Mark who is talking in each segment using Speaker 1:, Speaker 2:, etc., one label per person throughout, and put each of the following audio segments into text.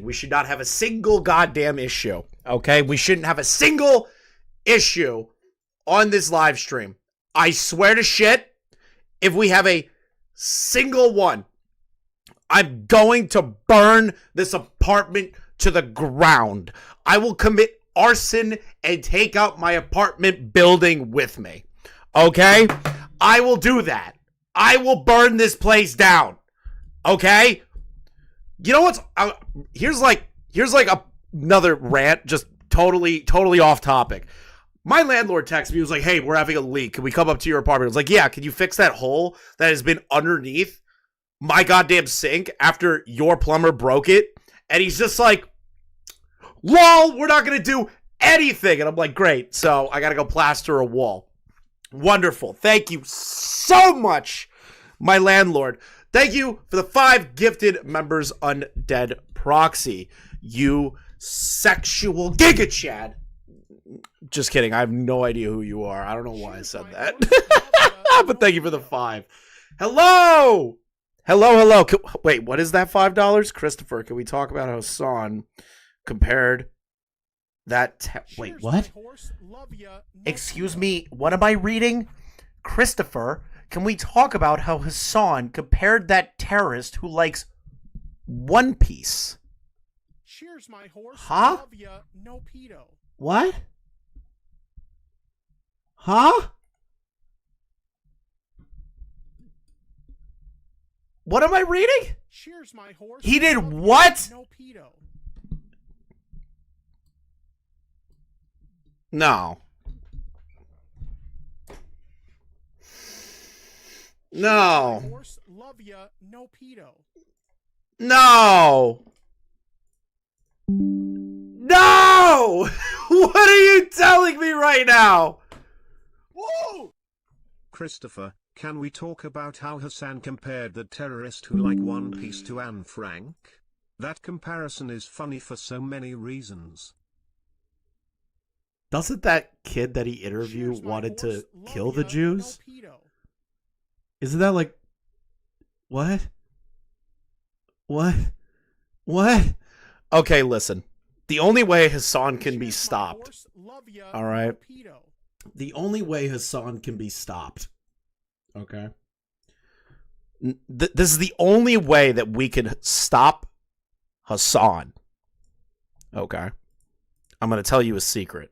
Speaker 1: We should not have a single goddamn issue, okay? We shouldn't have a single issue on this live stream. I swear to shit, if we have a single one, I'm going to burn this apartment to the ground. I will commit arson and take out my apartment building with me, okay? I will do that. I will burn this place down, okay? You know what's here's another rant, just totally off topic. My landlord texted me. He was like, "Hey, we're having a leak. Can we come up to your apartment?" I was like, "Yeah, can you fix that hole that has been underneath my goddamn sink after your plumber broke it?" And he's just like, "Lol, we're not going to do anything." And I'm like, "Great. So I got to go plaster a wall." Wonderful. Thank you so much, my landlord. Thank you for the 5 gifted members, Undead Proxy. You sexual Giga Chad. Just kidding. I have no idea who you are. I don't know why I said that. But thank you for the 5. Hello. Wait, what is that $5? Christopher, can we talk about how Hassan compared that... Wait, what? Excuse me, what am I reading? Christopher, can we talk about how Hassan compared that terrorist who likes One Piece?
Speaker 2: Cheers, my horse.
Speaker 1: Huh?
Speaker 2: Love ya, no pedo.
Speaker 1: What? Huh? What am I reading?
Speaker 2: Cheers, my horse.
Speaker 1: He did what?
Speaker 2: No pedo.
Speaker 1: No. No.
Speaker 2: My horse, love ya, no pedo.
Speaker 1: No. No! What are you telling me right now? Whoa!
Speaker 3: Christopher, can we talk about how Hassan compared the terrorist who like One Piece to Anne Frank? That comparison is funny for so many reasons.
Speaker 1: Doesn't that kid that he interviewed wanted to kill the Jews?
Speaker 2: No
Speaker 1: Isn't that like... What? What? Okay, listen. The only way Hassan can be stopped... Alright? The only way Hassan can be stopped... Okay? This is the only way that we can stop Hassan. Okay? I'm going to tell you a secret.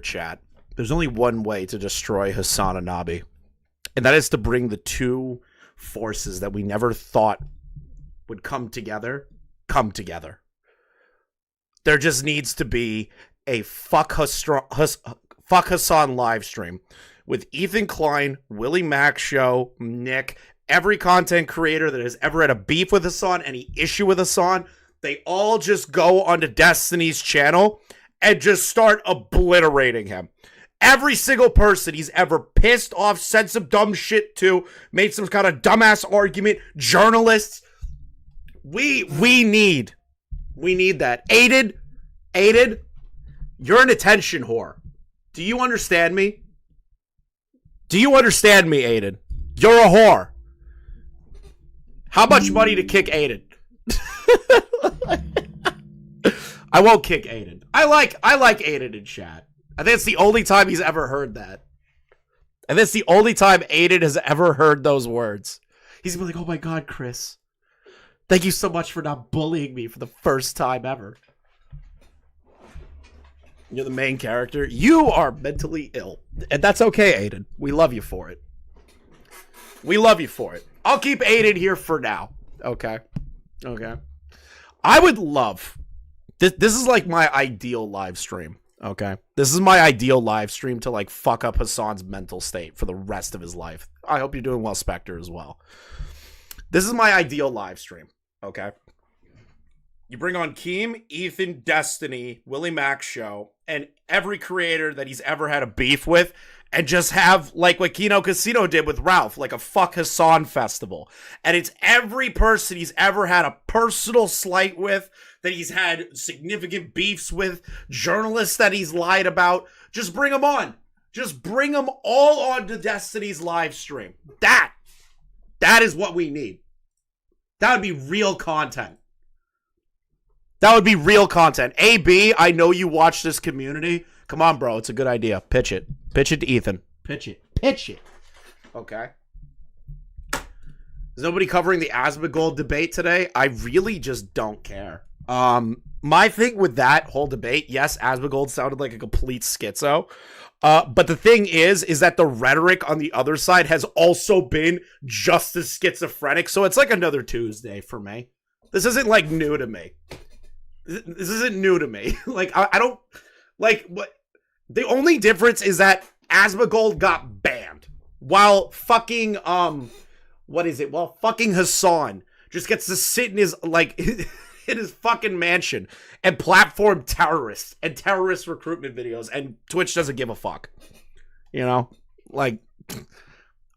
Speaker 1: Chat. There's only one way to destroy Hassan and Nabi. And that is to bring the two forces that we never thought would come together. There just needs to be a fuck Hassan live stream with Ethan Klein, Willie Mack Show, Nick, every content creator that has ever had a beef with Hassan, any issue with Hassan. They all just go onto Destiny's channel and just start obliterating him. Every single person he's ever pissed off, said some dumb shit to, made some kind of dumbass argument, journalists. We need that. Aiden, you're an attention whore. Do you understand me? Aiden? You're a whore. How much money to kick Aiden? I won't kick Aiden. I like Aiden in chat. I think it's the only time he's ever heard that. And that's the only time Aiden has ever heard those words. He's gonna be like, "Oh my God, Chris. Thank you so much for not bullying me for the first time ever." You're the main character. You are mentally ill. And that's okay, Aiden. We love you for it. I'll keep Aiden here for now. Okay. I would love... This is like my ideal live stream. Okay? This is my ideal live stream to like fuck up Hassan's mental state for the rest of his life. I hope you're doing well, Spectre, as well. This is my ideal live stream. Okay? You bring on Keem, Ethan, Destiny, Willie Mack Show, and every creator that he's ever had a beef with, and just have, like what Kino Casino did with Ralph, like a fuck Hassan festival. And it's every person he's ever had a personal slight with, that he's had significant beefs with, journalists that he's lied about. Just bring them on. Just bring them all onto Destiny's live stream. That is what we need. That would be real content. That would be real content. AB, I know you watch this community. Come on, bro. It's a good idea. Pitch it. Pitch it to Ethan. Pitch it. Pitch it. Okay. Is nobody covering the Asmongold debate today? I really just don't care. My thing with that whole debate, yes, Asmongold sounded like a complete schizo. But the thing is that the rhetoric on the other side has also been just as schizophrenic. So it's like another Tuesday for me. This isn't like new to me. This isn't new to me. Like, I don't like what the only difference is that Asmongold got banned while fucking, what is it? Well, fucking Hassan just gets to sit in his, like, in his fucking mansion and platform terrorists and terrorist recruitment videos, and Twitch doesn't give a fuck. You know? Like,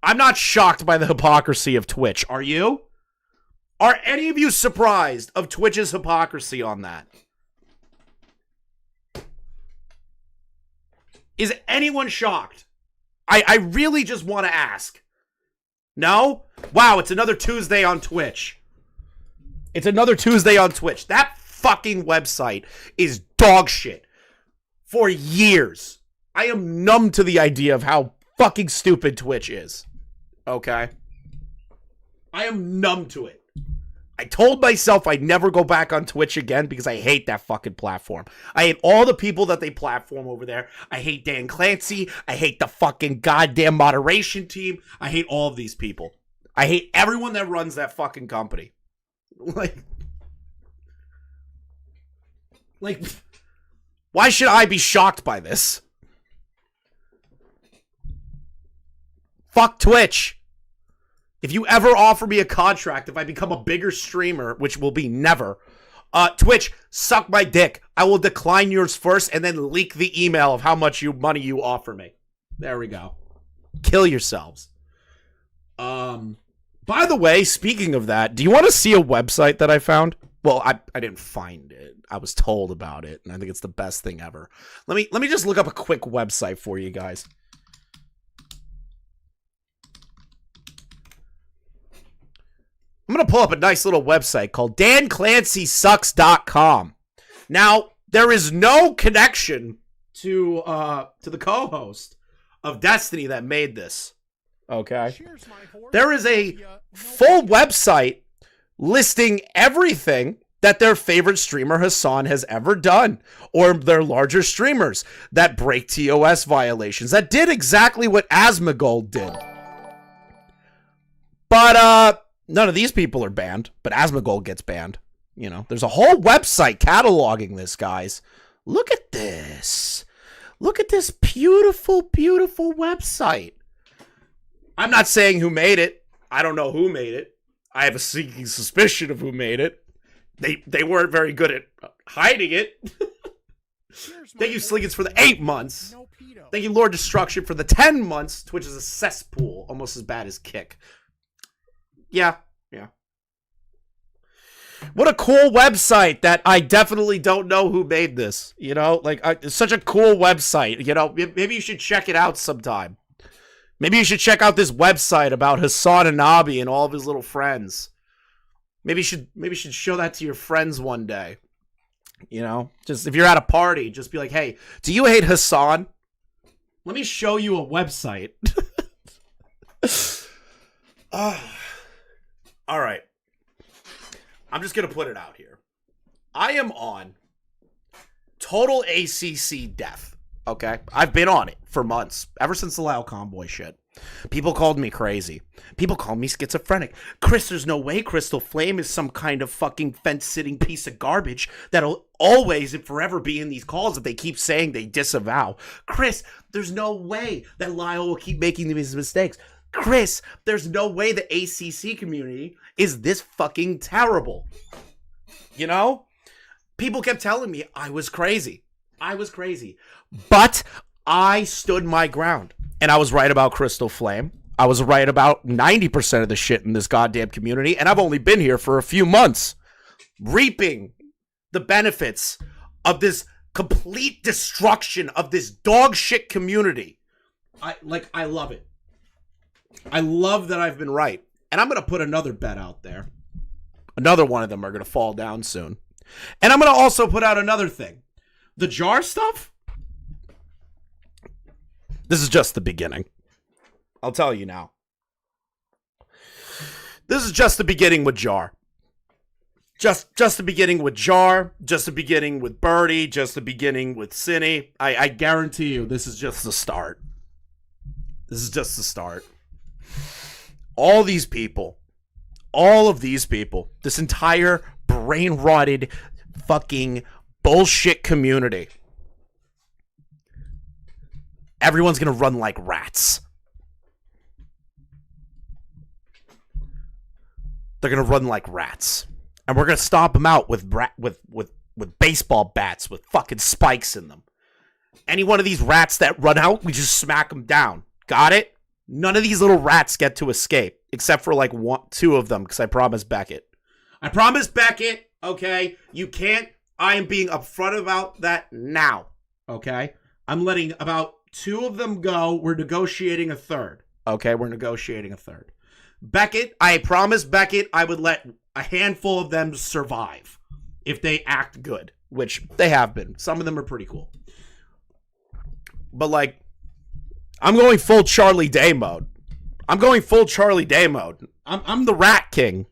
Speaker 1: I'm not shocked by the hypocrisy of Twitch. Are you? Are any of you surprised of Twitch's hypocrisy on that? Is anyone shocked? I really just want to ask. No? Wow, it's another Tuesday on Twitch. It's another Tuesday on Twitch. That fucking website is dog shit. For years. I am numb to the idea of how fucking stupid Twitch is. Okay? I am numb to it. I told myself I'd never go back on Twitch again because I hate that fucking platform. I hate all the people that they platform over there. I hate Dan Clancy. I hate the fucking goddamn moderation team. I hate all of these people. I hate everyone that runs that fucking company. Like, why should I be shocked by this? Fuck Twitch. If you ever offer me a contract, if I become a bigger streamer, which will be never, Twitch, suck my dick. I will decline yours first and then leak the email of how much money you offer me. There we go. Kill yourselves. By the way, speaking of that, do you want to see a website that I found? Well, I didn't find it. I was told about it, and I think it's the best thing ever. Let me just look up a quick website for you guys. I'm going to pull up a nice little website called DanClancySucks.com. Now, there is no connection to the co-host of Destiny that made this. Okay? There is a full website listing everything that their favorite streamer Hassan has ever done, or their larger streamers that break TOS violations, that did exactly what Asmongold did. But, none of these people are banned, but Asmongold gets banned. You know, there's a whole website cataloging this, guys. Look at this. Look at this beautiful, beautiful website. I'm not saying who made it. I don't know who made it. I have a sneaking suspicion of who made it. They weren't very good at hiding it. Thank you, Sliggins, for the 8 months. Thank you, Lord Destruction, for the 10 months. Twitch is a cesspool, almost as bad as Kick. Yeah. What a cool website that I definitely don't know who made this. You know, like, it's such a cool website. You know, maybe you should check it out sometime. Maybe you should check out this website about Hassan and Nabi and all of his little friends. Maybe you should show that to your friends one day. You know, just if you're at a party, just be like, hey, do you hate Hassan? Let me show you a website. All right. I'm just going to put it out here. I am on total ACC death. Okay? I've been on it for months. Ever since the Lyle Convoy shit. People called me crazy. People called me schizophrenic. Chris, there's no way Crystal Flame is some kind of fucking fence-sitting piece of garbage that'll always and forever be in these calls that they keep saying they disavow. Chris, there's no way that Lyle will keep making these mistakes. Chris, there's no way the ACC community is this fucking terrible. You know? People kept telling me I was crazy. But I stood my ground. And I was right about Crystal Flame. I was right about 90% of the shit in this goddamn community. And I've only been here for a few months. Reaping the benefits of this complete destruction of this dog shit community. I love it. I love that I've been right. And I'm going to put another bet out there. Another one of them are going to fall down soon. And I'm going to also put out another thing. The jar stuff, this is just the beginning. I'll tell you now. This is just the beginning with Jar. Just the beginning with Jar. Just the beginning with Birdie. Just the beginning with Cinny. I guarantee you this is just the start. This is just the start. All of these people, this entire brain-rotted fucking bullshit community, everyone's gonna run like rats. They're gonna run like rats, and we're gonna stomp them out with baseball bats with fucking spikes in them. Any one of these rats that run out, we just smack them down. Got it? None of these little rats get to escape, except for like two of them, because I promised Beckett. Okay? You can't. I am being upfront about that now. Okay? I'm letting about 2 of them go. We're negotiating a third. Okay? We're negotiating a third. Beckett, I promised Beckett I would let a handful of them survive if they act good, which they have been. Some of them are pretty cool. But like, I'm going full Charlie Day mode. I'm the rat king.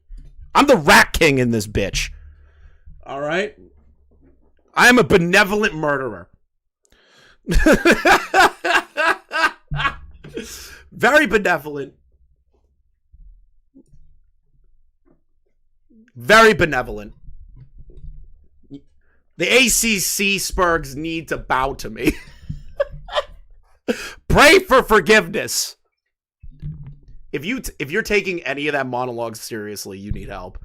Speaker 1: I'm the rat king in this bitch. All right? I am a benevolent murderer. Very benevolent. Very benevolent. The ACC Spurgs need to bow to me. Pray for forgiveness. If you're taking any of that monologue seriously, you need help.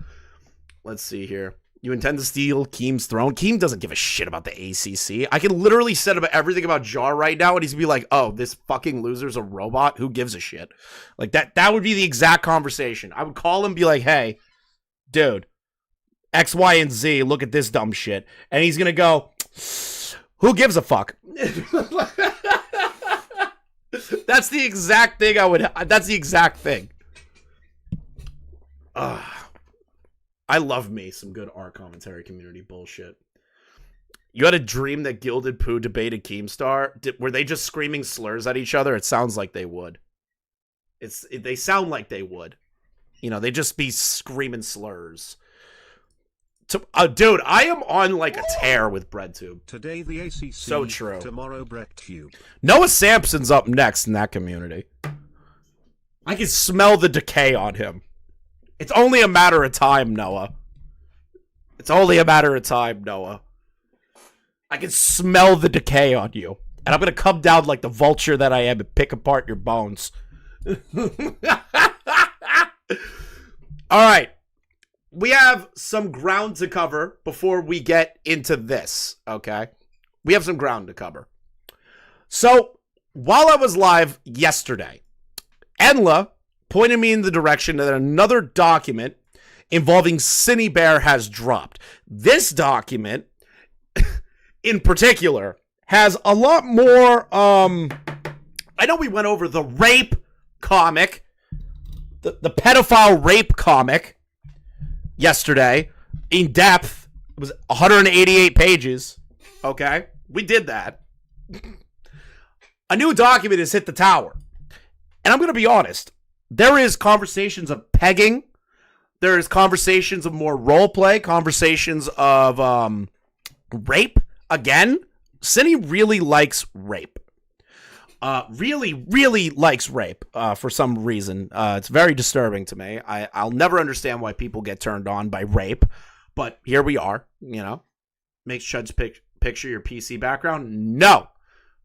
Speaker 1: Let's see here. You intend to steal Keem's throne? Keem doesn't give a shit about the ACC. I can literally set up everything about Jar right now, and he's gonna be like, "Oh, this fucking loser's a robot. Who gives a shit?" Like that would be the exact conversation. I would call him and be like, "Hey, dude, X, Y, and Z, look at this dumb shit." And he's gonna go, "Who gives a fuck?" That's the exact thing that's the exact thing. I love me some good art commentary community bullshit. You had a dream that Gilded Pooh debated Keemstar? Were they just screaming slurs at each other? It sounds like they would. They sound like they would. You know, they just be screaming slurs. Dude, I am on like a tear with BreadTube.
Speaker 3: Today the ACC.
Speaker 1: So true.
Speaker 3: Tomorrow BreadTube.
Speaker 1: Noah Sampson's up next in that community. I can smell the decay on him. It's only a matter of time, Noah. It's only a matter of time, Noah. I can smell the decay on you. And I'm going to come down like the vulture that I am and pick apart your bones. All right. We have some ground to cover before we get into this, okay? We have some ground to cover. So, while I was live yesterday, Enla pointed me in the direction that another document involving Synnibear has dropped. This document, in particular, has a lot more, I know we went over the rape comic, the pedophile rape comic yesterday, in depth. It was 188 pages, okay? We did that. A new document has hit the tower. And I'm going to be honest. There is conversations of pegging. There is conversations of more role play. Conversations of rape. Again, Cinny really likes rape. Really likes rape for some reason. It's very disturbing to me. I'll never understand why people get turned on by rape. But here we are, you know. Makes Chud's picture your PC background? No.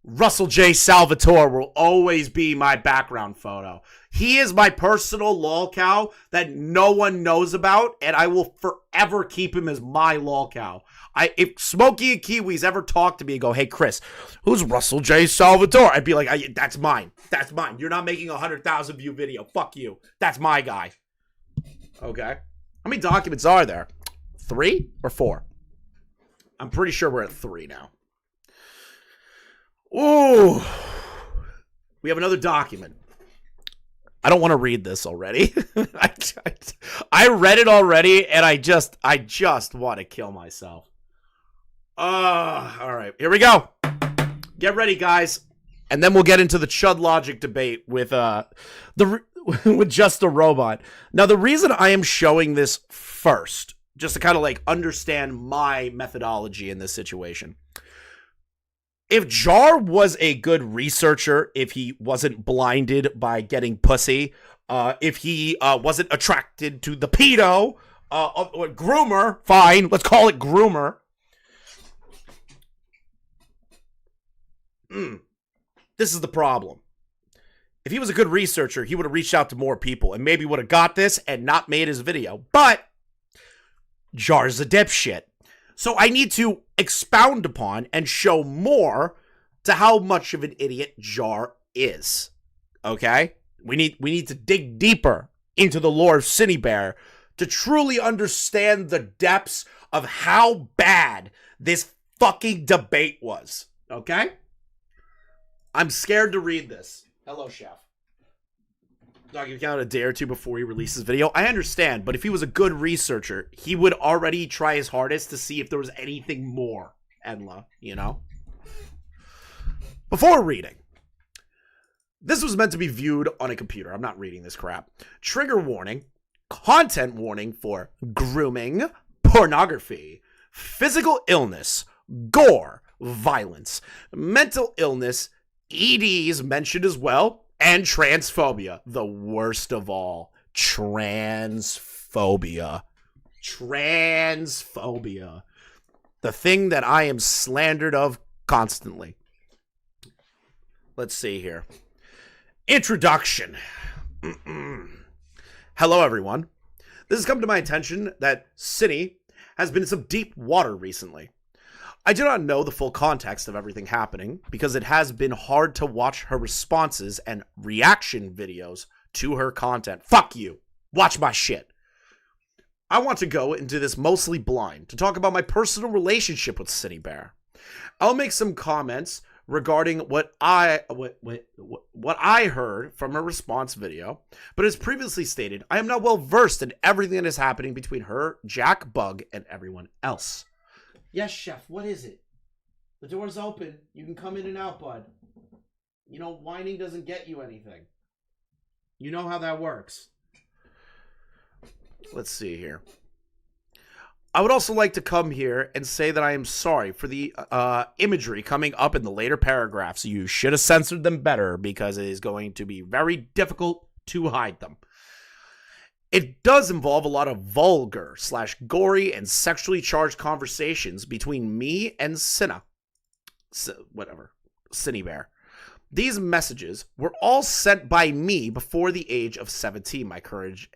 Speaker 1: Russell J. Salvatore will always be my background photo. He is my personal lolcow that no one knows about, and I will forever keep him as my lolcow. If Smokey and Kiwis ever talk to me and go, "Hey, Chris, who's Russell J. Salvatore?" I'd be like, "That's mine. That's mine. You're not making a 100,000 view video. Fuck you. That's my guy." Okay. How many documents are there? 3 or 4? I'm pretty sure we're at 3 now. Ooh. We have another document. I don't want to read this already. I read it already, and I just want to kill myself. All right, here we go. Get ready, guys, and then we'll get into the Chud logic debate with with just a robot. Now, the reason I am showing this first, just to kind of like understand my methodology in this situation. If Jar was a good researcher, if he wasn't blinded by getting pussy, if he wasn't attracted to the pedo, or groomer, fine, let's call it groomer. This is the problem. If he was a good researcher, he would have reached out to more people and maybe would have got this and not made his video. But Jar's a dipshit. So I need to expound upon and show more to how much of an idiot Jar is. Okay? We need to dig deeper into the lore of Synnibear to truly understand the depths of how bad this fucking debate was. Okay? I'm scared to read this. Hello, Chef. Dog, you count a day or two before he releases video. I understand, but if he was a good researcher, he would already try his hardest to see if there was anything more, Enla, you know? Before reading, this was meant to be viewed on a computer. I'm not reading this crap. Trigger warning, content warning for grooming, pornography, physical illness, gore, violence, mental illness, EDs mentioned as well, and transphobia, the worst of all. Transphobia. Transphobia. The thing that I am slandered of constantly. Let's see here. Introduction. Hello, everyone. This has come to my attention that Synny has been in some deep water recently. I do not know the full context of everything happening because it has been hard to watch her responses and reaction videos to her content. Fuck you. Watch my shit. I want to go into this mostly blind to talk about my personal relationship with Synnibear. I'll make some comments regarding what I heard from her response video, but as previously stated, I am not well versed in everything that is happening between her, Jack, Bug, and everyone else. Yes, Chef, what is it? The door's open. You can come in and out, bud. You know, whining doesn't get you anything. You know how that works. Let's see here. I would also like to come here and say that I am sorry for the imagery coming up in the later paragraphs. You should have censored them better because it is going to be very difficult to hide them. It does involve a lot of vulgar / gory and sexually charged conversations between me and Synnibear. These messages were all sent by me before the age of 17, my current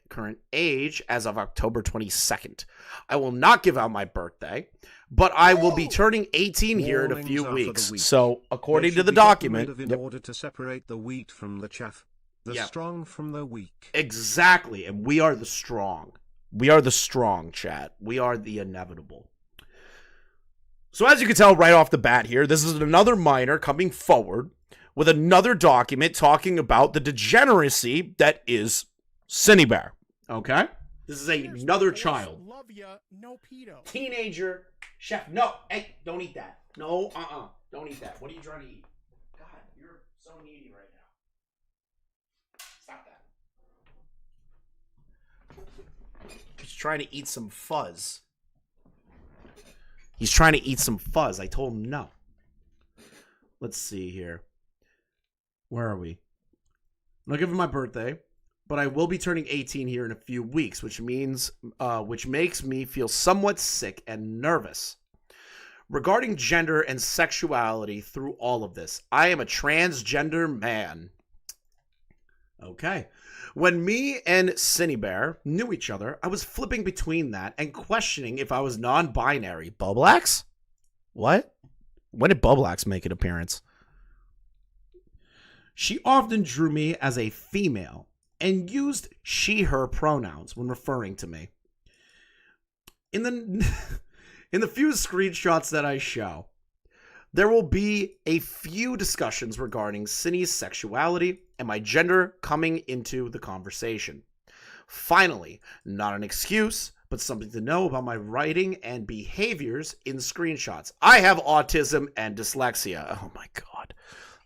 Speaker 1: age as of October 22nd. I will not give out my birthday, but I will be turning 18 here in a few weeks. So, according to the document,
Speaker 3: in order to separate the wheat from the chaff. The strong from the weak.
Speaker 1: Exactly, and we are the strong. We are the strong, chat. We are the inevitable. So as you can tell right off the bat here, this is another minor coming forward with another document talking about the degeneracy that is Synnibear. Okay? This is another child.
Speaker 2: Love ya, no pedo.
Speaker 1: Teenager. Chef, no. Hey, don't eat that. No, don't eat that. What are you trying to eat? God, you're so needy right now. Stop that. He's trying to eat some fuzz. He's trying to eat some fuzz. I told him no. Let's see here. Where are we? I'm not giving my birthday, but I will be turning 18 here in a few weeks, which makes me feel somewhat sick and nervous. Regarding gender and sexuality through all of this, I am a transgender man. Okay. When me and Synnibear knew each other, I was flipping between that and questioning if I was non-binary. Bubblax? What? When did Bubblax make an appearance? She often drew me as a female and used she/her pronouns when referring to me. In the few screenshots that I show, There will be a few discussions regarding Cinny's sexuality and my gender coming into the conversation. Finally, not an excuse, but something to know about my writing and behaviors in screenshots. I have autism and dyslexia. Oh my God.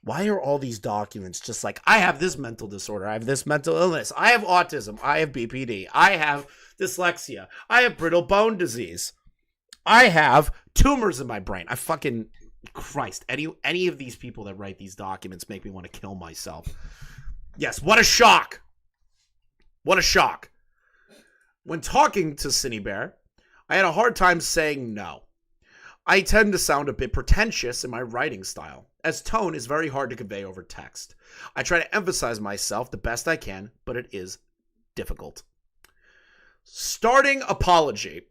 Speaker 1: Why are all these documents just like, I have this mental disorder, I have this mental illness, I have autism, I have BPD, I have dyslexia, I have brittle bone disease, I have tumors in my brain. I fucking, Christ, any of these people that write these documents make me want to kill myself. Yes, what a shock. What a shock. When talking to Synnibear, I had a hard time saying no. I tend to sound a bit pretentious in my writing style, as tone is very hard to convey over text. I try to emphasize myself the best I can, but it is difficult. Starting apology.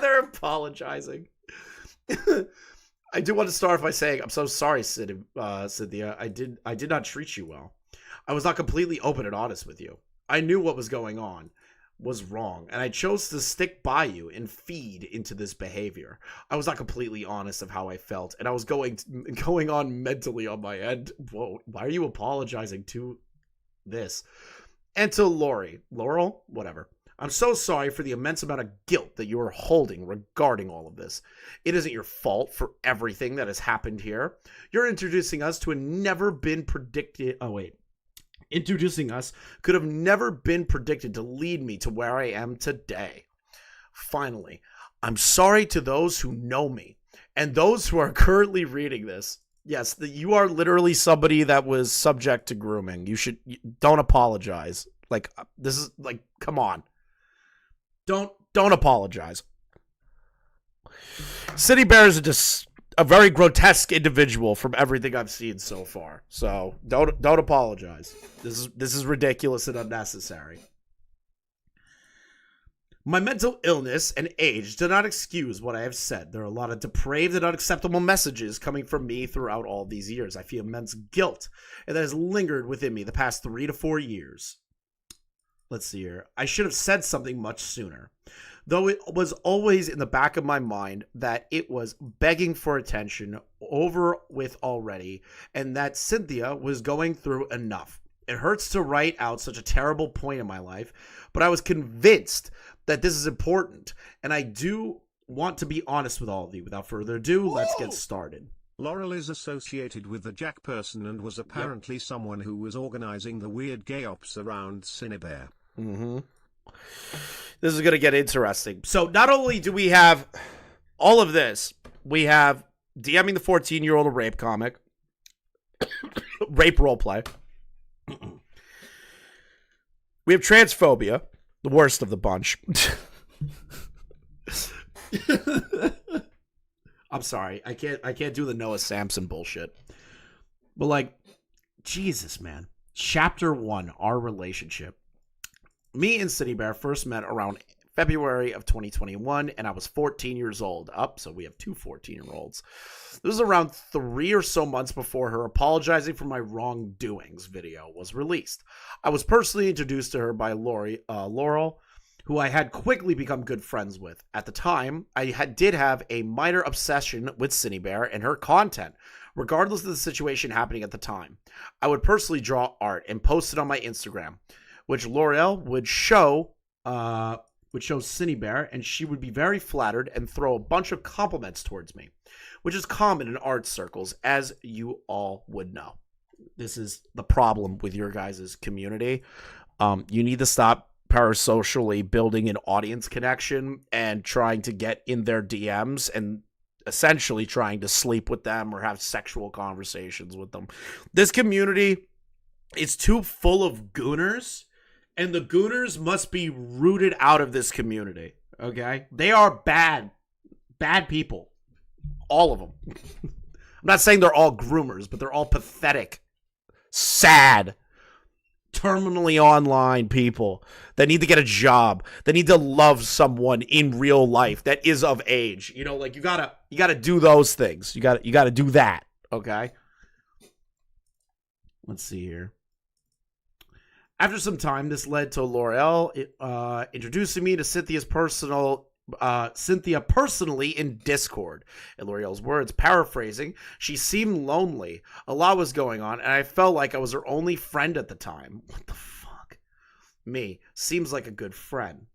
Speaker 1: They're apologizing. I do want to start by saying, I'm so sorry, Cynthia. I did not treat you well. I was not completely open and honest with you. I knew what was going on was wrong, and I chose to stick by you and feed into this behavior. I was not completely honest of how I felt, and I was going on mentally on my end. Whoa, why are you apologizing to this? And to Laurel, whatever. I'm so sorry for the immense amount of guilt that you are holding regarding all of this. It isn't your fault for everything that has happened here. You're introducing us to a never been predicted... Oh, wait. Introducing us could have never been predicted to lead me to where I am today. Finally, I'm sorry to those who know me and those who are currently reading this. Yes, you are literally somebody that was subject to grooming. Don't apologize. Like, this is like, come on. Don't apologize. Synnibear is just a very grotesque individual from everything I've seen so far. So don't apologize. This is ridiculous and unnecessary. My mental illness and age do not excuse what I have said. There are a lot of depraved and unacceptable messages coming from me throughout all these years. I feel immense guilt, and that has lingered within me the past 3 to 4 years. Let's see here. I should have said something much sooner, though it was always in the back of my mind that it was begging for attention, over with already, and that Cynthia was going through enough. It hurts to write out such a terrible point in my life, but I was convinced that this is important, and I do want to be honest with all of you. Without further ado, let's get started.
Speaker 3: Laurel is associated with the Jack person and was apparently someone who was organizing the weird gay ops around Synnibear.
Speaker 1: Mm-hmm. This is going to get interesting. So not only do we have all of this, we have DMing the 14-year-old a rape comic, rape roleplay. We have transphobia, the worst of the bunch. I'm sorry. I can't do the Noah Samson bullshit. But like, Jesus, man. Chapter 1, our relationship. Me and Synnibear first met around February of 2021, and I was 14 years old. So we have two 14-year-olds. This was around 3 or so months before her apologizing for my wrongdoings video was released. I was personally introduced to her by Laurel, who I had quickly become good friends with. At the time, I did have a minor obsession with Synnibear and her content, regardless of the situation happening at the time. I would personally draw art and post it on my Instagram, which Laurel would show Synnibear, and she would be very flattered and throw a bunch of compliments towards me, which is common in art circles, as you all would know. This is the problem with your guys' community. You need to stop parasocially building an audience connection and trying to get in their DMs and essentially trying to sleep with them or have sexual conversations with them. This community is too full of gooners, and the gooners must be rooted out of this community, okay? They are bad people. All of them. I'm not saying they're all groomers, but they're all pathetic, sad, terminally online people that need to get a job, that need to love someone in real life that is of age. You know, like you gotta do those things. You gotta do that, okay? Let's see here. After some time, this led to Laurel introducing me to Cynthia's personal Cynthia personally in Discord. In L'Oreal's words, paraphrasing, she seemed lonely. A lot was going on, and I felt like I was her only friend at the time. What the fuck? Me. Seems like a good friend.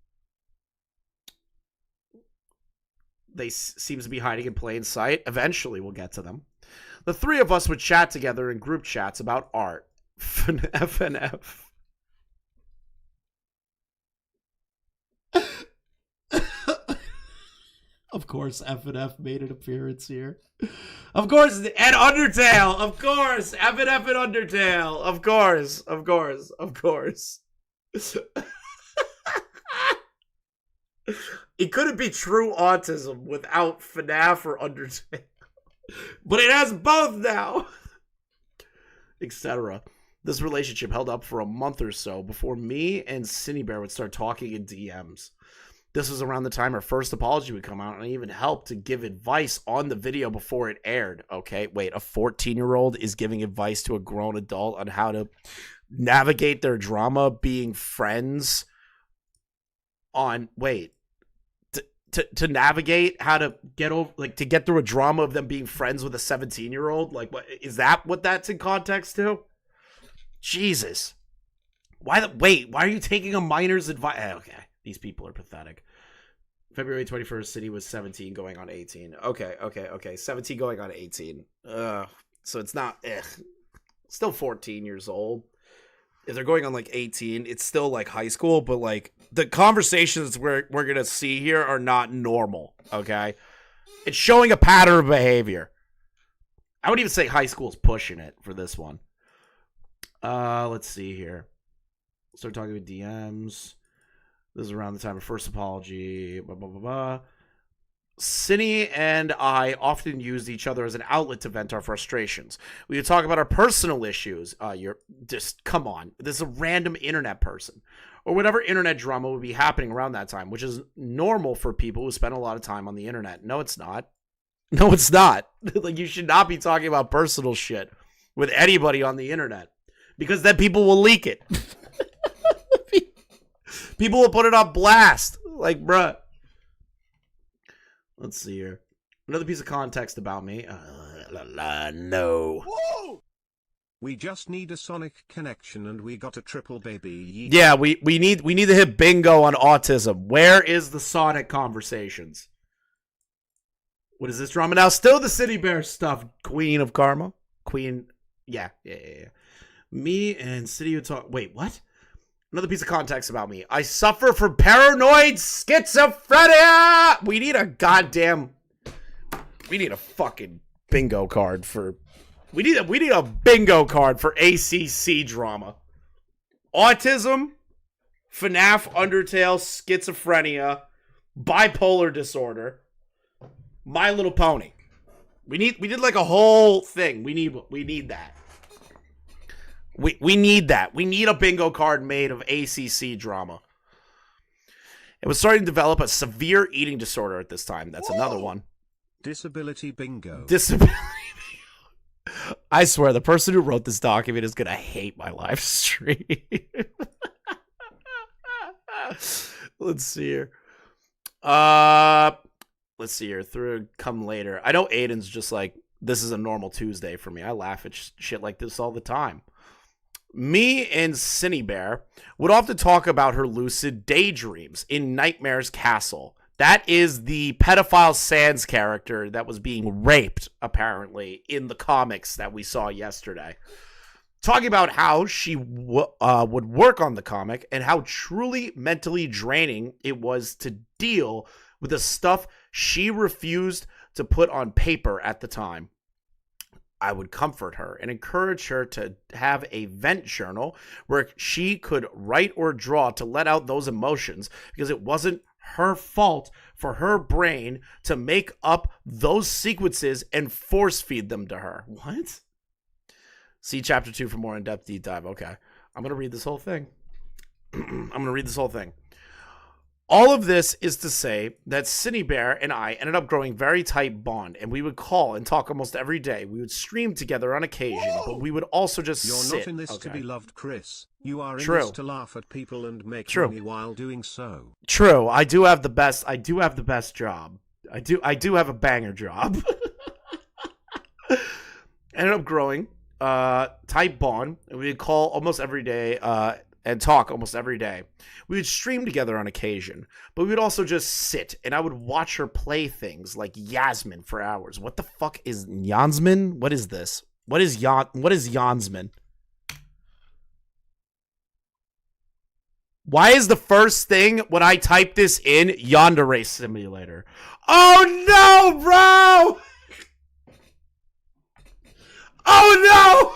Speaker 1: They seems to be hiding in plain sight. Eventually, we'll get to them. The three of us would chat together in group chats about art. FNF. Of course, FNF made an appearance here. Of course, and Undertale. Of course, FNF and Undertale. Of course, of course, of course. It couldn't be true autism without FNAF or Undertale. But it has both now. Etc. This relationship held up for a month or so before me and Synnibear would start talking in DMs. This was around the time her first apology would come out, and I even helped to give advice on the video before it aired. Okay, wait, a 14-year-old is giving advice to a grown adult on how to navigate their drama being friends on, to navigate how to get over, like, to get through a drama of them being friends with a 17-year-old? Like, what is that, what that's in context to? Jesus. Why are you taking a minor's advice? Okay, these people are pathetic. February 21st, City was 17 going on 18. Okay. 17 going on 18. So it's not, still 14 years old. If they're going on like 18, it's still like high school, but like the conversations we're going to see here are not normal, okay? It's showing a pattern of behavior. I would even say high school's pushing it for this one. Let's see here. Start talking with DMs. This is around the time of first apology. Blah, blah, blah, blah. Cinny and I often used each other as an outlet to vent our frustrations. We would talk about our personal issues. You're just, come on. This is a random internet person. Or whatever internet drama would be happening around that time, which is normal for people who spend a lot of time on the internet. No, it's not. No, it's not. Like, you should not be talking about personal shit with anybody on the internet, because then people will leak it. People will put it on blast. Like, bruh. Let's see here. Another piece of context about me. No.
Speaker 3: Whoa! We just need a sonic connection and we got a triple baby.
Speaker 1: Yeah, we need to hit bingo on autism. Where is the sonic conversations? What is this drama now? Still the Synnibear stuff. Queen of Karma. Queen. Yeah. Me and City would talk. Wait, what? Another piece of context about me. I suffer from paranoid schizophrenia. We need a fucking bingo card for. We need a bingo card for ACC drama. Autism, FNAF, Undertale, schizophrenia, bipolar disorder, My Little Pony. We did like a whole thing. We need that. We need that. We need a bingo card made of ACC drama. It was starting to develop a severe eating disorder at this time. That's another one.
Speaker 3: Disability bingo.
Speaker 1: Disability bingo. I swear, the person who wrote this document is going to hate my live stream. Let's see here. Through come later. I know Aiden's just like, this is a normal Tuesday for me. I laugh at shit like this all the time. Me and Synnibear would often talk about her lucid daydreams in Nightmare's Castle. That is the pedophile Sans character that was being raped, apparently, in the comics that we saw yesterday. Talking about how she would work on the comic and how truly mentally draining it was to deal with the stuff she refused to put on paper at the time. I would comfort her and encourage her to have a vent journal where she could write or draw to let out those emotions, because it wasn't her fault for her brain to make up those sequences and force feed them to her. What? See chapter 2 for more in-depth deep dive. Okay. I'm going to read this whole thing. All of this is to say that Synnibear and I ended up growing very tight bond, and we would call and talk almost every day. We would stream together on occasion, but we would also just
Speaker 3: You're
Speaker 1: sit.
Speaker 3: not in this to be loved, Chris. You are in
Speaker 1: True.
Speaker 3: this to laugh at people and make
Speaker 1: True.
Speaker 3: money while doing so.
Speaker 1: True. I do have the best job. I do have a banger job. Ended up growing tight bond, and we would call almost every day and talk almost every day. We would stream together on occasion, but we would also just sit, and I would watch her play things like Yasmin for hours. What the fuck is Yasmin? What is this? What is Yasmin? Why is the first thing when I type this in Yandere Simulator? Oh no, bro! Oh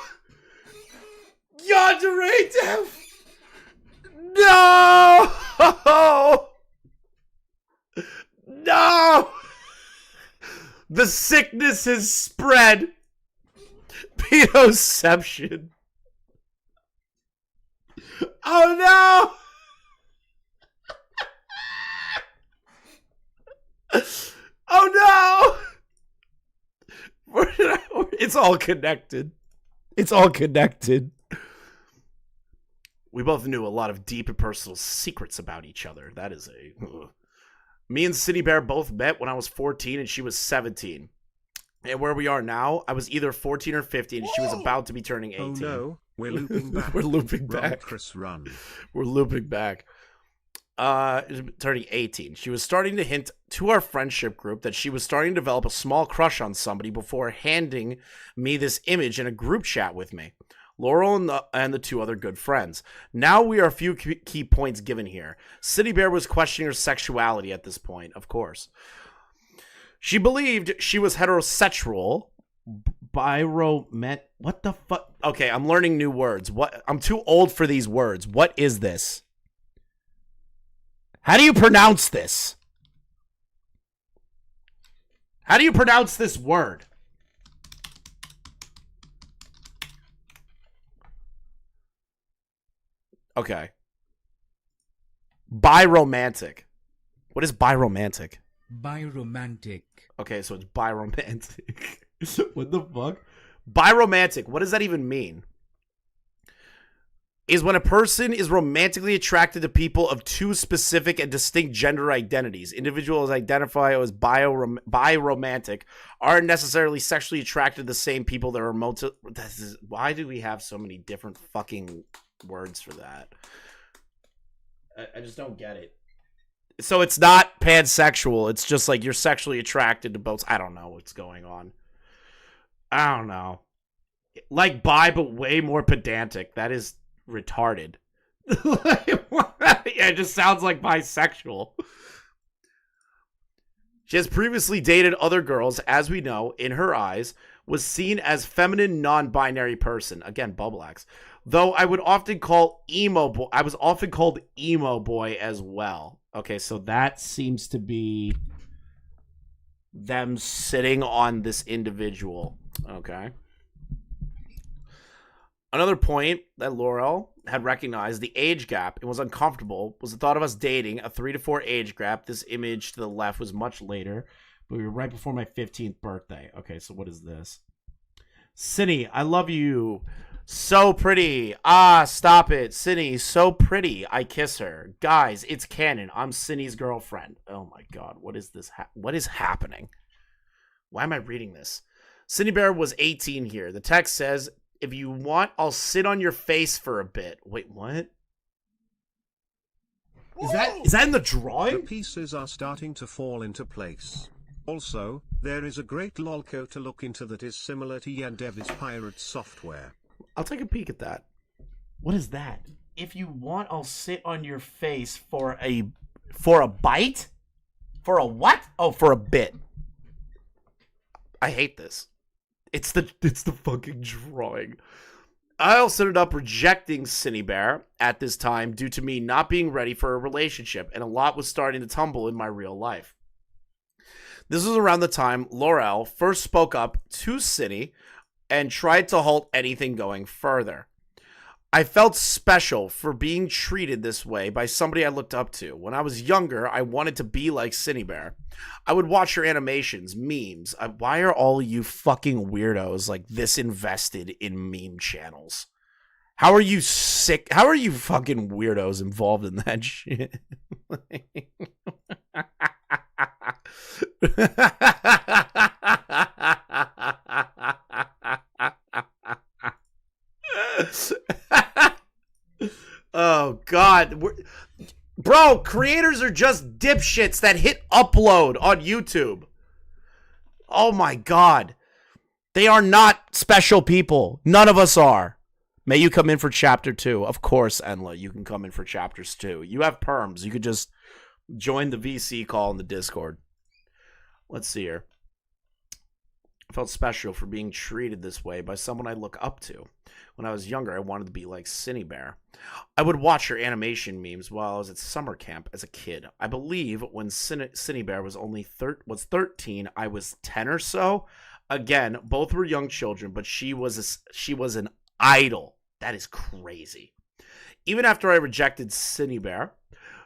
Speaker 1: no! Yandere Dev! No! No! The sickness has spread. Pedoception. Oh no! Oh no! It's all connected. It's all connected. We both knew a lot of deep and personal secrets about each other. That is a... Ugh. Me and Synnibear both met when I was 14 and she was 17. And where we are now, I was either 14 or 15 and she was about to be turning 18.
Speaker 3: Oh no, we're looping back.
Speaker 1: We're looping back.
Speaker 3: Run, Chris, run.
Speaker 1: We're looping back. Turning 18. She was starting to hint to our friendship group that she was starting to develop a small crush on somebody before handing me this image in a group chat with me. Laurel and the two other good friends. Now we are a few key points given here. Synnibear was questioning her sexuality at this point, of course. She believed she was heterosexual. What the fuck? Okay, I'm learning new words. What? I'm too old for these words. What is this? How do you pronounce this? How do you pronounce this word? Okay. Biromantic. What is biromantic?
Speaker 4: Biromantic.
Speaker 1: Okay, so it's biromantic. What the fuck? Biromantic. What does that even mean? Is when a person is romantically attracted to people of two specific and distinct gender identities. Individuals identify as biromantic aren't necessarily sexually attracted to the same people that are why do we have so many different fucking words for that? I just don't get it. So it's not pansexual. It's just like you're sexually attracted to both. I don't know what's going on. I don't know. Like bi, but way more pedantic. That is retarded. Yeah, it just sounds like bisexual. She has previously dated other girls, as we know, in her eyes, was seen as feminine, non-binary person. Again, Bubbleax. Though I would often call emo boy. I was often called emo boy as well. Okay, so that seems to be them sitting on this individual. Okay. Another point that Laurel had recognized the age gap and was uncomfortable was the thought of us dating a 3 to 4 age gap. This image to the left was much later, but we were right before my 15th birthday. Okay, so what is this? Cinny, I love you. So pretty. Ah, stop it. Cinny, so pretty. I kiss her. Guys, it's canon. I'm Cinny's girlfriend. Oh my god, what is this? What is happening? Why am I reading this? Synnibear was 18 here. The text says, if you want, I'll sit on your face for a bit. Wait, what? Is that in the drawing?
Speaker 3: The pieces are starting to fall into place. Also, there is a great lolco to look into that is similar to Yandevis pirate software.
Speaker 1: I'll take a peek at that. What is that? If you want, I'll sit on your face for a bite? For a what? Oh, for a bit. I hate this. It's the fucking drawing. I also ended up rejecting Synnibear at this time due to me not being ready for a relationship, and a lot was starting to tumble in my real life. This was around the time Laurel first spoke up to Cinny and tried to halt anything going further. I felt special for being treated this way by somebody I looked up to. When I was younger, I wanted to be like Synnibear. I would watch her animations, memes. Why are all you fucking weirdos like this invested in meme channels? How are you sick? How are you fucking weirdos involved in that shit? Oh, God. Bro, creators are just dipshits that hit upload on YouTube. Oh, my God. They are not special people. None of us are. May you come in for chapter 2. Of course, Enla, you can come in for chapters 2. You have perms. You could just join the VC call in the Discord. Let's see here. I felt special for being treated this way by someone I look up to. When I was younger, I wanted to be like Synnibear. I would watch her animation memes while I was at summer camp as a kid. I believe when Synnibear was only 13, I was 10 or so. Again, both were young children, but she was an idol. That is crazy. Even after I rejected Synnibear,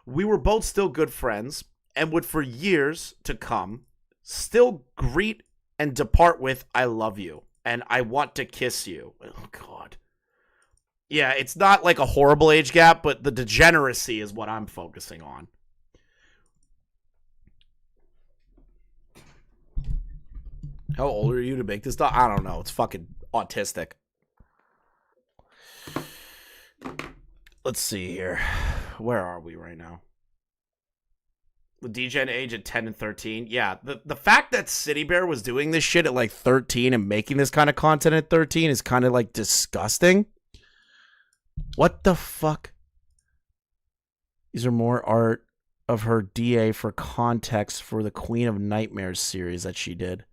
Speaker 1: we were both still good friends and would for years to come still greet and depart with "I love you" and "I want to kiss you." Oh, God. Yeah, it's not like a horrible age gap, but the degeneracy is what I'm focusing on. How old are you to make this stuff? I don't know. It's fucking autistic. Let's see here. Where are we right now? The DGen age at 10 and 13. Yeah, the fact that Synnibear was doing this shit at like 13 and making this kind of content at 13 is kind of like disgusting. What the fuck? These are more art of her DA for context for the Queen of Nightmares series that she did.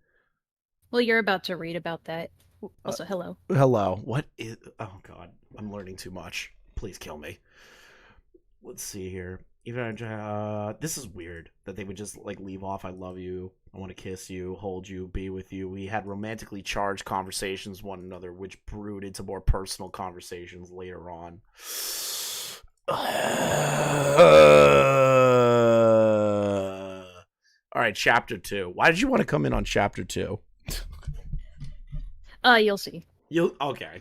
Speaker 4: Well, you're about to read about that. Also, hello.
Speaker 1: Hello. What is... Oh, God. I'm learning too much. Please kill me. Let's see here. Even this is weird that they would just like leave off "I love you," "I want to kiss you," "hold you," "be with you." We had romantically charged conversations with one another, which brewed into more personal conversations later on. All right, chapter 2. Why did you want to come in on chapter 2?
Speaker 4: You'll see.
Speaker 1: Okay.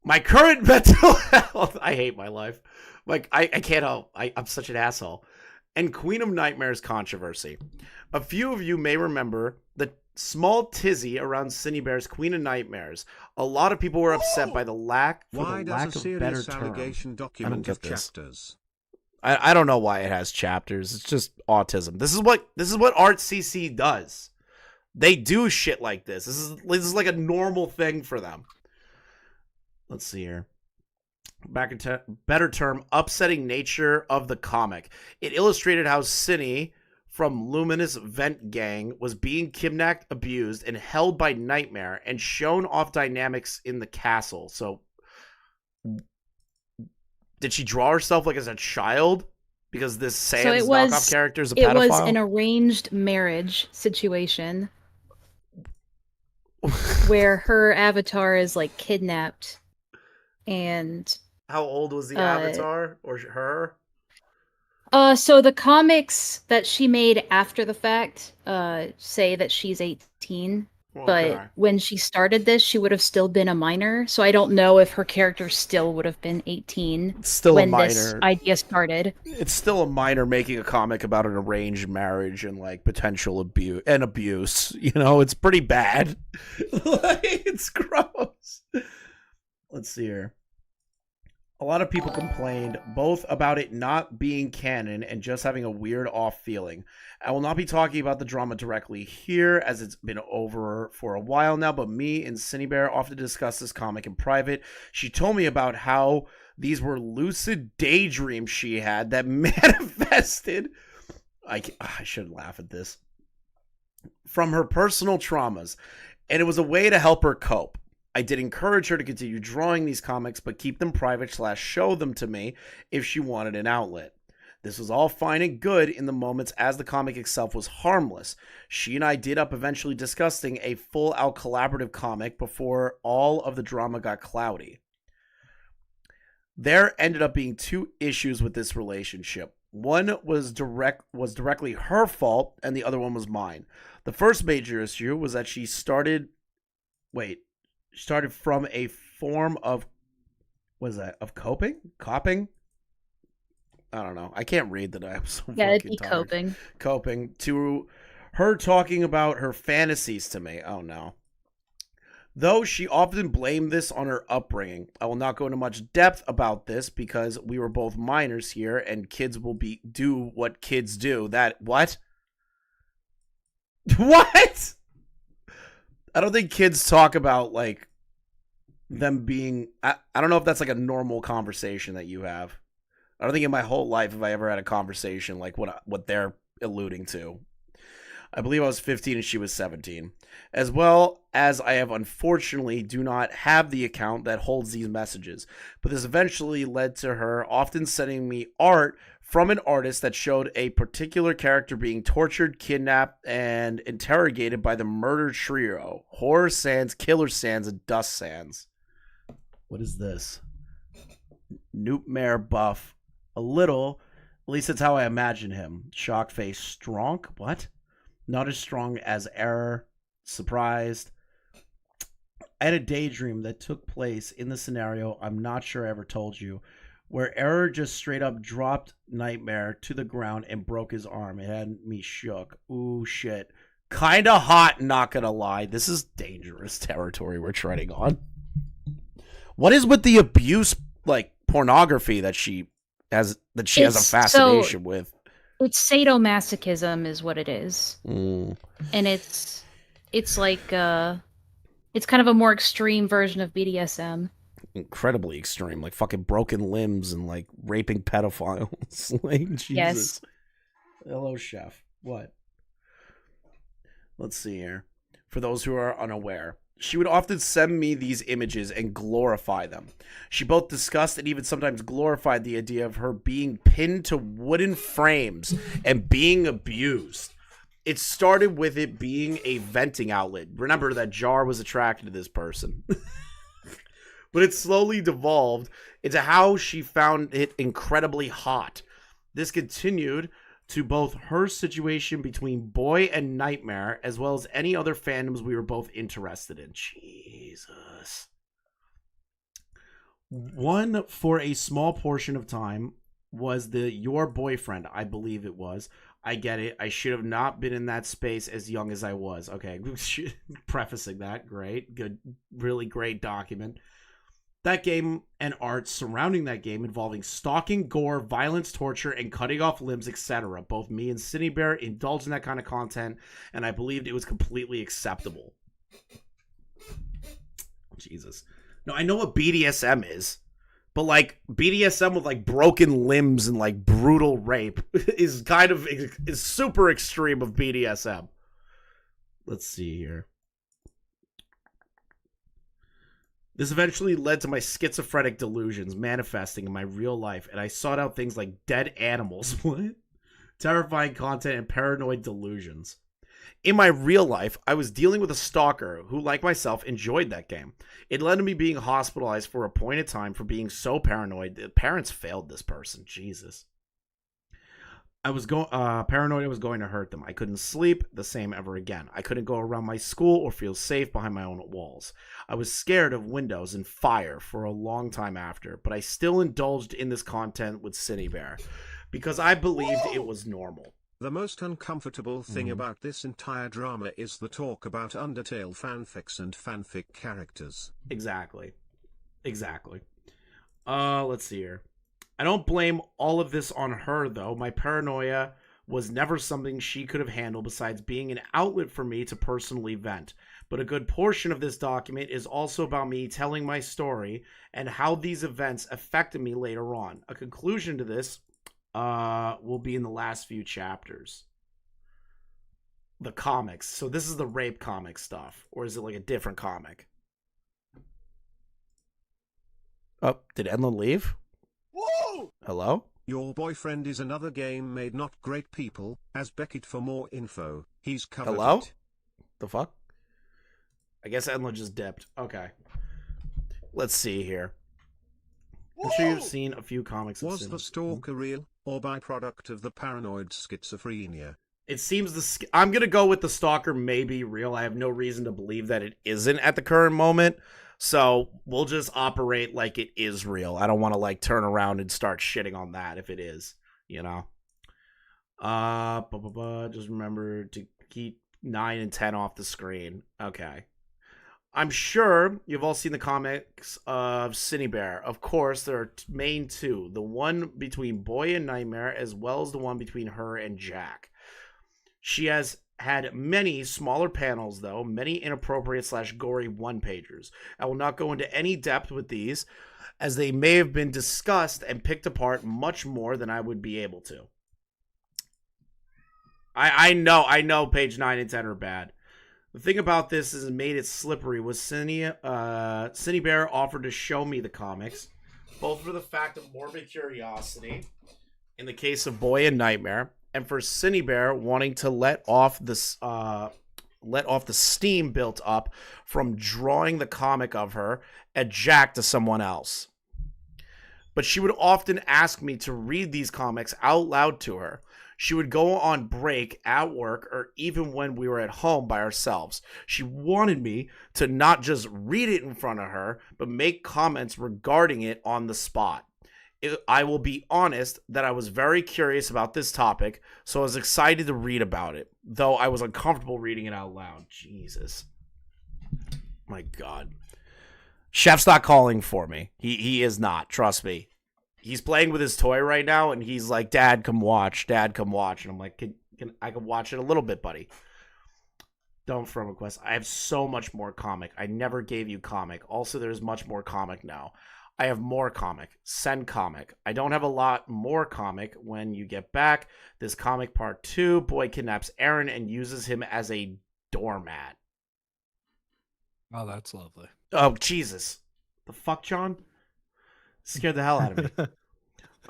Speaker 1: My current mental health. I hate my life. Like, I can't help. I'm such an asshole. And Queen of Nightmares controversy. A few of you may remember the small tizzy around Synnibear's Queen of Nightmares. A lot of people were upset by the lack of better
Speaker 3: allegation document of chapters?
Speaker 1: I don't know why it has chapters. It's just autism. This is what Art CC does. They do shit like this. This is like a normal thing for them. Let's see here. Back into better term, upsetting nature of the comic. It illustrated how Synny from Luminous Vent Gang was being kidnapped, abused, and held by Nightmare, and shown off dynamics in the castle. So, did she draw herself like as a child? Because this Sans knockoff character is a pedophile?
Speaker 4: It was an arranged marriage situation where her avatar is like kidnapped. And
Speaker 1: how old was the avatar or her?
Speaker 4: So the comics that she made after the fact say that she's 18. Okay. But when she started this, she would have still been a minor. So I don't know if her character still would have been 18 when this idea started.
Speaker 1: It's still a minor making a comic about an arranged marriage and like potential abuse. You know, it's pretty bad. Like, it's gross. Let's see here. A lot of people complained both about it not being canon and just having a weird off feeling. I will not be talking about the drama directly here as it's been over for a while now, but me and Synnibear often discuss this comic in private. She told me about how these were lucid daydreams she had that manifested. I should laugh at this. From her personal traumas, and it was a way to help her cope. I did encourage her to continue drawing these comics, but keep them private / show them to me if she wanted an outlet. This was all fine and good in the moments, as the comic itself was harmless. She and I did up eventually discussing a full-out collaborative comic before all of the drama got cloudy. There ended up being 2 issues with this relationship. One was directly her fault, and the other one was mine. The first major issue was that she started from a form of, of coping? I don't know. I can't read that. I'm so
Speaker 4: Yeah, it'd
Speaker 1: fucking
Speaker 4: be
Speaker 1: tired.
Speaker 4: coping.
Speaker 1: To her talking about her fantasies to me. Oh no. Though she often blamed this on her upbringing. I will not go into much depth about this because we were both minors here and kids will do what kids do. What? What? I don't think kids talk about like them being, I don't know if that's like a normal conversation that you have. I don't think in my whole life have I ever had a conversation like what they're alluding to. I believe I was 15 and she was 17. As well as I have unfortunately do not have the account that holds these messages. But this eventually led to her often sending me art from an artist that showed a particular character being tortured, kidnapped, and interrogated by the murder trio. Horror Sans, Killer Sans, and Dust Sans. What is this? Newtmare buff. A little. At least that's how I imagine him. Shock face. Strong? What? Not as strong as Error. Surprised. I had a daydream that took place in the scenario I'm not sure I ever told you, where Error just straight up dropped Nightmare to the ground and broke his arm. It had me shook. Ooh, shit. Kinda hot, not gonna lie. This is dangerous territory we're treading on. What is with the abuse, like, pornography that she has a fascination with?
Speaker 4: It's sadomasochism is what it is.
Speaker 1: Mm.
Speaker 4: And it's like it's kind of a more extreme version of BDSM.
Speaker 1: Incredibly extreme, like fucking broken limbs and like raping pedophiles. Like, Jesus.
Speaker 4: Yes.
Speaker 1: Hello, chef. What? Let's see here. For those who are unaware, she would often send me these images and glorify them. She both discussed and even sometimes glorified the idea of her being pinned to wooden frames and being abused. It started with it being a venting outlet. Remember that Jar was attracted to this person. But it slowly devolved into how she found it incredibly hot. This continued to both her situation between Boy and Nightmare, as well as any other fandoms we were both interested in. Jesus. One, for a small portion of time, was the Your Boyfriend, I believe it was. I get it. I should have not been in that space as young as I was. Okay, prefacing that. Great. Good. Really great document. That game and art surrounding that game involving stalking, gore, violence, torture, and cutting off limbs, etc. Both me and Synnibear indulged in that kind of content, and I believed it was completely acceptable. Jesus. No, I know what BDSM is, but like BDSM with like broken limbs and like brutal rape is super extreme of BDSM. Let's see here. This eventually led to my schizophrenic delusions manifesting in my real life, and I sought out things like dead animals, what? Terrifying content, and paranoid delusions. In my real life, I was dealing with a stalker who, like myself, enjoyed that game. It led to me being hospitalized for a point in time for being so paranoid. The parents failed this person. Jesus. I was paranoid I was going to hurt them. I couldn't sleep the same ever again. I couldn't go around my school or feel safe behind my own walls. I was scared of windows and fire for a long time after, but I still indulged in this content with Synnibear because I believed it was normal.
Speaker 3: The most uncomfortable thing about this entire drama is the talk about Undertale fanfics and fanfic characters.
Speaker 1: Exactly. Let's see here. I don't blame all of this on her, though. My paranoia was never something she could have handled besides being an outlet for me to personally vent. But a good portion of this document is also about me telling my story and how these events affected me later on. A conclusion to this will be in the last few chapters. The comics. So this is the rape comic stuff. Or is it like a different comic? Oh, did Enlil leave?
Speaker 5: Whoa!
Speaker 1: Hello?
Speaker 3: Your boyfriend is another game made not great people. As Beckett for more info. He's covered
Speaker 1: Hello?
Speaker 3: it.
Speaker 1: The fuck? I guess Enla just dipped. Okay. Let's see here. I'm sure you've seen a few comics.
Speaker 3: Was the stalker real, or byproduct of the paranoid schizophrenia?
Speaker 1: It seems I'm going to go with the stalker may be real. I have no reason to believe that it isn't at the current moment. So we'll just operate like it is real. I don't want to like turn around and start shitting on that if it is, you know. Just remember to keep 9 and 10 off the screen. Okay. I'm sure you've all seen the comics of Synnibear. Of course, there are main two. The one between Boy and Nightmare, as well as the one between her and Jack. She has had many smaller panels, though, many inappropriate/gory one-pagers. I will not go into any depth with these, as they may have been discussed and picked apart much more than I would be able to. I know page 9 and 10 are bad. The thing about this is it made it slippery was Synnibear offered to show me the comics, both for the fact of morbid curiosity, in the case of Boy and Nightmare, and for Synnibear wanting to let off the steam built up from drawing the comic of her and Jack to someone else. But she would often ask me to read these comics out loud to her. She would go on break at work or even when we were at home by ourselves. She wanted me to not just read it in front of her, but make comments regarding it on the spot. I will be honest that I was very curious about this topic, so I was excited to read about it, though I was uncomfortable reading it out loud. Jesus. My God. Chef's not calling for me. He is not. Trust me. He's playing with his toy right now, and he's like, Dad, come watch. Dad, come watch. And I'm like, I can watch it a little bit, buddy. Don't friend request. I have so much more comic. I never gave you comic. Also, there's much more comic now. I have more comic. Send comic. I don't have a lot more comic. When you get back, this comic part 2, Boy kidnaps Aaron and uses him as a doormat.
Speaker 5: Oh, that's lovely.
Speaker 1: Oh, Jesus. The fuck, John? Scared the hell out of me.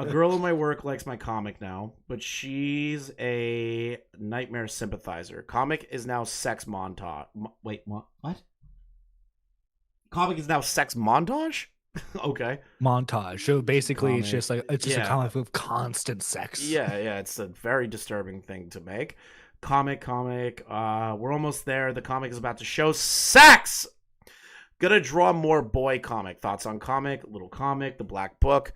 Speaker 1: A girl in my work likes my comic now, but she's a Nightmare sympathizer. Comic is now sex montage. Wait, what? Comic is now sex montage? Okay.
Speaker 5: Montage. So basically,
Speaker 1: Comic.
Speaker 5: it's just a comic with constant sex.
Speaker 1: Yeah, it's a very disturbing thing to make. Comic. We're almost there. The comic is about to show sex. Gonna draw more boy comic. Thoughts on comic? Little comic. The Black Book.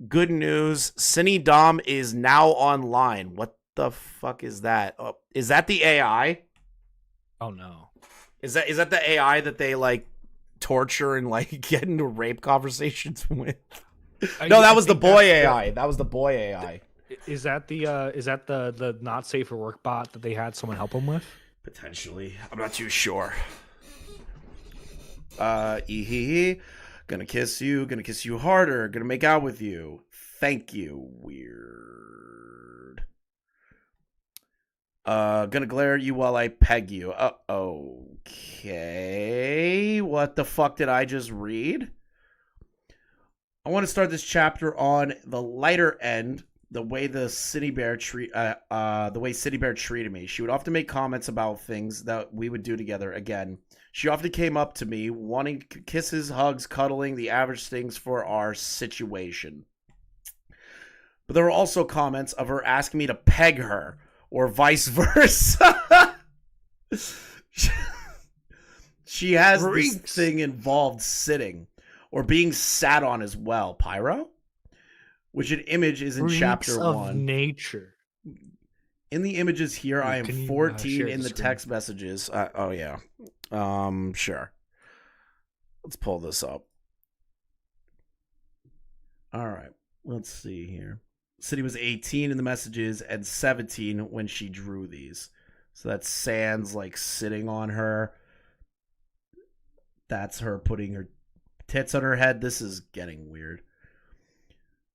Speaker 1: Good news. Cine Dom is now online. What the fuck is that? Oh, is that the AI?
Speaker 5: Oh no.
Speaker 1: Is that the AI that they like torture and like get into rape conversations with? No, that was the boy AI. That was the boy AI.
Speaker 5: Is that the not safe for work bot that they had someone help them with?
Speaker 1: Potentially. I'm not too sure. Gonna kiss you harder, gonna make out with you. Thank you, weird. Gonna glare at you while I peg you. Okay. What the fuck did I just read? I want to start this chapter on the lighter end, the way Synnibear treated me. She would often make comments about things that we would do together. Again, she often came up to me wanting kisses, hugs, cuddling, the average things for our situation. But there were also comments of her asking me to peg her, or vice versa. She has this thing involved sitting, or being sat on as well. Pyro? Which an image is in chapter 1.
Speaker 5: Nature.
Speaker 1: In the images here, I am 14 in the
Speaker 5: screen?
Speaker 1: text messages. Oh, yeah. Sure. Let's pull this up. All right. Let's see here. City was 18 in the messages and 17 when she drew these. So that's Sans like sitting on her. That's her putting her tits on her head. This is getting weird.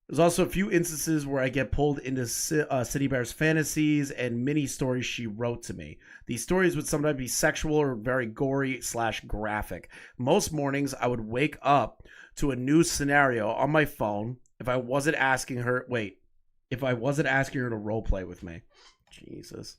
Speaker 1: There's also a few instances where I get pulled into Synnibear's fantasies and mini stories she wrote to me. These stories would sometimes be sexual or very gory/graphic. Most mornings I would wake up to a new scenario on my phone if I wasn't asking her. Wait, if I wasn't asking her to role play with me. Jesus.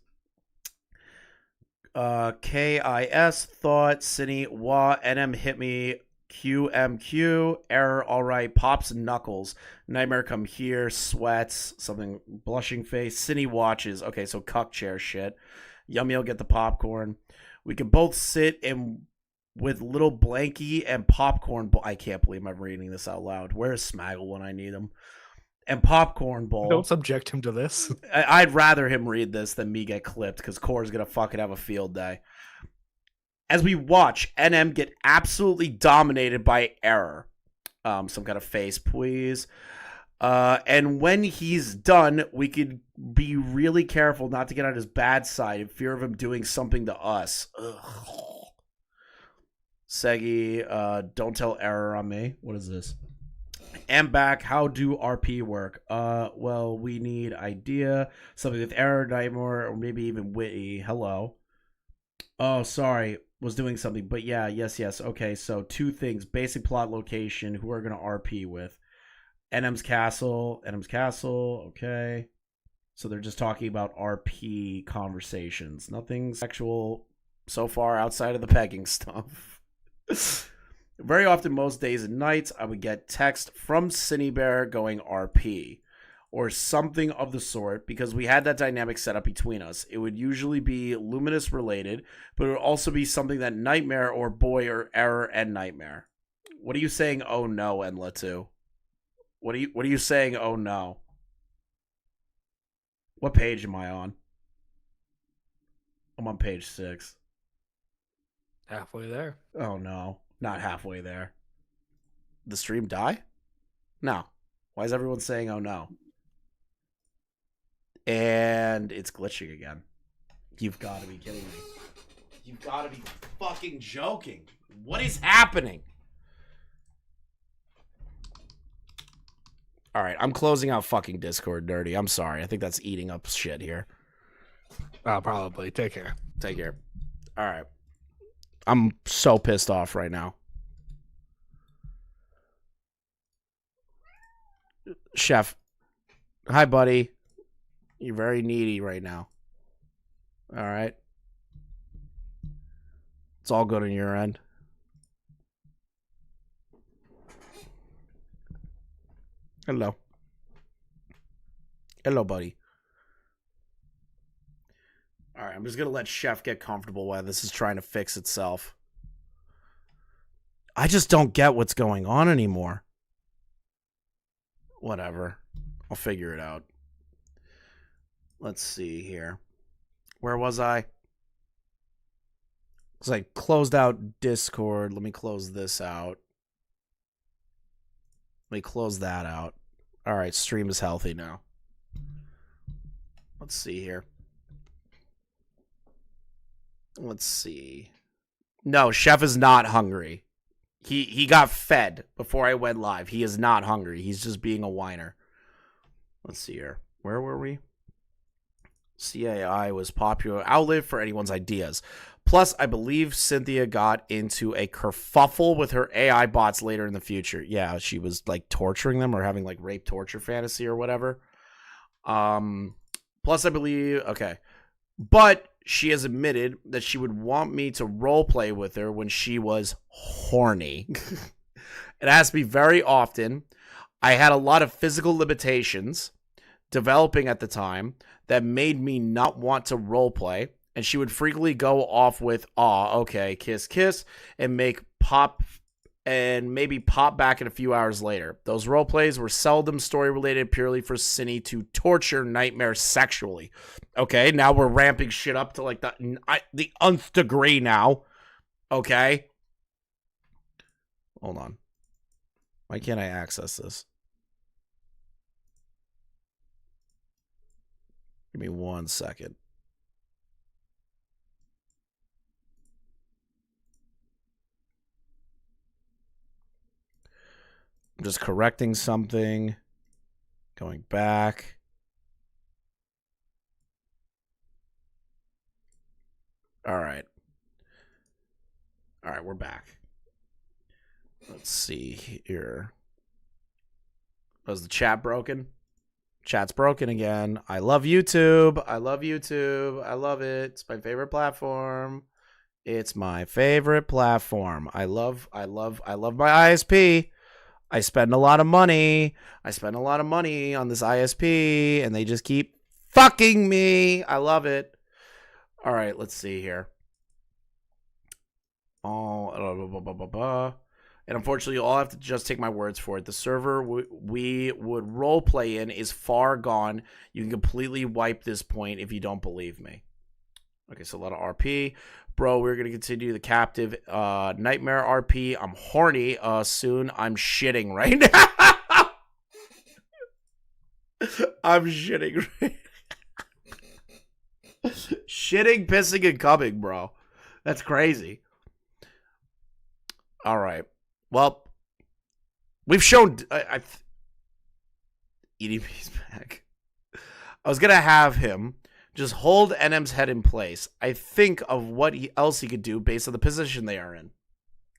Speaker 1: KIS thought Cinny Wah NM hit me QMQ error alright pops and knuckles nightmare come here sweats something blushing face Cinny watches okay so cuck chair shit Yummy'll get the popcorn we can both sit in with little blankie and popcorn I can't believe I'm reading this out loud. Where's Smaggle when I need him? And popcorn bowl.
Speaker 5: Don't subject him to this.
Speaker 1: I'd rather him read this than me get clipped because Core's gonna fucking have a field day. As we watch NM get absolutely dominated by error. Some kind of face, please. And when he's done, we could be really careful not to get on his bad side in fear of him doing something to us. Ugh. Segi, don't tell error on me. What is this? And back, how do RP work? Well, we need idea, something with error, nightmare, or maybe even witty. Hello. Oh, sorry, was doing something, but yeah, yes. Okay, so 2 things: basic plot location, who we're gonna RP with. NM's castle. Okay. So they're just talking about RP conversations. Nothing sexual so far outside of the pegging stuff. Very often, most days and nights, I would get text from Synnibear going RP or something of the sort because we had that dynamic set up between us. It would usually be Luminous related, but it would also be something that Nightmare or Boy or Error and Nightmare. What are you saying? Oh no, Enla 2. What are you saying? Oh no. What page am I on? I'm on page 6.
Speaker 5: Halfway there.
Speaker 1: Oh no, not halfway there. The stream die? No. Why is everyone saying oh no? And it's glitching again. You've got to be kidding me. You've got to be fucking joking. What is happening? All right, I'm closing out fucking Discord, Dirty. I'm sorry. I think that's eating up shit here.
Speaker 5: Probably. Take care.
Speaker 1: Take care. All right. I'm so pissed off right now. Chef. Hi, buddy. You're very needy right now. All right. It's all good on your end. Hello. Hello, buddy. All right, I'm just going to let Chef get comfortable while this is trying to fix itself. I just don't get what's going on anymore. Whatever. I'll figure it out. Let's see here. Where was I? Because I closed out Discord. Let me close this out. Let me close that out. All right, stream is healthy now. Let's see here. Let's see. No, Chef is not hungry. He got fed before I went live. He is not hungry. He's just being a whiner. Let's see here. Where were we? CAI was popular outlet for anyone's ideas. Plus, I believe Cynthia got into a kerfuffle with her AI bots later in the future. Yeah, she was like torturing them or having like rape torture fantasy or whatever. Plus, I believe, okay. But she has admitted that she would want me to role play with her when she was horny. It asked me very often. I had a lot of physical limitations developing at the time that made me not want to role play, and she would frequently go off with okay, kiss kiss, and make pop and maybe pop back in a few hours later. Those role plays were seldom story related, purely for Cinny to torture Nightmare sexually. Okay, now we're ramping shit up to like the nth degree now. Okay, hold on. Why can't I access this? Give me 1 second. I'm just correcting something. Going back. All right. All right, we're back. Let's see here. Was the chat broken? Chat's broken again. I love YouTube. I love YouTube. I love it. It's my favorite platform. It's my favorite platform. I love my ISP. I spend a lot of money. I spend a lot of money on this ISP, and they just keep fucking me. I love it. All right, let's see here. And unfortunately, you'll all have to just take my words for it. The server we would role play in is far gone. You can completely wipe this point if you don't believe me. Okay, so a lot of RP. Bro, we're going to continue the captive nightmare RP. I'm horny. Soon I'm shitting right now. I'm shitting right Shitting, pissing, and coming, bro. That's crazy. All right. Well, we've shown... EDP's back. I was going to have him just hold NM's head in place. I think of what else he could do based on the position they are in.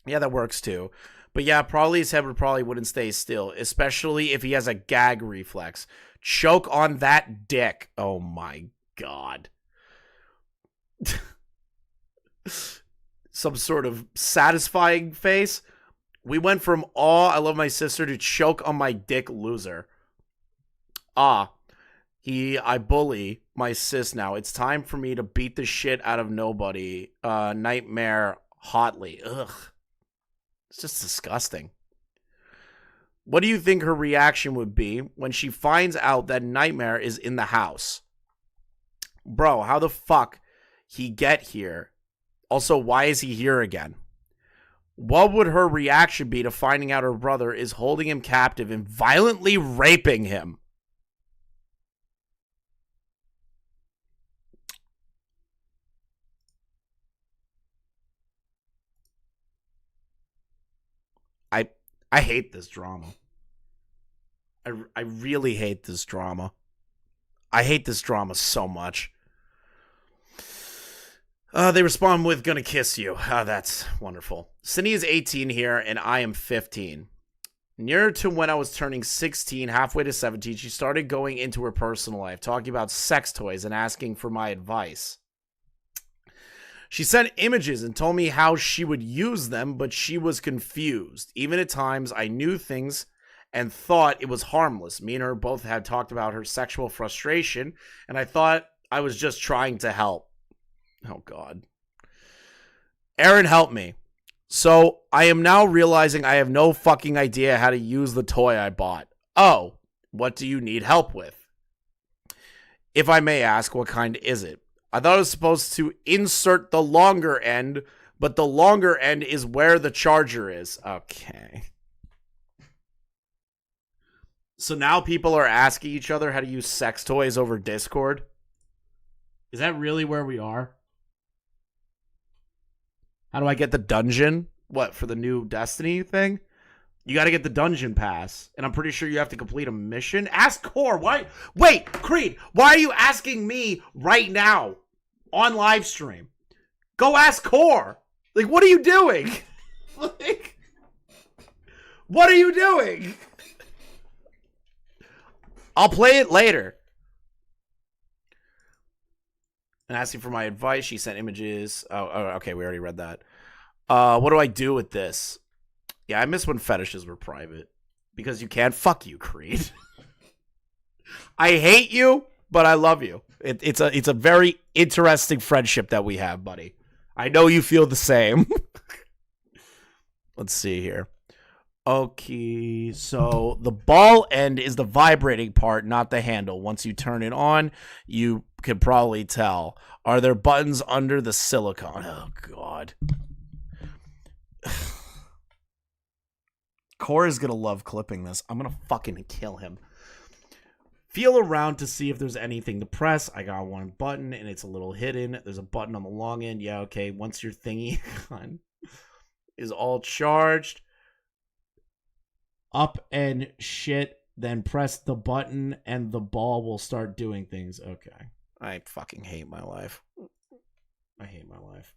Speaker 1: Yeah, that works too. But yeah, probably his head wouldn't stay still, especially if he has a gag reflex. Choke on that dick. Oh my God. Some sort of satisfying face. We went from aw, I love my sister, to choke on my dick, loser. I bully my sis now. It's time for me to beat the shit out of nobody. Nightmare hotly. Ugh. It's just disgusting. What do you think her reaction would be when she finds out that Nightmare is in the house? Bro, how the fuck he get here? Also, why is he here again? What would her reaction be to finding out her brother is holding him captive and violently raping him? I hate this drama. I really hate this drama. I hate this drama so much. They respond with, gonna kiss you. That's wonderful. Cindy is 18 here, and I am 15. Near to when I was turning 16, halfway to 17, she started going into her personal life, talking about sex toys and asking for my advice. She sent images and told me how she would use them, but she was confused. Even at times, I knew things and thought it was harmless. Me and her both had talked about her sexual frustration, and I thought I was just trying to help. Oh, God. Aaron, help me. So, I am now realizing I have no fucking idea how to use the toy I bought. Oh, what do you need help with? If I may ask, what kind is it? I thought I was supposed to insert the longer end, but the longer end is where the charger is. Okay. So now people are asking each other how to use sex toys over Discord? Is that really where we are? How do I get the dungeon? What, for the new Destiny thing? You got to get the dungeon pass. And I'm pretty sure you have to complete a mission. Ask Core. Why? Wait, Creed. Why are you asking me right now on live stream? Go ask Core. Like, what are you doing? Like, what are you doing? I'll play it later. And asking for my advice. She sent images. Oh, okay. We already read that. What do I do with this? Yeah, I miss when fetishes were private. Because you can't. Fuck you, Creed. I hate you, but I love you. It's a very interesting friendship that we have, buddy. I know you feel the same. Let's see here. Okay, so the ball end is the vibrating part, not the handle. Once you turn it on, you can probably tell. Are there buttons under the silicone? Oh, God. Core is going to love clipping this. I'm going to fucking kill him. Feel around to see if there's anything to press. I got one button, and it's a little hidden. There's a button on the long end. Yeah, okay. Once your thingy is all charged, up and shit, then press the button, and the ball will start doing things. Okay. I fucking hate my life. I hate my life.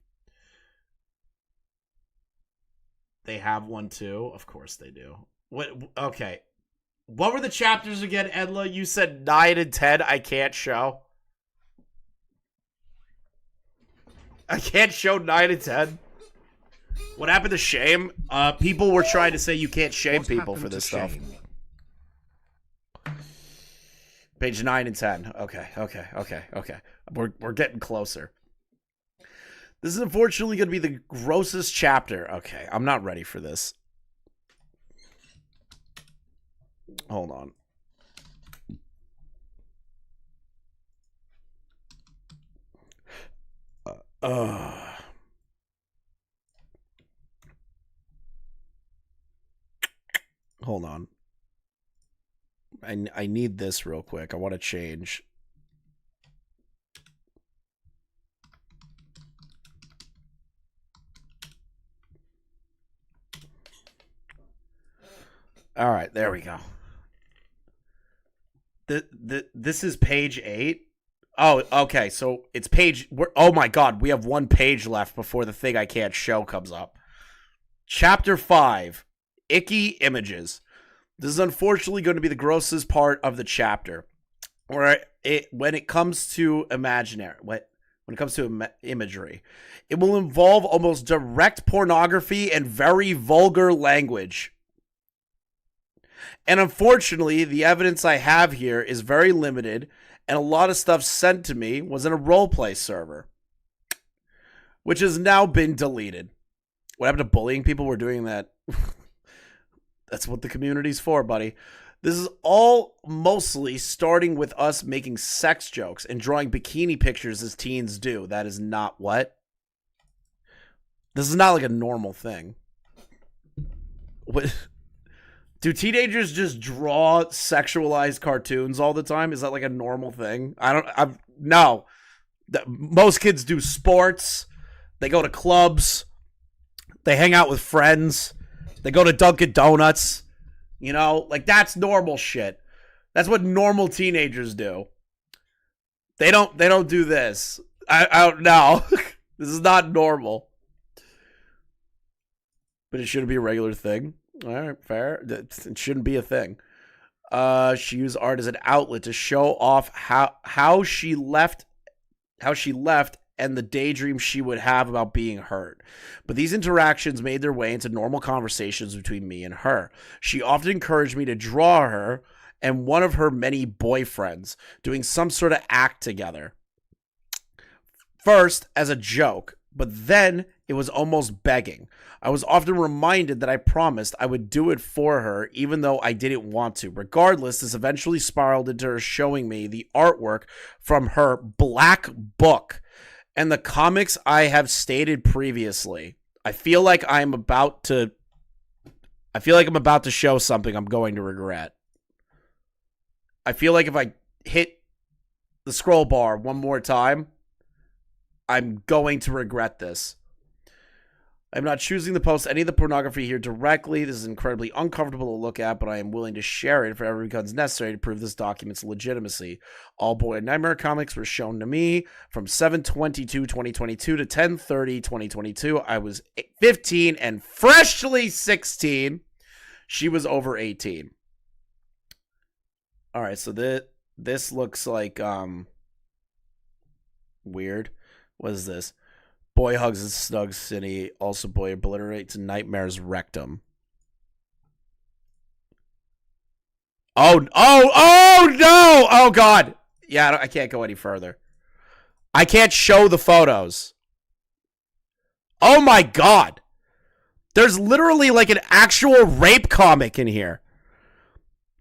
Speaker 1: They have one too? Of course they do. What? Okay. What were the chapters again, Edla? You said 9 and 10 I can't show. I can't show 9 and 10. What happened to shame? People were trying to say you can't shame people for this stuff. Page 9 and 10. Okay. We're getting closer. This is unfortunately going to be the grossest chapter. Okay, I'm not ready for this. Hold on. Hold on. I need this real quick. I want to change. All right, there we go. This is page 8. Oh, okay. So it's page. Oh my God, we have one page left before the thing I can't show comes up. Chapter 5, Icky Images. This is unfortunately going to be the grossest part of the chapter, when it comes to imagery, it will involve almost direct pornography and very vulgar language. And unfortunately, the evidence I have here is very limited, and a lot of stuff sent to me was in a roleplay server, which has now been deleted. What happened to bullying people? We're doing that. That's what the community's for, buddy. This is all mostly starting with us making sex jokes and drawing bikini pictures as teens do. That is not what? This is not like a normal thing. What? Do teenagers just draw sexualized cartoons all the time? Is that like a normal thing? No. Most kids do sports. They go to clubs. They hang out with friends. They go to Dunkin' Donuts. You know, like that's normal shit. That's what normal teenagers do. They don't do this. I don't know. This is not normal. But it shouldn't be a regular thing. All right, fair. It shouldn't be a thing. She used art as an outlet to show off how she left and the daydream she would have about being hurt. But these interactions made their way into normal conversations between me and her. She often encouraged me to draw her and one of her many boyfriends doing some sort of act together. First, as a joke, but then it was almost begging. I was often reminded that I promised I would do it for her, even though I didn't want to. Regardless, this eventually spiraled into her showing me the artwork from her black book and the comics I have stated previously. I feel like I'm about to show something I'm going to regret. I feel like if I hit the scroll bar one more time, I'm going to regret this. I'm not choosing to post any of the pornography here directly. This is incredibly uncomfortable to look at, but I am willing to share it if it ever becomes necessary to prove this document's legitimacy. All Boy Nightmare comics were shown to me from 7/22/2022 to 10/30/2022. I was 15 and freshly 16. She was over 18. All right, so this looks like weird. What is this? Boy hugs and snugs Cinny. Also, boy obliterates Nightmare's rectum. Oh no! Oh God! Yeah, I can't go any further. I can't show the photos. Oh my God! There's literally like an actual rape comic in here.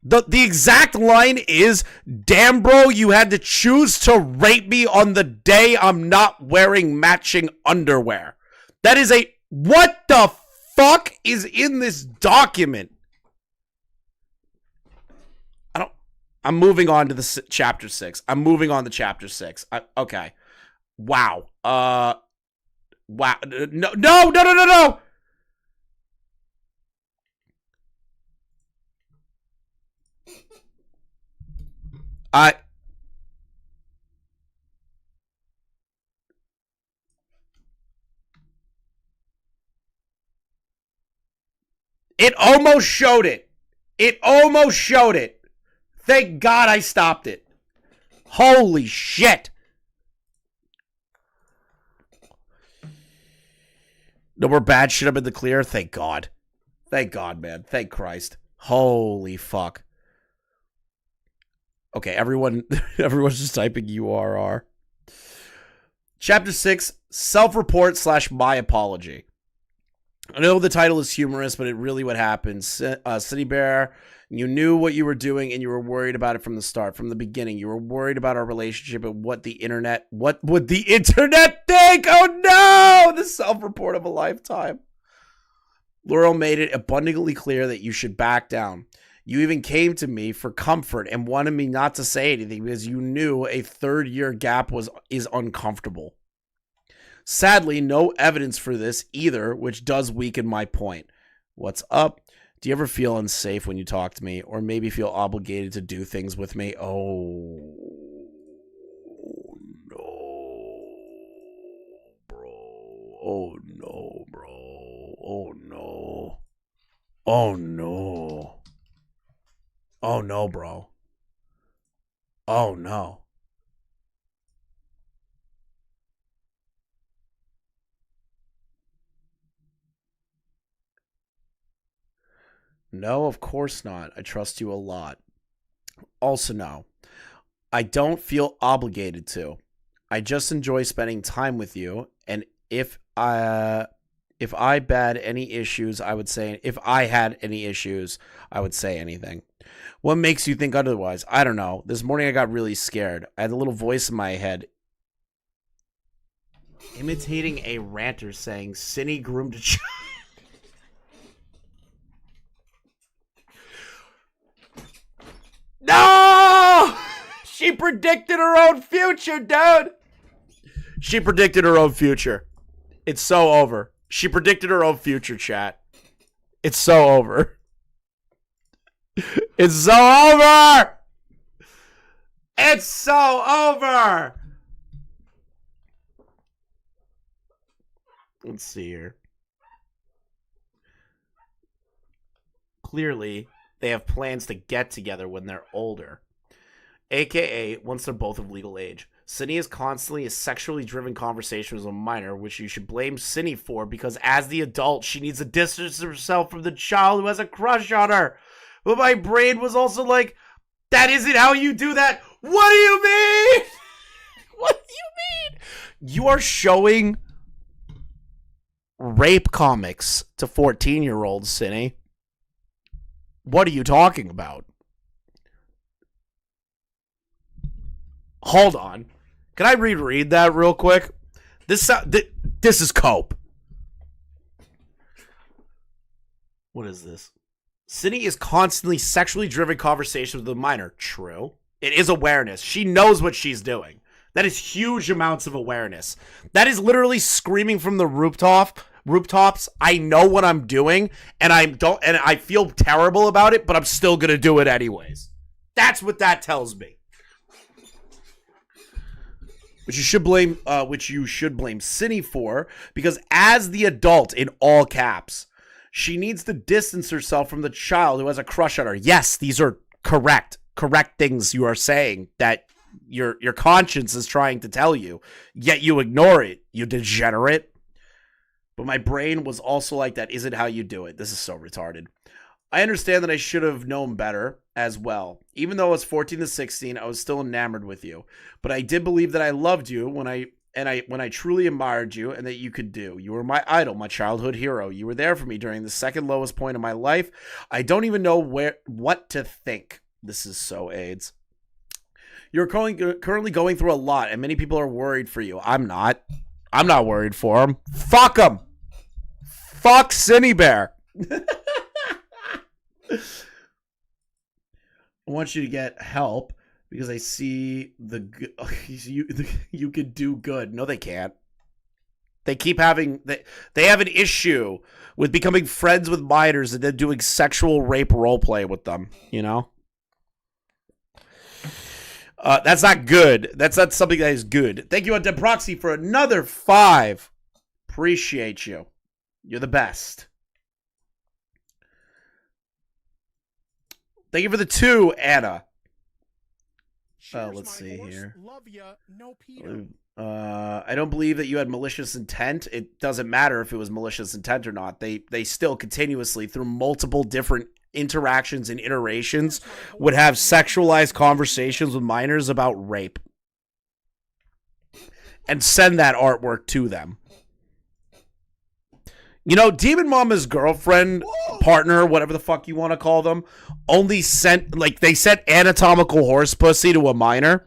Speaker 1: The exact line is, "Damn, bro, you had to choose to rape me on the day I'm not wearing matching underwear." That is what the fuck is in this document? I'm moving on to the chapter 6. I'm moving on to chapter 6. Okay. Wow. Wow. No. It almost showed it. It almost showed it. Thank God I stopped it. Holy shit. No more bad shit. I'm in the clear. Thank God. Thank God, man. Thank Christ. Holy fuck. Okay, everyone's just typing URR. Chapter 6, self-report / my apology. I know the title is humorous, but it really what happened. Synnibear, you knew what you were doing and you were worried about it from the start, from the beginning. You were worried about our relationship and what would the internet think? Oh no! The self-report of a lifetime. Laurel made it abundantly clear that you should back down. You even came to me for comfort and wanted me not to say anything because you knew a 3rd-year gap is uncomfortable. Sadly, no evidence for this either, which does weaken my point. What's up? Do you ever feel unsafe when you talk to me, or maybe feel obligated to do things with me? Oh, no, bro. Oh, no, bro. Oh, no. Oh, no. Oh, no, bro. Oh, no. No, of course not. I trust you a lot. Also, no. I don't feel obligated to. I just enjoy spending time with you, and if I had any issues, I would say anything. What makes you think otherwise? I don't know. This morning I got really scared. I had a little voice in my head imitating a ranter saying, Cinny groomed a child. No! She predicted her own future, dude. She predicted her own future. It's so over. She predicted her own future, chat. It's so over. It's so over. It's so over. Let's see here. Clearly, they have plans to get together when they're older. AKA, once they're both of legal age. Cinny is constantly a sexually driven conversation with a minor, which you should blame Cinny for, because as the adult, she needs to distance herself from the child who has a crush on her. But my brain was also like, that isn't how you do that. What do you mean? What do you mean? You are showing rape comics to 14-year-olds, Cinny. What are you talking about? Hold on. Can I reread that real quick? This is cope. What is this? Cinny is constantly sexually driven conversations with a minor. True. It is awareness. She knows what she's doing. That is huge amounts of awareness. That is literally screaming from the rooftops. I know what I'm doing, and I feel terrible about it, but I'm still gonna do it anyways. That's what that tells me. Which you should blame Cinny for, because as the adult, in all caps, she needs to distance herself from the child who has a crush on her. Yes, these are correct things you are saying that your conscience is trying to tell you, yet you ignore it, you degenerate. But my brain was also like, that isn't how you do it. This is so retarded. I understand that I should have known better as well. Even though I was 14 to 16, I was still enamored with you. But I did believe that I loved you when I truly admired you and that you could do. You were my idol, my childhood hero. You were there for me during the second lowest point of my life. I don't even know what to think. This is so AIDS. You're currently going through a lot, and many people are worried for you. I'm not. I'm not worried for him. Fuck him. Fuck Synnibear. I want you to get help because I see you could do good. No, they can't. They keep having they have an issue with becoming friends with minors and then doing sexual rape roleplay with them, you know? That's not good. That's not something that is good. Thank you, Undead Proxy, for another 5. Appreciate you. You're the best. Thank you for the 2, Anna.
Speaker 2: Cheers,
Speaker 1: Let's
Speaker 2: my
Speaker 1: see
Speaker 2: horse.
Speaker 1: here.
Speaker 2: Love ya, no pedo.
Speaker 1: I don't believe that you had malicious intent. It doesn't matter if it was malicious intent or not. They still continuously, through multiple different interactions and iterations, would have sexualized conversations with minors about rape and send that artwork to them. You know, Demon Mama's girlfriend, partner, whatever the fuck you want to call them, only sent, like, they sent anatomical horse pussy to a minor.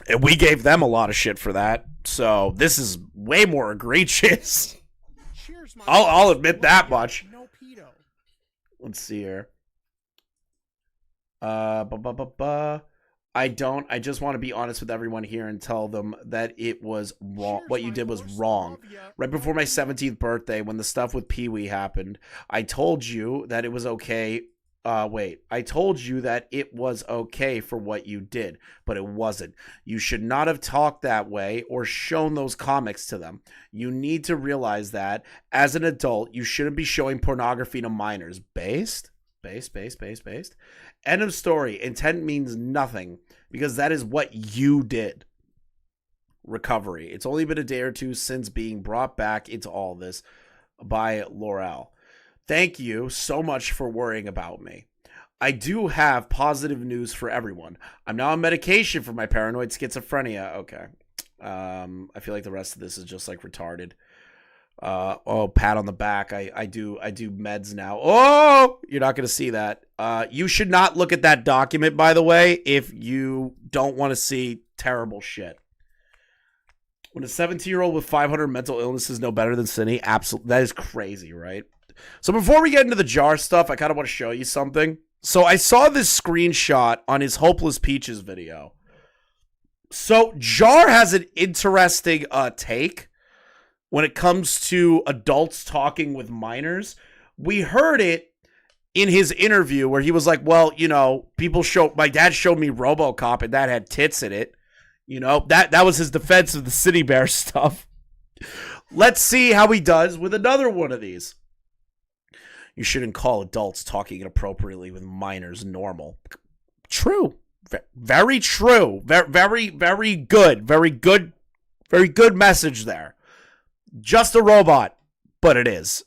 Speaker 1: And we gave them a lot of shit for that. So this is way more egregious.
Speaker 2: Cheers, my
Speaker 1: I'll
Speaker 2: horse.
Speaker 1: admit
Speaker 2: Love
Speaker 1: that
Speaker 2: ya,
Speaker 1: much.
Speaker 2: no pedo.
Speaker 1: Let's see here. I just want to be honest with everyone here and tell them that it was wrong.
Speaker 2: Cheers,
Speaker 1: What you
Speaker 2: my
Speaker 1: did was
Speaker 2: horse.
Speaker 1: wrong.
Speaker 2: Love ya,
Speaker 1: Right
Speaker 2: no
Speaker 1: before my
Speaker 2: pedo.
Speaker 1: 17th birthday, when the stuff with Pee-wee happened, I told you that it was okay. I told you that it was okay for what you did, but it wasn't. You should not have talked that way or shown those comics to them. You need to realize that as an adult, you shouldn't be showing pornography to minors. Based. End of story. Intent means nothing because that is what you did. Recovery. It's only been a day or two since being brought back into all this by Laurel. Thank you so much for worrying about me. I do have positive news for everyone. I'm now on medication for my paranoid schizophrenia. Okay. I feel like the rest of this is just like retarded. Pat on the back. I do meds now. Oh, you're not going to see that. You should not look at that document, by the way, if you don't want to see terrible shit. When a 17-year-old with 500 mental illnesses know better than Synny, absolutely, that is crazy, right? So before we get into the Jar stuff, I kind of want to show you something. So I saw this screenshot on his Hopeless Peaches video. So Jar has an interesting take when it comes to adults talking with minors. We heard it in his interview where he was like, well, you know, my dad showed me RoboCop and that had tits in it. You know, that was his defense of the Synnibear stuff. Let's see how he does with another one of these. You shouldn't call adults talking inappropriately with minors normal. True. Very true. Very, very good. Very good message there. Just a robot, but it is.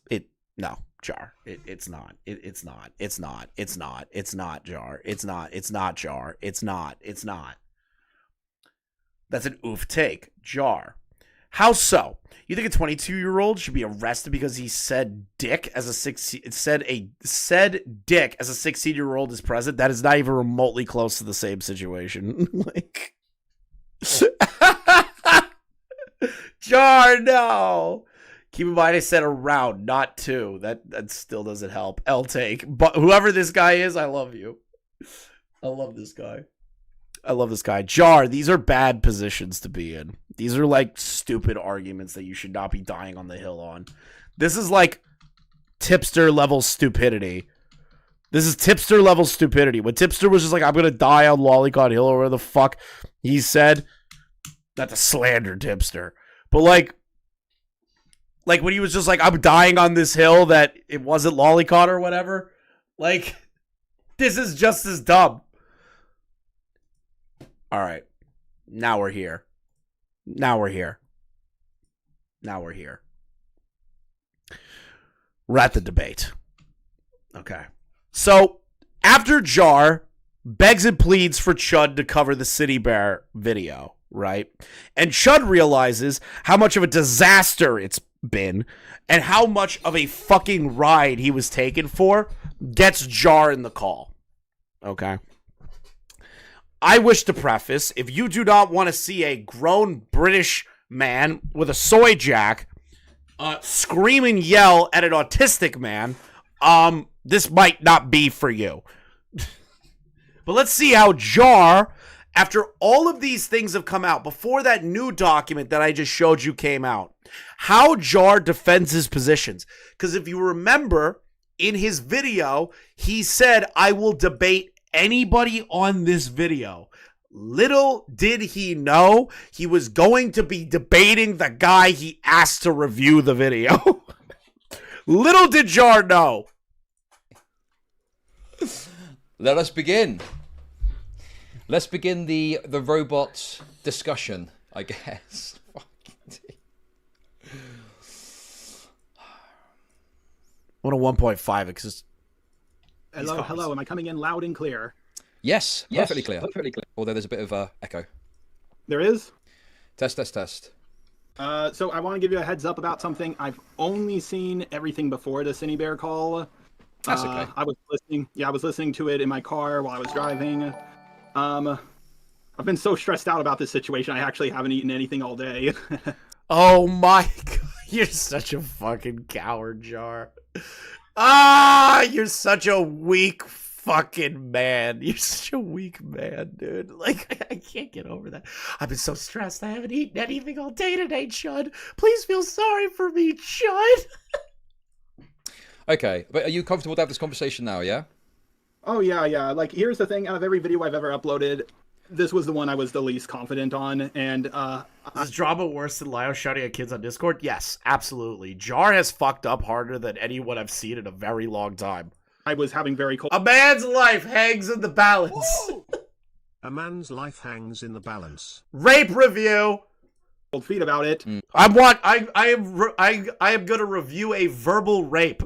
Speaker 1: No, Jar. It's not. It's not. It's not. It's not. It's not, Jar. It's not. It's not, Jar. It's not. It's not. That's an oof take. Jar. How so? You think a 22-year-old should be arrested because he said dick as a 16-year-old is present? That is not even remotely close to the same situation. Like, Jar, no. Keep in mind I said around, not two. That still doesn't help. L take. But whoever this guy is, I love you. I love this guy. Jar, these are bad positions to be in. These are like stupid arguments that you should not be dying on the hill on. This is like tipster level stupidity. When Tipster was just like, I'm going to die on Lolicon Hill or whatever the fuck he said. Not to slander Tipster. But like when he was just like, I'm dying on this hill that it wasn't Lolicon or whatever. Like, this is just as dumb. All right. Now we're here. We're at the debate. Okay. So, after Jar begs and pleads for Chud to cover the Synnibear video, right? And Chud realizes how much of a disaster it's been and how much of a fucking ride he was taken for, gets Jar in the call. Okay. I wish to preface, if you do not want to see a grown British man with a soy jack scream and yell at an autistic man, this might not be for you. But let's see how Jar, after all of these things have come out, before that new document that I just showed you came out, how Jar defends his positions. Because if you remember, in his video, he said, I will debate anybody on this video. Little did he know he was going to be debating the guy he asked to review the video. Little did Jar know.
Speaker 6: Let us begin. Let's begin the robot discussion, I guess.
Speaker 1: I want a 1.5 because.
Speaker 7: Hello. Am I coming in loud and clear?
Speaker 6: Yes, perfectly clear. Although there's a bit of echo.
Speaker 7: There is?
Speaker 6: Test.
Speaker 7: So I want to give you a heads up about something. I've only seen everything before the Synnibear call.
Speaker 6: That's okay.
Speaker 7: I was listening. Yeah, I was listening to it in my car while I was driving. I've been so stressed out about this situation. I actually haven't eaten anything all day.
Speaker 1: Oh my god, you're such a fucking coward, Jar. Ah, you're such a weak fucking man. You're such a weak man, dude. Like, I can't get over that. I've been so stressed. I haven't eaten anything all day today, Chud. Please feel sorry for me, Chud.
Speaker 6: Okay, but are you comfortable to have this conversation now, yeah?
Speaker 7: Oh, yeah. Like, here's the thing. Out of every video I've ever uploaded, this was the one I was the least confident on. And,
Speaker 1: is drama worse than Lio shouting at kids on Discord? Yes, absolutely. Jar has fucked up harder than anyone I've seen in a very long time.
Speaker 7: I was having very cold.
Speaker 1: A man's life hangs in the balance.
Speaker 3: A man's life hangs in the balance.
Speaker 1: Rape review.
Speaker 7: Cold feet about it.
Speaker 1: I am gonna review a verbal rape.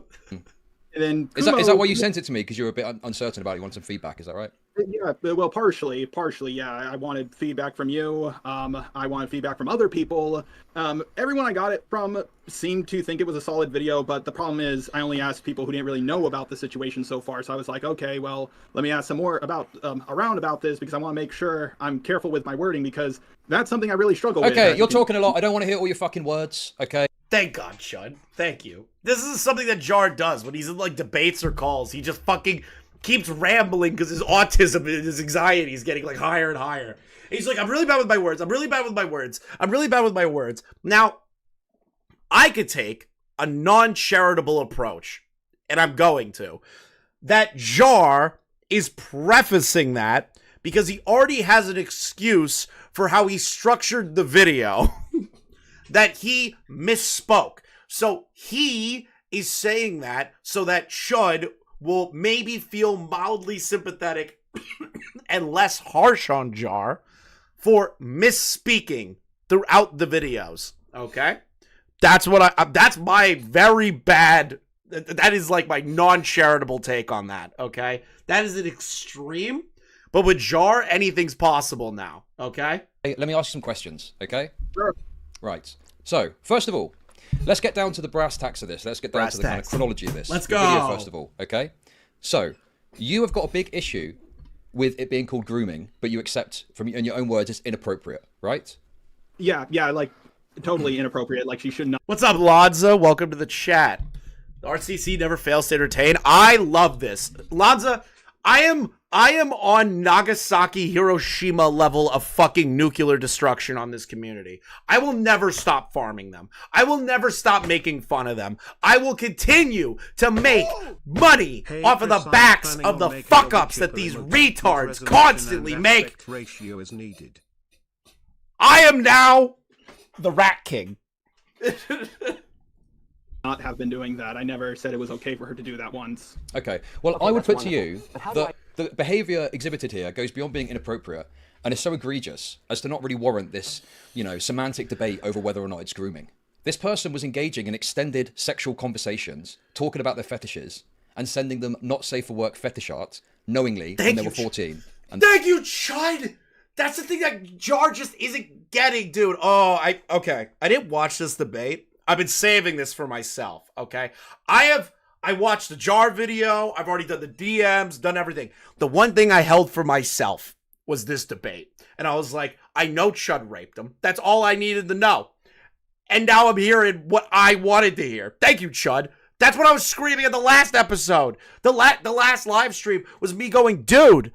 Speaker 7: And then
Speaker 6: Is that why you sent it to me? Because you were a bit uncertain about it. You wanted some feedback. Is that right?
Speaker 7: Yeah, well, partially, yeah. I wanted feedback from you. I wanted feedback from other people. Everyone I got it from seemed to think it was a solid video, but the problem is I only asked people who didn't really know about the situation so far. So I was like, okay, well, let me ask some more about about this because I want to make sure I'm careful with my wording because that's something I really struggle with.
Speaker 6: Okay, you're talking a lot. I don't want to hear all your fucking words. Okay.
Speaker 1: Thank God, Chud. Thank you. This is something that Jar does when he's in like debates or calls. He just fucking keeps rambling because his autism and his anxiety is getting like higher and higher. And he's like, I'm really bad with my words. I'm really bad with my words. Now, I could take a non-charitable approach, and I'm going to. That Jar is prefacing that because he already has an excuse for how he structured the video. That he misspoke. So he is saying that so that Chud will maybe feel mildly sympathetic and less harsh on Jar for misspeaking throughout the videos. Okay? That's my very bad, that is like my non-charitable take on that. Okay? That is an extreme, but with Jar, anything's possible now. Okay?
Speaker 6: Hey, let me ask you some questions. Okay?
Speaker 7: Sure.
Speaker 6: Right. So, first of all, let's get down to the brass tacks of this. Let's get down to the kind of chronology of this.
Speaker 1: Let's
Speaker 6: the
Speaker 1: go.
Speaker 6: Video, first of all, okay? So, you have got a big issue with it being called grooming, but you accept, from in your own words, it's inappropriate, right?
Speaker 7: Yeah, like totally inappropriate. Like she should not.
Speaker 1: What's up, Lanza? Welcome to the chat. The RCC never fails to entertain. I love this. Lanza, I am on Nagasaki, Hiroshima level of fucking nuclear destruction on this community. I will never stop farming them. I will never stop making fun of them. I will continue to make money off of the backs of the fuck-ups that these retards constantly make.
Speaker 3: Ratio is needed.
Speaker 1: I am now the Rat King.
Speaker 7: Not have been doing that. I never said it was okay for her to do that once.
Speaker 6: Okay. Well, I would put to you that the behavior exhibited here goes beyond being inappropriate and is so egregious as to not really warrant this, semantic debate over whether or not it's grooming. This person was engaging in extended sexual conversations, talking about their fetishes, and sending them not safe for work fetish art knowingly when they were 14.
Speaker 1: Thank you, Chud! That's the thing that Jar just isn't getting, dude. I didn't watch this debate. I've been saving this for myself, okay? I watched the Jar video. I've already done the DMs, done everything. The one thing I held for myself was this debate. And I was like, I know Chud raped him. That's all I needed to know. And now I'm hearing what I wanted to hear. Thank you, Chud. That's what I was screaming at the last episode. The last live stream was me going, dude,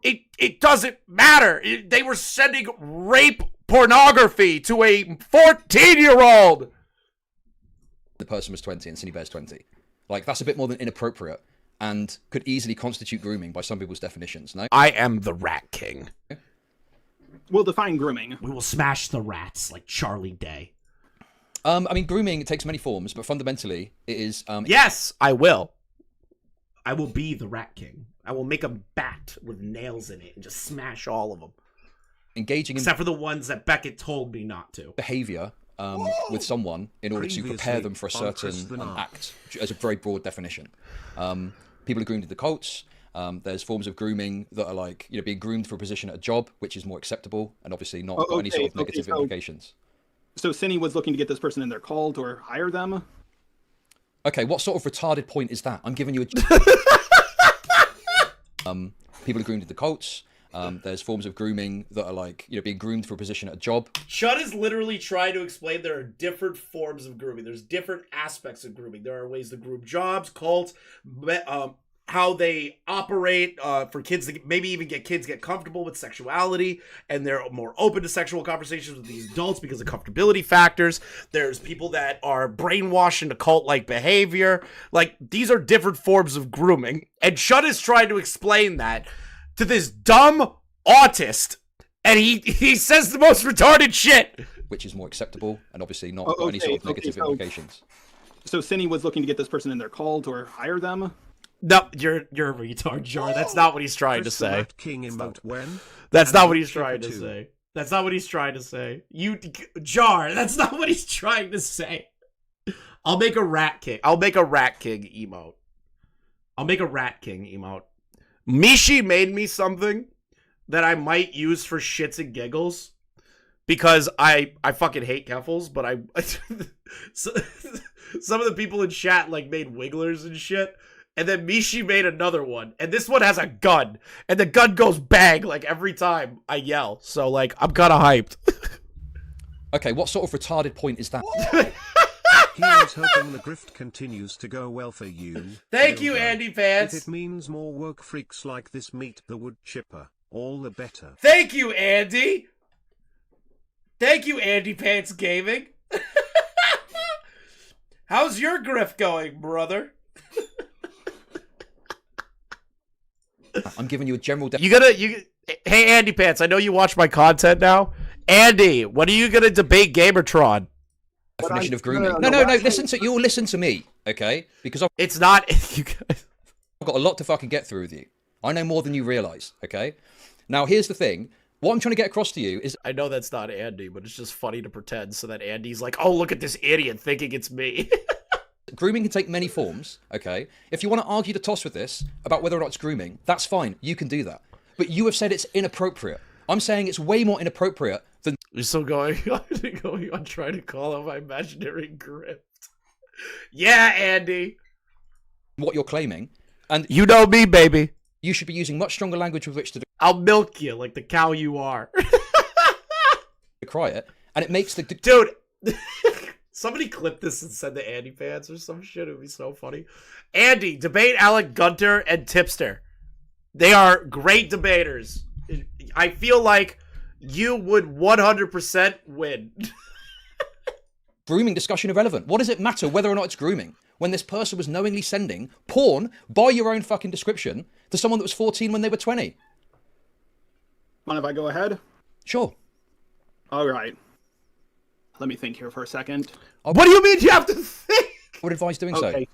Speaker 1: it doesn't matter. They were sending rape pornography to a 14-year-old.
Speaker 6: The person was 20 and Synnibear's 20. Like, that's a bit more than inappropriate and could easily constitute grooming by some people's definitions, no?
Speaker 1: I am the Rat King.
Speaker 7: We'll define grooming.
Speaker 1: We will smash the rats like Charlie Day.
Speaker 6: I mean, grooming takes many forms, but fundamentally, it is...
Speaker 1: Yes, I will. I will be the Rat King. I will make a bat with nails in it and just smash all of them.
Speaker 6: Engaging in
Speaker 1: except for the ones that Beckett told me not to.
Speaker 6: Behavior with someone in order to prepare them for a certain act, as a very broad definition. People are groomed into cults. There's forms of grooming that are like, you know, being groomed for a position at a job, which is more acceptable and obviously not got any sort of negative implications. So
Speaker 7: Synny was looking to get this person in their cult or hire them?
Speaker 6: Okay, what sort of retarded point is that? I'm giving you a... people are groomed into cults. There's forms of grooming that are like, you know, being groomed for a position at a job.
Speaker 1: Chud is literally trying to explain there are different forms of grooming. There's different aspects of grooming. There are ways to groom jobs, cults, how they operate for kids to maybe even get comfortable with sexuality, and they're more open to sexual conversations with these adults because of comfortability factors. There's people that are brainwashed into cult-like behavior. Like, these are different forms of grooming, and Chud is trying to explain that to this dumb autist, and he says the most retarded shit,
Speaker 6: which is more acceptable and obviously not got any sort of negative implications.
Speaker 7: So Synny was looking to get this person in their cult or hire them?
Speaker 1: No, you're a retard, Jar. That's not what he's trying to say.
Speaker 3: That's
Speaker 1: not what he's trying to say. That's not what he's trying to say. Jar, that's not what he's trying to say. I'll make a Rat King. I'll make a Rat King emote. Mishi made me something that I might use for shits and giggles because I fucking hate Keffels, but some of the people in chat like made wigglers and shit. And then Mishi made another one. And this one has a gun. And the gun goes bang like every time I yell. So like I'm kinda hyped.
Speaker 6: Okay, what sort of retarded point is that?
Speaker 3: Here's hoping the grift continues to go well for you.
Speaker 1: Thank you, Andy Pants.
Speaker 3: If it means more woke freaks like this meet the wood chipper, all the better.
Speaker 1: Thank you, Andy. Thank you, Andy Pants Gaming. How's your grift going, brother?
Speaker 6: I'm giving you a general...
Speaker 1: Hey, Andy Pants, I know you watch my content now. Andy, when are you going to debate Gamertron?
Speaker 6: Definition of grooming. No, you'll listen to me, okay? Because
Speaker 1: it's not... You guys...
Speaker 6: I've got a lot to fucking get through with you. I know more than you realize, okay? Now, here's the thing. What I'm trying to get across to you is...
Speaker 1: I know that's not Andy, but it's just funny to pretend so that Andy's like, oh, look at this idiot thinking it's me.
Speaker 6: Grooming can take many forms, okay? If you want to argue the toss with this about whether or not it's grooming, that's fine. You can do that. But you have said it's inappropriate. I'm saying it's way more inappropriate than...
Speaker 1: You're still going on trying to call out my imaginary grift. Yeah, Andy.
Speaker 6: What you're claiming. And
Speaker 1: you know me, baby.
Speaker 6: You should be using much stronger language with which to...
Speaker 1: I'll milk you like the cow you are.
Speaker 6: Decry it. And it makes the...
Speaker 1: Dude... Somebody clip this and send to Andy Pants or some shit. It would be so funny. Andy, debate Alec Gunter and Tipster. They are great debaters. I feel like you would 100% win.
Speaker 6: Grooming discussion irrelevant. What does it matter whether or not it's grooming when this person was knowingly sending porn by your own fucking description to someone that was 14 when they were 20?
Speaker 7: Mind if I go ahead?
Speaker 6: Sure.
Speaker 7: All right. Let me think here for a second.
Speaker 1: What do you mean you have to think?
Speaker 6: I would advise doing
Speaker 7: so.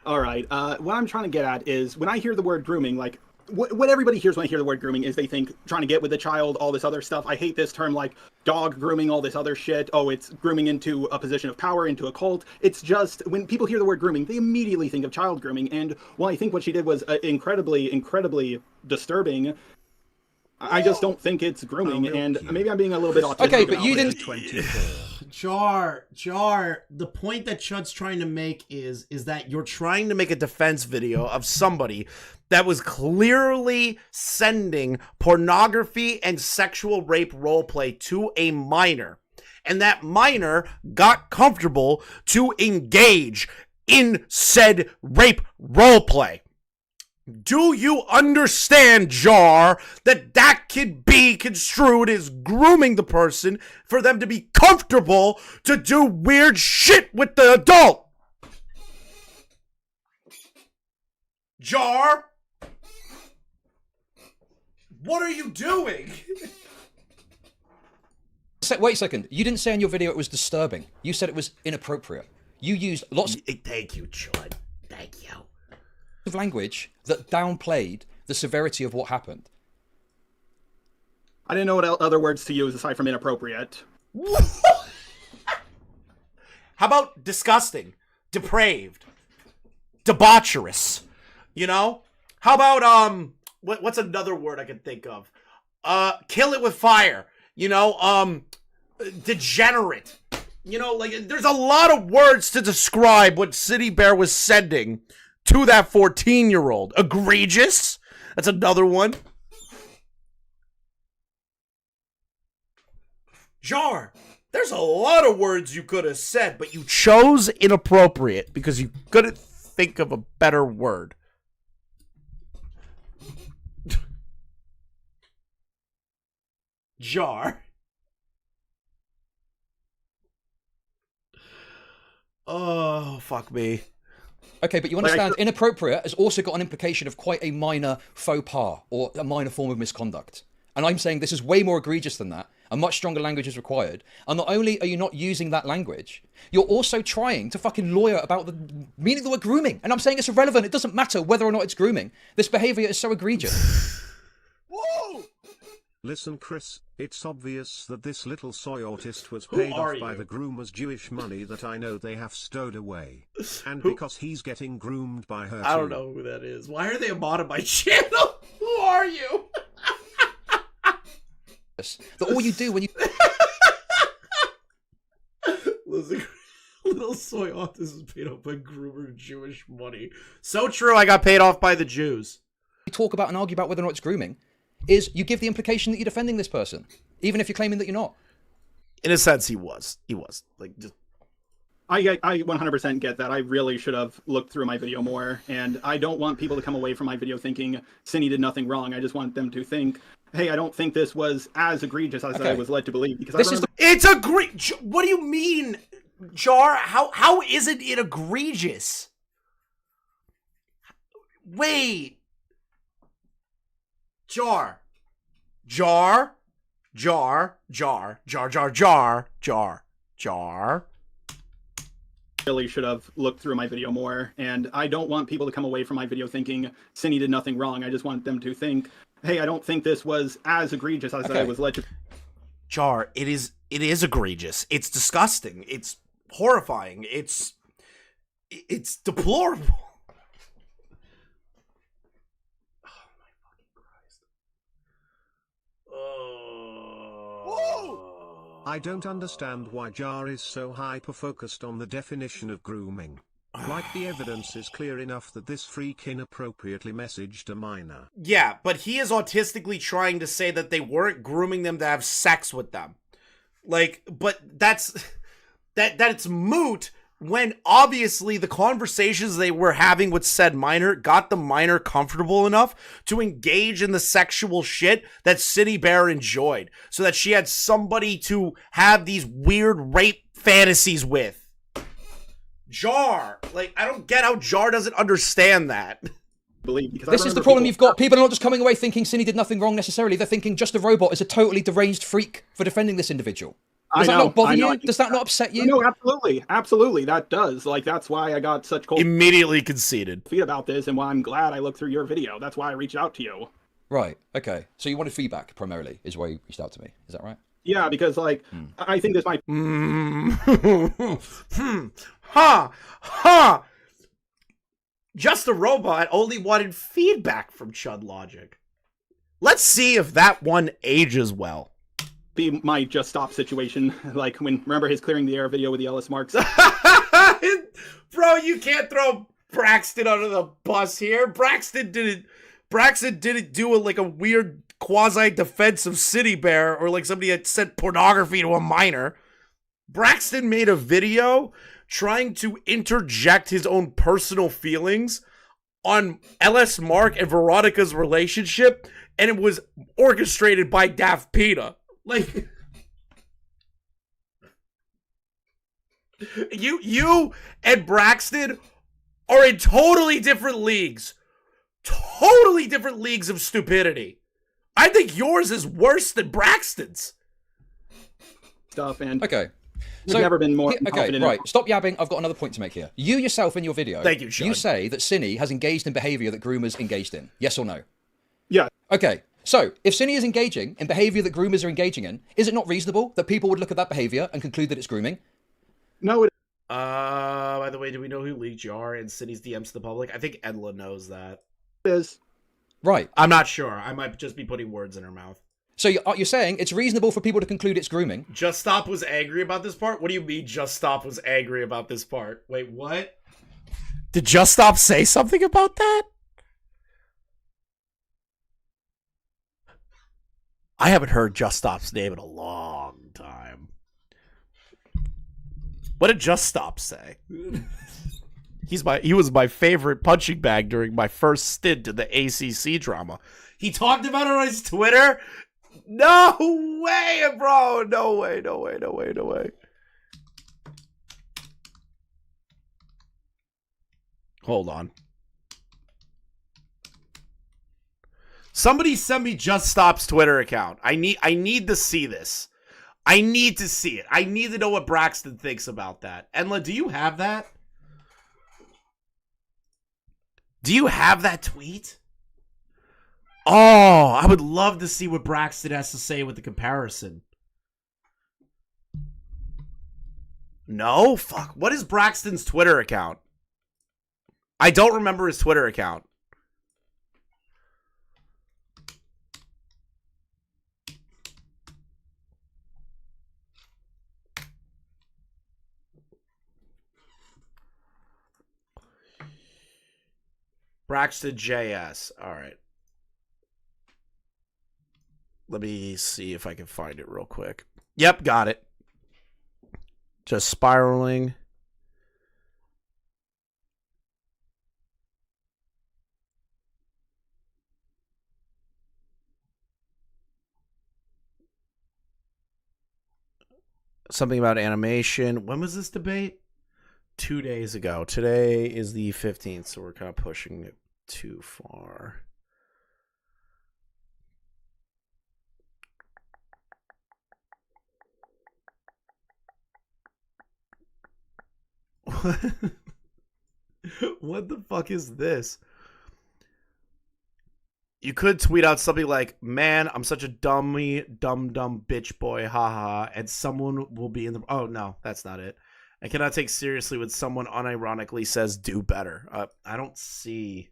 Speaker 7: All right. What I'm trying to get at is when I hear the word grooming, like what everybody hears when I hear the word grooming is they think trying to get with a child, all this other stuff. I hate this term like dog grooming, all this other shit. Oh, it's grooming into a position of power, into a cult. It's just when people hear the word grooming, they immediately think of child grooming. And while I think what she did was incredibly disturbing, I just don't think it's grooming, and maybe I'm being a little bit autistic.
Speaker 6: Okay, but you didn't...
Speaker 1: Jar, the point that Chud's trying to make is that you're trying to make a defense video of somebody that was clearly sending pornography and sexual rape roleplay to a minor, and that minor got comfortable to engage in said rape roleplay. Do you understand, Jar, that can be construed as grooming the person for them to be comfortable to do weird shit with the adult? Jar? What are you doing?
Speaker 6: Wait a second. You didn't say in your video it was disturbing. You said it was inappropriate. You used lots...
Speaker 1: Thank you, Chud. Thank you.
Speaker 6: of language that downplayed the severity of what happened.
Speaker 7: I didn't know what other words to use aside from inappropriate.
Speaker 1: How about disgusting, depraved, debaucherous? You know? How about what's another word I can think of? Kill it with fire. You know, degenerate. You know, like there's a lot of words to describe what Synnibear was sending to that 14-year-old. Egregious. That's another one. Jar, there's a lot of words you could have said, but you chose inappropriate because you couldn't think of a better word. Jar. Oh, fuck me.
Speaker 6: Okay, but you understand, inappropriate has also got an implication of quite a minor faux pas or a minor form of misconduct. And I'm saying this is way more egregious than that. A much stronger language is required. And not only are you not using that language, you're also trying to fucking lawyer about the meaning of the word grooming. And I'm saying it's irrelevant. It doesn't matter whether or not it's grooming. This behavior is so egregious.
Speaker 1: Whoa!
Speaker 3: Listen, Chris, it's obvious that this little soy autist was paid off by the groomer's Jewish money that I know they have stowed away. And because he's getting groomed by her
Speaker 1: I don't know who that is. Why are they a mod on my channel? Who are you?
Speaker 6: That all you do when you...
Speaker 1: Listen, little soy autist is paid off by groomer Jewish money. So true, I got paid off by the Jews.
Speaker 6: You talk about and argue about whether or not it's grooming, is you give the implication that you're defending this person, even if you're claiming that you're not.
Speaker 1: In a sense, he was. He was. Like, just...
Speaker 7: I 100% get that. I really should have looked through my video more, and I don't want people to come away from my video thinking Synny did nothing wrong. I just want them to think, hey, I don't think this was as egregious as I was led to believe. Because
Speaker 1: it's egregious. What do you mean, Jar? How isn't it egregious? Wait. Jar.
Speaker 7: Really should have looked through my video more, and I don't want people to come away from my video thinking Synny did nothing wrong. I just want them to think, hey, I don't think this was as egregious as I was led to.
Speaker 1: Jar, it is egregious. It's disgusting. It's horrifying. It's deplorable. Oh my fucking Christ.
Speaker 3: Whoa! I don't understand why Jar is so hyper-focused on the definition of grooming. Like the evidence is clear enough that this freak inappropriately messaged a minor.
Speaker 1: Yeah, but he is autistically trying to say that they weren't grooming them to have sex with them. Like, but that's it's moot when obviously the conversations they were having with said minor got the minor comfortable enough to engage in the sexual shit that Synnibear enjoyed, so that she had somebody to have these weird rape fantasies with. Jar, like, I don't get how Jar doesn't understand that.
Speaker 6: This is the problem you've got. People are not just coming away thinking Synny did nothing wrong necessarily. They're thinking Just a Robot is a totally deranged freak for defending this individual. Does that not bother you? Does that not upset you?
Speaker 7: No, absolutely. Absolutely, that does. Like, that's why I got such cold
Speaker 1: immediately conceded
Speaker 7: feet about this, and why I'm glad I looked through your video. That's why I reached out to you.
Speaker 6: Right, okay. So you wanted feedback, primarily, is why you reached out to me. Is that right?
Speaker 7: Yeah, because, like, I think this might...
Speaker 1: Just a Robot only wanted feedback from Chud Logic. Let's see if that one ages well.
Speaker 7: Be my Just Stop situation, like when, remember his clearing the air video with the Ellis marks?
Speaker 1: Bro, you can't throw Braxton under the bus here. Braxton didn't do it like a weird quasi-defense of Synnibear, or like somebody had sent pornography to a minor. Braxton made a video trying to interject his own personal feelings on LS Mark and Veronica's relationship, and it was orchestrated by Daft Peta. Like, you and Braxton are in totally different leagues. Totally different leagues of stupidity. I think yours is worse than Braxton's.
Speaker 7: Stuff and...
Speaker 6: Okay.
Speaker 7: I've never been more
Speaker 6: Okay,
Speaker 7: confident.
Speaker 6: right. Stop yabbing. I've got another point to make here. You yourself in your video,
Speaker 1: Thank you, Chud.
Speaker 6: you say that Synny has engaged in behaviour that groomers engaged in. Yes or no?
Speaker 7: Yeah.
Speaker 6: Okay. So, if Synny is engaging in behaviour that groomers are engaging in, is it not reasonable that people would look at that behaviour and conclude that it's grooming?
Speaker 7: No, it
Speaker 1: By the way, do we know who leaked Jar and Cindy's DMs to the public? I think Edla knows that.
Speaker 7: is.
Speaker 6: Right.
Speaker 1: I'm not sure. I might just be putting words in her mouth.
Speaker 6: So you're saying it's reasonable for people to conclude it's grooming?
Speaker 1: Just Stop was angry about this part? What do you mean Just Stop was angry about this part? Wait, what? Did Just Stop say something about that? I haven't heard Just Stop's name in a long time. What did Just Stop say? He was my favorite punching bag during my first stint in the ACC drama. He talked about it on his Twitter? No way, bro. No way. Hold on. Somebody send me Just Stop's Twitter account. I need to see this. I need to see it. I need to know what Braxton thinks about that. Enla, do you have that? Do you have that tweet? Oh, I would love to see what Braxton has to say with the comparison. No? Fuck. What is Braxton's Twitter account? I don't remember his Twitter account. Braxton JS. All right. Let me see if I can find it real quick. Yep, got it. Just spiraling. Something about animation. When was this debate? 2 days ago. Today is the 15th, so we're kind of pushing it too far. What the fuck is this? You could tweet out something like, "Man, I'm such a dumb bitch boy, haha," and someone will be in the... Oh, no, that's not it. I cannot take seriously when someone unironically says, "Do better." I don't see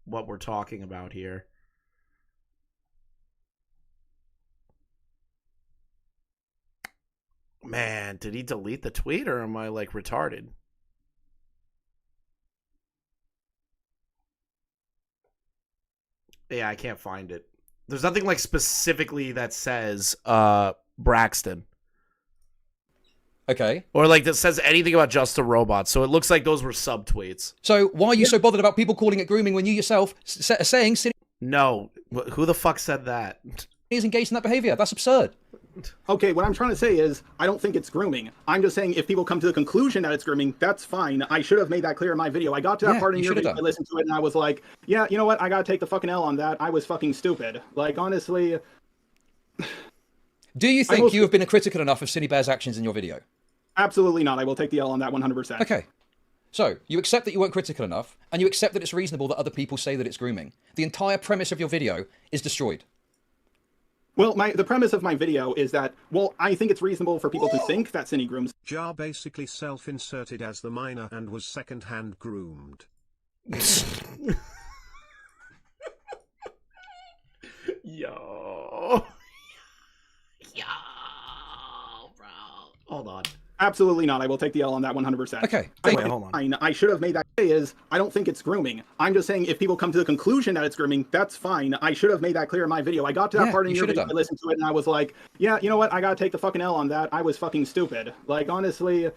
Speaker 1: what we're talking about here. Man, did he delete the tweet, or am I, like, retarded? Yeah, I can't find it. There's nothing, like, specifically that says, Braxton.
Speaker 6: Okay.
Speaker 1: Or, like, that says anything about Just a Robot, so it looks like those were subtweets.
Speaker 6: So why are you so bothered about people calling it grooming when you yourself are saying Synny
Speaker 1: No. Who the fuck said that?
Speaker 6: is engaged in that behaviour? That's absurd.
Speaker 7: Okay, what I'm trying to say is, I don't think it's grooming. I'm just saying if people come to the conclusion that it's grooming, that's fine. I should have made that clear in my video. I got to that part in your video, I listened to it, and I was like, yeah, you know what? I gotta take the fucking L on that. I was fucking stupid. Like, honestly...
Speaker 6: Do you think you have been critical enough of Synnibear's actions in your video?
Speaker 7: Absolutely not. I will take the L on that 100%.
Speaker 6: Okay. So, you accept that you weren't critical enough, and you accept that it's reasonable that other people say that it's grooming. The entire premise of your video is destroyed.
Speaker 7: Well, the premise of my video is that, well, I think it's reasonable for people to think that Synny grooms.
Speaker 3: Jar basically self-inserted as the minor and was second-hand groomed.
Speaker 1: Yo, bro. Hold on.
Speaker 7: Absolutely not. I will take the L on that 100%.
Speaker 6: Okay.
Speaker 1: Wait, hold on.
Speaker 7: I should have made that clear. I don't think it's grooming. I'm just saying if people come to the conclusion that it's grooming, that's fine. I should have made that clear in my video. I got to that part in your video, I listened to it, and I was like, yeah, you know what? I gotta take the fucking L on that. I was fucking stupid. Like, honestly...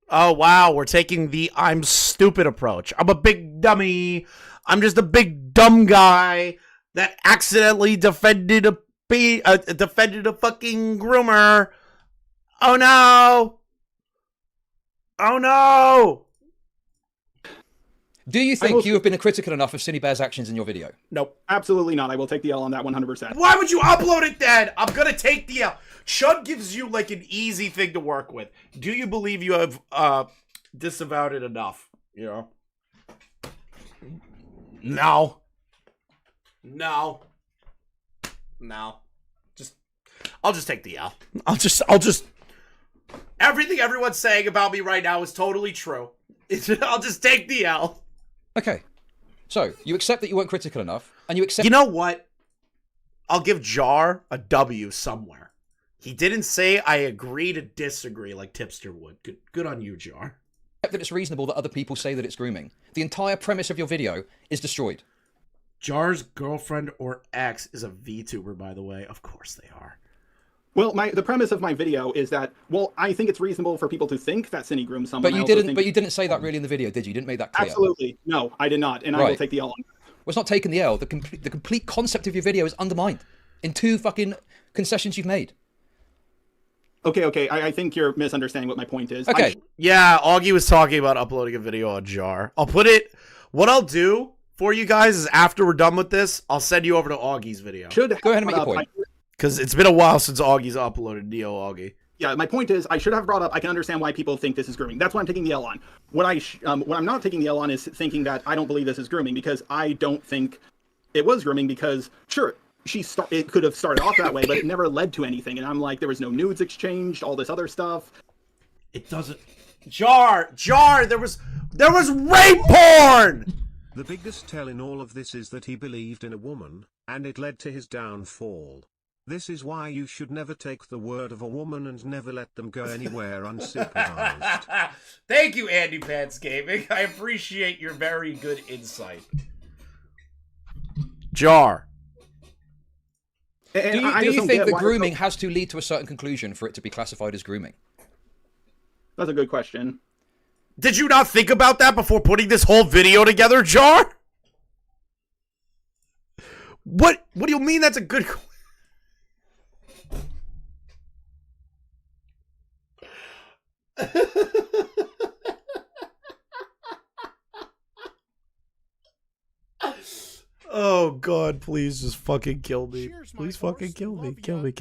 Speaker 1: Oh, wow. We're taking the I'm stupid approach. I'm a big dummy. I'm just a big dumb guy that accidentally defended a fucking groomer. Oh no! Oh no!
Speaker 6: Do you think you have been critical enough of Synnibear's actions in your video?
Speaker 1: Nope.
Speaker 7: Absolutely not. I will take the L on that 100%.
Speaker 1: Why would you upload it then? I'm gonna take the L. Chud gives you like an easy thing to work with. Do you believe you have disavowed it enough? You know? No. No. No. I'll just take the L. I'll just everything everyone's saying about me right now is totally true. I'll just take the L.
Speaker 6: Okay. So, you accept that you weren't critical enough, and you accept...
Speaker 1: You know what? I'll give Jar a W somewhere. He didn't say I agree to disagree like Tipster would. Good on you, Jar.
Speaker 6: That it's reasonable that other people say that it's grooming. The entire premise of your video is destroyed.
Speaker 1: Jar's girlfriend or ex is a VTuber, by the way. Of course they are.
Speaker 7: Well, the premise of my video is that, well, I think it's reasonable for people to think that Synny groomed someone.
Speaker 6: But you didn't say that really in the video, did you? You didn't make that clear.
Speaker 7: Absolutely. No, I did not, and I will take the L on that.
Speaker 6: Well, it's not taking the L. The complete concept of your video is undermined in 2 fucking concessions you've made.
Speaker 7: Okay, I think you're misunderstanding what my point is.
Speaker 6: Okay.
Speaker 1: Yeah, Augie was talking about uploading a video on Jar. I'll put it... What I'll do for you guys is after we're done with this, I'll send you over to Augie's video.
Speaker 7: Go
Speaker 6: ahead and make your point.
Speaker 1: Because it's been a while since Augie's uploaded Neo Augie.
Speaker 7: Yeah, my point is, I should have brought up, I can understand why people think this is grooming. That's why I'm taking the L on. What I'm not taking the L on is thinking that I don't believe this is grooming, because I don't think it was grooming, because, sure, it could have started off that way, but it never led to anything. And I'm like, there was no nudes exchanged, all this other stuff.
Speaker 1: It doesn't... Jar, there was rape porn!
Speaker 3: The biggest tell in all of this is that he believed in a woman, and it led to his downfall. This is why you should never take the word of a woman and never let them go anywhere unsupervised.
Speaker 1: Thank you, Andy Pants Gaming. I appreciate your very good insight. Jar.
Speaker 6: Do you think that grooming has to lead to a certain conclusion for it to be classified as grooming?
Speaker 7: That's a good question.
Speaker 1: Did you not think about that before putting this whole video together, Jar? What do you mean that's a good question? Oh God, please just fucking kill me. Please fucking kill me. Kill me.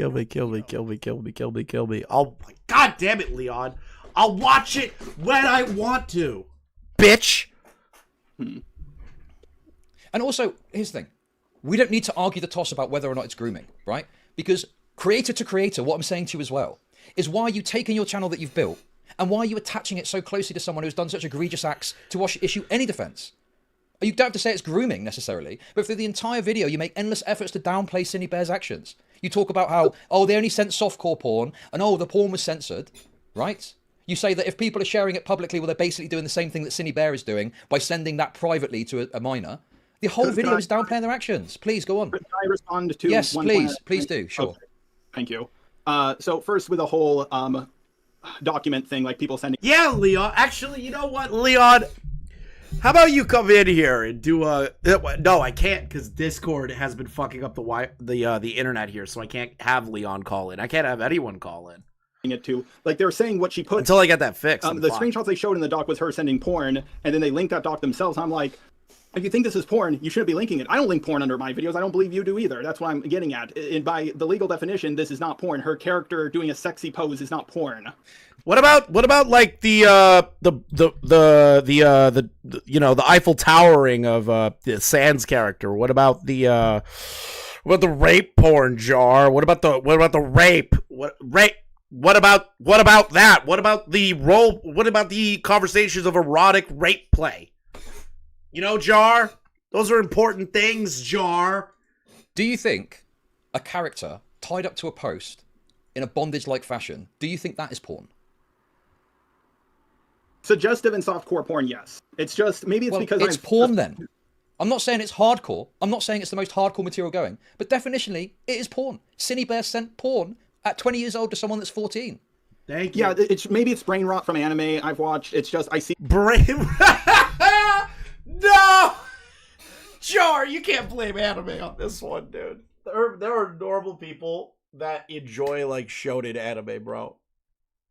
Speaker 1: Oh my God damn it, Leon. I'll watch it when I want to. Bitch.
Speaker 6: And also, here's the thing. We don't need to argue the toss about whether or not it's grooming, right? Because creator to creator, what I'm saying to you as well, is why are you taking your channel that you've built and why are you attaching it so closely to someone who's done such egregious acts to issue any defense? You don't have to say it's grooming necessarily, but through the entire video, you make endless efforts to downplay Synnibear's actions. You talk about how, oh, they only sent softcore porn, and oh, the porn was censored, right? You say that if people are sharing it publicly, well, they're basically doing the same thing that Synnibear is doing by sending that privately to a minor. The whole video is downplaying their actions. Please, go on.
Speaker 7: Can I respond to
Speaker 6: Yes,
Speaker 7: one
Speaker 6: please.
Speaker 7: point?
Speaker 6: Please do. Sure.
Speaker 7: Okay. Thank you. So first with the whole document thing, like people sending...
Speaker 1: Yeah, Leon. Actually, you know what, Leon? How about you come in here and do a... No, I can't because Discord has been fucking up the internet here, so I can't have Leon call in. I can't have anyone call in.
Speaker 7: It to, like, they were saying what she put...
Speaker 1: Until I get that fixed.
Speaker 7: The screenshots they showed in the doc was her sending porn, and then they linked that doc themselves. I'm like, if you think this is porn, you shouldn't be linking it. I don't link porn under my videos. I don't believe you do either. That's what I'm getting at. And by the legal definition, this is not porn. Her character doing a sexy pose is not porn.
Speaker 1: What about like the Eiffel Towering of the Sans character? What about the rape porn, Jar? What about the rape? What about that? What about the conversations of erotic rape play? You know, Jar? Those are important things, Jar.
Speaker 6: Do you think a character tied up to a post in a bondage-like fashion, do you think that is porn?
Speaker 7: Suggestive and softcore porn, yes. It's just, maybe it's because
Speaker 6: it's porn then. I'm not saying it's hardcore. I'm not saying it's the most hardcore material going. But definitionally, it is porn. Synnibear sent porn at 20 years old to someone that's 14.
Speaker 1: Thank you.
Speaker 7: Yeah, maybe it's brain rot from anime I've watched. It's just, I see...
Speaker 1: Brain... No! Jar, you can't blame anime on this one, dude. There are normal people that enjoy, like, shonen anime, bro.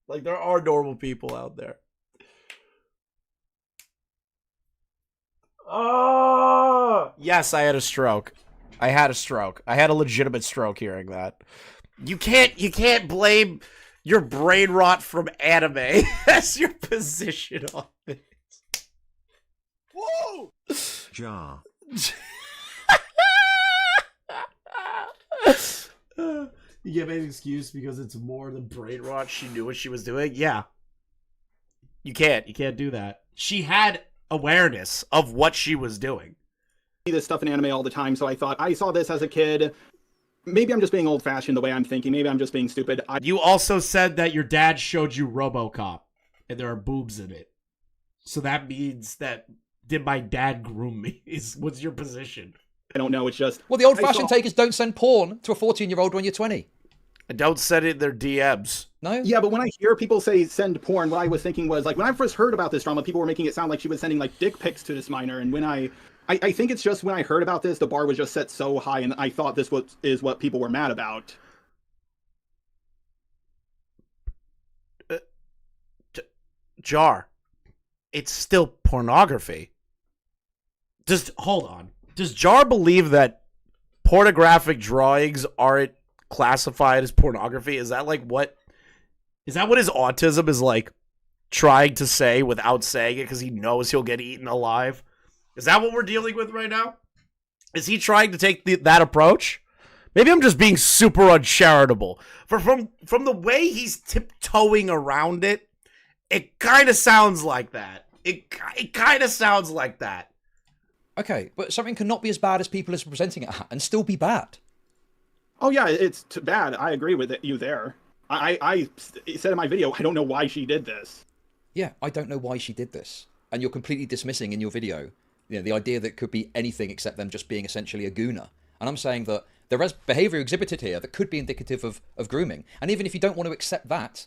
Speaker 1: Like, there are normal people out there. Oh, yes, I had a stroke. I had a legitimate stroke hearing that. You can't blame your brain rot from anime as your position on it.
Speaker 3: Whoa! Jar.
Speaker 1: You give me an excuse because it's more than brain rot. She knew what she was doing. Yeah. You can't do that. She had awareness of what she was doing.
Speaker 7: I see this stuff in anime all the time, so I thought I saw this as a kid. Maybe I'm just being old-fashioned the way I'm thinking. Maybe I'm just being stupid.
Speaker 1: You also said that your dad showed you RoboCop, and there are boobs in it. So that means that did my dad groom me? What's your position?
Speaker 7: I don't know. It's just...
Speaker 6: Well, the old-fashioned take is don't send porn to a 14-year-old when you're 20.
Speaker 1: And don't send it in their DMs.
Speaker 6: No?
Speaker 7: Yeah, but when I hear people say send porn, what I was thinking was, like, when I first heard about this drama, people were making it sound like she was sending, like, dick pics to this minor, and when I think it's just when I heard about this, the bar was just set so high, and I thought this is what people were mad about.
Speaker 1: Jar, it's still pornography. Hold on. Does Jar believe that pornographic drawings aren't classified as pornography? Is that what his autism is like trying to say without saying it because he knows he'll get eaten alive? Is that what we're dealing with right now? Is he trying to take that approach? Maybe I'm just being super uncharitable. From the way he's tiptoeing around it, it kind of sounds like that. It kind of sounds like that.
Speaker 7: Okay, but something cannot be as bad as people are presenting it and still be bad. Oh yeah, it's bad. I agree with you there. I said in my video, I don't know why she did this. Yeah, I don't know why she did this. And you're completely dismissing in your video, the idea that it could be anything except them just being essentially a gooner. And I'm saying that there is behavior exhibited here that could be indicative of grooming. And even if you don't want to accept that,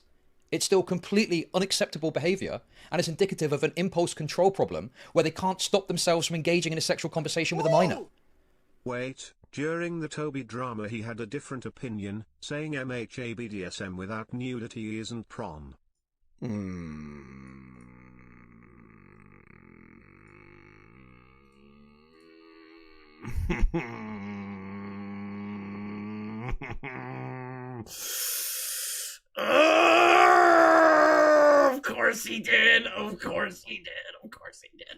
Speaker 7: it's still completely unacceptable behavior, and it's indicative of an impulse control problem where they can't stop themselves from engaging in a sexual conversation with a minor.
Speaker 3: Wait, during the Toby drama he had a different opinion, saying MHABDSM without nudity isn't prom.
Speaker 1: Of course he did. Of course he did. Of course he did.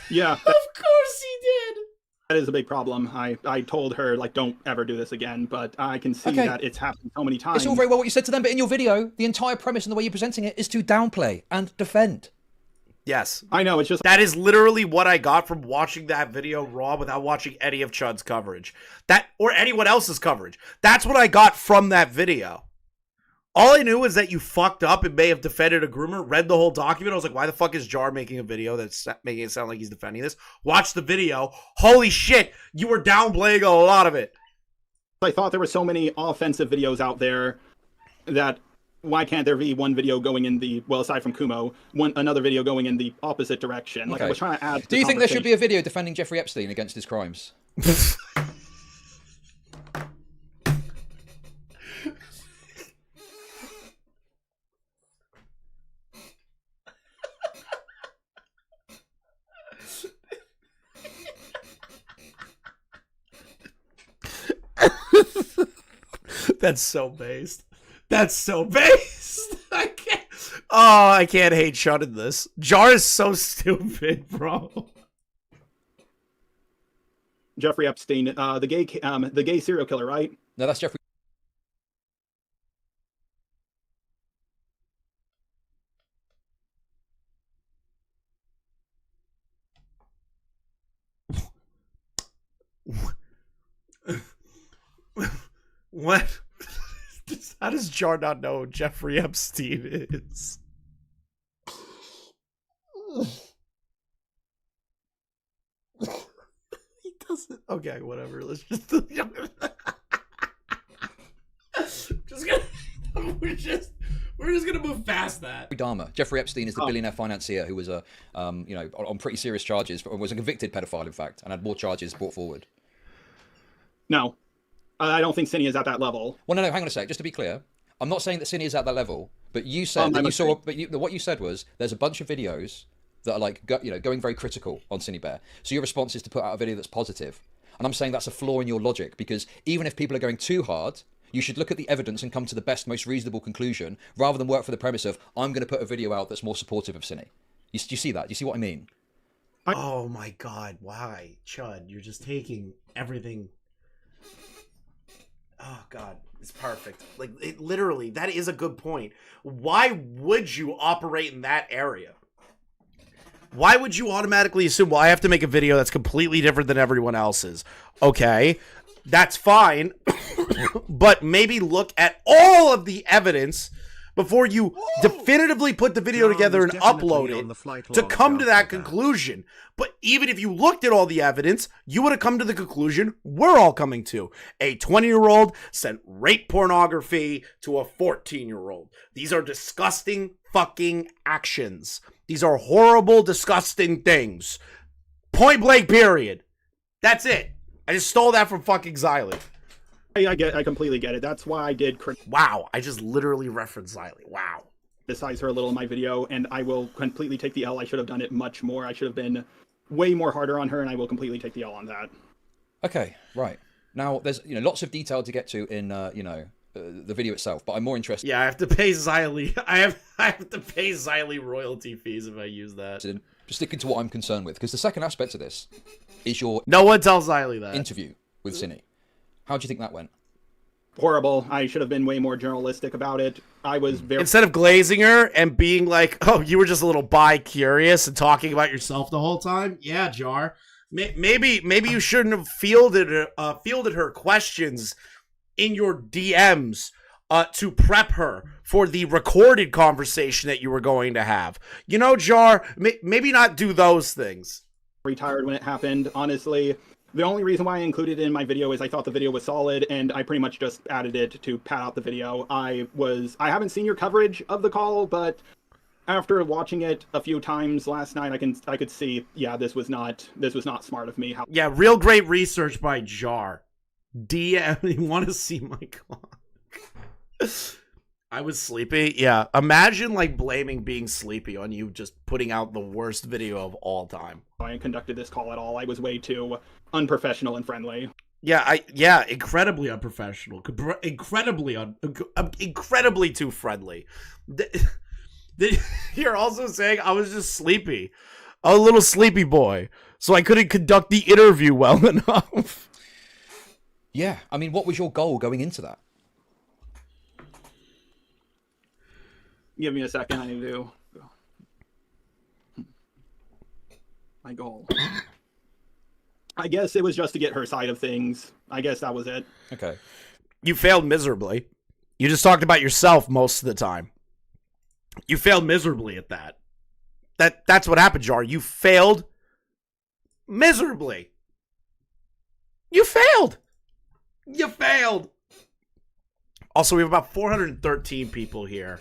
Speaker 7: Yeah.
Speaker 1: Of course he did.
Speaker 7: That is a big problem. I told her, like, don't ever do this again, but I can see that it's happened so many times.
Speaker 6: It's all very well what you said to them, but in your video, the entire premise and the way you're presenting it is to downplay and defend.
Speaker 1: Yes.
Speaker 7: I know, it's just...
Speaker 1: That is literally what I got from watching that video raw without watching any of Chud's coverage. Or anyone else's coverage. That's what I got from that video. All I knew is that you fucked up and may have defended a groomer, read the whole document. I was like, why the fuck is Jar making a video that's making it sound like he's defending this? Watch the video. Holy shit, you were downplaying a lot of it.
Speaker 7: I thought there were so many offensive videos out there that why can't there be one video going in the, well, aside from Kumo, another video going in the opposite direction? Like, I was trying to add...
Speaker 6: Do you think there should be a video defending Jeffrey Epstein against his crimes?
Speaker 1: That's so based. That's so based. I can't. Oh, I can't hate Chud in this. Jar is so stupid, bro.
Speaker 7: Jeffrey Epstein, the gay serial killer, right?
Speaker 6: No, that's Jeffrey.
Speaker 1: What? How does Jar not know who Jeffrey Epstein is? He doesn't. Okay, whatever. Let's just. We're just gonna move past that.
Speaker 6: Dharma. Jeffrey Epstein is the billionaire financier who was on pretty serious charges, was a convicted pedophile, in fact, and had more charges brought forward.
Speaker 7: No. I don't think Synny is at that level.
Speaker 6: Well, no, hang on a sec. Just to be clear, I'm not saying that Synny is at that level, but you said that you saw. But what you said was there's a bunch of videos that are like, going very critical on Synnibear. So your response is to put out a video that's positive. And I'm saying that's a flaw in your logic, because even if people are going too hard, you should look at the evidence and come to the best, most reasonable conclusion, rather than work for the premise of, I'm going to put a video out that's more supportive of Synny. Do you see that? Do you see what I mean?
Speaker 1: Oh my god, why? Chud, you're just taking everything. Oh god, it's perfect. Like, literally, that is a good point. Why would you operate in that area? Why would you automatically assume, well, I have to make a video that's completely different than everyone else's? Okay, that's fine. But maybe look at all of the evidence before you definitively put the video together and upload it to come to that conclusion. But even if you looked at all the evidence, you would have come to the conclusion we're all coming to. A 20-year-old sent rape pornography to a 14-year-old. These are disgusting fucking actions. These are horrible, disgusting things. Point blank, period. That's it. I just stole that from fucking Xylee.
Speaker 7: I completely get it. That's why I did
Speaker 1: Wow, I just literally referenced Xylee. Wow.
Speaker 7: criticize her a little in my video, and I will completely take the L. I should have done it much more. I should have been way more harder on her, and I will completely take the L on that.
Speaker 6: Okay, right. Now, there's lots of detail to get to in the video itself, but I'm more interested.
Speaker 1: Yeah, I have to pay Xylee. I have to pay Xylee royalty fees if I use that.
Speaker 6: Sticking to what I'm concerned with, because the second aspect of this is your
Speaker 1: no one tells Xylee that
Speaker 6: interview with Synny. How do you think that went?
Speaker 7: Horrible. I should have been way more journalistic about it. I was very...
Speaker 1: Instead of glazing her and being like, oh, you were just a little bi-curious and talking about yourself the whole time? Yeah, Jar. Maybe you shouldn't have fielded her questions in your DMs to prep her for the recorded conversation that you were going to have. Jar, maybe not do those things.
Speaker 7: Retired when it happened, honestly. The only reason why I included it in my video is I thought the video was solid, and I pretty much just added it to pad out the video. I haven't seen your coverage of the call, but after watching it a few times last night, I could see, yeah, this was not smart of me.
Speaker 1: Yeah, real great research by Jar. DM, you want to see my clock? I was sleepy. Yeah, imagine like being sleepy on you just putting out the worst video of all time.
Speaker 7: I conducted this call at all. I was way too unprofessional and friendly.
Speaker 1: Yeah, incredibly unprofessional, incredibly too friendly. You're also saying I was just sleepy, a little sleepy boy, so I couldn't conduct the interview well enough.
Speaker 6: Yeah, I mean, what was your goal going into that?
Speaker 7: Give me a second, I need to... My goal. I guess it was just to get her side of things. I guess that was it.
Speaker 6: Okay.
Speaker 1: You failed miserably. You just talked about yourself most of the time. You failed miserably at that. That's what happened, Jar. You failed miserably. You failed. Also, we have about 413 people here,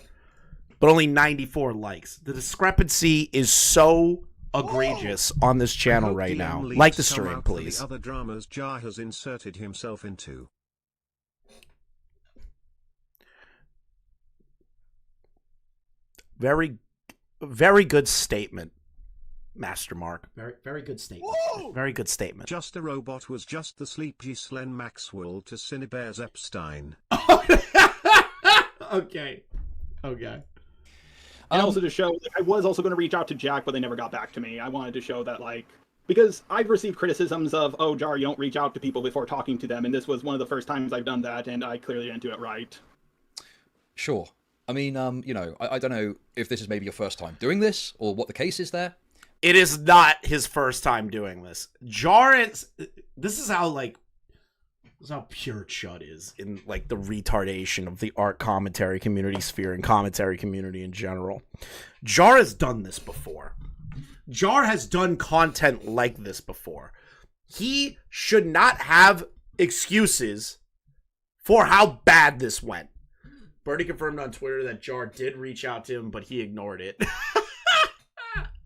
Speaker 1: but only 94 likes. The discrepancy is so egregious on this channel right now. Like the stream, please.
Speaker 3: The other dramas Jar has inserted himself into.
Speaker 1: Very, very good statement, Master Mark. Very good statement. Whoa! Very good statement.
Speaker 3: Just a Robot was just the sleepy Slen Maxwell to Synnibear's Epstein.
Speaker 1: Okay.
Speaker 7: And also to show, I was also going to reach out to Jack, but they never got back to me. I wanted to show that, because I've received criticisms of, oh, Jar, you don't reach out to people before talking to them, and this was one of the first times I've done that, and I clearly didn't do it right.
Speaker 6: Sure. I mean, I don't know if this is maybe your first time doing this, or what the case is there.
Speaker 1: It is not his first time doing this. Jar is... This is how pure Chud is in, the retardation of the art commentary community sphere and commentary community in general. Jar has done this before. Jar has done content like this before. He should not have excuses for how bad this went. Bernie confirmed on Twitter that Jar did reach out to him, but he ignored it.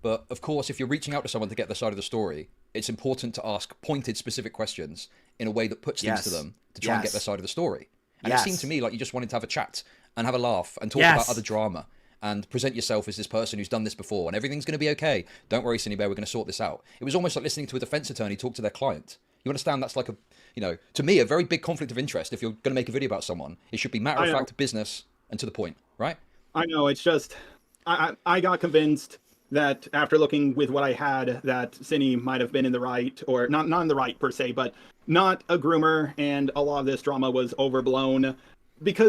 Speaker 6: But, of course, if you're reaching out to someone to get their side of the story, it's important to ask pointed, specific questions in a way that puts things to them to try and get their side of the story. And it seemed to me like you just wanted to have a chat and have a laugh and talk about other drama and present yourself as this person who's done this before and everything's going to be okay. Don't worry, Synnibear, we're going to sort this out. It was almost like listening to a defense attorney talk to their client. You understand? That's like to me, a very big conflict of interest. If you're going to make a video about someone, it should be matter of fact, business, and to the point, right?
Speaker 7: I know. It's just, I got convinced that after looking with what I had, that Cinny might have been in the right, or not in the right per se, but not a groomer, and a lot of this drama was overblown,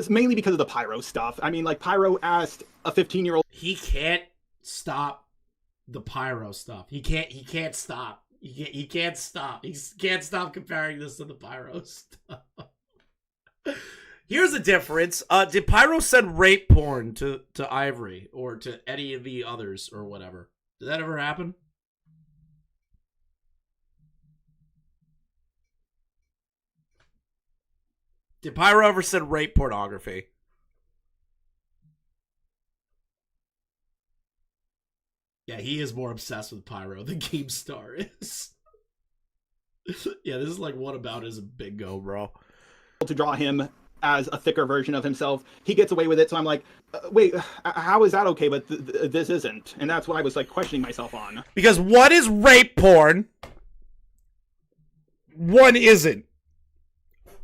Speaker 7: mainly because of the Pyro stuff. I mean, like, Pyro asked a 15-year-old.
Speaker 1: He can't stop the Pyro stuff. He can't stop. He can't stop. He can't stop comparing this to the Pyro stuff. Here's the difference. Did Pyro send rape porn to Ivory or to any of the others or whatever? Did that ever happen? Did Pyro ever send rape pornography? Yeah, he is more obsessed with Pyro than GameStar is. Yeah, this is like whataboutism bingo, bro.
Speaker 7: To draw him as a thicker version of himself. He gets away with it, so I'm like, wait, how is that okay, but this isn't? And that's what I was like questioning myself on.
Speaker 1: Because one is rape porn, one isn't.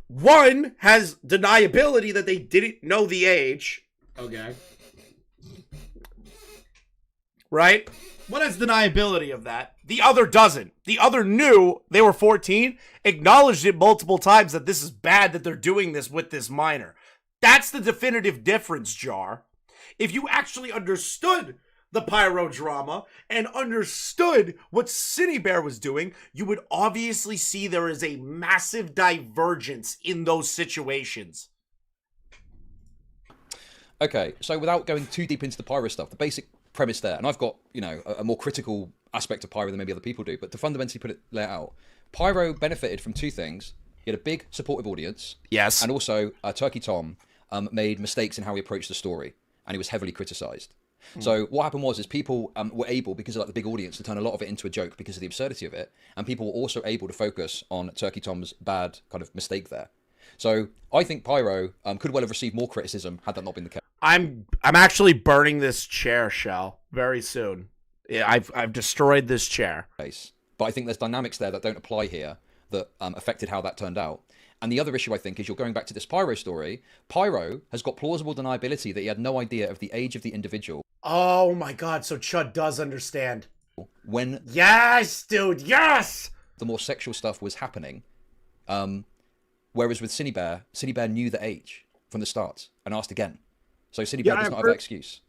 Speaker 1: One has deniability that they didn't know the age. Okay. Right? One has deniability of that. The other doesn't. The other knew they were 14, acknowledged it multiple times that this is bad that they're doing this with this minor. That's the definitive difference, Jar. If you actually understood the Pyro drama and understood what Synnibear was doing, you would obviously see there is a massive divergence in those situations.
Speaker 6: Okay, so without going too deep into the Pyro stuff, the basic premise there, and I've got, a more critical aspect of Pyro than maybe other people do, but to fundamentally lay it out, Pyro benefited from two things. He had a big supportive audience.
Speaker 1: Yes.
Speaker 6: And also, Turkey Tom made mistakes in how he approached the story, and he was heavily criticized. So what happened was people were able, because of like the big audience, to turn a lot of it into a joke because of the absurdity of it, and people were also able to focus on Turkey Tom's bad kind of mistake there. So I think Pyro could well have received more criticism had that not been the case.
Speaker 1: I'm actually burning this chair, Shell, very soon. Yeah, I've destroyed this chair.
Speaker 6: But I think there's dynamics there that don't apply here that affected how that turned out. And the other issue, I think, is you're going back to this Pyro story. Pyro has got plausible deniability that he had no idea of the age of the individual.
Speaker 1: Oh my god, so Chud does understand.
Speaker 6: When...
Speaker 1: Yes, dude, yes!
Speaker 6: The more sexual stuff was happening. Whereas with Synnibear knew the age from the start and asked again. So Synnibear does not have that excuse.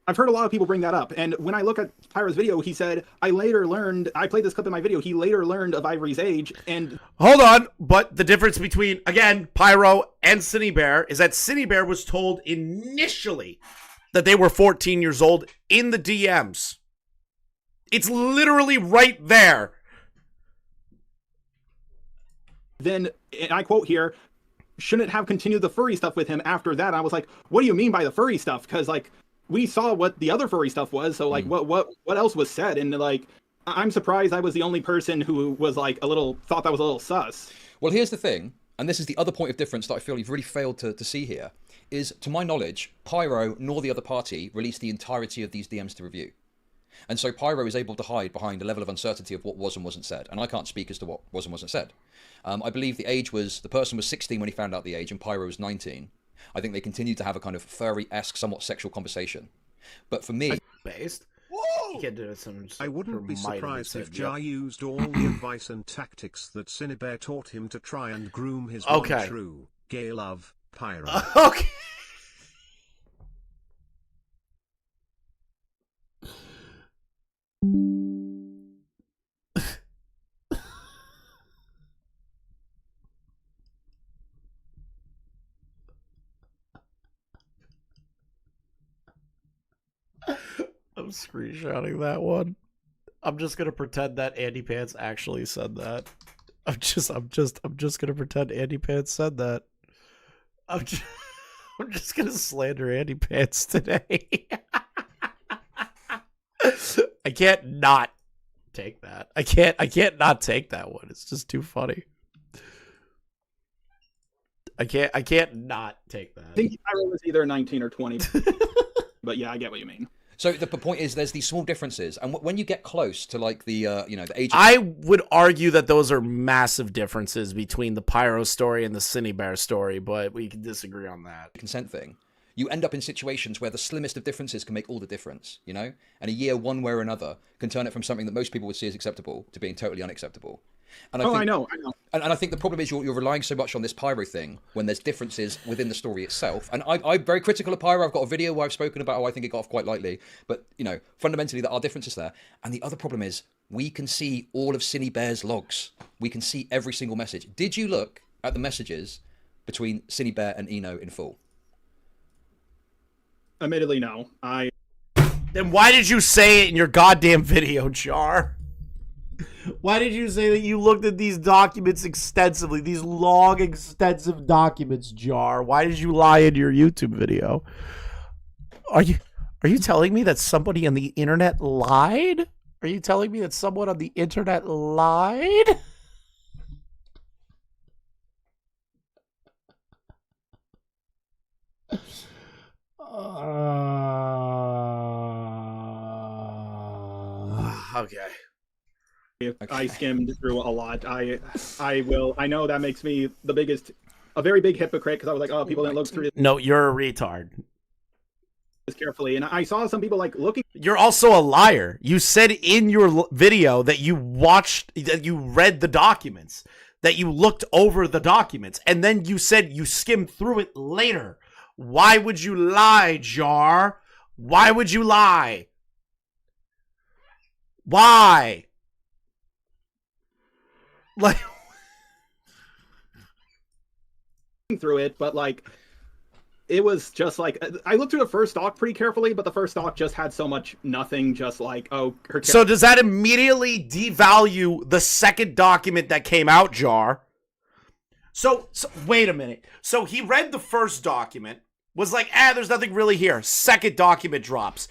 Speaker 7: I've heard a lot of people bring that up, and when I look at Pyro's video, he said, I played this clip in my video, he later learned of Ivory's age, and...
Speaker 1: Hold on, but the difference between, again, Pyro and Synnibear is that Synnibear was told initially that they were 14 years old in the DMs. It's literally right there.
Speaker 7: Then, and I quote here, shouldn't have continued the furry stuff with him after that. I was like, what do you mean by the furry stuff? Because, like, we saw what the other furry stuff was, so, like, what else was said? And, like, I'm surprised I was the only person who was, like, thought that was a little sus.
Speaker 6: Well, here's the thing, and this is the other point of difference that I feel you've really failed to see here, is, to my knowledge, Pyro nor the other party released the entirety of these DMs to review. And so Pyro is able to hide behind a level of uncertainty of what was and wasn't said. And I can't speak as to what was and wasn't said. I believe the age was, the person was 16 when he found out the age, and Pyro was 19. I think they continued to have a kind of furry-esque, somewhat sexual conversation. But for me...
Speaker 1: Based?
Speaker 3: I wouldn't be surprised if Jar used all the advice and tactics that Synnibear taught him to try and groom his one true, gay love, Pyro.
Speaker 1: Okay. I'm screenshotting that one. I'm just gonna pretend that Andy Pants actually said that. I'm just gonna pretend Andy Pants said that. I'm just gonna slander Andy Pants today. I can't not take that. I can't not take that one. It's just too funny. I can't not take that.
Speaker 7: I think Pyro was either 19 or 20. But yeah, I get what you mean.
Speaker 6: So the point is, there's these small differences, and when you get close to like the the age,
Speaker 1: I would argue that those are massive differences between the Pyro story and the Synnibear story, but we can disagree on that.
Speaker 6: consent thing, you end up in situations where the slimmest of differences can make all the difference, you know? And a year one way or another can turn it from something that most people would see as acceptable to being totally unacceptable. And I think,
Speaker 7: I know.
Speaker 6: And I think the problem is you're relying so much on this Pyro thing when there's differences within the story itself. And I'm very critical of Pyro. I've got a video where I've spoken about how I think it got off quite lightly. But, you know, fundamentally there are differences there. And the other problem is we can see all of Synnibear's logs. We can see every single message. Did you look at the messages between Synnibear and Eno in full?
Speaker 7: Admittedly, no.
Speaker 1: Then why did you say it in your goddamn video, Jar? Why did you say that you looked at these documents extensively, these long, extensive documents, Jar? Why did you lie in your YouTube video? Are you telling me that somebody on the internet lied? Are you telling me that someone on the internet lied? Okay.
Speaker 7: I skimmed through a lot. I know that makes me a very big hypocrite, because I was like, oh, people didn't look through
Speaker 1: No, you're a retard.
Speaker 7: this carefully, and I saw some people like looking.
Speaker 1: You're also a liar. You said in your video that you read the documents, that you looked over the documents, and then you said you skimmed through it later. Why would you lie, Jar? Why would you lie? Why? Like,
Speaker 7: through it, but like it was just like I looked through the first doc pretty carefully, but the first doc just had so much nothing, just like, oh, her.
Speaker 1: So does that immediately devalue the second document that came out, Jar? So wait a minute. So he read the first document, was like, there's nothing really here. Second document drops.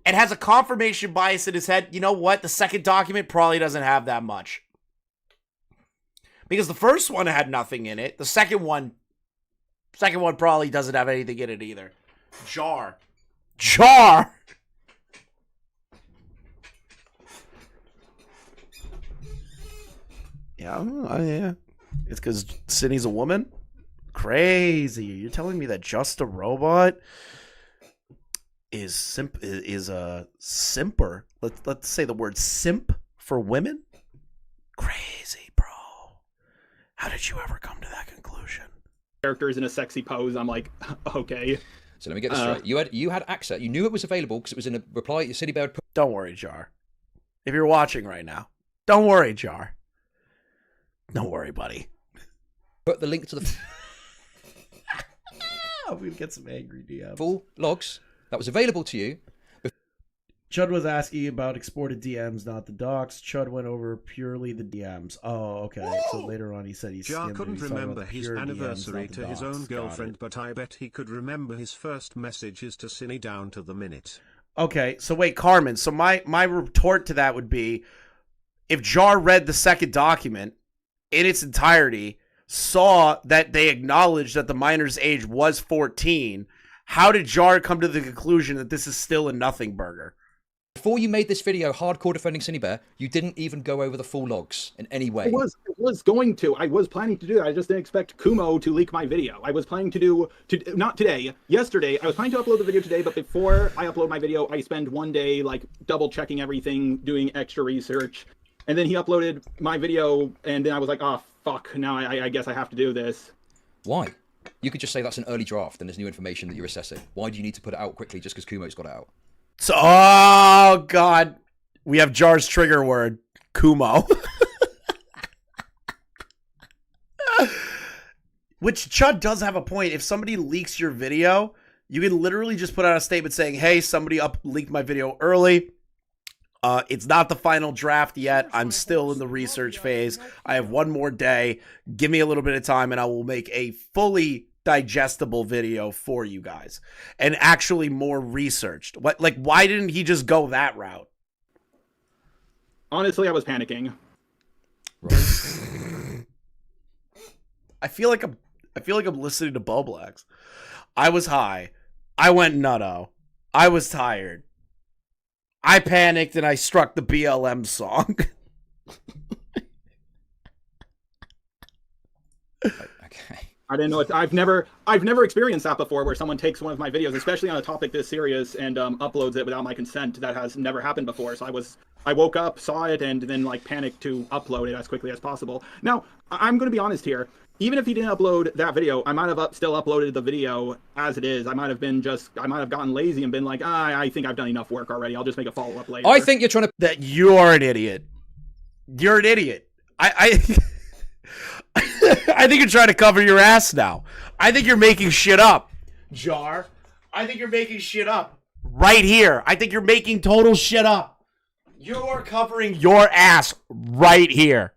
Speaker 1: And has a confirmation bias in his head. You know what? The second document probably doesn't have that much. Because the first one had nothing in it. The second one probably doesn't have anything in it either. Jar. Yeah. It's because Sydney's a woman? Crazy. You're telling me that Just a Robot is a simper? Let's say the word simp for women? Crazy, bro. How did you ever come to that conclusion?
Speaker 7: Characters in a sexy pose. I'm like, okay.
Speaker 6: So let me get this straight. You had access. You knew it was available because it was in a reply. Synnibear had put.
Speaker 1: Don't worry, Jar. If you're watching right now, don't worry, Jar. Don't worry, buddy.
Speaker 6: Put the link to the
Speaker 1: I'm gonna get some angry DMs.
Speaker 6: full logs that was available to you.
Speaker 1: Chud was asking about exported DMs, not the docs. Chud went over purely the DMs. Oh, okay.
Speaker 3: Whoa!
Speaker 1: So later on he said he
Speaker 3: Jar
Speaker 1: skimmed
Speaker 3: couldn't
Speaker 1: and he saw
Speaker 3: remember
Speaker 1: about
Speaker 3: his
Speaker 1: pure
Speaker 3: anniversary
Speaker 1: DMs,
Speaker 3: to
Speaker 1: not the
Speaker 3: his
Speaker 1: docs.
Speaker 3: own
Speaker 1: Got
Speaker 3: girlfriend,
Speaker 1: it.
Speaker 3: but I bet he could remember his first messages to Cinny down to the minute.
Speaker 1: Okay, so wait, Carmen. So my retort to that would be, if Jar read the second document in its entirety, saw that they acknowledged that the minor's age was 14, how did Jar come to the conclusion that this is still a nothing burger?
Speaker 6: Before you made this video hardcore defending Synnibear, you didn't even go over the full logs in any way.
Speaker 7: I was planning to do that. I just didn't expect Kumo to leak my video. I was planning not today, yesterday. I was planning to upload the video today, but before I upload my video, I spend one day like double checking everything, doing extra research. And then he uploaded my video, and then I was like, oh, fuck, now I guess I have to do this.
Speaker 6: Why? You could just say that's an early draft and there's new information that you're assessing. Why do you need to put it out quickly just because Kumo's got it out?
Speaker 1: So, oh, God. We have Jar's trigger word, Kumo. Which Chud does have a point. If somebody leaks your video, you can literally just put out a statement saying, hey, somebody leaked my video early. It's not the final draft yet. I'm still in the research phase. I have one more day. Give me a little bit of time and I will make a fully digestible video for you guys and actually more researched. Why didn't he just go that route?
Speaker 7: Honestly, I was panicking.
Speaker 6: Right.
Speaker 1: I feel like I'm listening to Boblax. I was high. I went nutto. I was tired. I panicked and I struck the BLM song.
Speaker 6: Okay.
Speaker 7: I didn't know it. I've never experienced that before, where someone takes one of my videos, especially on a topic this serious, and uploads it without my consent. That has never happened before. So I woke up, saw it, and then like panicked to upload it as quickly as possible. Now, I'm going to be honest here. Even if he didn't upload that video, I might have still uploaded the video as it is. I might have gotten lazy and been like, I think I've done enough work already. I'll just make a follow-up later.
Speaker 6: I think you're trying to...
Speaker 1: That you are an idiot. You're an idiot. I I think you're trying to cover your ass now. I think you're making shit up. Jar. I think you're making shit up. Right here. I think you're making total shit up. You are covering your ass right here.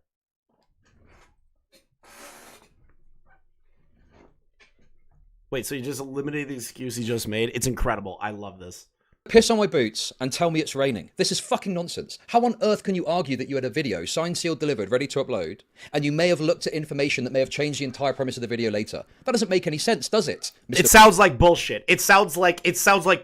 Speaker 1: Wait, so you just eliminated the excuse he just made? It's incredible. I love this.
Speaker 6: Piss on my boots and tell me it's raining. This is fucking nonsense. How on earth can you argue that you had a video, signed, sealed, delivered, ready to upload, and you may have looked at information that may have changed the entire premise of the video later? That doesn't make any sense, does it?
Speaker 1: It sounds like bullshit. It sounds like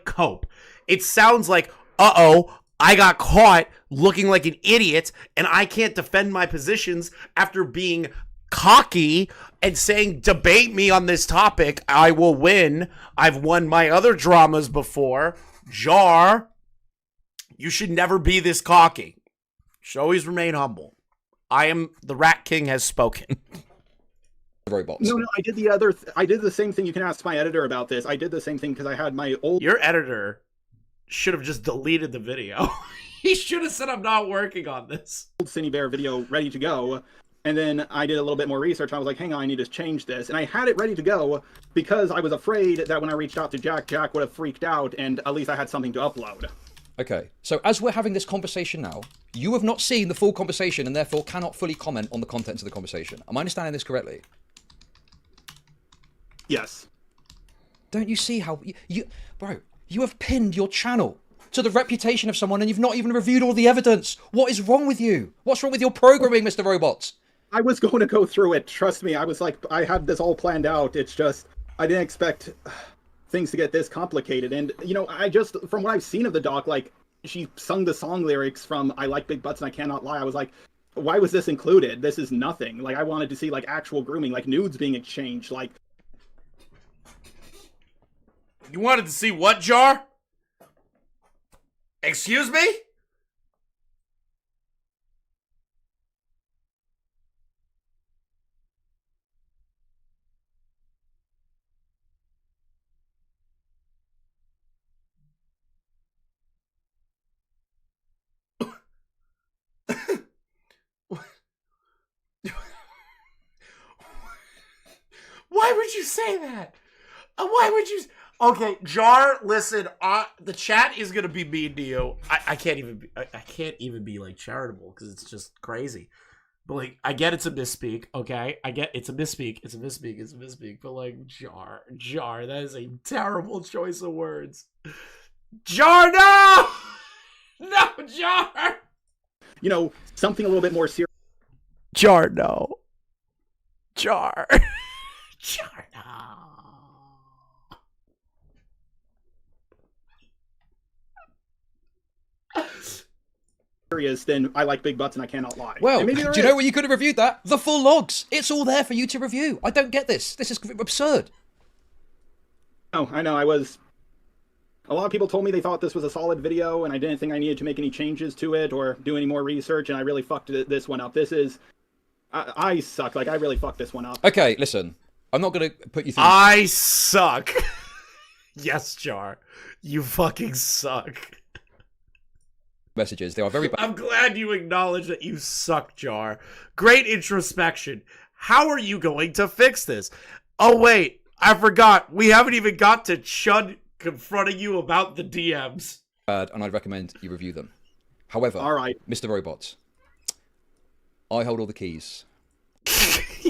Speaker 1: cope. It sounds like, uh-oh, I got caught looking like an idiot, and I can't defend my positions after being cocky and saying, debate me on this topic, I will win. I've won my other dramas before. Jar, you should never be this cocky. You should always remain humble. The Rat King has spoken.
Speaker 6: Robots.
Speaker 7: No, I did I did the same thing. You can ask my editor about this. I did the same thing because I had my old...
Speaker 1: Your editor should have just deleted the video. He should have said, I'm not working on this.
Speaker 7: Synnibear video ready to go. And then I did a little bit more research. I was like, hang on, I need to change this. And I had it ready to go because I was afraid that when I reached out to Jack would have freaked out, and at least I had something to upload.
Speaker 6: Okay, so as we're having this conversation now, you have not seen the full conversation and therefore cannot fully comment on the contents of the conversation. Am I understanding this correctly?
Speaker 7: Yes.
Speaker 6: Don't you see how... Bro, you have pinned your channel to the reputation of someone and you've not even reviewed all the evidence. What is wrong with you? What's wrong with your programming, Mr. Robots?
Speaker 7: I was going to go through it. Trust me. I was like, I had this all planned out. It's just, I didn't expect things to get this complicated. And, you know, from what I've seen of the doc, like, she sung the song lyrics from I Like Big Butts and I Cannot Lie. I was like, why was this included? This is nothing. Like, I wanted to see, like, actual grooming, like, nudes being exchanged, like...
Speaker 1: You wanted to see what, Jar? Excuse me? Why would you say that? Why would you... Okay, Jar, listen, the chat is gonna be mean to you. I can't even be like charitable because it's just crazy. But like, I get it's a misspeak, okay? I get it's a misspeak. But like, Jar, that is a terrible choice of words. Jar, no! No, Jar!
Speaker 7: You know, something a little bit more serious.
Speaker 1: Jar, no. Jar. Jar, no.
Speaker 7: Than I Like Big Butts and I Cannot Lie.
Speaker 6: Well, do you know where you could have reviewed that? The full logs. It's all there for you to review. I don't get this. This is absurd.
Speaker 7: Oh, I know. A lot of people told me they thought this was a solid video, and I didn't think I needed to make any changes to it or do any more research, and I really fucked this one up. This is... I suck. Like, I really fucked this one up.
Speaker 6: Okay, listen. I'm not going to put you through...
Speaker 1: I suck. Yes, Jar. You fucking suck.
Speaker 6: Messages. They are very bad.
Speaker 1: I'm glad you acknowledge that you suck, Jar. Great introspection. How are you going to fix this? Oh, wait. I forgot. We haven't even got to Chud confronting you about the DMs.
Speaker 6: Bad, and I'd recommend you review them. However,
Speaker 7: all right,
Speaker 6: Mr. Robots, I hold all the keys.
Speaker 1: There's no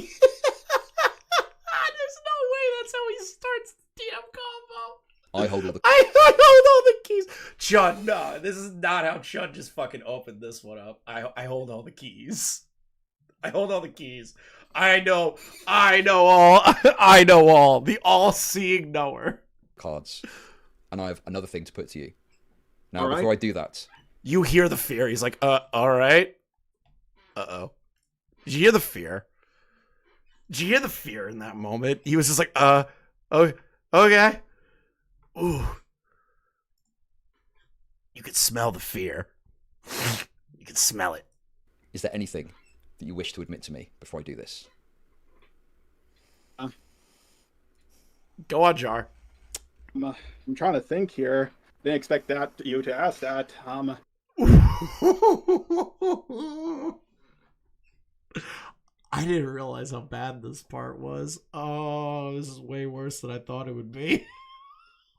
Speaker 1: way that's how he starts the DM combo.
Speaker 6: I hold all the
Speaker 1: I hold all the keys. Chud, no, this is not how Chud just fucking opened this one up. I hold all the keys. I hold all the keys. I know all. I know all. The all-seeing knower.
Speaker 6: cards. and I have another thing to put to you. Now,
Speaker 7: All right.
Speaker 6: before I do that,
Speaker 1: You hear the fear. He's like, all right. Uh-oh. Did you hear the fear? Did you hear the fear in that moment? He was just like, oh, okay. Ooh. You could smell the fear. You could smell it.
Speaker 6: is there anything that you wish to admit to me before I do this?
Speaker 1: Go on, Jar.
Speaker 7: I'm trying to think here. Didn't expect you to ask that.
Speaker 1: I didn't realize how bad this part was. Oh, this is way worse than I thought it would be.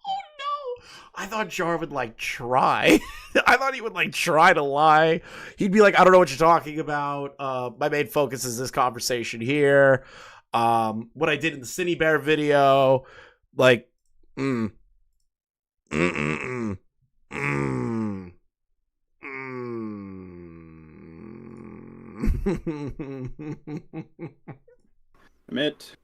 Speaker 1: Oh no! I thought Jar would like try. I thought he would like try to lie. He'd be like, I don't know what you're talking about. My main focus is this conversation here. What I did in the Synnibear video, like,
Speaker 7: Admit.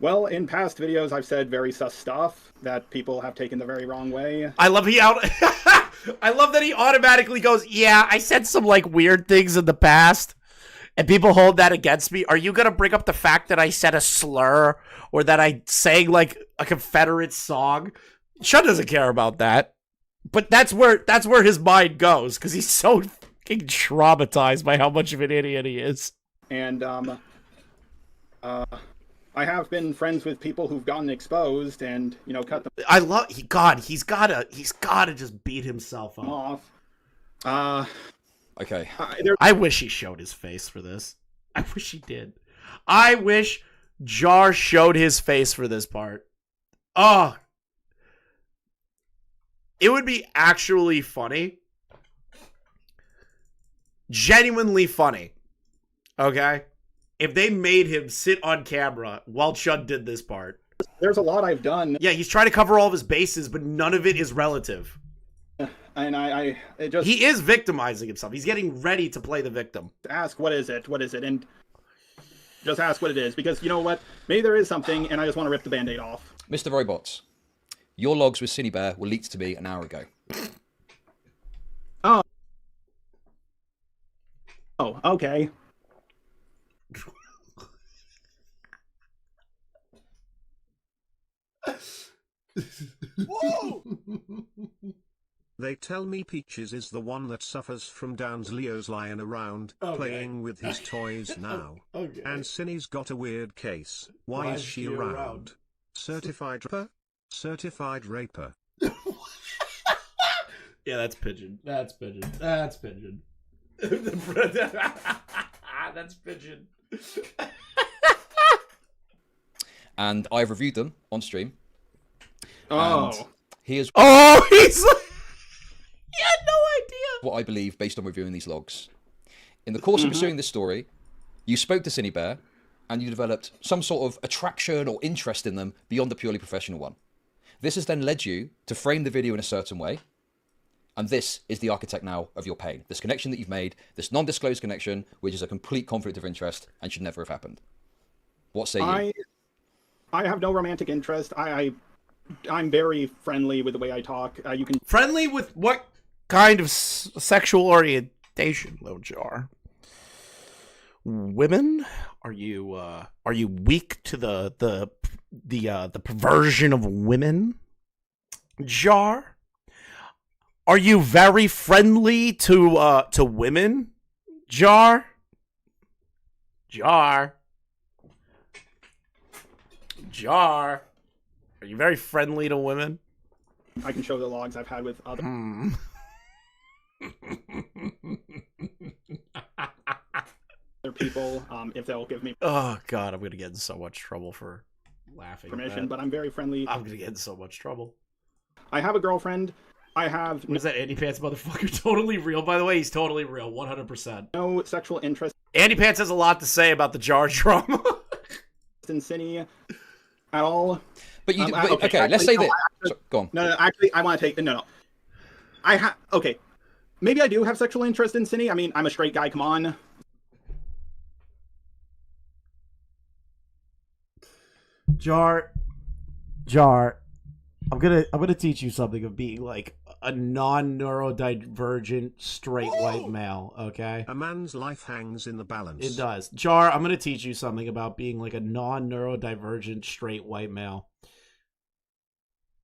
Speaker 7: Well, in past videos, I've said very sus stuff that people have taken the very wrong way.
Speaker 1: I love I love that he automatically goes, yeah, I said some like weird things in the past, and people hold that against me. Are you gonna bring up the fact that I said a slur or that I sang like a Confederate song? Chud doesn't care about that, but that's where his mind goes because he's so fucking traumatized by how much of an idiot he is.
Speaker 7: And I have been friends with people who've gotten exposed and, you know, cut them
Speaker 1: I love he's gotta just beat himself up.
Speaker 7: off.
Speaker 6: Okay.
Speaker 1: I wish he showed his face for this. I wish he did. I wish Jar showed his face for this part. Oh. It would be actually funny. Genuinely funny. Okay? If they made him sit on camera while Chud did this part.
Speaker 7: There's a lot I've done.
Speaker 1: Yeah, he's trying to cover all of his bases, but none of it is relative.
Speaker 7: And it just
Speaker 1: He is victimizing himself. He's getting ready to play the victim.
Speaker 7: ask, what is it? And just ask what it is. Because, you know what? Maybe there is something, and I just want to rip the Band-Aid off.
Speaker 6: Mr. Robots, your logs with Synnibear were leaked to me an hour ago.
Speaker 7: Oh, okay.
Speaker 2: Whoa!
Speaker 3: They tell me Peaches is the one that suffers from Downs. Leo's lying around,
Speaker 1: Okay.
Speaker 3: playing with his toys now.
Speaker 1: Okay.
Speaker 3: And Cinny's got a weird case. Why is she around? Certified raper? Certified raper.
Speaker 1: Yeah, that's pigeon. That's pigeon. That's pigeon. That's pigeon.
Speaker 6: And I've reviewed them on stream.
Speaker 7: Oh.
Speaker 6: And here's
Speaker 1: Oh, he's like, he had no idea.
Speaker 6: what I believe based on reviewing these logs. In the course of pursuing this story, you spoke to Synnibear, and you developed some sort of attraction or interest in them beyond the purely professional one. This has then led you to frame the video in a certain way, and this is the architect now of your pain. This connection that you've made, this non-disclosed connection, which is a complete conflict of interest and should never have happened. What say you?
Speaker 7: I have no romantic interest. I'm very friendly with the way I talk. You can
Speaker 1: Friendly with what kind of sexual orientation, though, Jar? Women? Are you weak to the perversion of women? Jar? Are you very friendly to women? Jar? Jar? Jar? Are you very friendly to women?
Speaker 7: I can show the logs I've had with other people if they'll give me
Speaker 1: Oh God, I'm gonna get in so much trouble for laughing. at
Speaker 7: permission.
Speaker 1: that.
Speaker 7: But I'm very friendly.
Speaker 1: I'm gonna get in so much trouble.
Speaker 7: I have a girlfriend. I have
Speaker 1: What is that Andy Pants motherfucker? Totally real, by the way. He's totally real, 100%.
Speaker 7: no sexual interest
Speaker 1: Andy Pants has a lot to say about the Jar drama.
Speaker 7: in Cinny at all.
Speaker 6: But you,
Speaker 7: okay,
Speaker 6: okay, let's say
Speaker 7: actually,
Speaker 6: this. Go on.
Speaker 7: No, actually, I want to take no. Okay, maybe I do have sexual interest in Cinny. I mean, I'm a straight guy. Come on.
Speaker 1: Jar. I'm gonna teach you something of being like a non-neurodivergent straight white male, okay?
Speaker 3: A man's life hangs in the balance.
Speaker 1: It does. Jar, I'm gonna teach you something about being like a non-neurodivergent straight white male.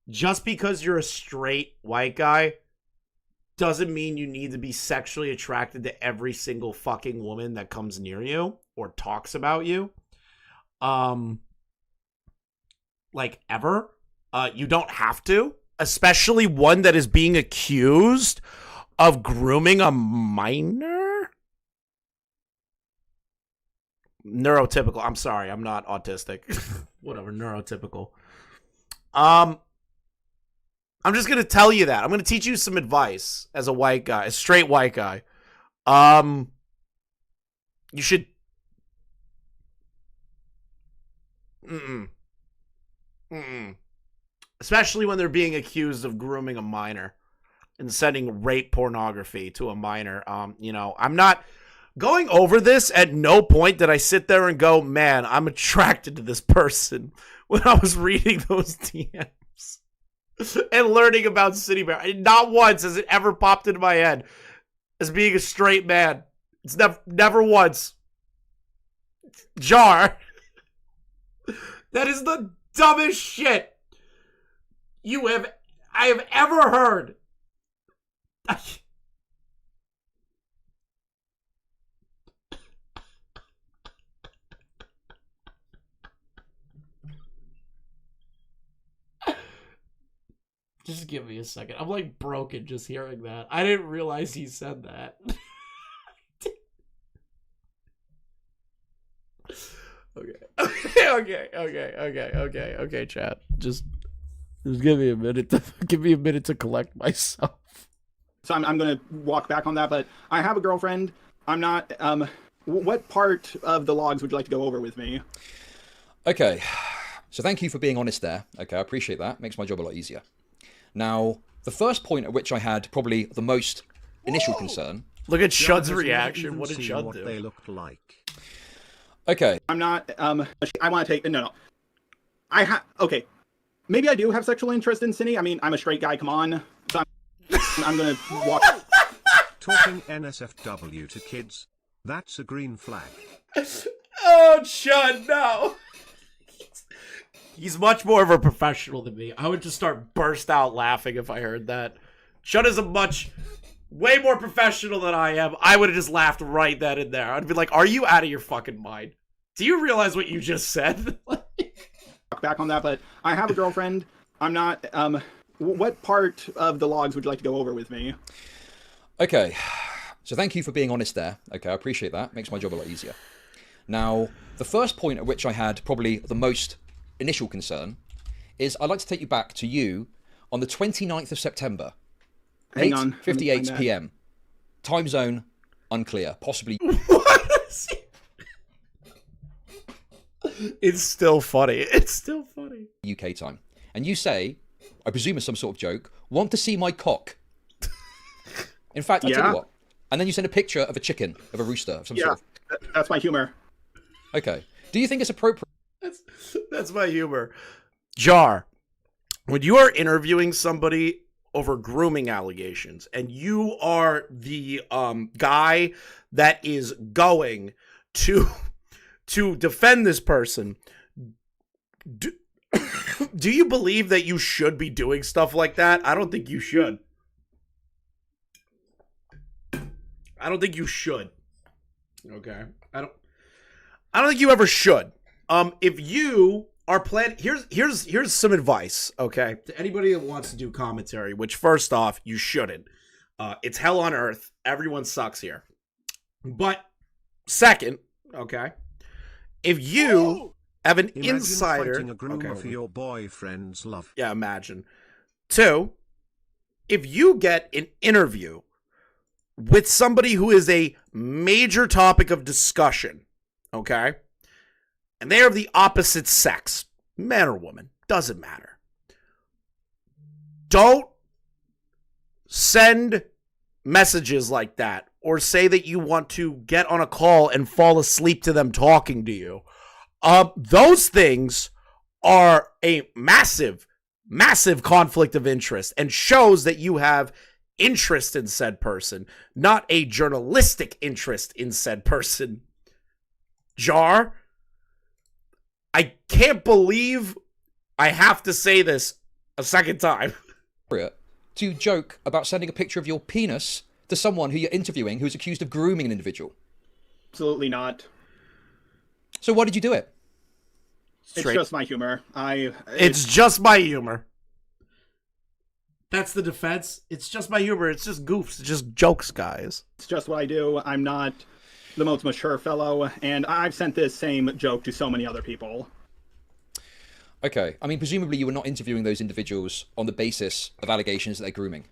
Speaker 1: Just because you're a straight white guy doesn't mean you need to be sexually attracted to every single fucking woman that comes near you or talks about you. Like ever. You don't have to, especially one that is being accused of grooming a minor. Neurotypical. I'm sorry, I'm not autistic. Whatever, neurotypical. I'm just gonna tell you that. I'm gonna teach you some advice as a white guy, a straight white guy. You should. Especially when they're being accused of grooming a minor and sending rape pornography to a minor. You know, I'm not going over this. At no point did I sit there and go, man, I'm attracted to this person when I was reading those DMs and learning about Synnibear. Not once has it ever popped into my head as being a straight man. It's never once. Jar. That is the dumbest shit I have ever heard. Just give me a second. I'm like broken just hearing that. I didn't realize he said that. Okay, chat. Just give me a minute to collect myself.
Speaker 7: So I'm going to walk back on that, but I have a girlfriend. I'm not. What part of the logs would you like to go over with me?
Speaker 6: Okay, so thank you for being honest there. Okay, I appreciate that. Makes my job a lot easier. Now, the first point at which I had probably the most initial concern.
Speaker 1: Look at Chud's reaction. What did Chud do?
Speaker 3: They looked like.
Speaker 6: Okay.
Speaker 7: I'm not. I want to take. No. Okay. Maybe I do have sexual interest in Cinny. I mean, I'm a straight guy. Come on. So I'm gonna walk.
Speaker 3: Talking NSFW to kids. That's a green flag.
Speaker 1: Oh, Chud, no. He's much more of a professional than me. I would just burst out laughing if I heard that. Chud is way more professional than I am. I would have just laughed right then and there. I'd be like, are you out of your fucking mind? Do you realize what you just said?
Speaker 7: Back on that, but I have a girlfriend. I'm not. What part of the logs would you like to go over with me?
Speaker 6: Okay, so thank you for being honest there. Okay, I appreciate that. Makes my job a lot easier. Now, the first point at which I had probably the most initial concern is I'd like to take you back to you on the 29th of September. 8:58 p.m. Time zone unclear. Possibly.
Speaker 1: What is he? It's still funny.
Speaker 6: UK time. And you say, I presume it's some sort of joke, want to see my cock? In fact, I tell you what. And then you send a picture of a chicken, of a rooster, of some sort of...
Speaker 7: That's my humor.
Speaker 6: Okay. Do you think it's appropriate?
Speaker 1: That's my humor. Jar, when you are interviewing somebody over grooming allegations and you are the guy that is going to defend this person, do you believe that you should be doing stuff like that? I don't think you should. I don't think you should. Okay? I don't think you ever should. If you are planning, here's some advice, okay? To anybody that wants to do commentary, which first off, you shouldn't. It's hell on earth. Everyone sucks here. But second, okay? If you have an insider,
Speaker 3: fighting a groomer for your boyfriend's love.
Speaker 1: Yeah, imagine. 2, if you get an interview with somebody who is a major topic of discussion, okay? And they are of the opposite sex, man or woman, doesn't matter. Don't send messages like that or say that you want to get on a call and fall asleep to them talking to you. Those things are a massive massive conflict of interest and shows that you have interest in said person, not a journalistic interest in said person. Jar, I can't believe I have to say this a second time.
Speaker 6: To joke about sending a picture of your penis to someone who you're interviewing who's accused of grooming an individual.
Speaker 7: Absolutely not.
Speaker 6: So why did you do it?
Speaker 7: It's just my humor.
Speaker 1: It's just my humor. That's the defense. It's just my humor. It's just goofs. It's just jokes, guys.
Speaker 7: It's just what I do. I'm not the most mature fellow, and I've sent this same joke to so many other people.
Speaker 6: Okay. I mean, presumably you were not interviewing those individuals on the basis of allegations that they're grooming.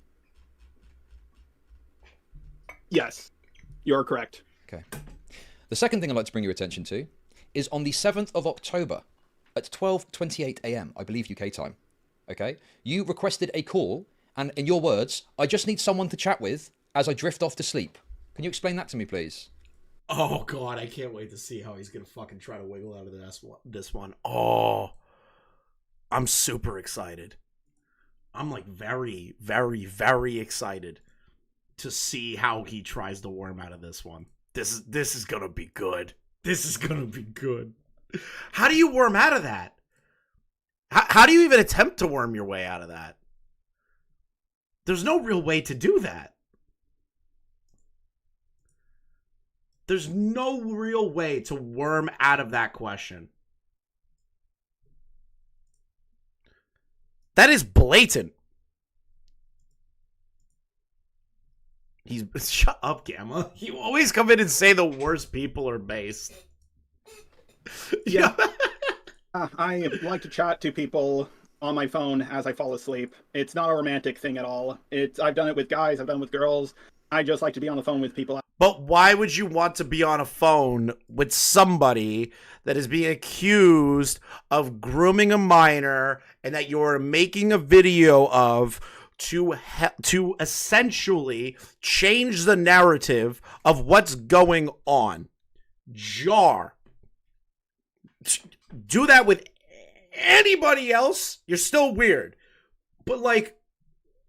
Speaker 7: Yes, you're correct.
Speaker 6: Okay. The second thing I'd like to bring your attention to is on the 7th of October at 12:28 a.m., I believe UK time. Okay? You requested a call, and in your words, I just need someone to chat with as I drift off to sleep. Can you explain that to me, please?
Speaker 1: Oh, God, I can't wait to see how he's going to fucking try to wiggle out of this one. Oh, I'm super excited. I'm like very, very, very excited to see how he tries to worm out of this one. This is going to be good. This is going to be good. How do you worm out of that? How do you even attempt to worm your way out of that? There's no real way to do that. There's no real way to worm out of that question. That is blatant. Shut up, Gamma. You always come in and say the worst people are based.
Speaker 7: Yeah. I like to chat to people on my phone as I fall asleep. It's not a romantic thing at all. I've done it with guys, I've done it with girls. I just like to be on the phone with people.
Speaker 1: But why would you want to be on a phone with somebody that is being accused of grooming a minor and that you're making a video of to essentially change the narrative of what's going on? Jar. Do that with anybody else, you're still weird. But, like,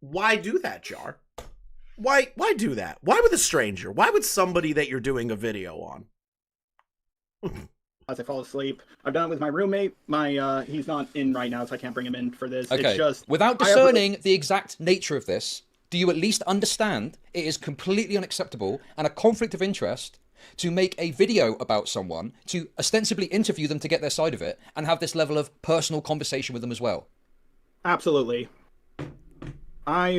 Speaker 1: why do that, Jar? Why do that? Why with a stranger? Why with somebody that you're doing a video on?
Speaker 7: As I fall asleep. I've done it with my roommate. He's not in right now, so I can't bring him in for this.
Speaker 6: Okay.
Speaker 7: It's just,
Speaker 6: without discerning the exact nature of this, do you at least understand it is completely unacceptable and a conflict of interest to make a video about someone, to ostensibly interview them to get their side of it, and have this level of personal conversation with them as well?
Speaker 7: Absolutely. I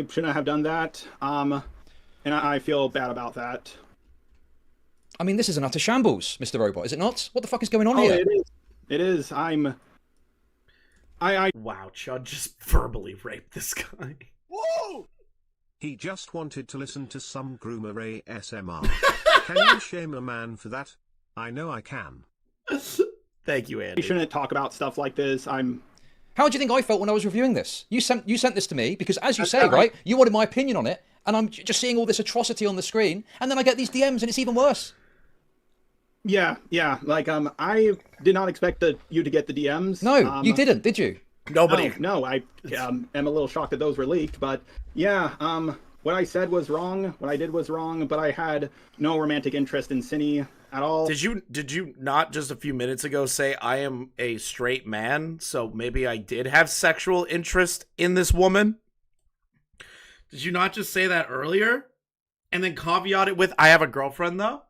Speaker 7: shouldn't have done that, and I feel bad about that.
Speaker 6: I mean, this is an utter shambles, Mr. Robot, is it not? What the fuck is going on here?
Speaker 7: It is. Wow,
Speaker 1: Chud just verbally raped this guy.
Speaker 3: Whoa! He just wanted to listen to some groomer ASMR. Can you shame a man for that? I know I can.
Speaker 1: Thank you, Andy.
Speaker 7: You shouldn't talk about stuff like this.
Speaker 6: How do you think I felt when I was reviewing this? You sent this to me because, as you say, right, you wanted my opinion on it, and I'm just seeing all this atrocity on the screen, and then I get these DMs, and it's even worse.
Speaker 7: Yeah. Like, I did not expect you to get the DMs.
Speaker 6: No, you didn't, did you?
Speaker 1: Nobody.
Speaker 7: No, I am a little shocked that those were leaked, but yeah, what I said was wrong, what I did was wrong, but I had no romantic interest in Synny at all.
Speaker 1: Did you not just a few minutes ago say I am a straight man, so maybe I did have sexual interest in this woman? Did you not just say that earlier? And then caveat it with I have a girlfriend though?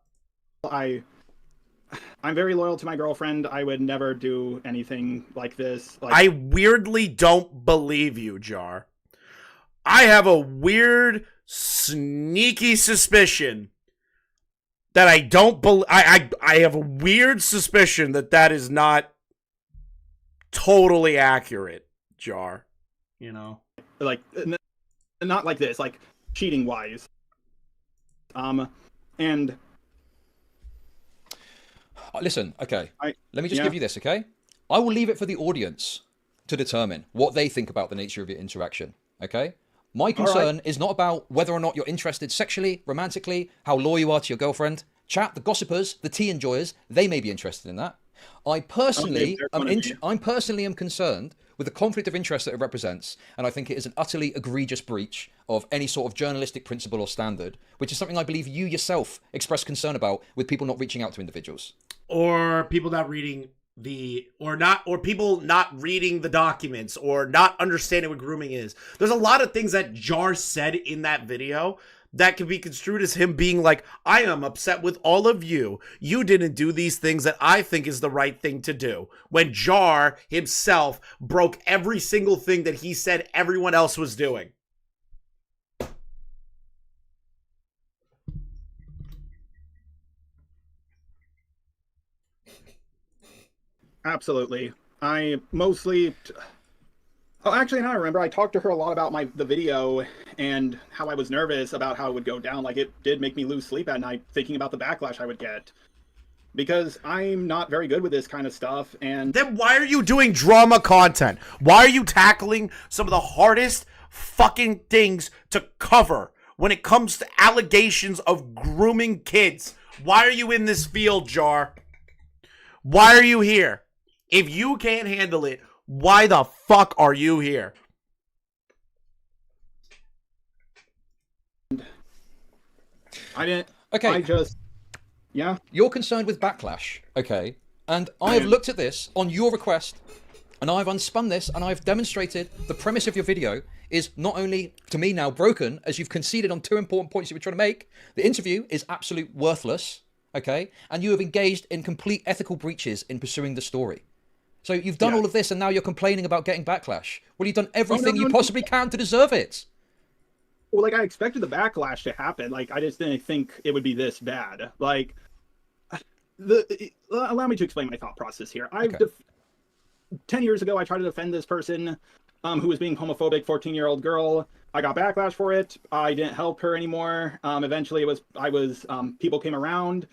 Speaker 7: I'm very loyal to my girlfriend. I would never do anything like this.
Speaker 1: I weirdly don't believe you, Jar. I have a weird, sneaky suspicion that I don't believe. I have a weird suspicion that is not totally accurate, Jar. You know,
Speaker 7: like not like this, like cheating wise. And.
Speaker 6: Listen, okay. Let me just give you this, okay? I will leave it for the audience to determine what they think about the nature of your interaction, okay? My concern is not about whether or not you're interested sexually, romantically, how loyal you are to your girlfriend. Chat, the gossipers, the tea enjoyers, they may be interested in that. I personally am concerned with the conflict of interest that it represents, and I think it is an utterly egregious breach of any sort of journalistic principle or standard, which is something I believe you yourself expressed concern about with people not reaching out to individuals.
Speaker 1: Or people not reading or people not reading the documents or not understanding what grooming is. There's a lot of things that Jar said in that video that can be construed as him being like, I am upset with all of you. You didn't do these things that I think is the right thing to do. When Jar himself broke every single thing that he said everyone else was doing.
Speaker 7: Absolutely. I mostly... Oh, actually, now I remember, I talked to her a lot about the video and how I was nervous about how it would go down. Like, it did make me lose sleep at night thinking about the backlash I would get. Because I'm not very good with this kind of stuff, and...
Speaker 1: Then why are you doing drama content? Why are you tackling some of the hardest fucking things to cover when it comes to allegations of grooming kids? Why are you in this field, Jar? Why are you here? If you can't handle it, why the fuck are you here?
Speaker 7: I didn't...
Speaker 6: Okay.
Speaker 7: I just... Yeah?
Speaker 6: You're concerned with backlash, okay? And I've looked at this on your request, and I've unspun this, and I've demonstrated the premise of your video is not only, to me now, broken, as you've conceded on two important points you were trying to make. The interview is absolute worthless, okay? And you have engaged in complete ethical breaches in pursuing the story. So you've done all of this, and now you're complaining about getting backlash. Well, you've done everything you possibly can to deserve it.
Speaker 7: Well, like, I expected the backlash to happen. Like, I just didn't think it would be this bad. Like, allow me to explain my thought process here. 10 years ago, I tried to defend this person who was being homophobic, 14-year-old girl. I got backlash for it. I didn't help her anymore. Eventually, people came around.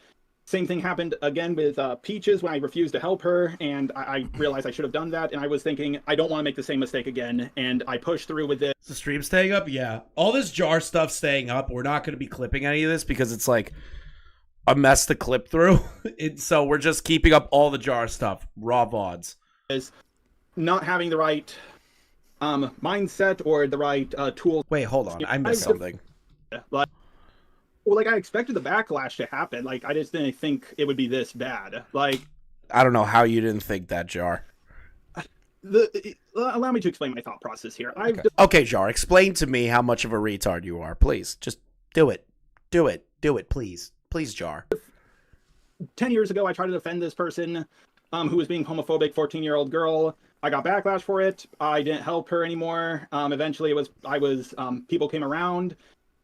Speaker 7: Same thing happened again with Peaches when I refused to help her, and I realized I should have done that, and I was thinking, I don't want to make the same mistake again, and I pushed through with it.
Speaker 1: The stream staying up? Yeah. All this Jar stuff staying up, we're not going to be clipping any of this because it's like a mess to clip through. So we're just keeping up all the Jar stuff. Raw VODs.
Speaker 7: Is not having the right mindset or the right tools.
Speaker 1: Wait, hold on. I missed something.
Speaker 7: Well, like, I expected the backlash to happen. Like, I just didn't think it would be this bad. Like,
Speaker 1: I don't know how you didn't think that, Jar.
Speaker 7: Allow me to explain my thought process here.
Speaker 1: Okay, Jar, explain to me how much of a retard you are. Please, just do it. Do it. Do it, please. Please, Jar.
Speaker 7: 10 years ago, I tried to defend this person who was being homophobic, 14-year-old girl. I got backlash for it. I didn't help her anymore. Eventually, people came around.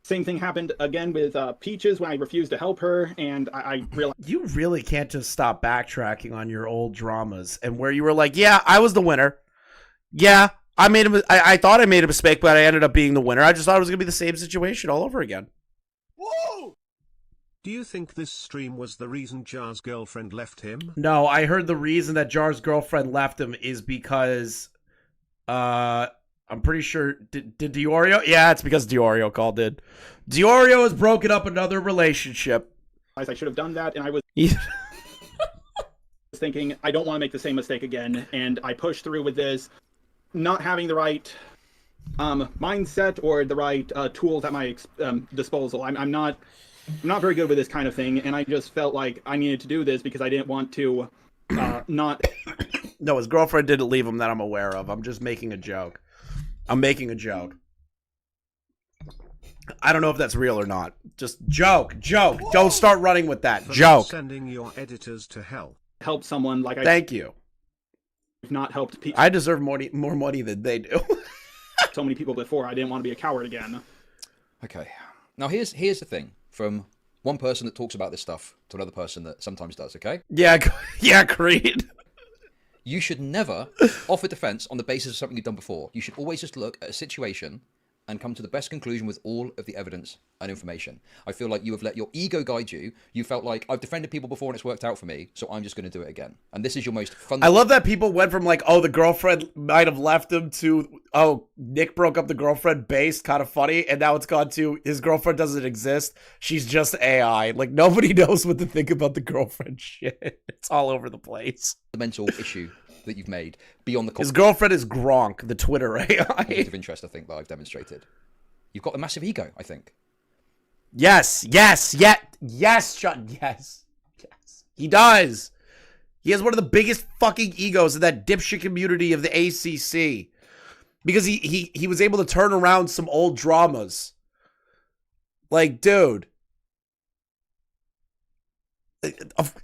Speaker 7: Same thing happened again with Peaches when I refused to help her, and I realized...
Speaker 1: You really can't just stop backtracking on your old dramas and where you were like, yeah, I was the winner. Yeah, I thought I made a mistake, but I ended up being the winner. I just thought it was going to be the same situation all over again.
Speaker 3: Whoa! Do you think this stream was the reason Jar's girlfriend left him?
Speaker 1: No, I heard the reason that Jar's girlfriend left him is because... I'm pretty sure, did Diorio? Yeah, it's because Diorio called in. Diorio has broken up another relationship.
Speaker 7: I should have done that, and I was thinking, I don't want to make the same mistake again, and I pushed through with this, not having the right mindset or the right tools at my disposal. I'm not very good with this kind of thing, and I just felt like I needed to do this because I didn't want to not...
Speaker 1: No, his girlfriend didn't leave him that I'm aware of. I'm just making a joke. I'm making a joke. I don't know if that's real or not. Just joke. Whoa! Don't start running with that. Joke.
Speaker 3: Sending your editors to hell.
Speaker 7: Help someone like I...
Speaker 1: Thank you.
Speaker 7: Not helped people.
Speaker 1: I deserve more money than they do.
Speaker 7: So many people before. I didn't want to be a coward again.
Speaker 6: Okay. Now here's the thing. From one person that talks about this stuff to another person that sometimes does, okay?
Speaker 1: Yeah, Creed.
Speaker 6: You should never offer defense on the basis of something you've done before. You should always just look at a situation and come to the best conclusion with all of the evidence and information. I feel like you have let your ego guide you. You felt like, I've defended people before and it's worked out for me, so I'm just going to do it again. And this is your most fun...
Speaker 1: I love that people went from like, oh, the girlfriend might have left him to, oh, Nick broke up the girlfriend based, kind of funny, and now it's gone to, his girlfriend doesn't exist. She's just AI. Like, nobody knows what to think about the girlfriend shit. It's all over the place.
Speaker 6: The mental issue that you've made beyond the
Speaker 1: His girlfriend is Gronk, the Twitter AI.
Speaker 6: of interest, I think, that I've demonstrated. You've got a massive ego, I think.
Speaker 1: Yes, Chud, yes. He does. He has one of the biggest fucking egos in that dipshit community of the ACC. Because he was able to turn around some old dramas. Like, dude.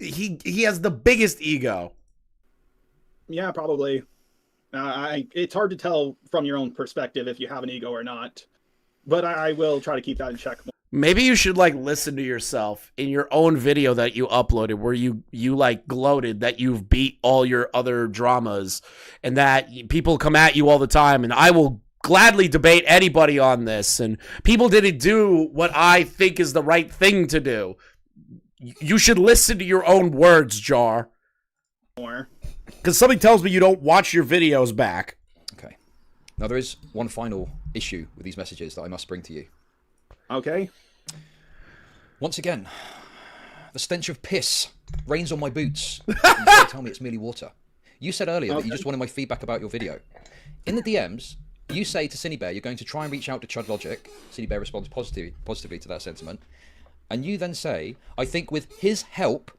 Speaker 1: He has the biggest ego.
Speaker 7: Yeah, probably. It's hard to tell from your own perspective if you have an ego or not. But I will try to keep that in check.
Speaker 1: Maybe you should, like, listen to yourself in your own video that you uploaded where you like, gloated that you've beat all your other dramas and that people come at you all the time, and I will gladly debate anybody on this, and people didn't do what I think is the right thing to do. You should listen to your own words, Jar.
Speaker 7: More.
Speaker 1: Because something tells me you don't watch your videos back.
Speaker 6: Okay. Now, there is one final issue with these messages that I must bring to you.
Speaker 7: Okay.
Speaker 6: Once again, the stench of piss rains on my boots. You try to tell me it's merely water. You said earlier that you just wanted my feedback about your video. In the DMs, you say to Synnibear you're going to try and reach out to Chud Logic. Synnibear responds positively to that sentiment. And you then say, I think with his help,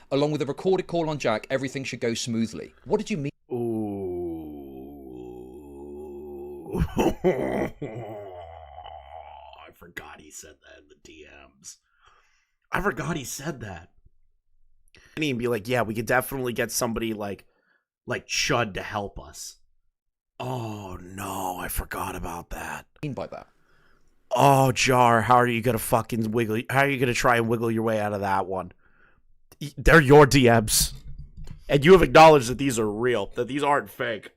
Speaker 6: along with a recorded call on Jack, everything should go smoothly. What did you mean?
Speaker 1: Ooh. I forgot he said that in the DMs. I forgot he said that. And he'd be like, yeah, we could definitely get somebody like Chud to help us. Oh, no, I forgot about that.
Speaker 6: What do you mean by that?
Speaker 1: Oh, Jar, how are you going to fucking wiggle? How are you going to try and wiggle your way out of that one? They're your DMs. And you have acknowledged that these are real, that these aren't fake.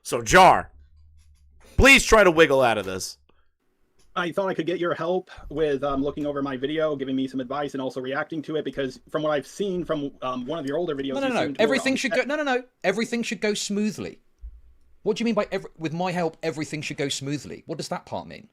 Speaker 1: So, Jar, please try to wiggle out of this.
Speaker 7: I thought I could get your help with looking over my video, giving me some advice, and also reacting to it, because from what I've seen from one of your older videos...
Speaker 6: No. Everything should go... No. Everything should go smoothly. What do you mean by with my help, everything should go smoothly? What does that part mean?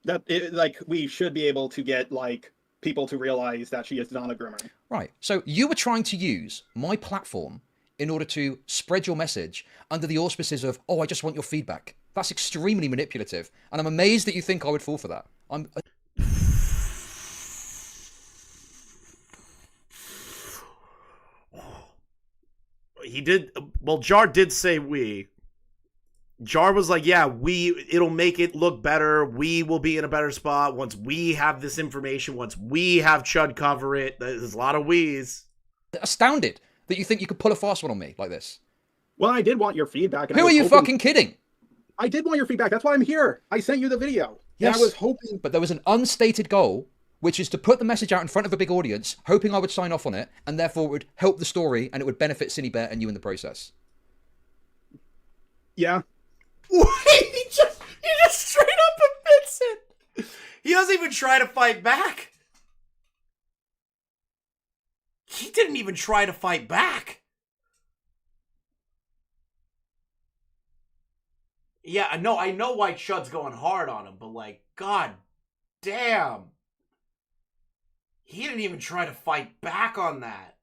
Speaker 7: Like, we should be able to get, like, people to realize that she is not a groomer.
Speaker 6: Right. So you were trying to use my platform in order to spread your message under the auspices of, oh, I just want your feedback. That's extremely manipulative, and I'm amazed that you think I would fall for that.
Speaker 1: He did. Well, Jar did say we. Jar was like, yeah, it'll make it look better. We will be in a better spot once we have this information, once we have Chud cover it. There's a lot of we's.
Speaker 6: Astounded that you think you could pull a fast one on me like this.
Speaker 7: Well, I did want your feedback.
Speaker 6: Who are you fucking kidding?
Speaker 7: I did want your feedback. That's why I'm here. I sent you the video.
Speaker 6: Yes,
Speaker 7: and I was hoping...
Speaker 6: But there was an unstated goal, which is to put the message out in front of a big audience, hoping I would sign off on it, and therefore it would help the story, and it would benefit Synnibear and you in the process.
Speaker 7: Yeah.
Speaker 1: Wait, he just straight up admits it. He doesn't even try to fight back. He didn't even try to fight back. Yeah, I know why Chud's going hard on him, but like, god damn. He didn't even try to fight back on that.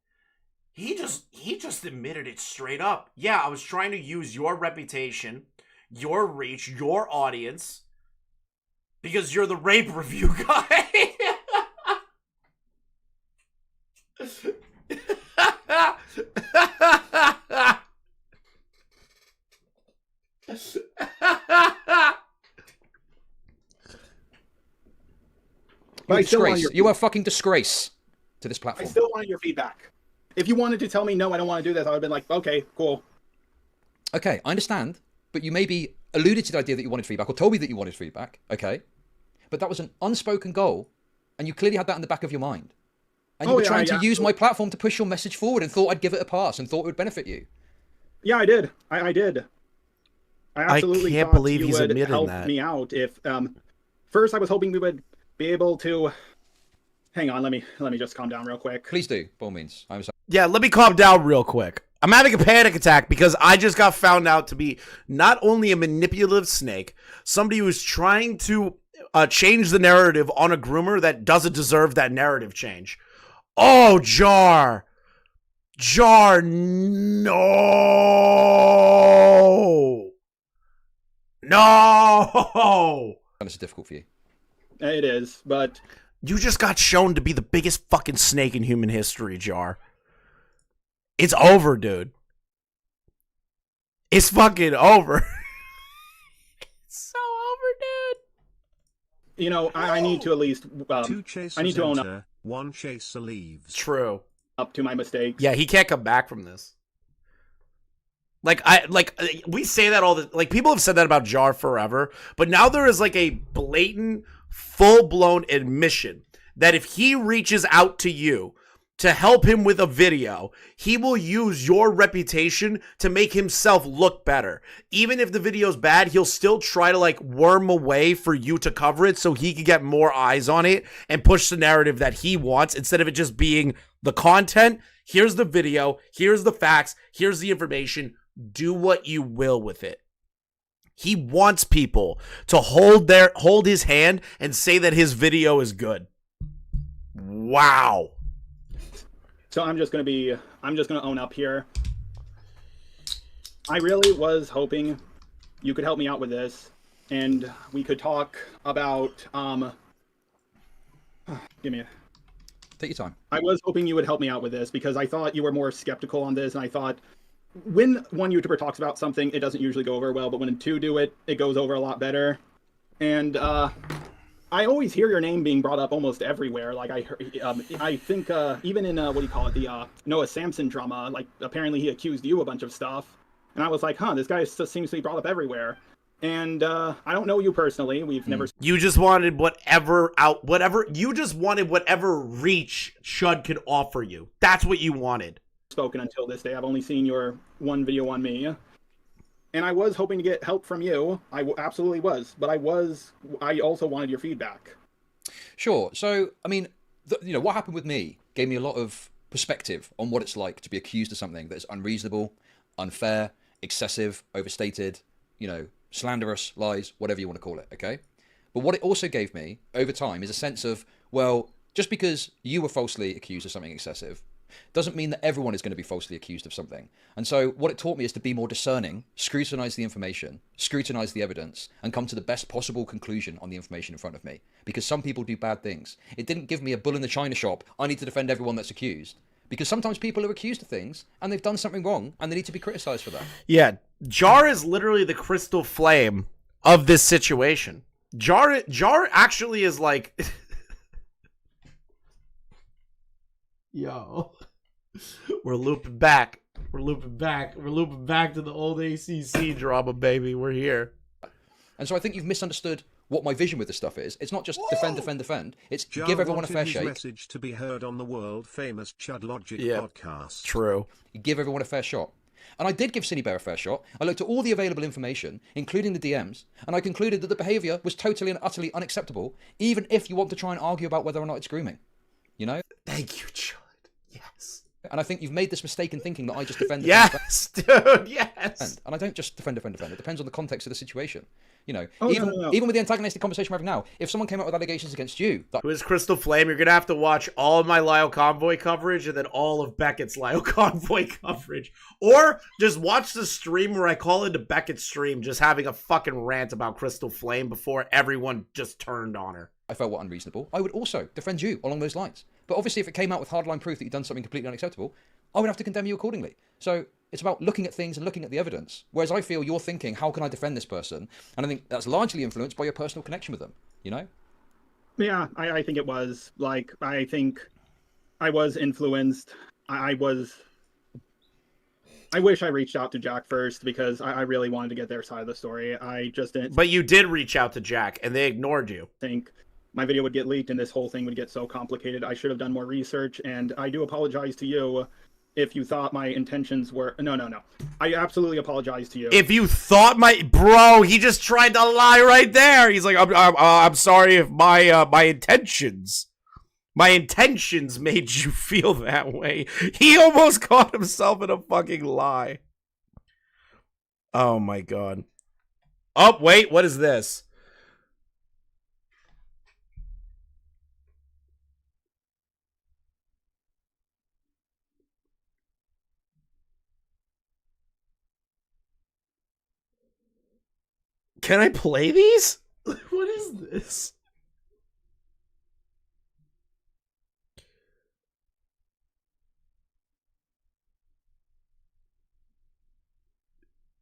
Speaker 1: He just admitted it straight up. Yeah, I was trying to use your reputation, your reach, your audience, because you're the rape review guy.
Speaker 6: You're a disgrace. You are a fucking disgrace to this platform.
Speaker 7: I still wanted your feedback. If you wanted to tell me, no, I don't want to do this, I would have been like, okay, cool.
Speaker 6: Okay, I understand. But you maybe alluded to the idea that you wanted feedback, or told me that you wanted feedback. Okay. But that was an unspoken goal, and you clearly had that in the back of your mind. And you were trying to use my platform to push your message forward and thought I'd give it a pass and thought it would benefit you.
Speaker 7: Yeah, I did. I did. I absolutely
Speaker 1: can't
Speaker 7: thought
Speaker 1: believe
Speaker 7: you
Speaker 1: he's
Speaker 7: would
Speaker 1: admitting
Speaker 7: help
Speaker 1: that.
Speaker 7: me out. If first I was hoping we would be able to... Hang on, let me just calm down real quick.
Speaker 6: Please do, by all means.
Speaker 1: Yeah, let me calm down real quick. I'm having a panic attack because I just got found out to be not only a manipulative snake, somebody who's trying to change the narrative on a groomer that doesn't deserve that narrative change. Oh, Jar. Jar, no. No.
Speaker 6: It's difficult for you.
Speaker 7: It is, but
Speaker 1: you just got shown to be the biggest fucking snake in human history, Jar. It's over, dude. It's fucking over. It's so over, dude.
Speaker 7: You know, I need to at least
Speaker 3: Two chasers
Speaker 7: I need to own
Speaker 3: enter, one chaser leaves.
Speaker 1: True.
Speaker 7: up to my mistakes.
Speaker 1: Yeah, he can't come back from this. We say that all the like people have said that about Jar forever, but now there is like a blatant, full-blown admission that if he reaches out to you to help him with a video, he will use your reputation to make himself look better. Even if the video's bad, he'll still try to like worm a way for you to cover it so he can get more eyes on it and push the narrative that he wants instead of it just being the content. Here's the video, here's the facts, here's the information. Do what you will with it. He wants people to hold his hand and say that his video is good. Wow.
Speaker 7: So I'm just gonna own up here. I really was hoping you could help me out with this, and we could talk about give me a...
Speaker 6: Take your time.
Speaker 7: I was hoping you would help me out with this because I thought you were more skeptical on this, and I thought when one YouTuber talks about something, it doesn't usually go over well, but when two do it, it goes over a lot better. And I always hear your name being brought up almost everywhere. Like I think even in what do you call it, the Noah Samson drama, like apparently he accused you a bunch of stuff, and I was like, huh, this guy seems to be brought up everywhere. And I don't know you personally. We've never.
Speaker 1: You just wanted whatever reach Chud could offer you. That's what you wanted.
Speaker 7: Spoken until this day. I've only seen your one video on me, and I was hoping to get help from you. I absolutely was, but I also wanted your feedback.
Speaker 6: Sure. So, I mean, what happened with me gave me a lot of perspective on what it's like to be accused of something that is unreasonable, unfair, excessive, overstated, slanderous, lies, whatever you want to call it, okay? But what it also gave me over time is a sense of, well, just because you were falsely accused of something excessive doesn't mean that everyone is going to be falsely accused of something. And so what it taught me is to be more discerning, scrutinize the information, scrutinize the evidence, and come to the best possible conclusion on the information in front of me. Because some people do bad things. It didn't give me a bull in the china shop, I need to defend everyone that's accused. Because sometimes people are accused of things, and they've done something wrong, and they need to be criticized for that.
Speaker 1: Yeah, Jar is literally the crystal flame of this situation. Jar actually is like... Yo, we're looping back. We're looping back to the old ACC drama, baby. We're here.
Speaker 6: And so I think you've misunderstood what my vision with this stuff is. It's not just defend. It's
Speaker 3: Jar
Speaker 6: give everyone a fair
Speaker 3: his
Speaker 6: shake.
Speaker 3: Message to be heard on the world famous Chud Logic podcast.
Speaker 1: True.
Speaker 6: You give everyone a fair shot. And I did give Synnibear a fair shot. I looked at all the available information, including the DMs, and I concluded that the behavior was totally and utterly unacceptable, even if you want to try and argue about whether or not it's grooming.
Speaker 1: Thank you, Chud. Yes.
Speaker 6: And I think you've made this mistake in thinking that I just defend.
Speaker 1: Yes, dude. Yes.
Speaker 6: And I don't just defend. It depends on the context of the situation. Even
Speaker 7: No.
Speaker 6: even with the antagonistic conversation we're having now, if someone came up with allegations against you,
Speaker 1: Who is Crystal Flame? You're gonna have to watch all of my Lyle Convoy coverage and then all of Beckett's Lyle Convoy coverage, or just watch the stream where I call into Beckett's stream, just having a fucking rant about Crystal Flame before everyone just turned on her.
Speaker 6: I felt were unreasonable, I would also defend you along those lines. But obviously, if it came out with hardline proof that you'd done something completely unacceptable, I would have to condemn you accordingly. So it's about looking at things and looking at the evidence. Whereas I feel you're thinking, how can I defend this person? And I think that's largely influenced by your personal connection with them,
Speaker 7: Yeah, I think it was. Like, I think I was influenced. I wish I reached out to Jack first because I really wanted to get their side of the story. I just didn't
Speaker 1: But you did reach out to Jack and they ignored you.
Speaker 7: think my video would get leaked and this whole thing would get so complicated. I should have done more research, and I do apologize to you if you thought my intentions were... No. I absolutely apologize to you.
Speaker 1: If you thought bro, he just tried to lie right there. He's like, I'm sorry if my intentions made you feel that way. He almost caught himself in a fucking lie. Oh my god. Oh, wait, what is this? Can I play these? What is this?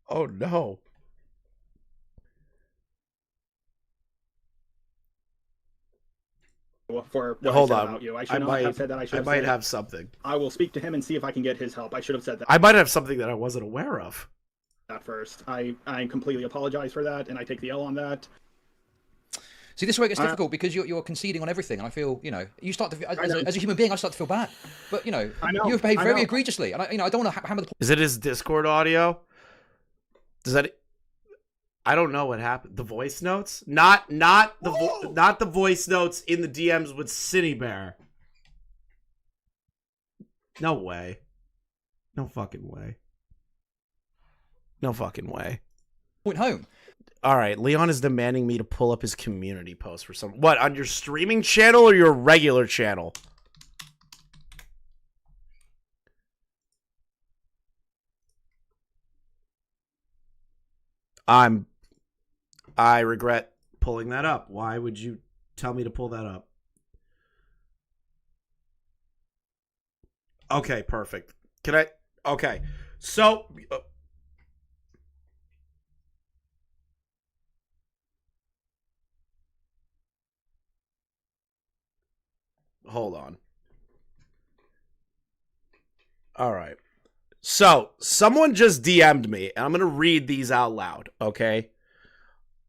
Speaker 1: Oh no.
Speaker 7: For what
Speaker 1: Hold
Speaker 7: I said
Speaker 1: on.
Speaker 7: about you. I should not have said that.
Speaker 1: I might have something.
Speaker 7: I will speak to him and see if I can get his help. I should have said that.
Speaker 1: I might have something that I wasn't aware of.
Speaker 7: That first. I completely apologize for that, and I take the L on that.
Speaker 6: See, this is where it gets difficult because you're conceding on everything, and I feel, you start to as a human being, I start to feel bad. But you've behaved very egregiously, and I don't want to hammer the.
Speaker 1: Is it his Discord audio? Does that? I don't know what happened. The voice notes, not the voice notes in the DMs with Synnibear. No way. No fucking way. No fucking way.
Speaker 6: Point home.
Speaker 1: All right, Leon is demanding me to pull up his community post for some. What, on your streaming channel or your regular channel? I regret pulling that up. Why would you tell me to pull that up? Okay, perfect. Can I? Okay, so. Hold on. All right. So, someone just DM'd me, and I'm going to read these out loud, okay?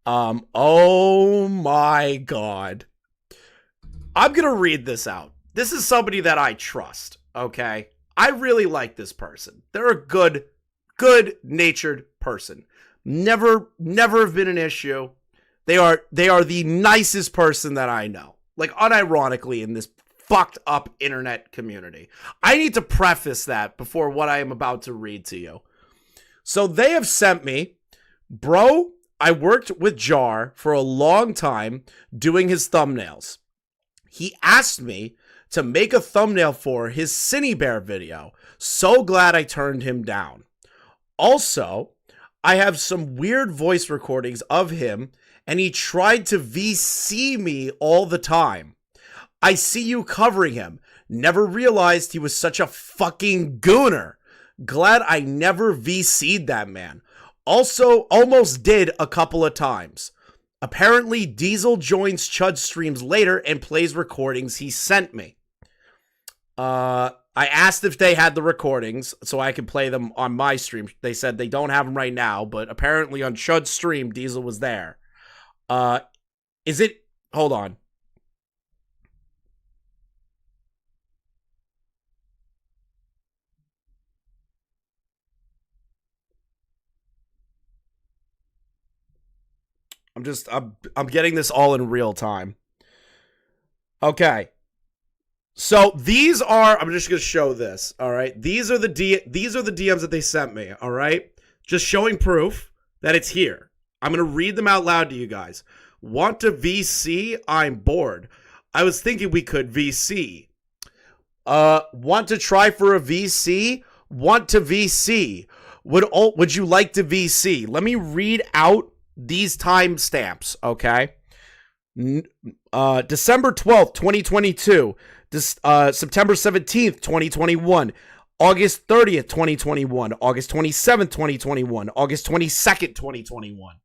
Speaker 1: Oh my god. I'm going to read this out. This is somebody that I trust, okay? I really like this person. They're a good-natured person. Never have been an issue. They are the nicest person that I know. Like, unironically, in this fucked up internet community. I need to preface that before what I am about to read to you. So they have sent me, bro, I worked with Jar for a long time doing his thumbnails. He asked me to make a thumbnail for his Synnibear video. So glad I turned him down. Also, I have some weird voice recordings of him, and he tried to VC me all the time. I see you covering him. Never realized he was such a fucking gooner. Glad I never VC'd that man. Also, almost did a couple of times. Apparently, Diesel joins Chud streams later and plays recordings he sent me. I asked if they had the recordings so I could play them on my stream. They said they don't have them right now, but apparently on Chud's stream, Diesel was there. Is it... Hold on. I'm getting this all in real time. Okay. So these are, I'm just going to show this, all right? These are the DMs that they sent me, all right? Just showing proof that it's here. I'm going to read them out loud to you guys. Want to VC? I'm bored. I was thinking we could VC. Want to try for a VC? Want to VC. Would you like to VC? Let me read out these timestamps, okay? December 12th, 2022. September 17th, 2021. August 30th, 2021. August 27th, 2021. August 22nd, 2021.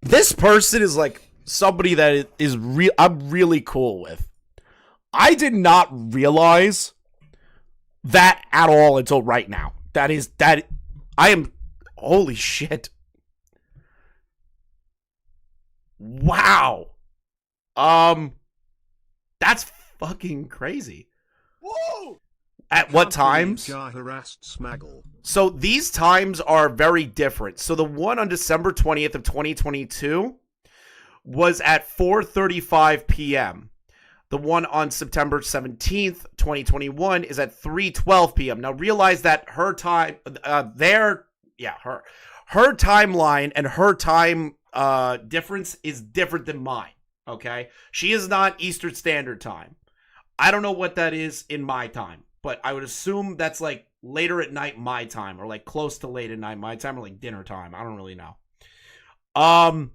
Speaker 1: This person is like somebody that is I'm really cool with. I did not realize that at all until right now. Holy shit. Wow. That's fucking crazy.
Speaker 3: Whoa!
Speaker 1: At what times?
Speaker 3: Harassed Smaggle.
Speaker 1: So these times are very different. So the one on December 20th of 2022 was at 4:35 p.m. The one on September 17th, 2021 is at 3:12 p.m. Now realize that her time, her timeline and her time difference is different than mine, okay? She is not Eastern Standard Time. I don't know what that is in my time, but I would assume that's like later at night my time, or like close to late at night my time, or like dinner time. I don't really know. Then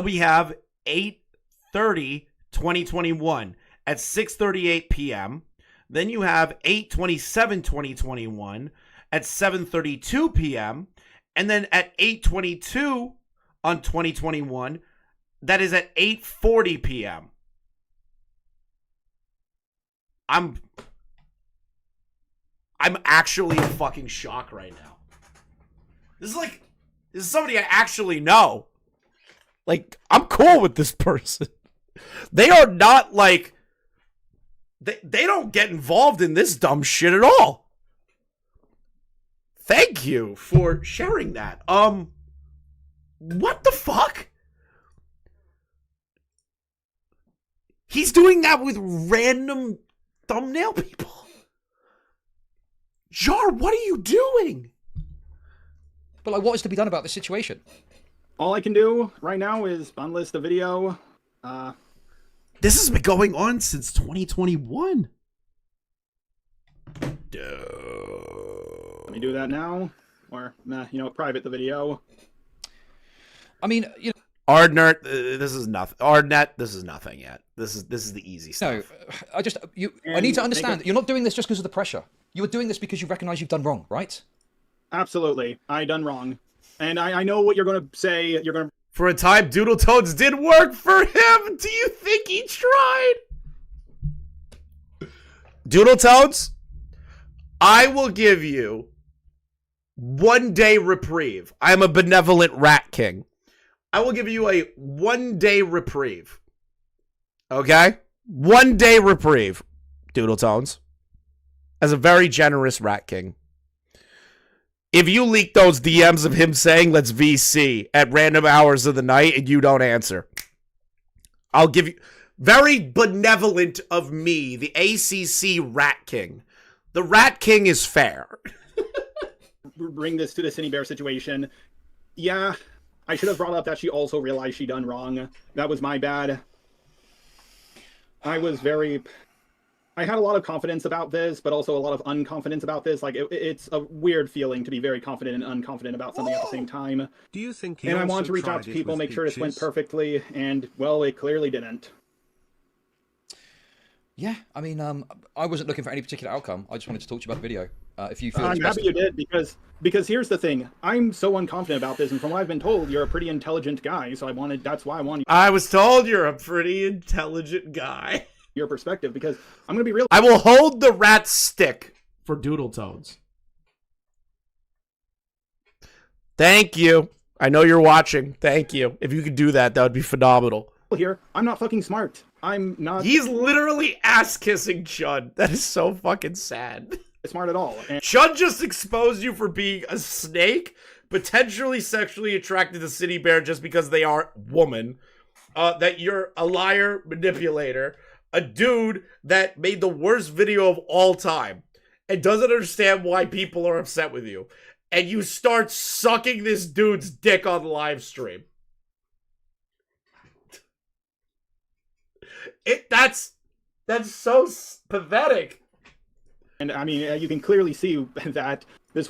Speaker 1: we have 8/30, 2021 at 6:38 p.m. Then you have 8/27, 2021 at 7:32 p.m. And then at 8/22 on 2021, that is at 8:40 p.m. I'm actually in fucking shock right now. This is somebody I actually know. Like, I'm cool with this person. They are not like, they don't get involved in this dumb shit at all. Thank you for sharing that. What the fuck? He's doing that with random thumbnail people. Jar, what are you doing?
Speaker 6: But like, what is to be done about this situation?
Speaker 7: All I can do right now is unlist the video.
Speaker 1: This has been going on since 2021.
Speaker 7: Let me do that now, or private the video.
Speaker 6: I mean,
Speaker 1: Ardnert, this is nothing. Ardnet, this is nothing yet. This is the easy stuff.
Speaker 6: No, I need to understand that you're not doing this just because of the pressure. You are doing this because you recognize you've done wrong, right?
Speaker 7: Absolutely, I done wrong, and I know what you're going to say. You're going to.
Speaker 1: For a time, Doodle Toads did work for him. Do you think he tried? Doodle Toads, I will give you 1 day reprieve. I'm a benevolent rat king. I will give you a 1 day reprieve. Okay? 1 day reprieve, Doodle Tones. As a very generous rat king. If you leak those DMs of him saying let's VC at random hours of the night and you don't answer, I'll give you... Very benevolent of me, the ACC rat king. The rat king is fair.
Speaker 7: Bring this to the Synnibear situation. Yeah, I should have brought up that she also realized she done wrong. That was my bad. I had a lot of confidence about this, but also a lot of unconfidence about this. Like, it's a weird feeling to be very confident and unconfident about something at the same time.
Speaker 3: Do you think
Speaker 7: And I want to reach out to people, make sure this went perfectly, and, well, it clearly didn't.
Speaker 6: Yeah, I mean, I wasn't looking for any particular outcome. I just wanted to talk to you about the video. If you feel
Speaker 7: I'm happy you did, because here's the thing. I'm so unconfident about this, and from what I've been told, you're a pretty intelligent guy, so that's why I wanted
Speaker 1: I was told you're a pretty intelligent guy.
Speaker 7: Your perspective, because I'm going to be real.
Speaker 1: I will hold the rat stick for Doodle Toads. Thank you. I know you're watching. Thank you. If you could do that, that would be phenomenal.
Speaker 7: Here, I'm not fucking smart. I'm not.
Speaker 1: He's literally ass-kissing Chud. That is so fucking sad.
Speaker 7: Smart at all. And
Speaker 1: Chud just exposed you for being a snake, potentially sexually attracted to Synnibear just because they are woman, that you're a liar, manipulator, a dude that made the worst video of all time and doesn't understand why people are upset with you. And you start sucking this dude's dick on live stream. That's so pathetic.
Speaker 7: And I mean, you can clearly see that this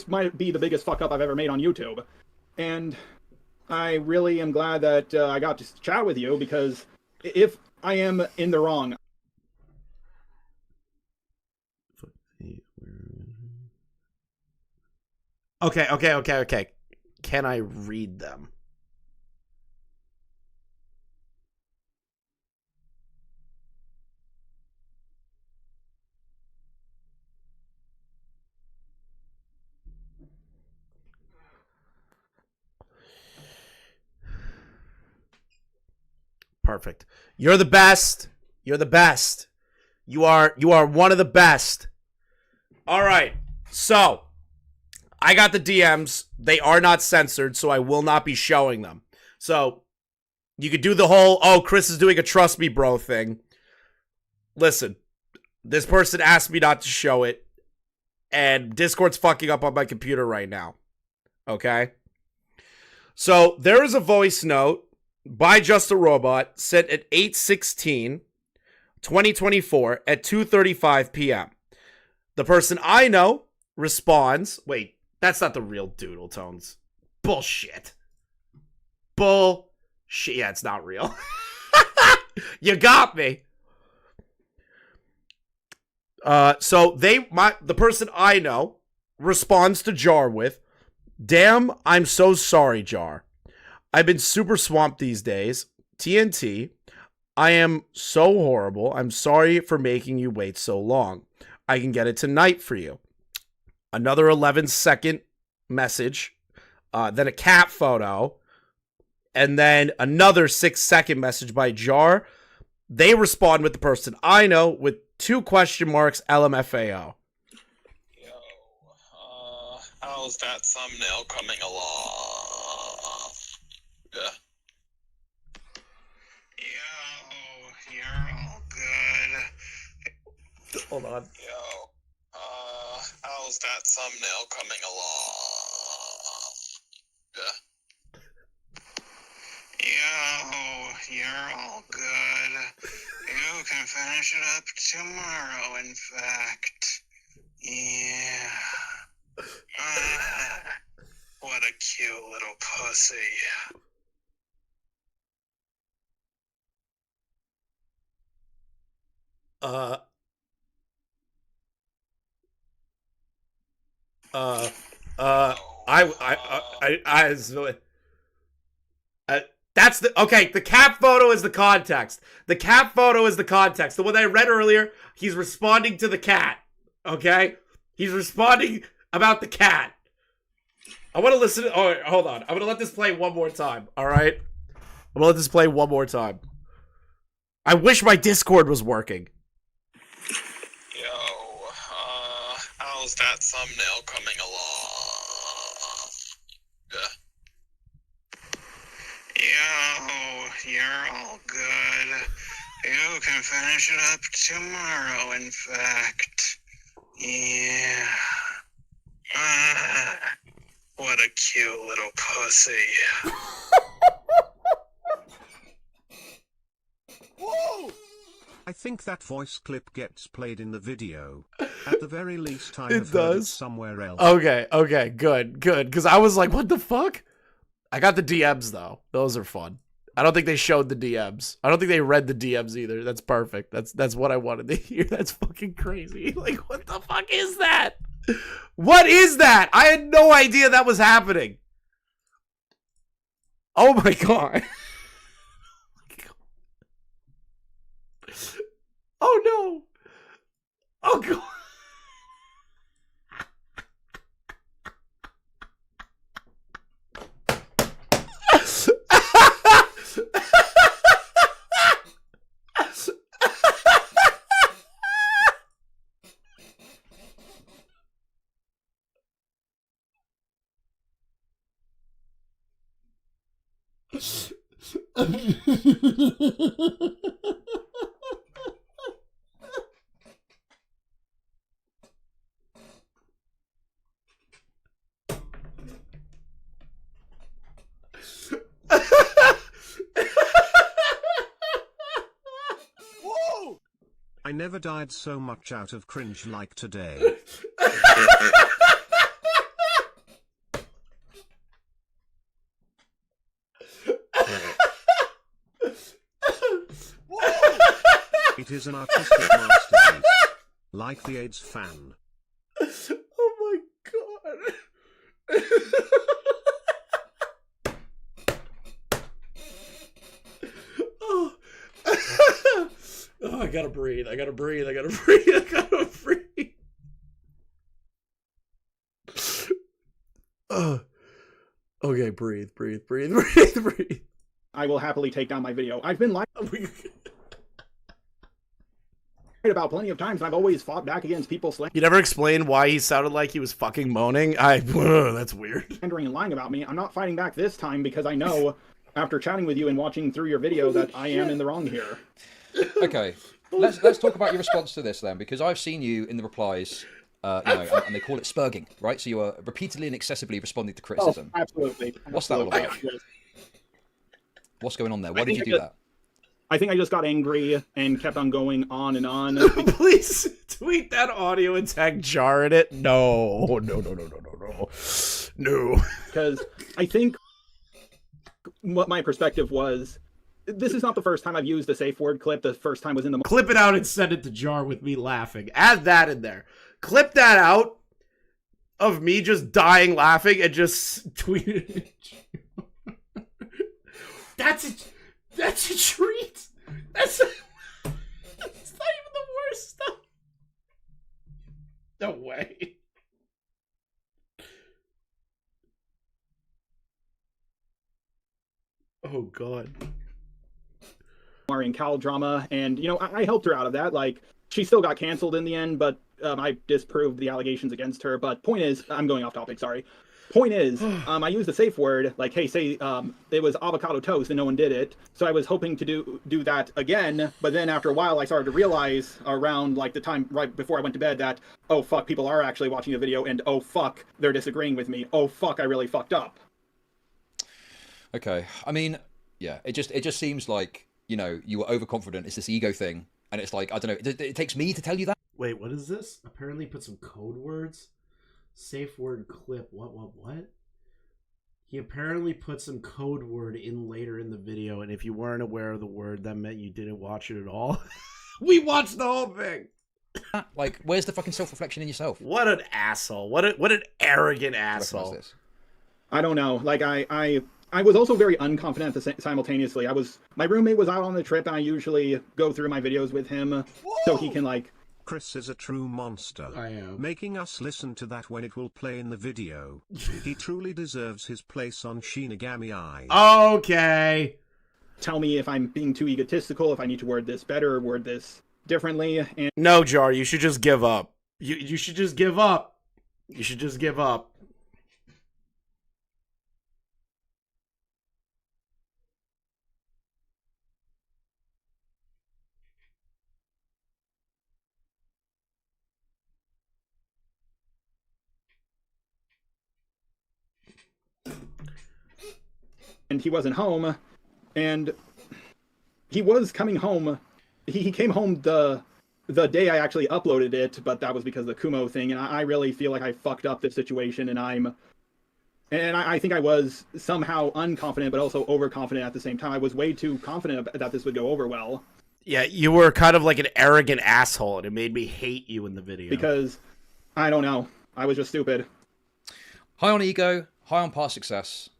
Speaker 7: might be the biggest fuck up I've ever made on YouTube. And I really am glad that I got to chat with you, because if I am in the wrong.
Speaker 1: Okay. Can I read them? Perfect. You're the best. You're the best. You are one of the best. All right. So, I got the DMs. They are not censored, so I will not be showing them. So, you could do the whole, oh, Chris is doing a trust me bro thing. Listen, this person asked me not to show it, and Discord's fucking up on my computer right now. Okay? So, there is a voice note by Just a Robot sent at 8/16/2024 at 2:35 p.m. The person I know responds. Wait, that's not the real doodle tones. Bullshit. Bullshit. Yeah, it's not real. You got me. So the person I know responds to Jar with, "Damn, I'm so sorry, Jar. I've been super swamped these days. TNT, I am so horrible. I'm sorry for making you wait so long. I can get it tonight for you." Another 11-second message, then a cat photo, and then another 6-second message by Jar. They respond with the person I know with 2 question marks, LMFAO.
Speaker 8: Yo, how's that thumbnail coming along? Yeah. Yo, you're all good.
Speaker 1: Hold on.
Speaker 8: Yo, how's that thumbnail coming along? Yeah. Yo, you're all good. You can finish it up tomorrow, in fact. Yeah. What a cute little pussy.
Speaker 1: That's the, okay, the cat photo is the context. The cat photo is the context. The one I read earlier, he's responding to the cat. Okay? He's responding about the cat. I want to listen to, oh, hold on. I'm going to let this play one more time. All right? I'm going to let this play one more time. I wish my Discord was working.
Speaker 8: Yo, how's that thumbnail coming along? Yeah. Yo, you're all good. You can finish it up tomorrow, in fact. Yeah. What a cute little pussy.
Speaker 3: Whoa! I think that voice clip gets played in the video. At the very least, I have heard it somewhere else.
Speaker 1: Okay, good. Because I was like, what the fuck? I got the DMs, though. Those are fun. I don't think they showed the DMs. I don't think they read the DMs either. That's perfect. That's what I wanted to hear. That's fucking crazy. Like, what the fuck is that? What is that? I had no idea that was happening. Oh my god. Oh no. Oh god.
Speaker 3: Whoa! I never died so much out of cringe like today. It is an artistic masterpiece. Like the AIDS fan.
Speaker 1: Oh my god. Oh. Oh, I gotta breathe. Okay, breathe.
Speaker 7: I will happily take down my video. I've been lied about plenty of times, and I've always fought back against people
Speaker 1: You never explained why he sounded like he was fucking moaning? That's weird.
Speaker 7: slandering and lying about me. I'm not fighting back this time because I know, after chatting with you and watching through your video, that I am in the wrong here.
Speaker 6: Okay, let's talk about your response to this then, because I've seen you in the replies, and they call it spurging, right? So you are repeatedly and excessively responding to criticism.
Speaker 7: Oh, absolutely.
Speaker 6: What's that all about? What's going on there? Why did you do that?
Speaker 7: I think I just got angry and kept on going on and on.
Speaker 1: Please tweet that audio and tag Jar in it? No.
Speaker 7: Because I think what my perspective was, this is not the first time I've used a safe word clip. The first time was in the...
Speaker 1: Clip it out and send it to Jar with me laughing. Add that in there. Clip that out of me just dying laughing and just tweet it. That's a treat. That's not even the worst stuff. No way. Oh God.
Speaker 7: Marion Cowell drama, and I helped her out of that. Like, she still got canceled in the end, but I disproved the allegations against her. But point is, I'm going off topic, sorry. Point is, I used a safe word, like, hey, say it was avocado toast and no one did it. So I was hoping to do that again, but then after a while I started to realize around like the time right before I went to bed that, oh fuck, people are actually watching the video, and oh fuck, they're disagreeing with me. Oh fuck, I really fucked up.
Speaker 6: Okay, I mean, yeah, it just seems like, you were overconfident. It's this ego thing, and it's like, I don't know, it takes me to tell you that.
Speaker 1: Wait, what is this? Apparently put some code words. Safe word clip. What? He apparently put some code word in later in the video, and if you weren't aware of the word, that meant you didn't watch it at all. We watched the whole thing.
Speaker 6: Like, where's the fucking self-reflection in yourself?
Speaker 1: What an asshole. What an arrogant asshole.
Speaker 7: I don't know. Like, I was also very unconfident simultaneously. My roommate was out on the trip, and I usually go through my videos with him so he can, like...
Speaker 3: Chris is a true monster.
Speaker 1: I am.
Speaker 3: Making us listen to that when it will play in the video. He truly deserves his place on Shinigami Eye.
Speaker 1: Okay.
Speaker 7: Tell me if I'm being too egotistical, if I need to word this better or word this differently. And
Speaker 1: no, Jar, you should just give up. You should just give up. You should just give up.
Speaker 7: And he wasn't home, and he was coming home. He came home the day I actually uploaded it, but that was because of the Kumo thing, and I really feel like I fucked up this situation, and I think I was somehow unconfident, but also overconfident at the same time. I was way too confident that this would go over well.
Speaker 1: Yeah, you were kind of like an arrogant asshole, and it made me hate you in the video.
Speaker 7: Because, I don't know, I was just stupid.
Speaker 6: High on ego, high on past success.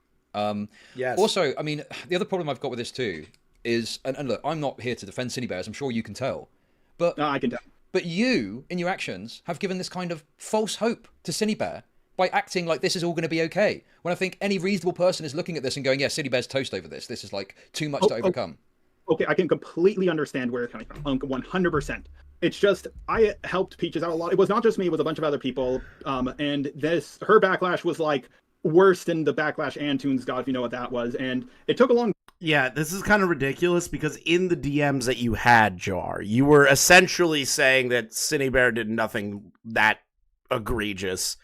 Speaker 1: Yes.
Speaker 6: Also, I mean, the other problem I've got with this too is, and look, I'm not here to defend Synnibear, as I'm sure you can tell, but
Speaker 7: I can tell.
Speaker 6: But you, in your actions, have given this kind of false hope to Synnibear by acting like this is all going to be okay. When I think any reasonable person is looking at this and going, yeah, Synnibear's toast over this. This is like too much to overcome.
Speaker 7: Okay, I can completely understand where you're coming from. 100%. It's just, I helped Peaches out a lot. It was not just me, it was a bunch of other people. And her backlash was like, worse than the backlash Antunes got, if you know what that was, and it took a long...
Speaker 1: Yeah, this is kind of ridiculous, because in the DMs that you had, Jar, you were essentially saying that Synnibear did nothing that egregious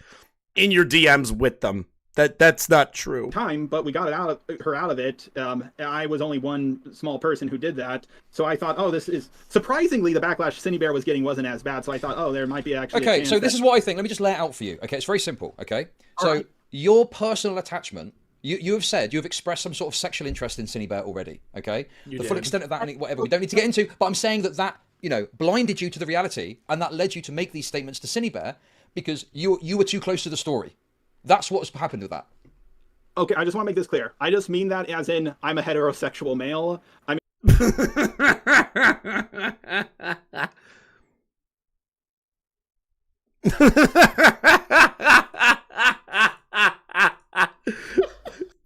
Speaker 1: in your DMs with them. That's not true.
Speaker 7: But we got her out of it. I was only one small person who did that, so I thought, oh, this is... Surprisingly, the backlash Synnibear was getting wasn't as bad, so I thought, oh, there might be actually
Speaker 6: Okay, so this is what I think. Let me just lay it out for you. Okay, it's very simple, okay? So... Your personal attachment, you have said, you have expressed some sort of sexual interest in Synnibear already, okay? The full extent of that, whatever, we don't need to get into, but I'm saying that, blinded you to the reality, and that led you to make these statements to Synnibear, because you were too close to the story. That's what's happened with that.
Speaker 7: Okay, I just want to make this clear. I just mean that as in, I'm a heterosexual male. I mean...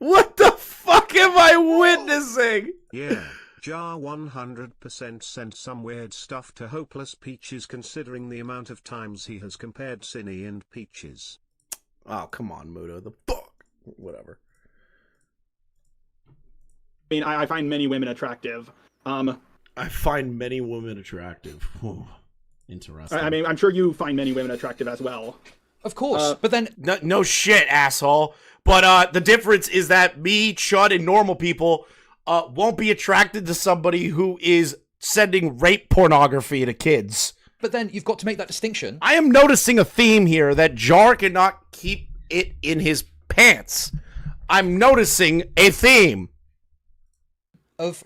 Speaker 1: What the fuck am I witnessing?
Speaker 3: Yeah, Jar 100% sent some weird stuff to Hopeless Peaches considering the amount of times he has compared Synny and Peaches.
Speaker 1: Oh, come on, Mudo. The fuck? Whatever.
Speaker 7: I mean, I find many women attractive.
Speaker 1: I find many women attractive. Interesting.
Speaker 7: I mean, I'm sure you find many women attractive as well.
Speaker 6: Of course, but then...
Speaker 1: No shit, asshole. But the difference is that me, Chud, and normal people won't be attracted to somebody who is sending rape pornography to kids.
Speaker 6: But then you've got to make that distinction.
Speaker 1: I am noticing a theme here that Jar cannot keep it in his pants. I'm noticing a theme
Speaker 6: of,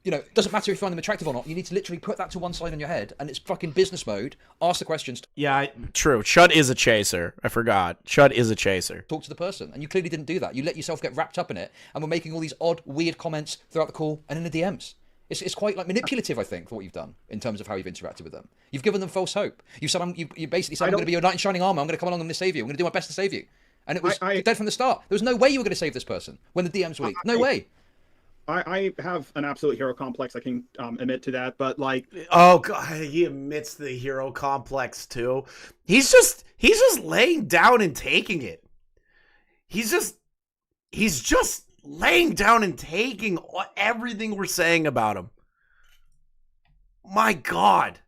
Speaker 6: you know, it doesn't matter if you find them attractive or not. You need to literally put that to one side on your head, and it's fucking business mode. Ask the questions.
Speaker 1: Yeah, true. Chud is a chaser. I forgot. Chud is a chaser.
Speaker 6: Talk to the person, and you clearly didn't do that. You let yourself get wrapped up in it, and were making all these odd, weird comments throughout the call and in the DMs. It's quite like manipulative, I think, for what you've done in terms of how you've interacted with them. You've given them false hope. You said you basically said I'm going to be your knight in shining armor. I'm going to come along and save you. I'm going to do my best to save you. And it was dead from the start. There was no way you were going to save this person when the DMs were leaked. No way.
Speaker 7: I have an absolute hero complex. I can admit to that, but like,
Speaker 1: oh god, he admits the hero complex too. He's just laying down and taking it. He's just laying down and taking everything we're saying about him. My god.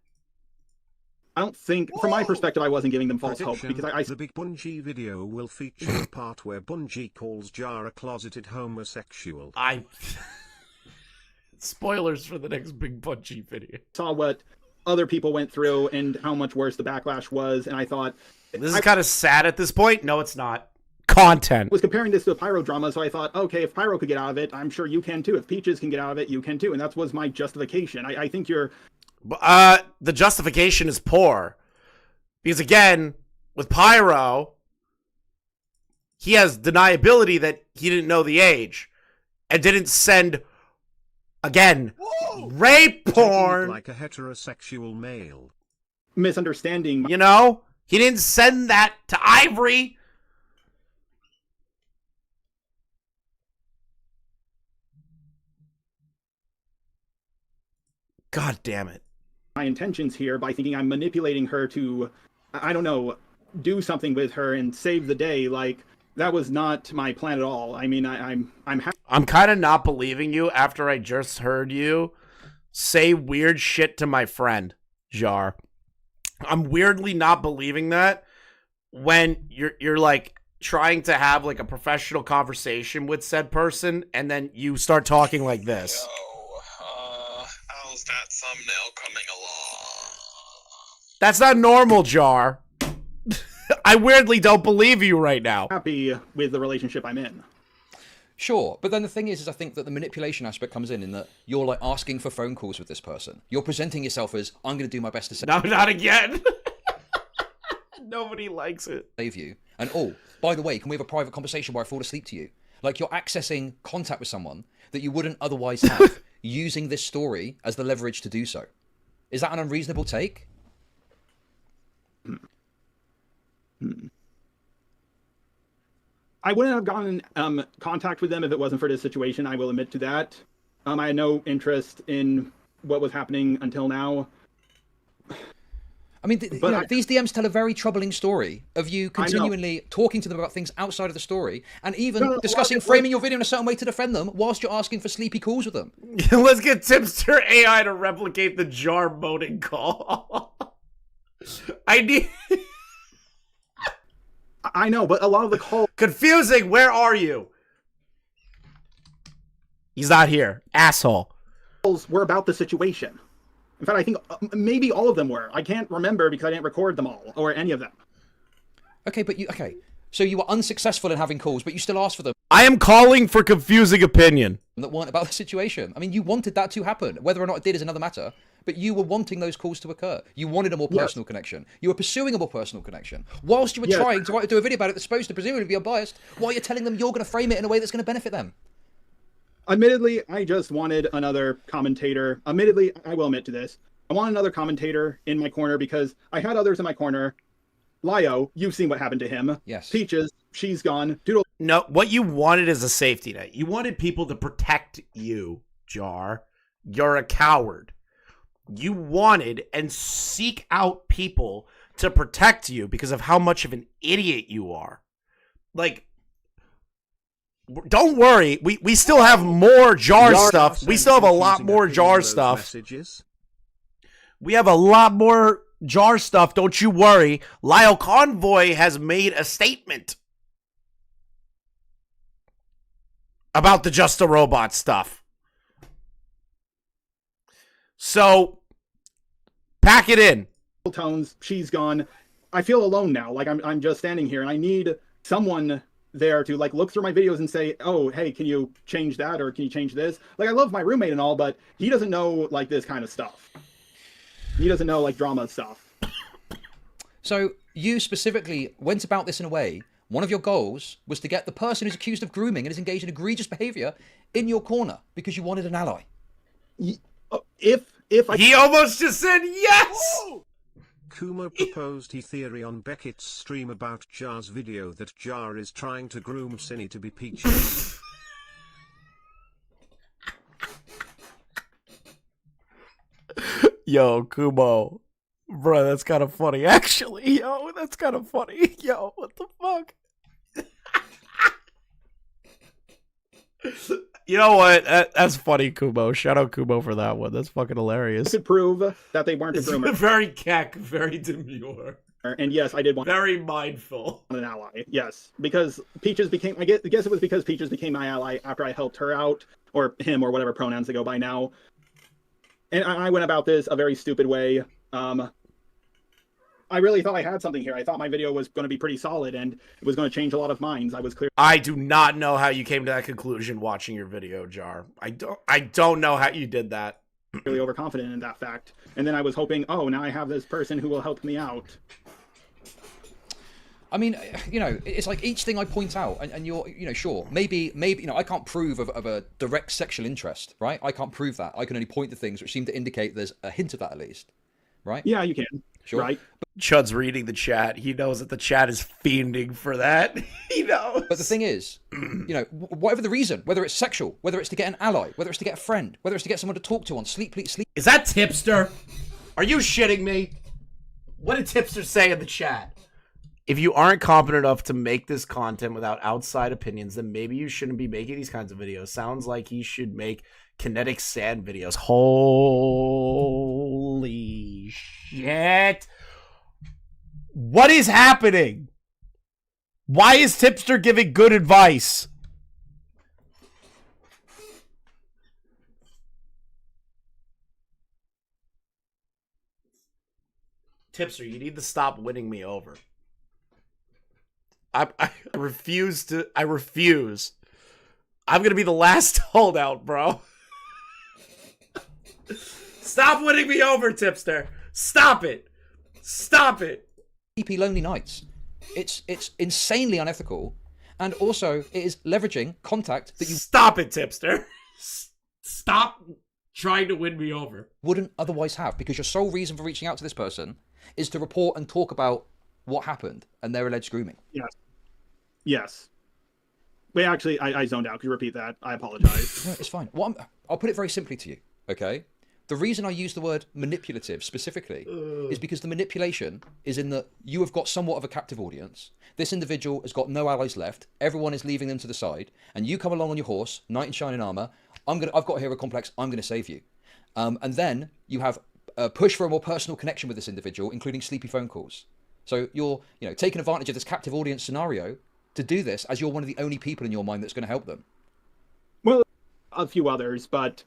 Speaker 7: I don't think, from my perspective, I wasn't giving them false hope because
Speaker 3: the big Bungie video will feature a part where Bungie calls Jar a closeted homosexual.
Speaker 1: Spoilers for the next big Bungie video.
Speaker 7: Saw what other people went through and how much worse the backlash was, and I thought
Speaker 1: this is kind of sad at this point. No, it's not. Content.
Speaker 7: I was comparing this to a Pyro drama, so I thought, okay, if Pyro could get out of it, I'm sure you can too. If Peaches can get out of it, you can too, and that was my justification. I think you're.
Speaker 1: The justification is poor. Because again, with Pyro, he has deniability that he didn't know the age. And didn't send, again, rape porn.
Speaker 3: Like a heterosexual male.
Speaker 7: Misunderstanding.
Speaker 1: You know? He didn't send that to Ivory. God damn it.
Speaker 7: My intentions here by thinking I'm manipulating her to, I don't know, do something with her and save the day. Like, that was not my plan at all. I mean, I'm
Speaker 1: kind of not believing you after I just heard you say weird shit to my friend, Jar. I'm weirdly not believing that when you're like trying to have like a professional conversation with said person and then you start talking like this.
Speaker 8: How's that thumbnail coming along?
Speaker 1: That's not normal, Jar. I weirdly don't believe you right now.
Speaker 7: Happy with the relationship I'm in.
Speaker 6: Sure, but then the thing is I think that the manipulation aspect comes in that you're like asking for phone calls with this person. You're presenting yourself as, I'm going to do my best to save
Speaker 1: No, not again. Nobody likes it.
Speaker 6: Save you. And oh, by the way, can we have a private conversation where I fall asleep to you? Like you're accessing contact with someone that you wouldn't otherwise have, using this story as the leverage to do so. Is that an unreasonable take?
Speaker 7: I wouldn't have gotten contact with them if it wasn't for this situation. I will admit to that. I had no interest in what was happening until now.
Speaker 6: I mean, these DMs tell a very troubling story of you continually talking to them about things outside of the story, and even discussing framing your video in a certain way to defend them whilst you're asking for sleepy calls with them.
Speaker 1: Let's get Tipster AI to replicate the Jar moaning call.
Speaker 7: I know, but a lot of the calls...
Speaker 1: Confusing, where are you? He's not here. Asshole.
Speaker 7: ...were about the situation. In fact, I think maybe all of them were. I can't remember because I didn't record them all, or any of them.
Speaker 6: Okay, but so you were unsuccessful in having calls, but you still asked for them.
Speaker 1: I am calling for confusing opinion.
Speaker 6: That weren't about the situation. I mean, you wanted that to happen. Whether or not it did is another matter. But you were wanting those calls to occur. You wanted a more personal connection. You were pursuing a more personal connection. Whilst you were trying to do a video about it that's supposed to presumably be unbiased, while you're telling them you're going to frame it in a way that's going to benefit them.
Speaker 7: Admittedly, I just wanted another commentator. Admittedly, I will admit to this. I want another commentator in my corner because I had others in my corner. Lio, you've seen what happened to him.
Speaker 6: Yes.
Speaker 7: Peaches, she's gone. Doodle.
Speaker 1: No, what you wanted is a safety net. You wanted people to protect you, Jar. You're a coward. You wanted and seek out people to protect you because of how much of an idiot you are. Like, don't worry. We still have more Jar stuff. We still have a lot more Jar stuff.
Speaker 3: Messages.
Speaker 1: We have a lot more Jar stuff. Don't you worry. Lyle Convoy has made a statement about the Just a Robot stuff. So, pack it in.
Speaker 7: tones. She's gone. I feel alone now. Like I'm just standing here, and I need someone there to like look through my videos and say, oh, hey, can you change that, or can you change this? Like, I love my roommate and all, but he doesn't know like this kind of stuff. He doesn't know like drama stuff.
Speaker 6: So you specifically went about this in a way. One of your goals was to get the person who's accused of grooming and is engaged in egregious behavior in your corner because you wanted an ally.
Speaker 7: If I...
Speaker 1: He almost just said yes!
Speaker 7: Whoa!
Speaker 3: Kumo proposed his theory on Beckett's stream about Jar's video that Jar is trying to groom Synny to be peaches.
Speaker 1: Yo, Kumo. Bro, that's kind of funny, actually. Yo, that's kind of funny. Yo, what the fuck? You know what? That's funny, Kumo. Shout out Kumo for that one. That's fucking hilarious.
Speaker 7: To prove that they weren't a groomer.
Speaker 1: Very keck, very demure.
Speaker 7: And yes, I did want
Speaker 1: very mindful.
Speaker 7: An ally. Yes, because Peaches became. I guess it was because Peaches became my ally after I helped her out, or him, or whatever pronouns they go by now. And I went about this a very stupid way. I really thought I had something here. I thought my video was going to be pretty solid, and it was going to change a lot of minds. I was clear.
Speaker 1: I do not know how you came to that conclusion watching your video, Jar. I don't know how you did that.
Speaker 7: Really overconfident in that fact. And then I was hoping, oh, now I have this person who will help me out.
Speaker 6: I mean, you know, it's like each thing I point out, and you're, you know, sure, maybe, you know, I can't prove of a direct sexual interest, right? I can't prove that. I can only point to things which seem to indicate there's a hint of that at least, right?
Speaker 7: Yeah, you can.
Speaker 6: Sure.
Speaker 7: Right.
Speaker 1: Chud's reading the chat. He knows that the chat is fiending for that. He knows.
Speaker 6: But the thing is, you know, whatever the reason, whether it's sexual, whether it's to get an ally, whether it's to get a friend, whether it's to get someone to talk to on sleep.
Speaker 1: Is that Tipster? Are you shitting me? What did Tipster say in the chat? If you aren't competent enough to make this content without outside opinions, then maybe you shouldn't be making these kinds of videos. Sounds like he should make kinetic sand videos. Holy shit. What is happening? Why is Tipster giving good advice? Tipster, you need to stop winning me over. I refuse to. I refuse. I'm gonna be the last holdout, bro. Stop winning me over, Tipster. Stop it. Stop it.
Speaker 6: Sleepy, lonely nights. It's insanely unethical, and also it is leveraging contact that you
Speaker 1: stop it, Tipster. Stop trying to win me over.
Speaker 6: Wouldn't otherwise have, because your sole reason for reaching out to this person is to report and talk about what happened and their alleged grooming.
Speaker 7: Yes. Yes. Wait, actually, I zoned out. Could you repeat that? I apologize.
Speaker 6: No, it's fine. I'll put it very simply to you, okay? The reason I use the word manipulative specifically is because the manipulation is in that you have got somewhat of a captive audience. This individual has got no allies left. Everyone is leaving them to the side. And you come along on your horse, knight in shining armor. I've got a hero complex. I'm going to save you. And then you have a push for a more personal connection with this individual, including sleepy phone calls. So you're, you know, taking advantage of this captive audience scenario to do this as you're one of the only people in your mind that's going to help them.
Speaker 7: Well, a few others, but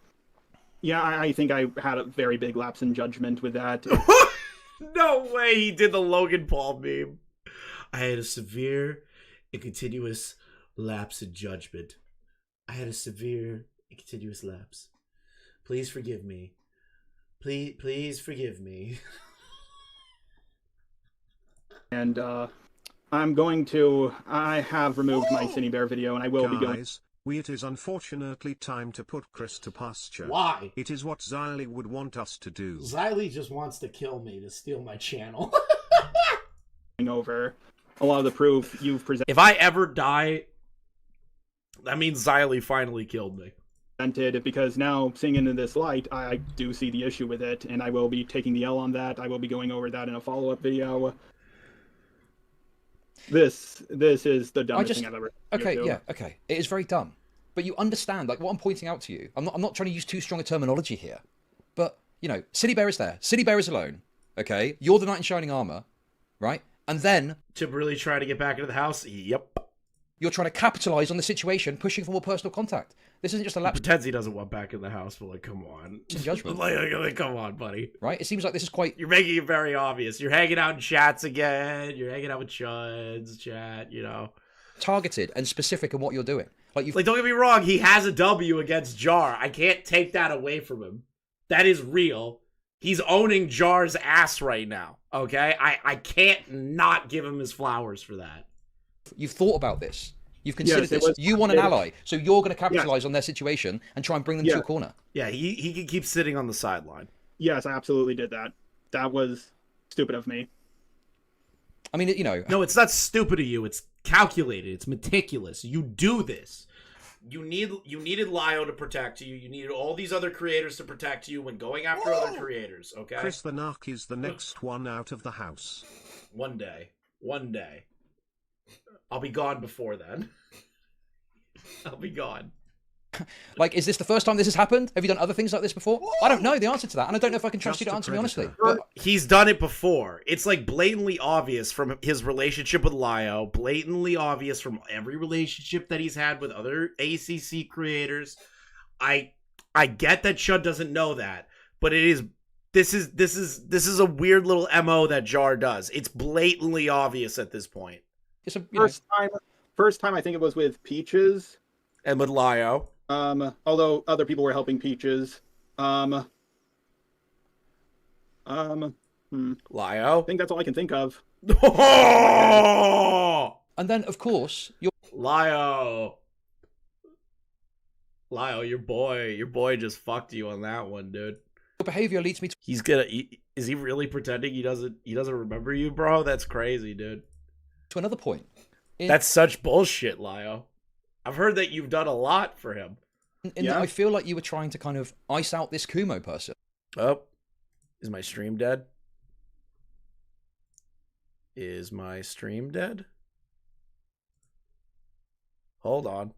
Speaker 7: yeah, I think I had a very big lapse in judgment with that.
Speaker 1: No way he did the Logan Paul meme. I had a severe and continuous lapse in judgment. I had a severe and continuous lapse. Please forgive me. Please forgive me.
Speaker 7: And I have removed my Synnibear video, and I will be going.
Speaker 3: It is unfortunately time to put Chris to pasture.
Speaker 1: Why?
Speaker 3: It is what Xylee would want us to do.
Speaker 1: Xylee just wants to kill me to steal my channel.
Speaker 7: Over a lot of the proof you've presented.
Speaker 1: If I ever die, that means Xylee finally killed me.
Speaker 7: Because now, seeing into this light, I do see the issue with it, and I will be taking the L on that. I will be going over that in a follow-up video. This is the dumbest thing I've ever.
Speaker 6: Okay, yeah, okay. It is very dumb, but you understand, like, what I'm pointing out to you. I'm not trying to use too strong a terminology here, but you know, Synnibear is there. Synnibear is alone. Okay, you're the knight in shining armor, right? And then
Speaker 1: to really try to get back into the house. Yep.
Speaker 6: You're trying to capitalize on the situation, pushing for more personal contact. This isn't just a
Speaker 1: He
Speaker 6: lapse
Speaker 1: pretends he doesn't want back in the house, but like, come on.
Speaker 6: in judgment,
Speaker 1: like, come on, buddy.
Speaker 6: right? It seems like this is quite...
Speaker 1: You're making it very obvious. You're hanging out in chats again. You're hanging out with Chud's chat, you know.
Speaker 6: targeted and specific in what you're doing. Like,
Speaker 1: don't get me wrong, he has a W against Jar. I can't take that away from him. That is real. He's owning Jar's ass right now, okay? I can't not give him his flowers for that.
Speaker 6: You've thought about this. You've considered this. You want an ally, so you're going to capitalize on their situation and try and bring them to a corner.
Speaker 1: Yeah, he can keep sitting on the sideline.
Speaker 7: Yes, I absolutely did that. That was stupid of me.
Speaker 6: I mean, you know...
Speaker 1: No, it's not stupid of you. It's calculated. It's meticulous. You do this. You needed Lio to protect you. You needed all these other creators to protect you when going after other creators, okay?
Speaker 3: ChrisTheNarc is the next one out of the house.
Speaker 1: One day. One day. I'll be gone before then. I'll be gone.
Speaker 6: Like, is this the first time this has happened? Have you done other things like this before? I don't know the answer to that, and I don't know if I can trust you to answer me honestly. But...
Speaker 1: He's done it before. It's like blatantly obvious from his relationship with Lio, blatantly obvious from every relationship that he's had with other ACC creators. I get that Chud doesn't know that, but this is a weird little MO that Jar does. It's blatantly obvious at this point.
Speaker 6: It's a,
Speaker 7: first time I think it was with Peaches.
Speaker 1: And with Lio.
Speaker 7: Although other people were helping Peaches.
Speaker 1: Lio?
Speaker 7: I think that's all I can think of.
Speaker 6: And then, of course, you're...
Speaker 1: Lio, your boy just fucked you on that one, dude.
Speaker 6: Your behavior leads me to...
Speaker 1: Is he really pretending he doesn't remember you, bro? That's crazy, dude.
Speaker 6: To another point.
Speaker 1: That's such bullshit, Lio. I've heard that you've done a lot for him.
Speaker 6: In that I feel like you were trying to kind of ice out this Kumo person.
Speaker 1: Oh, is my stream dead? Is my stream dead? Hold on.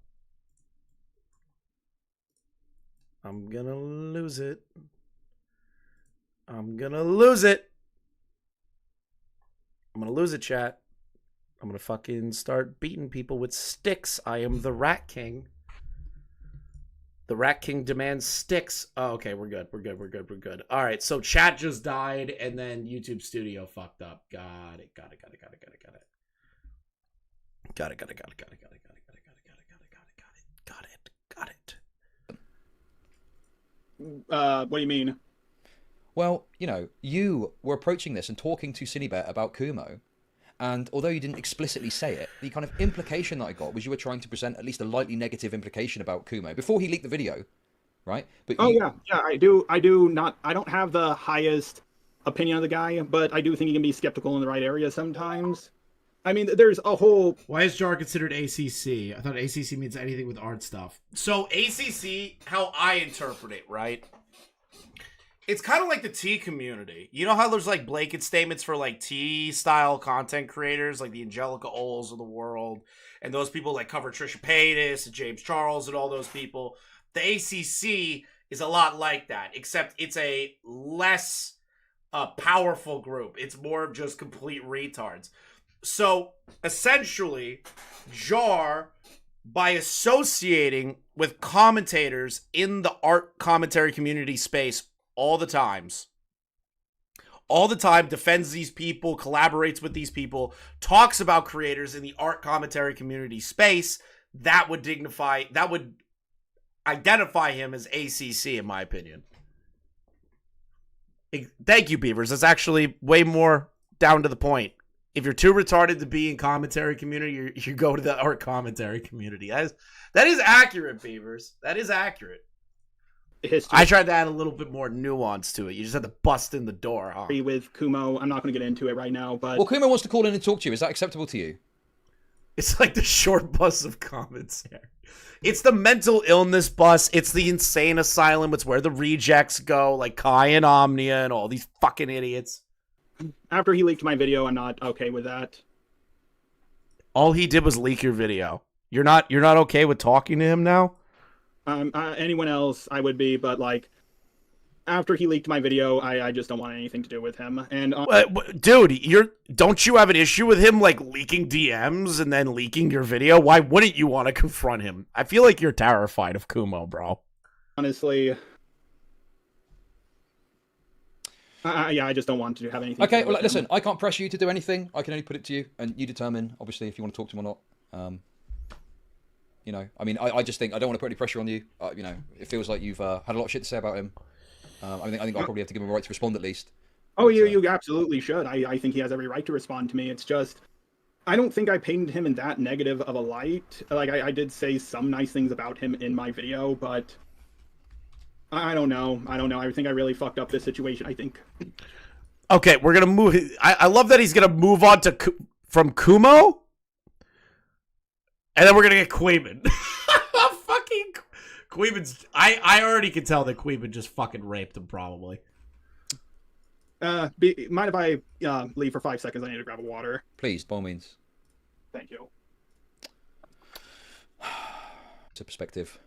Speaker 1: I'm gonna lose it. I'm gonna lose it. I'm gonna lose it, chat. I'm gonna fucking start beating people with sticks. I am the Rat King. The Rat King demands sticks. Oh, okay, we're good. We're good. All right, so chat just died, and then YouTube Studio fucked up. Got it.
Speaker 7: What do you mean?
Speaker 6: Well, you know, you were approaching this and talking to Synnibear about Kumo. And although you didn't explicitly say it, the kind of implication that I got was you were trying to present at least a lightly negative implication about Kumo before he leaked the video, right? But
Speaker 7: yeah, I don't have the highest opinion of the guy, but I do think he can be skeptical in the right area sometimes. I mean, there's a whole...
Speaker 1: Why is Jar considered ACC? I thought ACC means anything with art stuff. So ACC, how I interpret it, right? It's kind of like the T community. You know how there's like blanket statements for like T-style content creators, like the Angelica Oles of the world, and those people like cover Trisha Paytas and James Charles and all those people. The ACC is a lot like that, except it's a less powerful group. It's more of just complete retards. So essentially, Jar, by associating with commentators in the art commentary community space all the time, defends these people, collaborates with these people, talks about creators in the art commentary community space, that would identify him as ACC, in my opinion. Thank you, Beavers. That's actually way more down to the point. If you're too retarded to be in commentary community, you go to the art commentary community. That is accurate, Beavers. That is accurate.
Speaker 7: History.
Speaker 1: I tried to add a little bit more nuance to it. You just had to bust in the door, huh?
Speaker 7: With Kumo, I'm not going to get into it right now, but...
Speaker 6: Well, Kumo wants to call in and talk to you. Is that acceptable to you?
Speaker 1: It's like the short bus of commentary. It's the mental illness bus. It's the insane asylum. It's where the rejects go, like Kai and Omnia and all these fucking idiots.
Speaker 7: After he leaked my video, I'm not okay with that.
Speaker 1: All he did was leak your video. You're not okay with talking to him now?
Speaker 7: Anyone else, I would be, but like, after he leaked my video, I just don't want anything to do with him. And
Speaker 1: Dude, don't you have an issue with him like leaking DMs and then leaking your video? Why wouldn't you want to confront him? I feel like you're terrified of Kumo, bro.
Speaker 7: honestly, yeah, I just don't want to have anything.
Speaker 6: Okay,
Speaker 7: to do
Speaker 6: well,
Speaker 7: with
Speaker 6: listen,
Speaker 7: him.
Speaker 6: I can't pressure you to do anything. I can only put it to you, and you determine, obviously, if you want to talk to him or not. You know, I mean, I just think I don't want to put any pressure on you. You know, it feels like you've had a lot of shit to say about him. I think I'll probably have to give him a right to respond at least.
Speaker 7: Oh, you absolutely should. I think he has every right to respond to me. It's just, I don't think I painted him in that negative of a light. Like, I did say some nice things about him in my video, but I don't know. I think I really fucked up this situation, I think.
Speaker 1: Okay, we're gonna move. I love that he's gonna move on to from Kumo, and then we're gonna get Queeman. Fucking Queeman's. I already can tell that Queeman just fucking raped him, probably.
Speaker 7: Mind if I leave for 5 seconds? I need to grab a water.
Speaker 6: Please, by all means.
Speaker 7: Thank you.
Speaker 6: It's a perspective.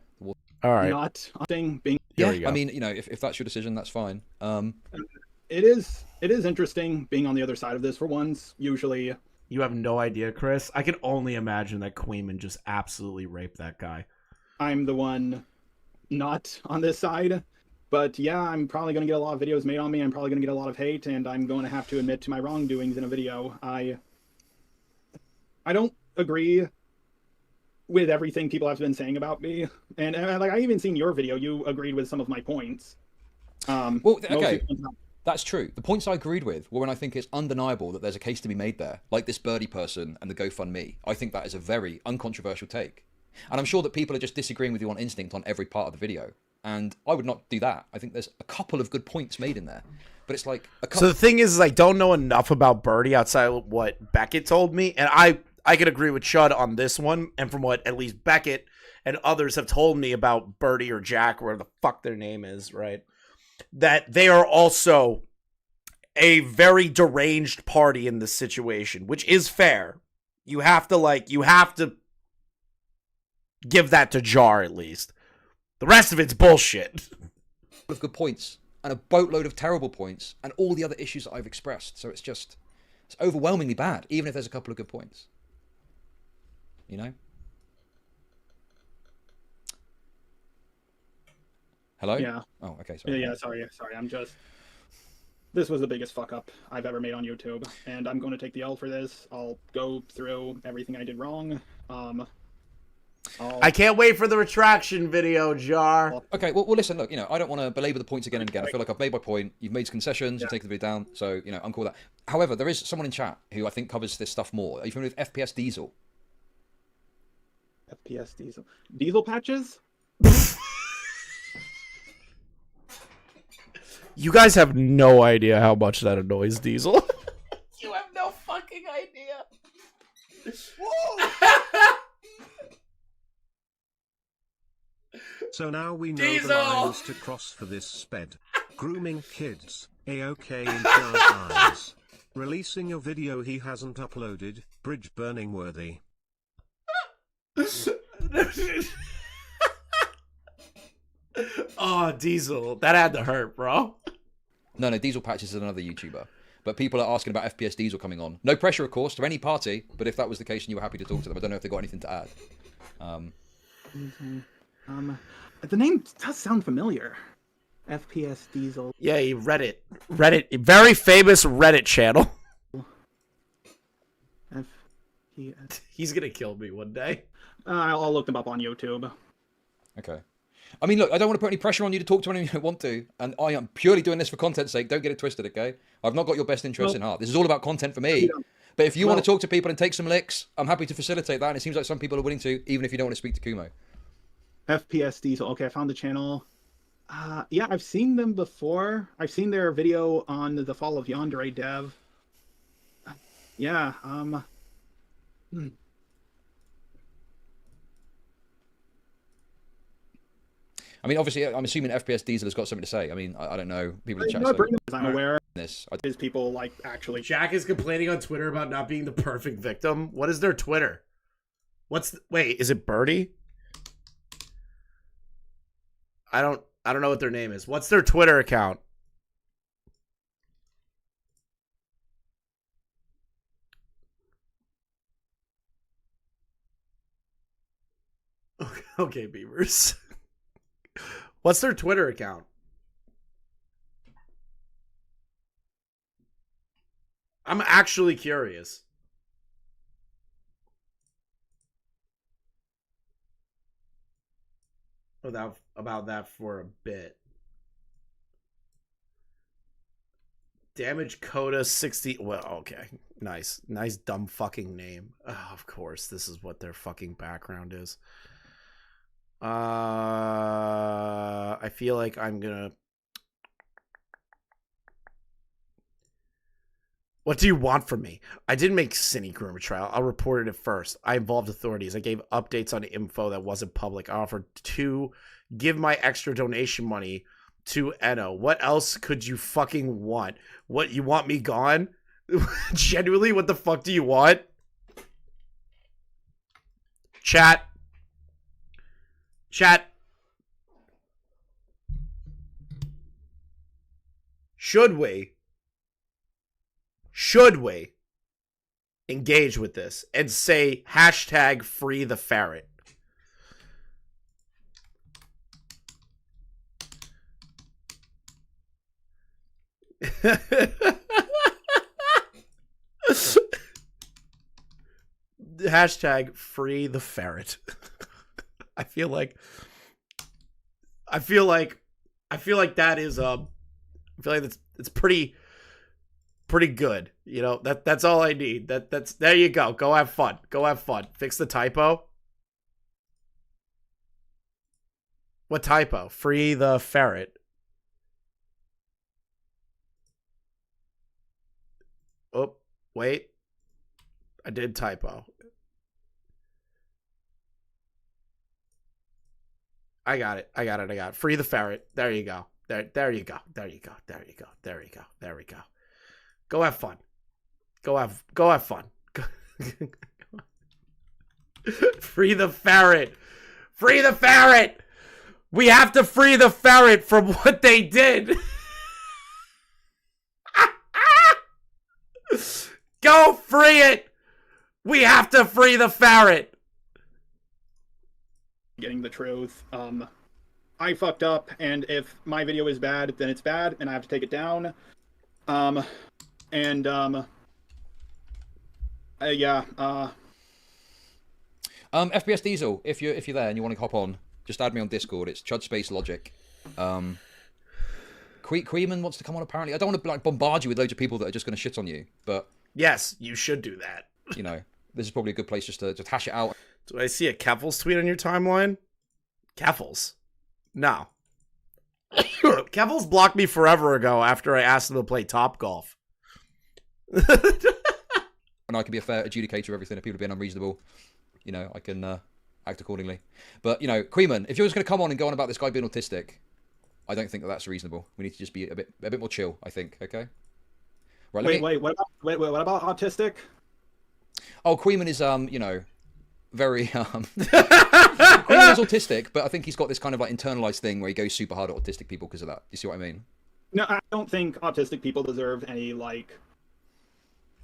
Speaker 1: All right.
Speaker 7: Not being.
Speaker 6: Yeah,
Speaker 1: we go.
Speaker 6: I mean, you know, if that's your decision, that's fine.
Speaker 7: It is interesting being on the other side of this for once. Usually,
Speaker 1: You have no idea, Chris. I can only imagine that Queeman just absolutely raped that guy.
Speaker 7: I'm the one not on this side. But yeah, I'm probably going to get a lot of videos made on me. I'm probably going to get a lot of hate, and I'm going to have to admit to my wrongdoings in a video. I don't agree with everything people have been saying about me. And like, I even seen your video. You agreed with some of my points.
Speaker 6: Well, okay. That's true. The points I agreed with were when I think it's undeniable that there's a case to be made there, like this birdie person and the GoFundMe. I think that is a very uncontroversial take. And I'm sure that people are just disagreeing with you on instinct on every part of the video. And I would not do that. I think there's a couple of good points made in there. But it's like a couple.
Speaker 1: So the thing is I don't know enough about Birdie outside of what Beckett told me. And I could agree with Chud on this one. And from what at least Beckett and others have told me about Birdie or Jack, or whatever the fuck their name is, right? That they are also a very deranged party in this situation, which is fair. You have to give that to Jar at least. The rest of it's bullshit.
Speaker 6: Of good points and a boatload of terrible points and all the other issues that I've expressed. So it's overwhelmingly bad, even if there's a couple of good points. You know? Hello?
Speaker 7: Yeah.
Speaker 6: Oh, okay. Sorry.
Speaker 7: Yeah, sorry. This was the biggest fuck up I've ever made on YouTube, and I'm going to take the L for this. I'll go through everything I did wrong.
Speaker 1: I can't wait for the retraction video, Jar.
Speaker 6: Okay, well, listen, look, you know, I don't want to belabor the points again and again. I feel like I've made my point. You've made concessions. You've taken the video down. So, you know, I'm cool with that. However, there is someone in chat who I think covers this stuff more. Are you familiar with FPS Diesel?
Speaker 7: FPS Diesel. Diesel patches?
Speaker 1: You guys have no idea how much that annoys Diesel. You have no fucking idea.
Speaker 3: So now we know
Speaker 1: Diesel!
Speaker 3: the lines to cross for this sped. Grooming kids, A-OK in Jar's eyes. Releasing a video he hasn't uploaded, bridge burning worthy.
Speaker 1: Oh, Diesel. That had to hurt, bro.
Speaker 6: No, Diesel Patches is another YouTuber. But people are asking about FPS Diesel coming on. No pressure, of course, to any party, but if that was the case and you were happy to talk to them, I don't know if they got anything to add.
Speaker 7: The name does sound familiar. FPS Diesel.
Speaker 1: Yeah, Reddit, very famous Reddit channel.
Speaker 7: FPS.
Speaker 1: He's gonna kill me one day.
Speaker 7: I'll look them up on YouTube.
Speaker 6: Okay. I mean, look, I don't want to put any pressure on you to talk to anyone you don't want to, and I am purely doing this for content's sake. Don't get it twisted, okay? I've not got your best interest in heart. This is all about content for me. But if you want to talk to people and take some licks, I'm happy to facilitate that, and it seems like some people are willing to, even if you don't want to speak to Kumo.
Speaker 7: FPS Diesel. Okay, I found the channel. Yeah, I've seen them before. I've seen their video on the Fall of Yandere dev. Yeah,
Speaker 6: I mean, obviously, I'm assuming FPS Diesel has got something to say. I mean, I don't know. People in chat
Speaker 7: I'm aware.
Speaker 6: This.
Speaker 7: Is people like actually?
Speaker 1: Jack is complaining on Twitter about not being the perfect victim. What is their Twitter? Wait, is it Birdie? I don't I don't know what their name is. What's their Twitter account? Okay, Beavers. What's their Twitter account? I'm actually curious. About that for a bit. Damage Coda 60. Well, okay. Nice. Nice dumb fucking name. Oh, of course, this is what their fucking background is. I feel like I'm gonna... What do you want from me? I didn't make Synny groomer trial. I reported it first. I involved authorities. I gave updates on info that wasn't public. I offered to give my extra donation money to Eno. What else could you fucking want? What, you want me gone? Genuinely, what the fuck do you want? Chat. Should we engage with this and say hashtag free the ferret? Hashtag free the ferret. I feel like that is I feel like it's pretty good. You know, that's all I need. That's there you go. Go have fun. Fix the typo. What typo? Free the ferret. Oh, wait. I did typo. I got it. Free the ferret. There you go. There you go. Go have fun. Go have fun. Free the ferret. We have to free the ferret from what they did. Go free it. We have to free the ferret.
Speaker 7: Getting the truth. I fucked up, and if my video is bad, then it's bad, and I have to take it down. Yeah.
Speaker 6: FPS Diesel, if you're there and you want to hop on, just add me on Discord. It's Chud Space Logic. Queeman wants to come on. Apparently, I don't want to like bombard you with loads of people that are just going to shit on you, but
Speaker 1: yes, you should do that.
Speaker 6: You know, this is probably a good place just to hash it out.
Speaker 1: Do I see a Keffels tweet on your timeline? Keffels? No. Keffels blocked me forever ago after I asked him to play Topgolf.
Speaker 6: And I can be a fair adjudicator of everything. If people are being unreasonable, you know, I can act accordingly. But, you know, Queeman, if you're just going to come on and go on about this guy being autistic, I don't think that's reasonable. We need to just be a bit more chill, I think, okay? Right,
Speaker 7: what about autistic?
Speaker 6: Oh, Queeman is, you know, very, Queeman is autistic, but I think he's got this kind of like internalized thing where he goes super hard at autistic people because of that. You see what I mean?
Speaker 7: No, I don't think autistic people deserve any, like...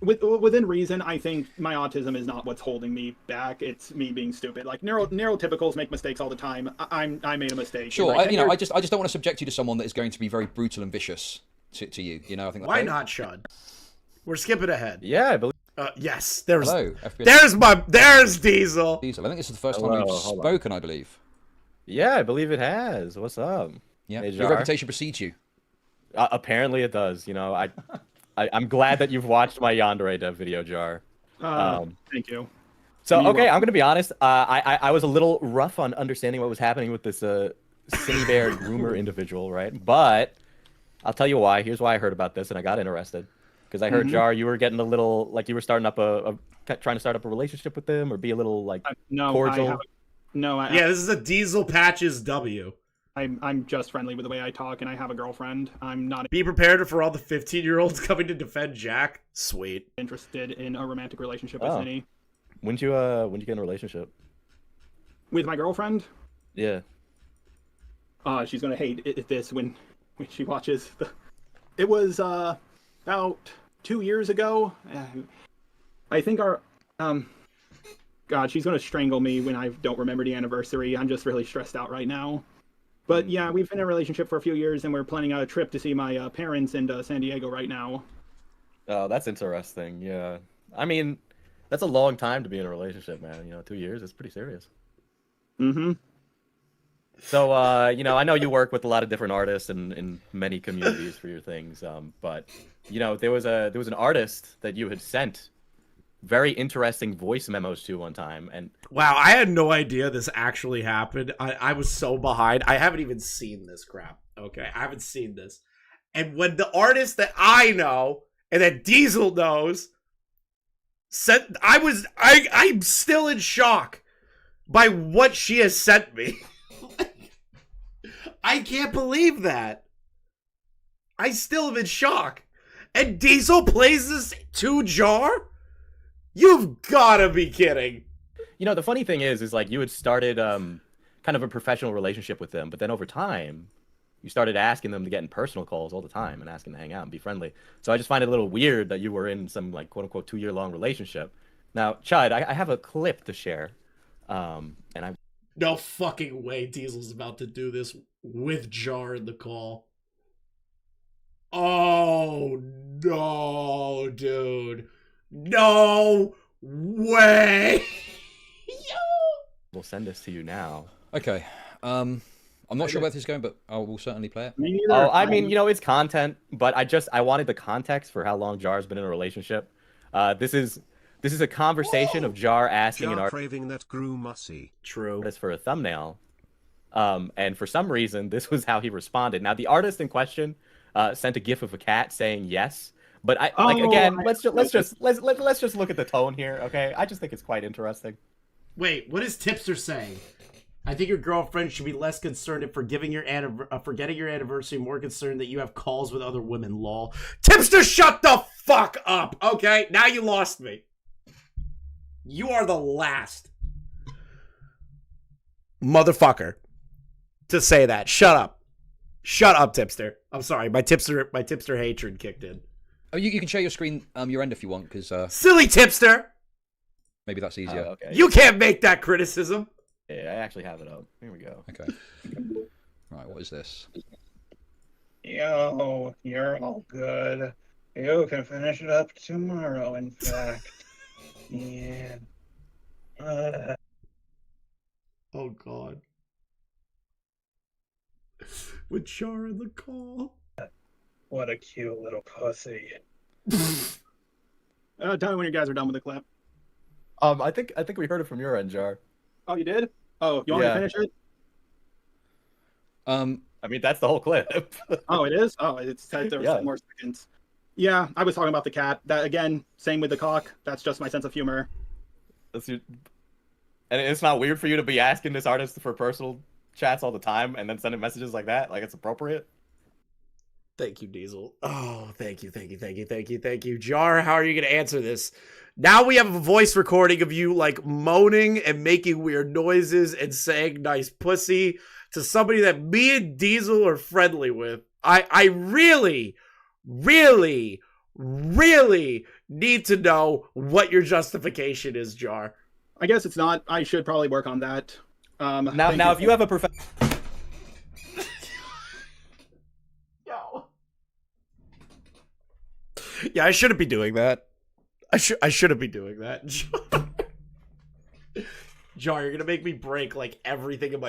Speaker 7: Within reason, I think my autism is not what's holding me back. It's me being stupid. Like, neurotypicals make mistakes all the time. I made a mistake.
Speaker 6: Sure, I just don't want to subject you to someone that is going to be very brutal and vicious to you. You know, I think.
Speaker 1: Why not, Chud? We're skipping ahead.
Speaker 9: Yeah, I believe.
Speaker 1: Yes, there's.
Speaker 6: Hello,
Speaker 1: there's Diesel.
Speaker 6: Diesel. I think this is the first time we've spoken. I believe.
Speaker 9: Yeah, I believe it has. What's up?
Speaker 6: Yeah,
Speaker 9: hey,
Speaker 6: your reputation precedes you.
Speaker 9: Apparently, it does. You know, I'm glad that you've watched my Yandere dev video, Jar.
Speaker 7: Thank you.
Speaker 9: So, okay, I'm going to be honest. I was a little rough on understanding what was happening with this Synnibear groomer individual, right? But I'll tell you why. Here's why I heard about this, and I got interested. Because I heard, Jar, you were getting a little, like you were starting up trying to start up a relationship with them, or be a little, like, cordial.
Speaker 1: Yeah, this is a Diesel Patches W.
Speaker 7: I'm just friendly with the way I talk, and I have a girlfriend. I'm not.
Speaker 1: Be prepared for all the 15-year-olds coming to defend Jack. Sweet.
Speaker 7: Interested in a romantic relationship with Synny.
Speaker 9: When'd you get in a relationship?
Speaker 7: With my girlfriend?
Speaker 9: Yeah.
Speaker 7: She's gonna hate this when she watches. It was about 2 years ago. I think our God, she's gonna strangle me when I don't remember the anniversary. I'm just really stressed out right now. But yeah, we've been in a relationship for a few years, and we're planning a trip to see my parents in San Diego right now.
Speaker 9: Oh, that's interesting. Yeah, I mean, that's a long time to be in a relationship, man. 2 years is pretty serious.
Speaker 7: Mm-hmm.
Speaker 9: So, I know you work with a lot of different artists and in many communities for your things. But there was an artist that you had sent very interesting voice memos to one time, and
Speaker 1: wow, I had no idea this actually happened. I was so behind. I haven't even seen this crap. Okay, I haven't seen this. And when the artist that I know and that Diesel knows sent, I'm still in shock by what she has sent me. I can't believe that. I still am in shock. And Diesel plays this to Jar? You've gotta be kidding.
Speaker 9: The funny thing is like you had started kind of a professional relationship with them, but then over time, you started asking them to get in personal calls all the time and asking to hang out and be friendly. So I just find it a little weird that you were in some like quote unquote 2-year-long relationship. Now, Chud, I have a clip to share, and I'm
Speaker 1: no fucking way Diesel's about to do this with Jar in the call. Oh no, dude. No way.
Speaker 9: We'll send this to you now.
Speaker 6: Okay. I'm not sure where this is going, but I will certainly play it.
Speaker 9: Oh, I mean, it's content, but I wanted the context for how long Jar's been in a relationship. This is a conversation of Jar asking an
Speaker 3: craving that grew mussy.
Speaker 1: True.
Speaker 9: artist for a thumbnail. And for some reason, this was how he responded. Now, the artist in question sent a gif of a cat saying yes. But let's just look at the tone here, okay? I just think it's quite interesting.
Speaker 1: Wait, what is Tipster saying? I think your girlfriend should be less concerned at forgetting your anniversary, more concerned that you have calls with other women, lol. Tipster, shut the fuck up, okay? Now you lost me. You are the last motherfucker to say that. Shut up. Shut up, Tipster. I'm sorry, my tipster hatred kicked in.
Speaker 6: Oh, you can share your screen, your end if you want, because
Speaker 1: silly Tipster.
Speaker 6: Maybe that's easier.
Speaker 9: Okay.
Speaker 1: You can't make that criticism.
Speaker 9: Yeah, I actually have it up. Here we go.
Speaker 6: Okay. Right, what is this?
Speaker 8: Yo, you're all good. You can finish it up tomorrow, in fact. Yeah.
Speaker 1: Oh, God. With Char in the call.
Speaker 8: What a cute little pussy.
Speaker 7: Tell me when you guys are done with the clip.
Speaker 9: I think we heard it from your end, Jar.
Speaker 7: Oh, you did? Oh, you want me to finish it?
Speaker 9: I mean, that's the whole clip.
Speaker 7: Oh, it is? Oh, it said there were 10 more seconds. Yeah, I was talking about the cat. That again, same with the cock. That's just my sense of humor.
Speaker 9: And it's not weird for you to be asking this artist for personal chats all the time and then sending messages like that? Like, it's appropriate?
Speaker 1: Thank you, Diesel. Oh, thank you. Jar, how are you going to answer this? Now we have a voice recording of you, like, moaning and making weird noises and saying nice pussy to somebody that me and Diesel are friendly with. I really, really, really need to know what your justification is, Jar.
Speaker 7: I guess it's not. I should probably work on that.
Speaker 9: Now, if you have a professional...
Speaker 1: Yeah, I shouldn't be doing that. I shouldn't be doing that. Jar, you're gonna make me break like everything in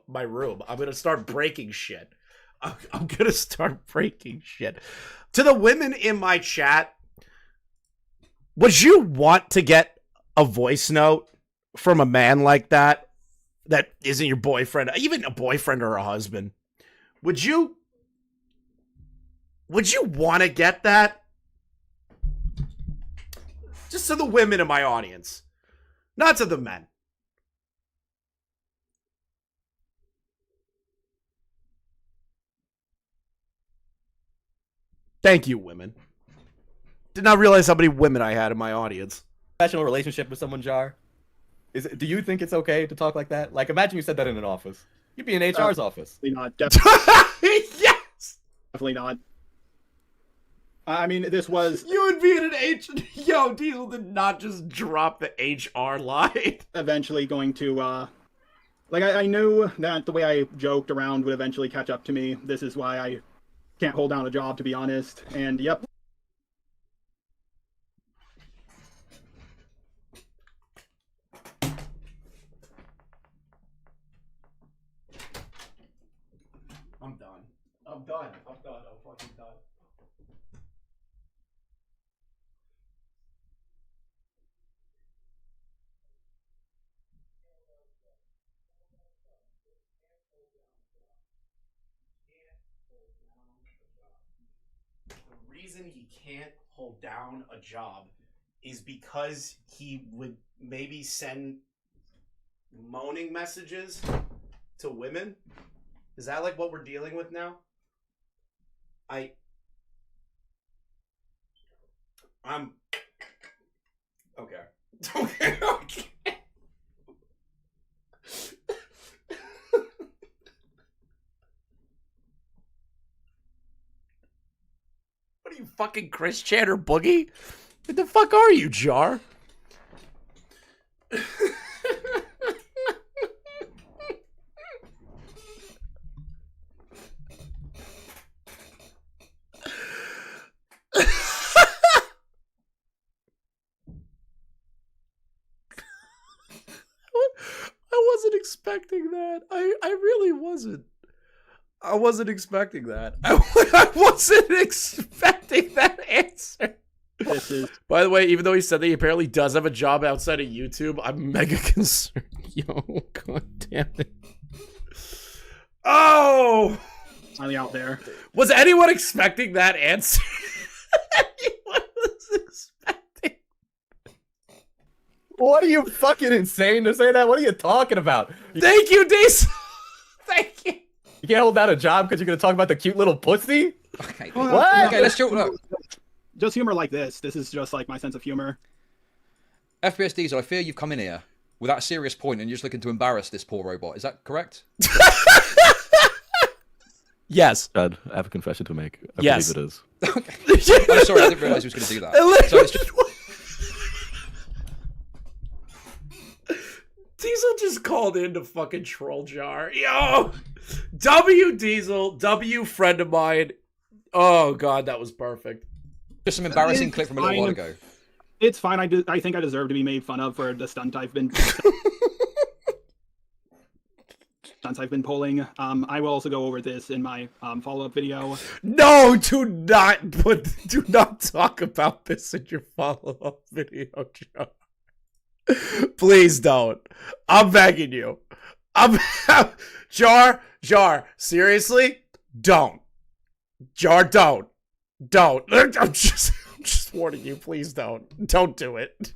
Speaker 1: my room. I'm gonna start breaking shit. I'm gonna start breaking shit. To the women in my chat, would you want to get a voice note from a man like that isn't your boyfriend, even a boyfriend or a husband? Would you want to get that? Just to the women in my audience, not to the men. Thank you, women. Did not realize how many women I had in my audience.
Speaker 9: Professional relationship with someone, Jar? Do you think it's okay to talk like that? Like, imagine you said that in an office. You'd be in HR's office.
Speaker 7: Not.
Speaker 1: Yes!
Speaker 7: Definitely not. I mean, this was...
Speaker 1: You would be in an Yo, Diesel did not just drop the HR line.
Speaker 7: Eventually going to, like, I knew that the way I joked around would eventually catch up to me. This is why I can't hold down a job, to be honest. And, yep.
Speaker 1: I'm done. I'm done. I'm done. I'm fucking done. The reason he can't hold down a job is because he would maybe send moaning messages to women. Is that like what we're dealing with now? I'm okay. Okay. What are you, fucking Chris Chan or Boogie? What the fuck are you, Jar? I wasn't expecting that. I really wasn't. I wasn't expecting that. I wasn't expecting that answer.
Speaker 7: This is...
Speaker 1: By the way, even though he said that he apparently does have a job outside of YouTube, I'm mega concerned. Yo, god damn it. Oh!
Speaker 7: Finally out there.
Speaker 1: Was anyone expecting that answer? Anyone was expecting?
Speaker 9: What are you fucking insane to say that? What are you talking about?
Speaker 1: Thank you, Diesel. Thank you.
Speaker 9: You can't hold down a job because you're going to talk about the cute little pussy?
Speaker 6: Okay.
Speaker 9: What?
Speaker 6: Okay, let's joke.
Speaker 7: Just humor like this. This is just like my sense of humor.
Speaker 6: FPS Diesel, I fear you've come in here without a serious point and you're just looking to embarrass this poor robot. Is that correct?
Speaker 1: Yes.
Speaker 9: Chud, I have a confession to make. I
Speaker 1: Yes.
Speaker 9: believe it is.
Speaker 6: Okay. I'm sorry, I didn't realize he was going to do that. So it's just...
Speaker 1: Diesel just called in to fucking troll Jar. Yo! W Diesel, W friend of mine. Oh god, that was perfect.
Speaker 6: Just some embarrassing clip from a little while ago.
Speaker 7: It's fine. I think I deserve to be made fun of for the stunts I've been pulling. I will also go over this in my follow-up video.
Speaker 1: No, do not talk about this in your follow-up video, Jar. Please don't. I'm begging you. Jar, seriously? Don't. Jar, don't. I'm just warning you, please don't. Don't do it.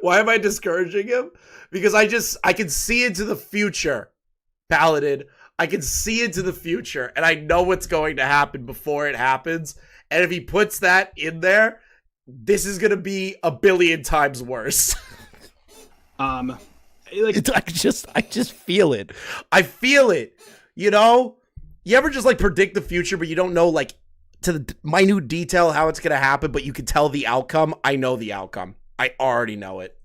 Speaker 1: Why am I discouraging him? Because I can see into the future, Paladin. I can see into the future, and I know what's going to happen before it happens. And if he puts that in there, this is gonna be a billion times worse. I just feel it. I feel it. You know? You ever just like predict the future, but you don't know like to the minute detail how it's gonna happen, but you can tell the outcome? I know the outcome. I already know it.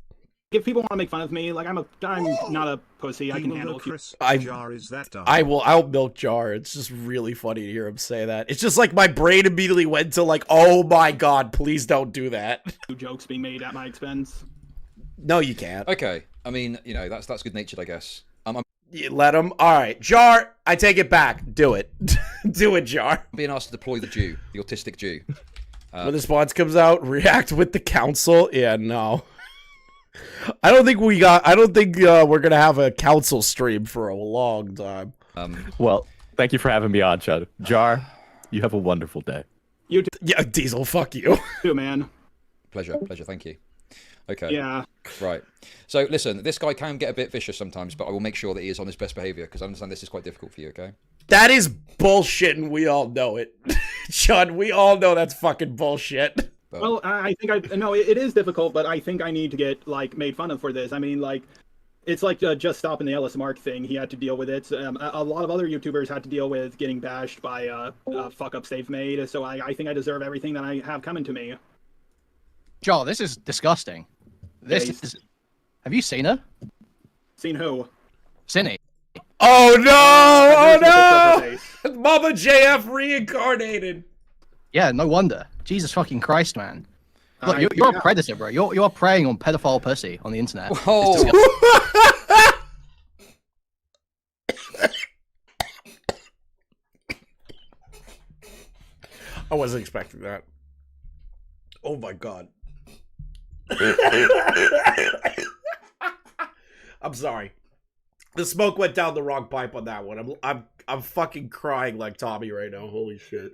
Speaker 7: If people want to make fun of me, like I'm not a pussy. I can handle
Speaker 3: Chris. Jar is that dumb.
Speaker 1: I'll milk Jar. It's just really funny to hear him say that. It's just like my brain immediately went to like, oh my god, please don't do that.
Speaker 7: Jokes being made at my expense.
Speaker 1: No, you can't.
Speaker 6: Okay, I mean, you know, that's good natured, I guess.
Speaker 1: You let him. All right, Jar. I take it back. Do it. Do it, Jar.
Speaker 6: I'm being asked to deploy the Jew, the autistic Jew.
Speaker 1: When the response comes out, react with the council. Yeah, no. I don't think we're gonna have a council stream for a long time.
Speaker 9: Well, thank you for having me on, Chud. Jar, you have a wonderful day.
Speaker 7: You too.
Speaker 1: Yeah, Diesel, fuck you.
Speaker 7: Too, man.
Speaker 6: Pleasure, thank you. Okay.
Speaker 7: Yeah.
Speaker 6: Right. So, listen, this guy can get a bit vicious sometimes, but I will make sure that he is on his best behavior, because I understand this is quite difficult for you, okay?
Speaker 1: That is bullshit, and we all know it. Chud, we all know that's fucking bullshit.
Speaker 7: Well, I think no, it is difficult, but I think I need to get like made fun of for this. I mean, like, it's like just stopping the Ellis Mark thing. He had to deal with it. A lot of other YouTubers had to deal with getting bashed by fuck ups they've made. So I think I deserve everything that I have coming to me.
Speaker 10: Joel, this is disgusting. This is. Have you seen her?
Speaker 7: Seen who?
Speaker 10: Synny.
Speaker 1: Oh no! Oh no! Mama JF reincarnated.
Speaker 10: Yeah, no wonder. Jesus fucking Christ, man. Look, you're a predator, bro. You're preying on pedophile pussy on the internet.
Speaker 6: Whoa.
Speaker 1: I wasn't expecting that. Oh my god. I'm sorry. The smoke went down the wrong pipe on that one. I'm fucking crying like Tommy right now. Holy shit.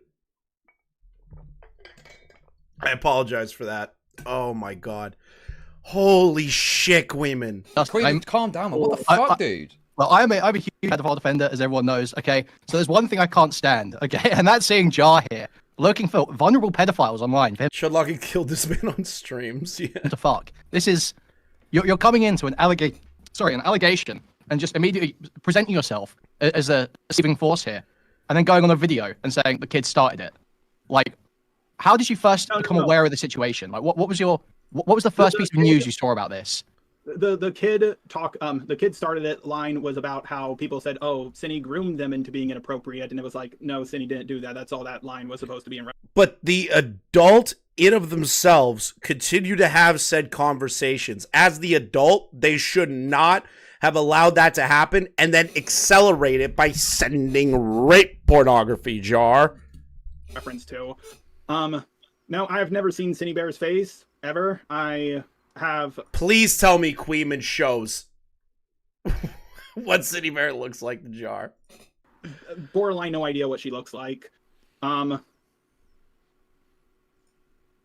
Speaker 1: I apologize for that. Oh my god. Holy shit, women.
Speaker 6: Calm down, man. What the fuck, dude?
Speaker 10: Well, I'm a huge pedophile defender, as everyone knows, okay? So there's one thing I can't stand, okay? And that's seeing Jar here, looking for vulnerable pedophiles online.
Speaker 1: Chud killed this man on streams, yeah.
Speaker 10: To fuck. This is... You're coming into an allegation, and just immediately presenting yourself as a deceiving force here, and then going on a video and saying the kid started it. Like, how did you first become aware of the situation? Like, what was the first piece of news you saw about this?
Speaker 7: The kid started it. Line was about how people said, "Oh, Synny groomed them into being inappropriate," and it was like, "No, Synny didn't do that." That's all that line was supposed to be.
Speaker 1: But the adult in of themselves continue to have said conversations. As the adult, they should not have allowed that to happen and then accelerate it by sending rape pornography. Jar.
Speaker 7: Reference to. No, I have never seen Synnibear's face ever. I have.
Speaker 1: Please tell me Queeman shows what Synnibear looks like to Jar.
Speaker 7: Borderline no idea what she looks like. And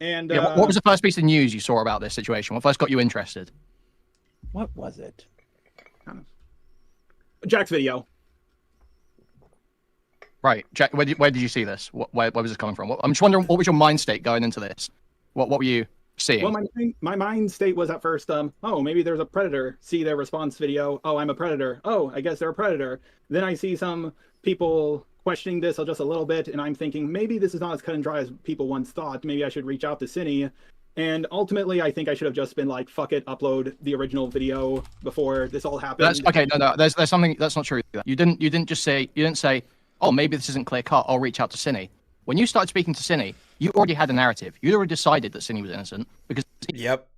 Speaker 10: what was the first piece of news you saw about this situation? What first got you interested?
Speaker 8: What was it?
Speaker 7: Jack's video.
Speaker 10: Right, Jack. Where did you see this? Where was this coming from? I'm just wondering, what was your mind state going into this? What were you seeing?
Speaker 7: Well, my mind state was at first, oh, maybe there's a predator. See their response video. Oh, I'm a predator. Oh, I guess they're a predator. Then I see some people questioning this just a little bit, and I'm thinking maybe this is not as cut and dry as people once thought. Maybe I should reach out to Synny. And ultimately, I think I should have just been like, fuck it, upload the original video before this all happened.
Speaker 10: No. There's something that's not true. You didn't say, oh, maybe this isn't clear cut, I'll reach out to Synny. When you started speaking to Synny, you already had a narrative. You'd already decided that Synny was innocent because.
Speaker 1: Yep.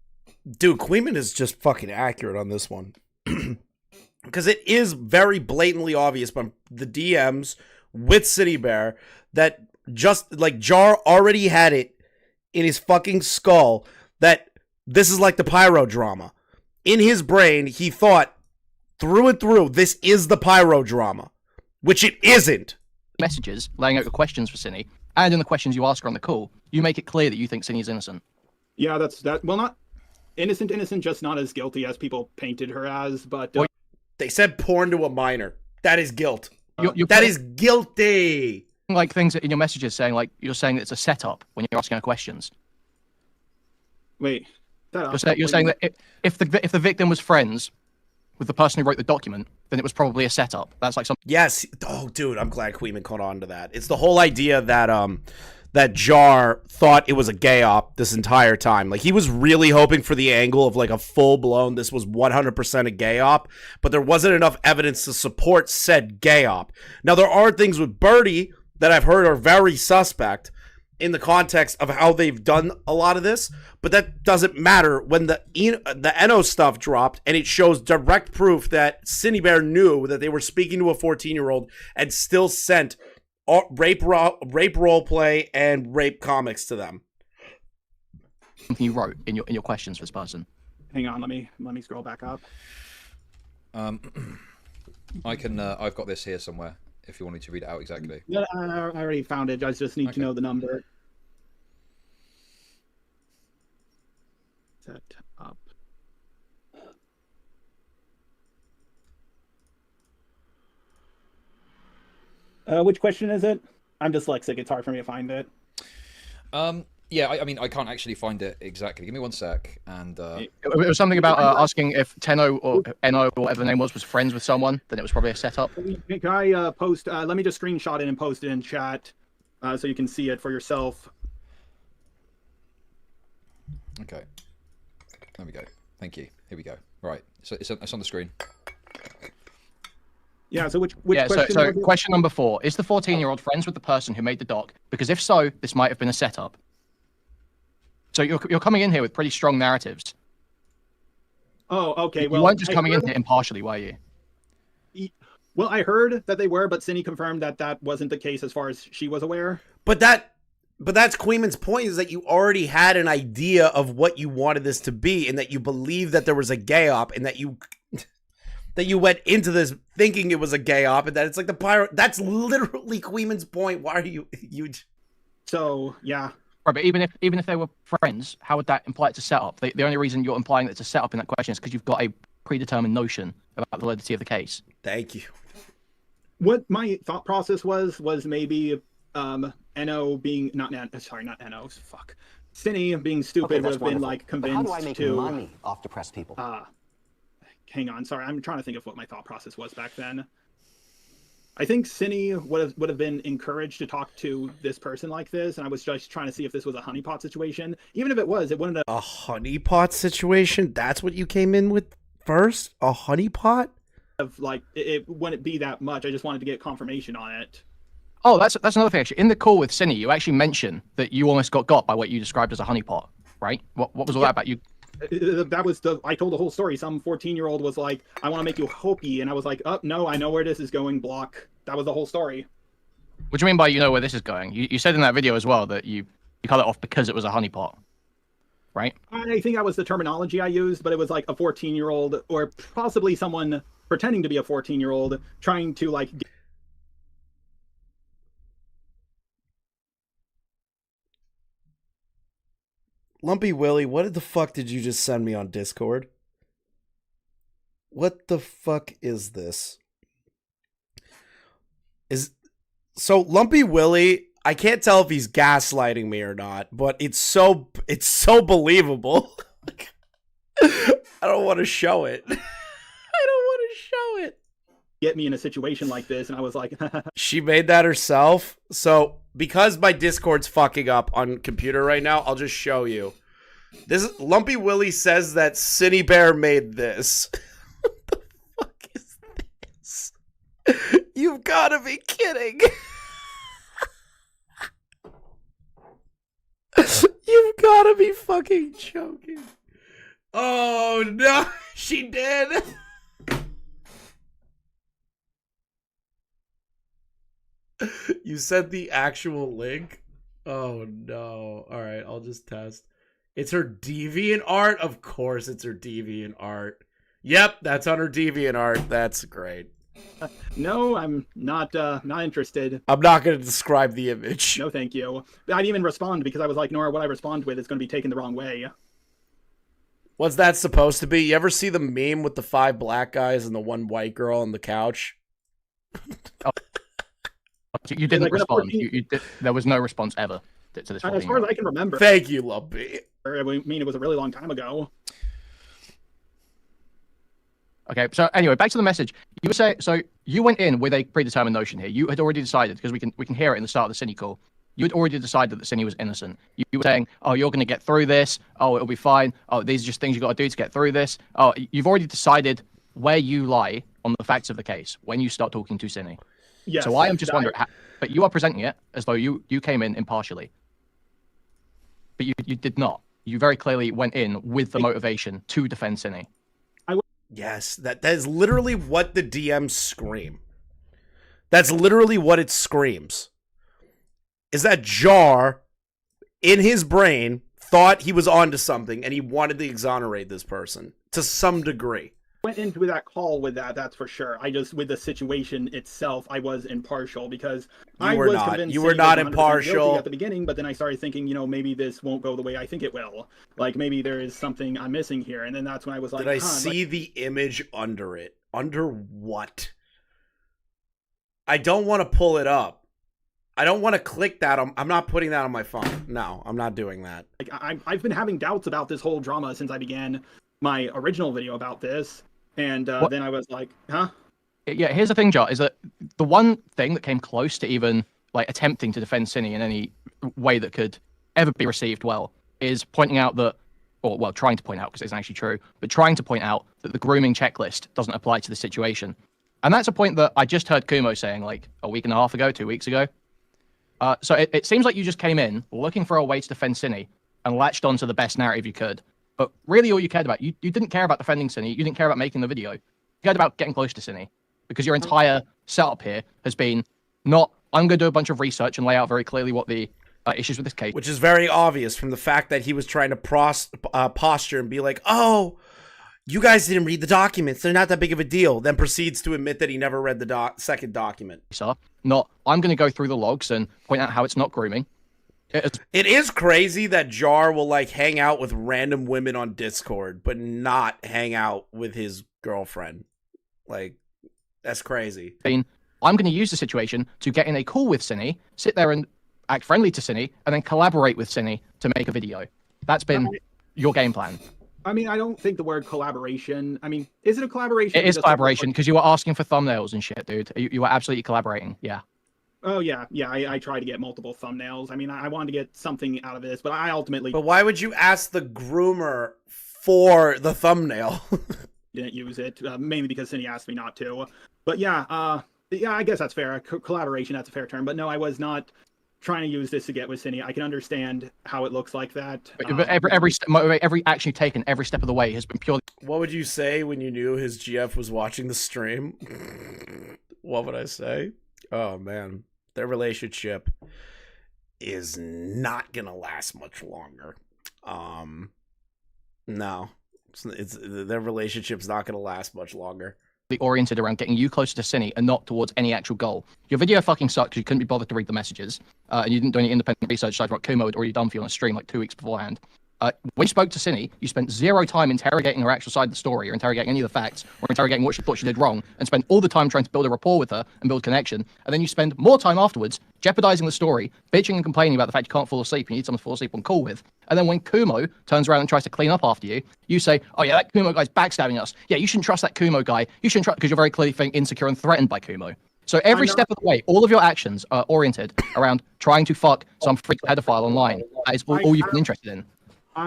Speaker 1: Dude, Queeman is just fucking accurate on this one. Because it is very blatantly obvious from the DMs with Synnibear that just like Jar already had it in his fucking skull that this is like the pyro drama. In his brain, he thought through and through, this is the pyro drama, which it isn't.
Speaker 10: Messages laying out your questions for Synny, and in the questions you ask her on the call, you make it clear that you think Synny is innocent.
Speaker 7: Yeah, that's that. Well, not innocent, just not as guilty as people painted her as, but.
Speaker 1: They said porn to a minor. That is guilt.
Speaker 10: That
Speaker 1: is guilty.
Speaker 10: Like things in your messages saying, like, you're saying that it's a setup when you're asking her questions.
Speaker 7: Wait.
Speaker 10: You're saying that if the victim was friends with the person who wrote the document, then it was probably a setup. That's like something.
Speaker 1: Yes. Oh, dude, I'm glad Queeman caught on to that. It's the whole idea that that Jar thought it was a gay op this entire time. Like, he was really hoping for the angle of like a full-blown, this was 100% a gay op, but there wasn't enough evidence to support said gay op. Now, there are things with Birdie that I've heard are very suspect in the context of how they've done a lot of this, but that doesn't matter when the Eno stuff dropped and it shows direct proof that Synnibear knew that they were speaking to a 14-year-old and still sent rape roleplay and rape comics to them.
Speaker 10: Something you wrote in your questions for this person.
Speaker 7: Hang on, let me scroll back up.
Speaker 6: I can. I've got this here somewhere. If you want me to read it out exactly.
Speaker 7: Yeah, I already found it. I just need to know the number. Set up. Which question is it? I'm dyslexic. It's hard for me to find it.
Speaker 6: Yeah, I mean, I can't actually find it exactly. Give me one sec. And
Speaker 10: it was something about asking if Tenno or No or whatever the name was friends with someone. Then it was probably a setup.
Speaker 7: Can I post? Let me just screenshot it and post it in chat, so you can see it for yourself.
Speaker 6: Okay. There we go. Thank you. Here we go. Right. So it's on the screen.
Speaker 7: Yeah, so which
Speaker 10: question? So
Speaker 7: was it?
Speaker 10: question number 4. Is the 14-year-old friends with the person who made the doc? Because if so, this might have been a setup. So you're coming in here with pretty strong narratives.
Speaker 7: Oh, okay.
Speaker 10: You weren't just coming in here impartially, were you?
Speaker 7: Well, I heard that they were, but Synni confirmed that that wasn't the case as far as she was aware.
Speaker 1: But that's Queeman's point, is that you already had an idea of what you wanted this to be, and that you believed that there was a gay op, and that you went into this thinking it was a gay op, and that it's like the pirate. That's literally Queeman's point. Why are you?
Speaker 7: So yeah.
Speaker 10: Right, but even if they were friends, how would that imply it's a setup? The only reason you're implying that it's a setup in that question is because you've got a predetermined notion about the validity of the case.
Speaker 1: Thank you.
Speaker 7: What my thought process was maybe No being not No. Fuck. Synni being stupid would have been like convinced
Speaker 11: how do I make
Speaker 7: to
Speaker 11: money off depressed people?
Speaker 7: Hang on, sorry, I'm trying to think of what my thought process was back then. I think Synni would have been encouraged to talk to this person like this, and I was just trying to see if this was a honeypot situation. Even if it was, it wouldn't have...
Speaker 1: A honeypot situation? That's what you came in with first? A honeypot?
Speaker 7: It wouldn't be that much. I just wanted to get confirmation on it.
Speaker 10: Oh, that's another thing, actually. In the call with Synni, you actually mentioned that you almost got by what you described as a honeypot, right? What was all that about?
Speaker 7: That was I told the whole story. Some 14-year-old was like, I want to make you Hopi, and I was like, oh, no, I know where this is going, block. That was the whole story.
Speaker 10: What do you mean by you know where this is going? You said in that video as well that you cut it off because it was a honeypot, right?
Speaker 7: I think that was the terminology I used, but it was like a 14-year-old, or possibly someone pretending to be a 14-year-old, trying to like...
Speaker 1: Lumpy Willie, what the fuck did you just send me on Discord? What the fuck is this? So Lumpy Willie, I can't tell if he's gaslighting me or not, but it's so believable. I don't want to show it. I don't want to show it.
Speaker 7: Get me in a situation like this, and I was like...
Speaker 1: She made that herself? So, because my Discord's fucking up on computer right now, I'll just show you. This Lumpy Willie says that Synnibear made this. What the fuck is this? You've gotta be kidding. You've gotta be fucking joking. Oh no, she did. You sent the actual link? Oh no. Alright, I'll just test. It's her DeviantArt? Of course it's her DeviantArt. Yep, that's on her DeviantArt. That's great.
Speaker 7: No, I'm not interested.
Speaker 1: I'm not going to describe the image.
Speaker 7: No, thank you. I didn't even respond because I was like, Nora, what I respond with is going to be taken the wrong way.
Speaker 1: What's that supposed to be? You ever see the meme with the 5 black guys and the 1 white girl on the couch?
Speaker 10: Oh. You didn't respond. There was no response ever to this.
Speaker 7: As far as I can remember.
Speaker 1: Thank you, Lumpy.
Speaker 7: I mean, it was a really long time ago.
Speaker 10: Okay, so anyway, back to the message. You were saying, so you went in with a predetermined notion here. You had already decided, because we can hear it in the start of the Synni call. You had already decided that Synni was innocent. You were saying, oh, you're going to get through this. Oh, it'll be fine. Oh, these are just things you got to do to get through this. Oh, you've already decided where you lie on the facts of the case when you start talking to Synni.
Speaker 7: Yes,
Speaker 10: so I am just wondering, but you are presenting it as though you came in impartially. But you did not. You very clearly went in with the motivation to defend Synni.
Speaker 1: Yes, that is literally what the DMs scream. That's literally what it screams. Is that Jar, in his brain, thought he was onto something and he wanted to exonerate this person to some degree.
Speaker 7: Went into that call with that's for sure. I just, with the situation itself, I was impartial because I was convinced
Speaker 1: you were not impartial
Speaker 7: at the beginning, but then I started thinking, maybe this won't go the way I think it will. Like, maybe there is something I'm missing here. And then that's when I was like,
Speaker 1: did I see the image under it? Under what? I don't want to pull it up. I don't want to click that. I'm not putting that on my phone. No, I'm not doing that.
Speaker 7: Like I've been having doubts about this whole drama since I began my original video about this, and then I was like, huh?
Speaker 10: Yeah, here's the thing, Jot, is that the one thing that came close to even like attempting to defend Synny in any way that could ever be received well is pointing out that, or well, trying to point out, because it's actually true, but trying to point out that the grooming checklist doesn't apply to the situation. And that's a point that I just heard Kumo saying like a week and a half ago, 2 weeks ago. So it seems like you just came in looking for a way to defend Synny and latched onto the best narrative you could. But really all you cared about, you didn't care about defending Synny, you didn't care about making the video. You cared about getting close to Synny. Because your entire setup here has been not, I'm going to do a bunch of research and lay out very clearly what the issues with this case.
Speaker 1: Which is very obvious from the fact that he was trying to posture and be like, oh, you guys didn't read the documents. They're not that big of a deal. Then proceeds to admit that he never read the second document.
Speaker 10: Not, I'm going to go through the logs and point out how it's not grooming.
Speaker 1: It is crazy that Jar will like hang out with random women on Discord, but not hang out with his girlfriend. Like, that's crazy.
Speaker 10: I'm going to use the situation to get in a call with Synny, sit there and act friendly to Synny, and then collaborate with Synny to make a video. That's been your game plan.
Speaker 7: I mean, I don't think the word collaboration. I mean, is it a collaboration?
Speaker 10: It is collaboration because you were asking for thumbnails and shit, dude. You were absolutely collaborating. Yeah.
Speaker 7: Oh yeah, yeah. I tried to get multiple thumbnails. I mean, I wanted to get something out of this, but I ultimately.
Speaker 1: But why would you ask the groomer for the thumbnail?
Speaker 7: Didn't use it mainly because Synny asked me not to. But yeah, yeah, I guess that's fair. Collaboration, that's a fair term. But no, I was not trying to use this to get with Synny. I can understand how it looks like that.
Speaker 10: But every action you've taken, every step of the way has been purely.
Speaker 1: What would you say when you knew his GF was watching the stream? What would I say? Oh man, their relationship is not gonna last much longer. No, it's their relationship's not gonna last much longer.
Speaker 10: Oriented around getting you closer to Synny and not towards any actual goal. Your video fucking sucked because you couldn't be bothered to read the messages, and you didn't do any independent research aside from what Kumo had already done for you on a stream like 2 weeks beforehand. When you spoke to Synny, you spent zero time interrogating her actual side of the story, or interrogating any of the facts, or interrogating what she thought she did wrong, and spent all the time trying to build a rapport with her and build connection, and then you spend more time afterwards jeopardizing the story, bitching and complaining about the fact you can't fall asleep and you need someone to fall asleep on call with. And then when Kumo turns around and tries to clean up after you, you say, oh yeah, that Kumo guy's backstabbing us. Yeah, you shouldn't trust that Kumo guy. You shouldn't trust, because you're very clearly feeling insecure and threatened by Kumo. So every step of the way, all of your actions are oriented around trying to fuck some freak pedophile online. That is all you've been interested in.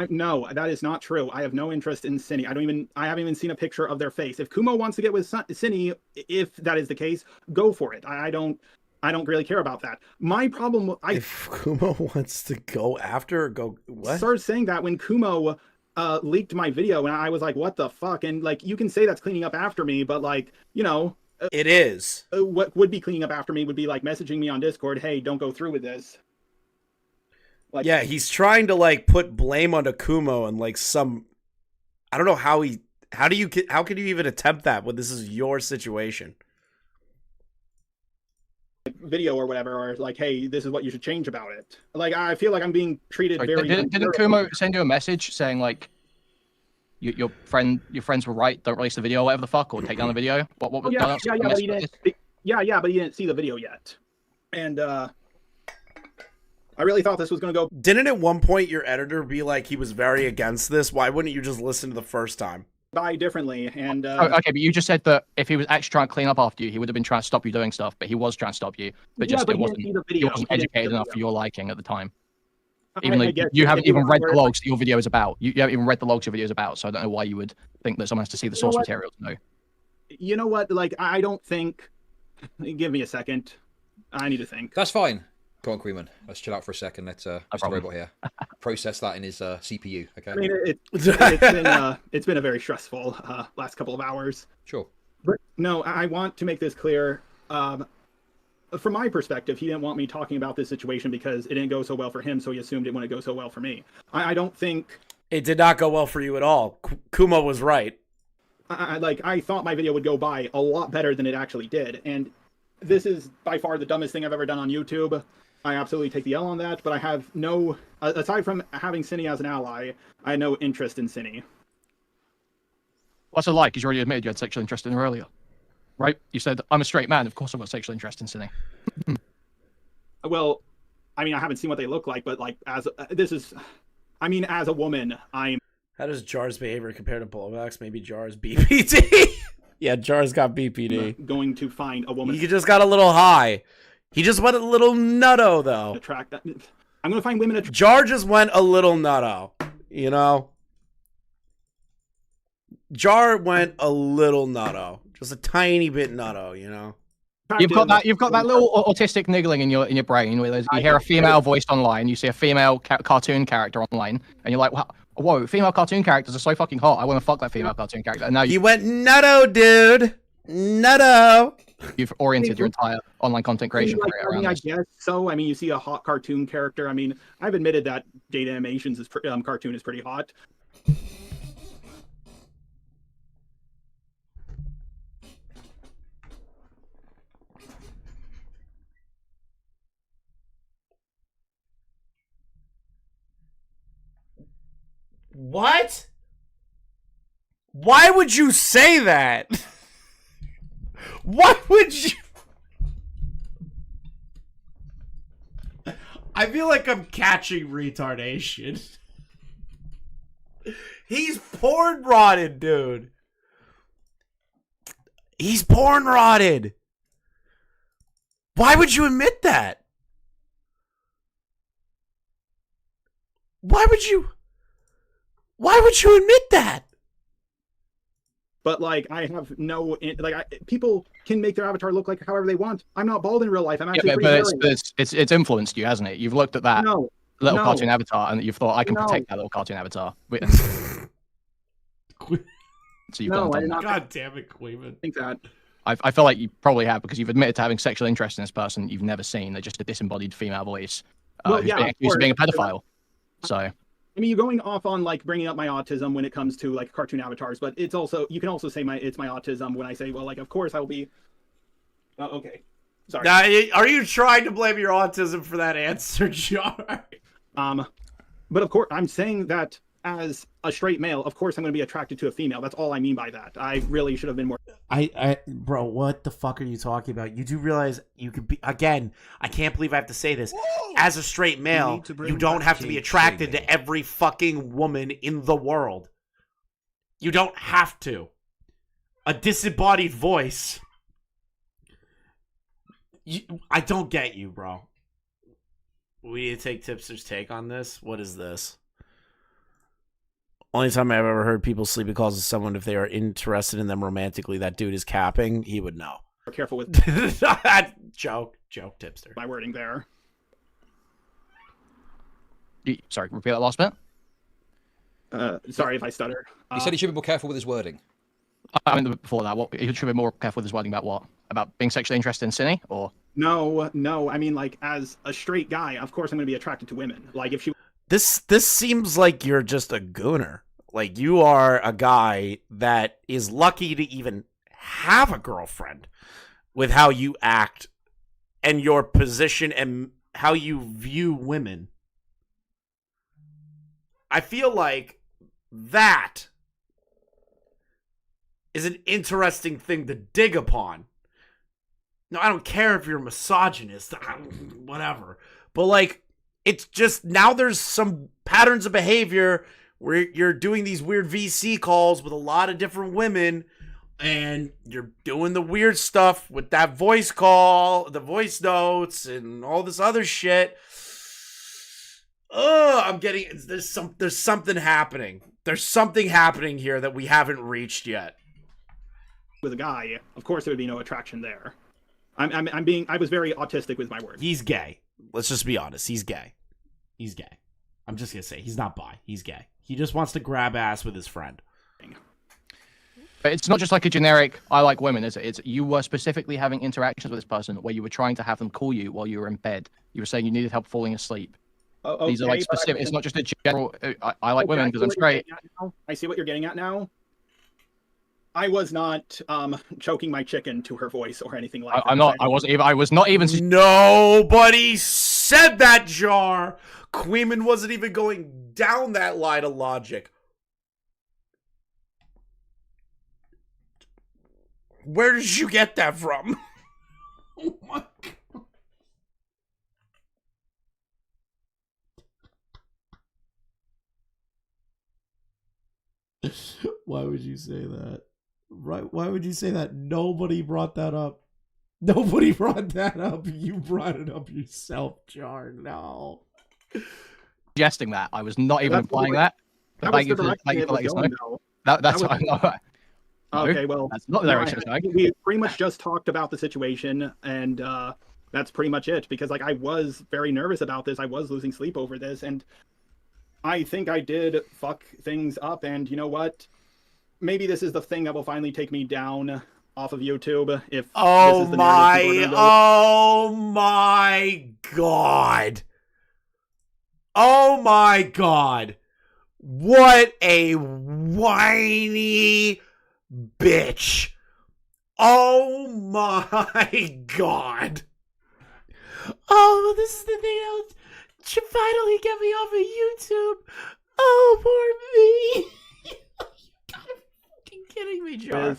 Speaker 7: No, that is not true. I have no interest in Synny. I haven't even seen a picture of their face. If Kumo wants to get with Synny, if that is the case, go for it. I don't really care about that. My problem,
Speaker 1: if Kumo wants to go after or go what?
Speaker 7: Started saying that when Kumo leaked my video, and I was like, what the fuck? And like, you can say that's cleaning up after me, but like, you know,
Speaker 1: it is.
Speaker 7: What would be cleaning up after me would be like messaging me on Discord, hey, don't go through with this.
Speaker 1: Like, yeah, he's trying to like put blame onto Kumo and like some, I don't know how can you even attempt that when this is your situation?
Speaker 7: Video or whatever, or like, hey, this is what you should change about it. Like, I feel like I'm being treated very.
Speaker 10: Didn't Kumo send you a message saying like, your friends were right, don't release the video, or whatever the fuck, or take down the video? What was
Speaker 7: but he didn't see the video yet, and I really thought this was going to go.
Speaker 1: Didn't at one point your editor be like he was very against this? Why wouldn't you just listen to the first time?
Speaker 7: By differently, and
Speaker 10: okay, but you just said that if he was actually trying to clean up after you, he would have been trying to stop you doing stuff, but he was trying to stop you, but just it wasn't educated enough for your liking at the time. Even though you haven't even read the logs that your video is about. You haven't even read the logs your video is about, so I don't know why you would think that someone has to see the source material to know.
Speaker 7: You know what? Like, I don't think. Give me a second. I need to think.
Speaker 6: That's fine. Go on, Queenman. Let's chill out for a second. Let's Mr. Robot here process that in his CPU. Okay.
Speaker 7: I mean, it's been a very stressful last couple of hours.
Speaker 6: Sure.
Speaker 7: But no, I want to make this clear. From my perspective, he didn't want me talking about this situation because it didn't go so well for him, so he assumed it wouldn't go so well for me. I don't think
Speaker 1: it did not go well for you at all. Kumo was right.
Speaker 7: I thought my video would go by a lot better than it actually did, and this is by far the dumbest thing I've ever done on YouTube. I absolutely take the L on that, but I have no, aside from having Synny as an ally, I had no interest in Synny.
Speaker 10: What's it like? Because you already admitted you had sexual interest in her earlier, right? You said, I'm a straight man, of course I've got sexual interest in Synny.
Speaker 7: Well, I mean, I haven't seen what they look like, but like as a woman, I'm.
Speaker 1: How does Jar's behavior compare to blowbacks? Maybe Jar's BPD. Yeah, Jar's got BPD.
Speaker 7: Going to find a woman.
Speaker 1: He just got a little high. He just went a little nutto, though.
Speaker 7: Attract that. I'm going to find women.
Speaker 1: Jar just went a little nutto, you know? Jar went a little nutto. Just a tiny bit nutto, you know?
Speaker 10: You've got that little autistic niggling in your brain where you hear a female voiced online, you see a female cartoon character online, and you're like, whoa, female cartoon characters are so fucking hot. I want to fuck that female cartoon character. And now
Speaker 1: you went nutto, dude. Nutto.
Speaker 10: You've oriented your entire online content creation career around
Speaker 7: I
Speaker 10: this.
Speaker 7: guess so. I mean, you see a hot cartoon character. I mean, I've admitted that Data Animations is cartoon is pretty hot.
Speaker 1: What? Why would you say that? Why would you? I feel like I'm catching retardation. He's porn rotted, dude. He's porn rotted. Why would you admit that? Why would you admit that?
Speaker 7: But like, I have no people can make their avatar look like however they want. I'm not bald in real life. I'm actually
Speaker 10: it's influenced you, hasn't it? You've looked at that little cartoon avatar and you've thought, I can protect that little cartoon avatar. So you've done that.
Speaker 1: God damn it, Queeman.
Speaker 7: I think that.
Speaker 10: I feel like you probably have, because you've admitted to having sexual interest in this person you've never seen. They're just a disembodied female voice who's being a pedophile. So.
Speaker 7: I mean, you're going off on like bringing up my autism when it comes to like cartoon avatars, but it's also, you can also say it's my autism when I say, well, like, of course I will be. Okay, sorry.
Speaker 1: Now, are you trying to blame your autism for that answer, Jar?
Speaker 7: But of course, I'm saying that as a straight male, of course I'm going to be attracted to a female. That's all I mean by that. I really should have been more.
Speaker 1: Bro, what the fuck are you talking about? You do realize you could be, again, I can't believe I have to say this. As a straight male, you don't have to be attracted to every fucking woman in the world. You don't have to. A disembodied voice. I don't get you, bro. We need to take Tipster's take on this. What is this? Only time I've ever heard people sleeping calls with someone if they are interested in them romantically, that dude is capping. He would know.
Speaker 7: Careful with
Speaker 1: joke, Tipster.
Speaker 7: My wording there.
Speaker 10: Sorry, repeat that last bit.
Speaker 7: Sorry if I stuttered.
Speaker 6: He said he should be more careful with his wording.
Speaker 10: I mean, before that, he should be more careful with his wording about what? About being sexually interested in Synny, or?
Speaker 7: No. I mean, like, as a straight guy, of course I'm going to be attracted to women. Like, if she.
Speaker 1: This seems like you're just a gooner. Like, you are a guy that is lucky to even have a girlfriend with how you act and your position and how you view women. I feel like that is an interesting thing to dig upon. No, I don't care if you're a misogynist, whatever. But, like, it's just, now there's some patterns of behavior where you're doing these weird VC calls with a lot of different women, and you're doing the weird stuff with that voice call, the voice notes, and all this other shit. I'm getting, there's something happening. There's something happening here that we haven't reached yet.
Speaker 7: With a guy, of course there would be no attraction there. I was very autistic with my words.
Speaker 1: He's gay. Let's just be honest. He's gay. He's gay. I'm just gonna say he's not bi. He's gay. He just wants to grab ass with his friend.
Speaker 10: But it's not just like a generic "I like women," is it? It's you were specifically having interactions with this person where you were trying to have them call you while you were in bed. You were saying you needed help falling asleep.
Speaker 7: Okay,
Speaker 10: these are like specific. It's not just a general. I like women because I'm straight.
Speaker 7: I see what you're getting at now. I was not choking my chicken to her voice or anything like that.
Speaker 10: I'm not. I wasn't even. I was not even.
Speaker 1: Nobody said that, Jar. Queeman wasn't even going down that line of logic. Where did you get that from? Oh my God. Why would you say that? Right? Why would you say that? Nobody brought that up. Nobody brought that up. You brought it up yourself, Jar. No.
Speaker 10: Suggesting that. I was not even implying that.
Speaker 7: That
Speaker 10: Thank
Speaker 7: was
Speaker 10: you
Speaker 7: the
Speaker 10: for
Speaker 7: direction it was
Speaker 10: letting us
Speaker 7: going,
Speaker 10: know.
Speaker 7: though.
Speaker 10: That's
Speaker 7: That
Speaker 10: what
Speaker 7: was-
Speaker 10: I know. No,
Speaker 7: Okay, well,
Speaker 10: that's not the direction it's going.
Speaker 7: we pretty much just talked about the situation, and that's pretty much it. Because like I was very nervous about this, I was losing sleep over this, and I think I did fuck things up. And you know what? Maybe this is the thing that will finally take me down off of YouTube. If
Speaker 1: Oh
Speaker 7: this is the narrative people are gonna go with.
Speaker 1: oh my god. Oh my god. What a whiny bitch. Oh my god. Oh, this is the thing that should finally get me off of YouTube. Oh, poor me. You gotta be fucking kidding me, Jar.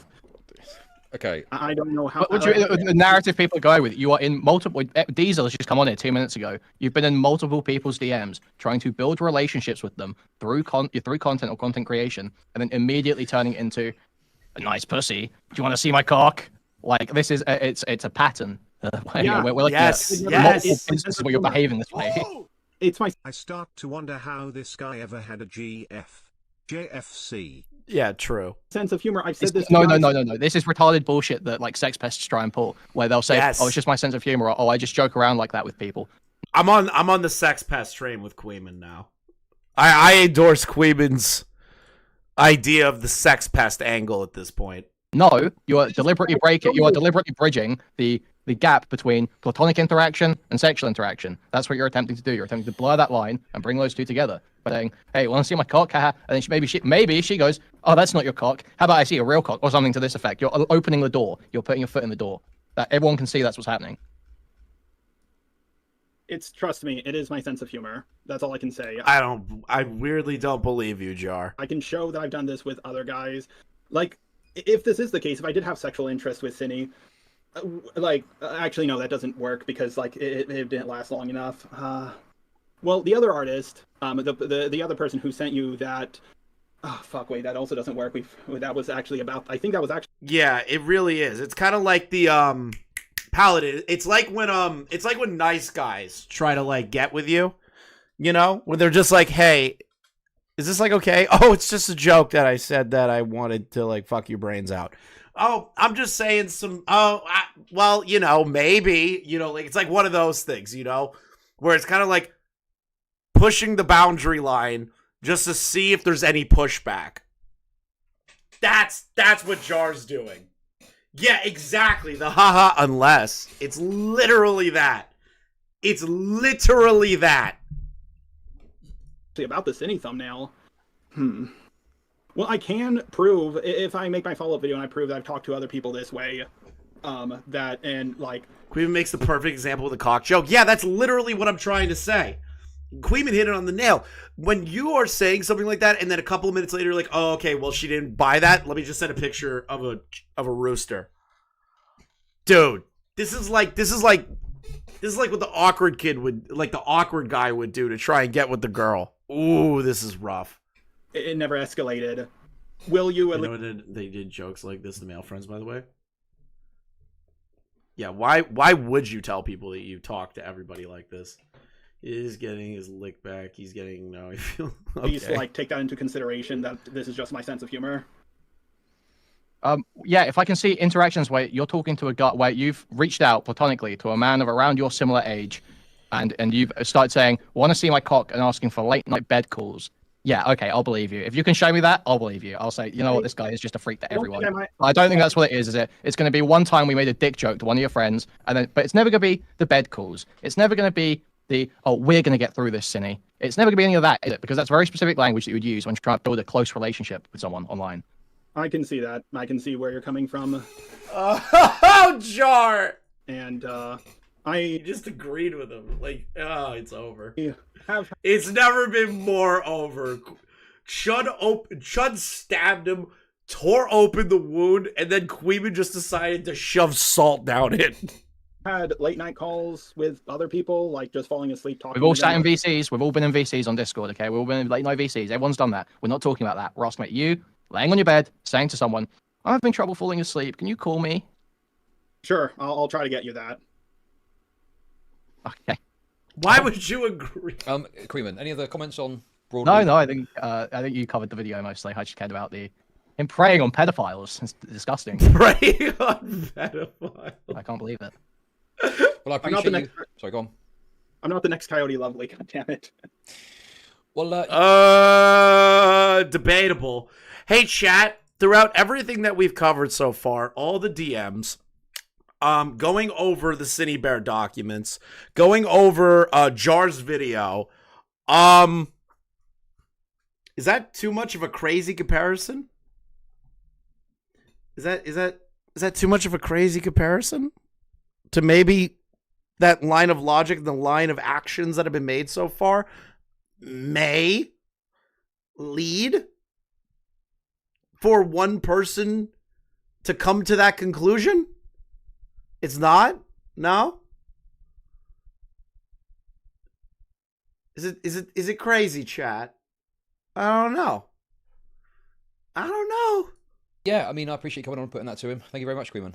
Speaker 6: Okay.
Speaker 7: I don't know how.
Speaker 10: The narrative people go with, you are in multiple. Diesel has just come on here 2 minutes ago. You've been in multiple people's DMs trying to build relationships with them through content or content creation, and then immediately turning it into a nice pussy. Do you want to see my cock? Like this is it's a pattern.
Speaker 7: Yeah.
Speaker 10: We're looking
Speaker 1: Yes,
Speaker 10: at
Speaker 1: yes.
Speaker 10: multiple instances where you're behaving this way.
Speaker 7: It's my.
Speaker 3: I start to wonder how this guy ever had a JFC.
Speaker 1: Yeah, true.
Speaker 7: Sense of humor. I've said this.
Speaker 10: No. This is retarded bullshit that like sex pests try and pull, where they'll say,
Speaker 1: Yes.
Speaker 10: "Oh, it's just my sense of humor," or "Oh, I just joke around like that with people."
Speaker 1: I'm on the sex pest train with Queeman now. I endorse Queeman's idea of the sex pest angle at this point.
Speaker 10: No, you are deliberately bridging the gap between platonic interaction and sexual interaction. That's what you're attempting to do. You're attempting to blur that line and bring those two together by saying, "Hey, want to see my cock?" Haha. And then maybe she goes, "Oh, that's not your cock. How about I see a real cock?" or something to this effect. You're opening the door. You're putting your foot in the door. That everyone can see that's what's happening.
Speaker 7: Trust me, it is my sense of humor. That's all I can say.
Speaker 1: I weirdly don't believe you, Jar.
Speaker 7: I can show that I've done this with other guys. Like, if this is the case, if I did have sexual interest with Synny, actually, no, that doesn't work because, like, it didn't last long enough. Well, the other artist, the other person who sent you that, oh, fuck, wait, that also doesn't work. That was actually about, I think that was actually.
Speaker 1: Yeah, it really is. It's kind of like the, Paladin. It's like when nice guys try to, like, get with you, you know? When they're just like, hey, is this, like, okay? Oh, it's just a joke that I said that I wanted to, like, fuck your brains out. Oh, I'm just saying well, you know, maybe, you know, like, it's like one of those things, you know, where it's kind of like pushing the boundary line just to see if there's any pushback. That's what Jar's doing. Yeah, exactly. The haha, unless. It's literally that. It's literally that.
Speaker 7: About the Synny thumbnail. Well, I can prove, if I make my follow-up video and I prove that I've talked to other people this way, that, and, like...
Speaker 1: Queeman makes the perfect example of the cock joke. Yeah, that's literally what I'm trying to say. Queeman hit it on the nail. When you are saying something like that, and then a couple of minutes later, you're like, oh, okay, well, she didn't buy that. Let me just send a picture of a rooster. Dude, this is like what the awkward kid would, like the awkward guy would do to try and get with the girl. Ooh, this is rough.
Speaker 7: It never escalated. Will you...
Speaker 1: You know they did jokes like this to male friends, by the way? Yeah, why would you tell people that you talk to everybody like this? He's getting his lick back. He's getting... No, I feel... Okay.
Speaker 7: Please, like, take that into consideration, that this is just my sense of humor.
Speaker 10: Yeah, if I can see interactions where you're talking to a guy, where you've reached out platonically to a man of around your similar age, and you've started saying, "Want to see my cock?" and asking for late night bed calls. Yeah, okay, I'll believe you. If you can show me that, I'll believe you. I'll say, you know what, this guy is just a freak to everyone. I don't think that's what it is it? It's going to be one time we made a dick joke to one of your friends, but it's never going to be the bed calls. It's never going to be we're going to get through this, Synny. It's never going to be any of that, is it? Because that's very specific language that you would use when you're trying to build a close relationship with someone online.
Speaker 7: I can see that. I can see where you're coming from.
Speaker 1: Oh, Jar!
Speaker 7: And,
Speaker 1: You just agreed with him. Like, oh, it's over.
Speaker 7: Have...
Speaker 1: It's never been more over. Chud stabbed him, tore open the wound, and then Queeman just decided to shove salt down it.
Speaker 7: Had late night calls with other people, like just falling asleep talking.
Speaker 10: We've all sat in VCs. We've all been in VCs on Discord, okay? We've all been in late night VCs. Everyone's done that. We're not talking about that. We're asking about you laying on your bed, saying to someone, I'm having trouble falling asleep. Can you call me?
Speaker 7: Sure, I'll try to get you that.
Speaker 10: Okay.
Speaker 1: Why would you agree?
Speaker 6: Creeman, any other comments on broad?
Speaker 10: No, I think you covered the video mostly. I just cared about him preying on pedophiles. It's disgusting.
Speaker 1: Preying on pedophiles.
Speaker 10: I can't believe it.
Speaker 6: Well, I appreciate you. Sorry, go on.
Speaker 7: I'm not the next Coyote Lovely. God damn it.
Speaker 6: Well,
Speaker 1: debatable. Hey, chat. Throughout everything that we've covered so far, all the DMs, going over the Synnibear documents, going over Jar's video, is that too much of a crazy comparison? Is that too much of a crazy comparison to maybe that line of logic, the line of actions that have been made so far may lead for one person to come to that conclusion? It's not? No? Is it crazy, chat? I don't know.
Speaker 6: Yeah, I mean, I appreciate you coming on and putting that to him. Thank you very much, Creeman.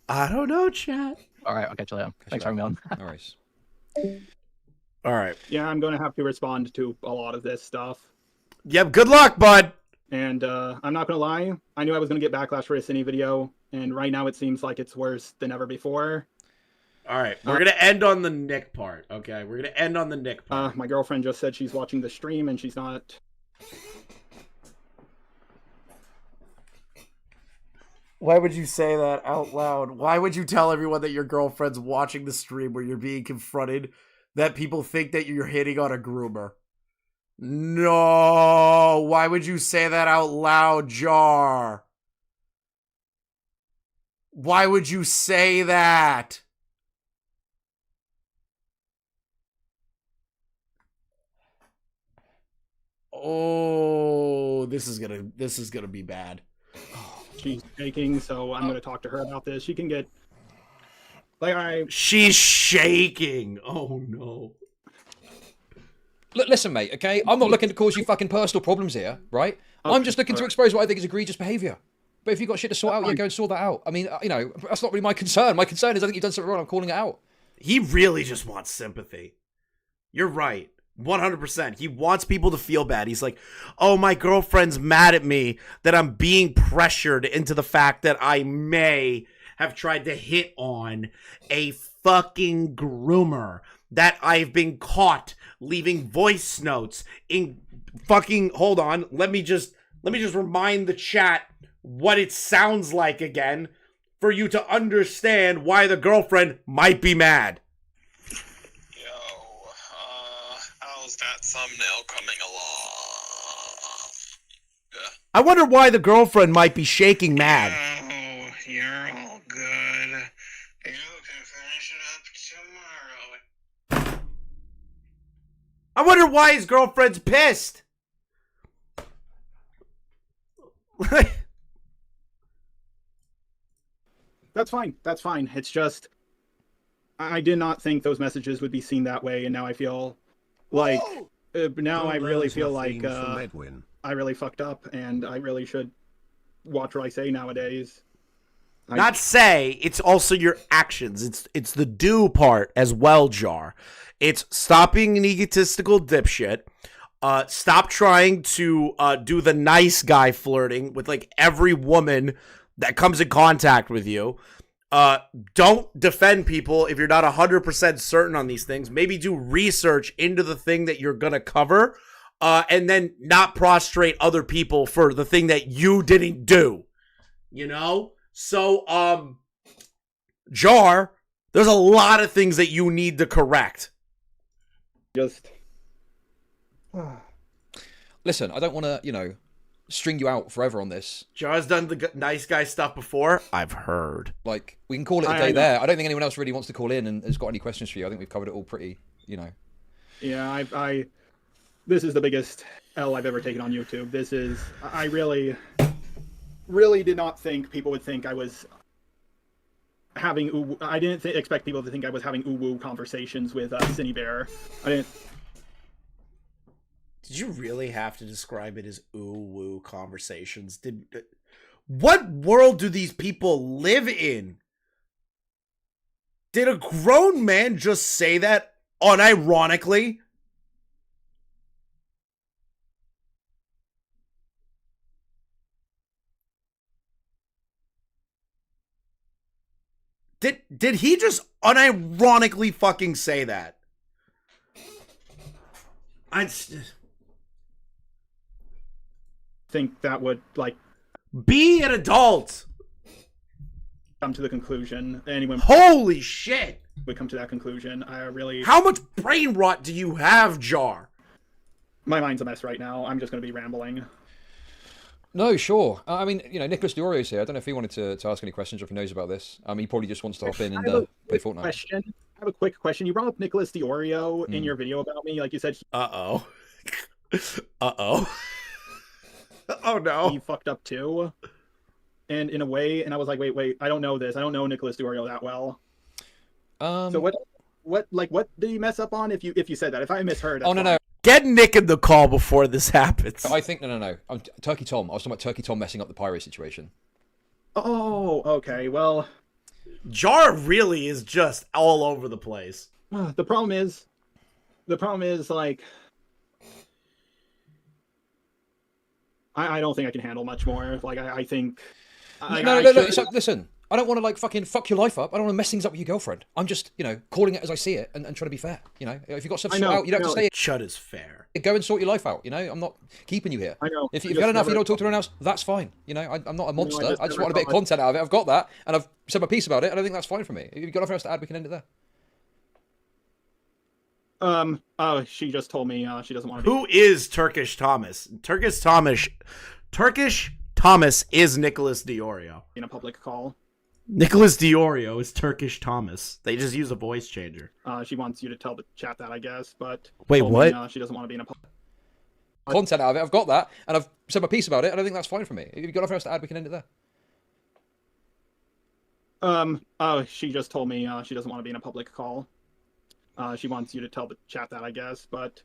Speaker 1: I don't know, chat.
Speaker 10: All right, I'll catch you later. Thanks for having me on.
Speaker 6: No worries.
Speaker 1: All right.
Speaker 7: Yeah, I'm going to have to respond to a lot of this stuff.
Speaker 1: Yep, good luck, bud.
Speaker 7: And I'm not going to lie. I knew I was going to get backlash for a Cine video, and right now it seems like it's worse than ever before.
Speaker 1: All right, we're going to end on the Nick part, okay? We're going to end on the Nick part.
Speaker 7: My girlfriend just said she's watching the stream, and she's not...
Speaker 1: Why would you say that out loud? Why would you tell everyone that your girlfriend's watching the stream where you're being confronted that people think that you're hitting on a groomer? No, why would you say that out loud, Jar? Why would you say that? Oh, this is gonna be bad.
Speaker 7: She's shaking, so I'm going to talk to her about this. She can get...
Speaker 1: She's shaking. Oh, no.
Speaker 6: Look, listen, mate, okay? I'm not looking to cause you fucking personal problems here, right? I'm just looking to expose what I think is egregious behavior. But if you've got shit to sort out, yeah, go and sort that out. I mean, you know, that's not really my concern. My concern is I think you've done something wrong. I'm calling it out.
Speaker 1: He really just wants sympathy. You're right. 100%. He wants people to feel bad. He's like, oh, my girlfriend's mad at me that I'm being pressured into the fact that I may have tried to hit on a fucking groomer, that I've been caught leaving voice notes in fucking, hold on, let me just remind the chat what it sounds like again for you to understand why the girlfriend might be mad.
Speaker 11: How's that thumbnail coming along? Yeah.
Speaker 1: I wonder why the girlfriend might be shaking mad.
Speaker 11: Oh, you're all good. You can finish it up tomorrow.
Speaker 1: I wonder why his girlfriend's pissed.
Speaker 7: That's fine. That's fine. It's just... I did not think those messages would be seen that way, and now I feel... like, now I really feel like I really fucked up, and I really should watch what I say nowadays.
Speaker 1: Not say, it's also your actions. It's the do part as well, Jar. It's stop being an egotistical dipshit. Stop trying to do the nice guy flirting with, like, every woman that comes in contact with you. Don't defend people if you're not 100% certain on these things. Maybe do research into the thing that you're going to cover, and then not prostrate other people for the thing that you didn't do. You know? So, Jar, there's a lot of things that you need to correct.
Speaker 7: Just...
Speaker 6: Listen, I don't want to, you know, string you out forever on this.
Speaker 1: Jar's done the nice guy stuff before. I've heard.
Speaker 6: Like, we can call it a day there. I don't think anyone else really wants to call in and has got any questions for you. I think we've covered it all pretty, you know.
Speaker 7: Yeah, this is the biggest L I've ever taken on YouTube. This is... I really did not think people would think I was having... I didn't expect people to think I was having uwu conversations with Synnibear. I didn't...
Speaker 1: Did you really have to describe it as ooh-woo conversations? What world do these people live in? Did a grown man just say that unironically? Did he just unironically fucking say that? I
Speaker 7: think that would, like...
Speaker 1: Be an adult!
Speaker 7: Come to the conclusion. Anyone...
Speaker 1: Holy shit!
Speaker 7: Would come to that conclusion. I really...
Speaker 1: How much brain rot do you have, Jar?
Speaker 7: My mind's a mess right now. I'm just going to be rambling.
Speaker 6: No, sure. I mean, you know, Nicholas Diorio's here. I don't know if he wanted to ask any questions or if he knows about this. He probably just wants to hop in and play Fortnite.
Speaker 7: I have a quick question. You brought up Nicholas Diorio in your video about me. Like you said...
Speaker 1: Uh-oh. Uh-oh. Oh, no.
Speaker 7: He fucked up, too. And in a way, and I was like, wait, I don't know this. I don't know Nicholas Diorio that well. So what did he mess up on if you said that? If I misheard...
Speaker 6: Oh, no.
Speaker 1: Get Nick in the call before this happens.
Speaker 6: I think, no. Turkey Tom. I was talking about Turkey Tom messing up the pirate situation.
Speaker 7: Oh, okay. Well...
Speaker 1: Jar really is just all over the place.
Speaker 7: The problem is, like... I don't think I can handle much more. Like, I think...
Speaker 6: No. Listen, I don't want to, like, fucking fuck your life up. I don't want to mess things up with your girlfriend. I'm just, you know, calling it as I see it and trying to be fair. You know, if you've got stuff to sort out, you don't have to stay.
Speaker 1: Chud is fair.
Speaker 6: Go and sort your life out, you know? I'm not keeping you here.
Speaker 7: I know.
Speaker 6: If you've got enough, you don't talk to anyone else, that's fine. You know, I'm not a monster. I just want a bit of content out of it. I've got that, and I've said my piece about it, and I think that's fine for me. If you've got nothing else to add, we can end it there.
Speaker 7: She just told me she doesn't want to be...
Speaker 1: Who is Turkish Thomas? Turkish Thomas is Nicholas Diorio.
Speaker 7: In a public call.
Speaker 1: Nicholas Diorio is Turkish Thomas. They just use a voice changer.
Speaker 7: She wants you to tell the chat that, I guess, but...
Speaker 1: Wait, what?
Speaker 7: She doesn't want to be in a public...
Speaker 6: Content out of it, I've got that, and I've said my piece about it, and I think that's fine for me. If you've got nothing else to add, we can end it there.
Speaker 7: She just told me she doesn't want to be in a public call. She wants you to tell the chat that, I guess, but...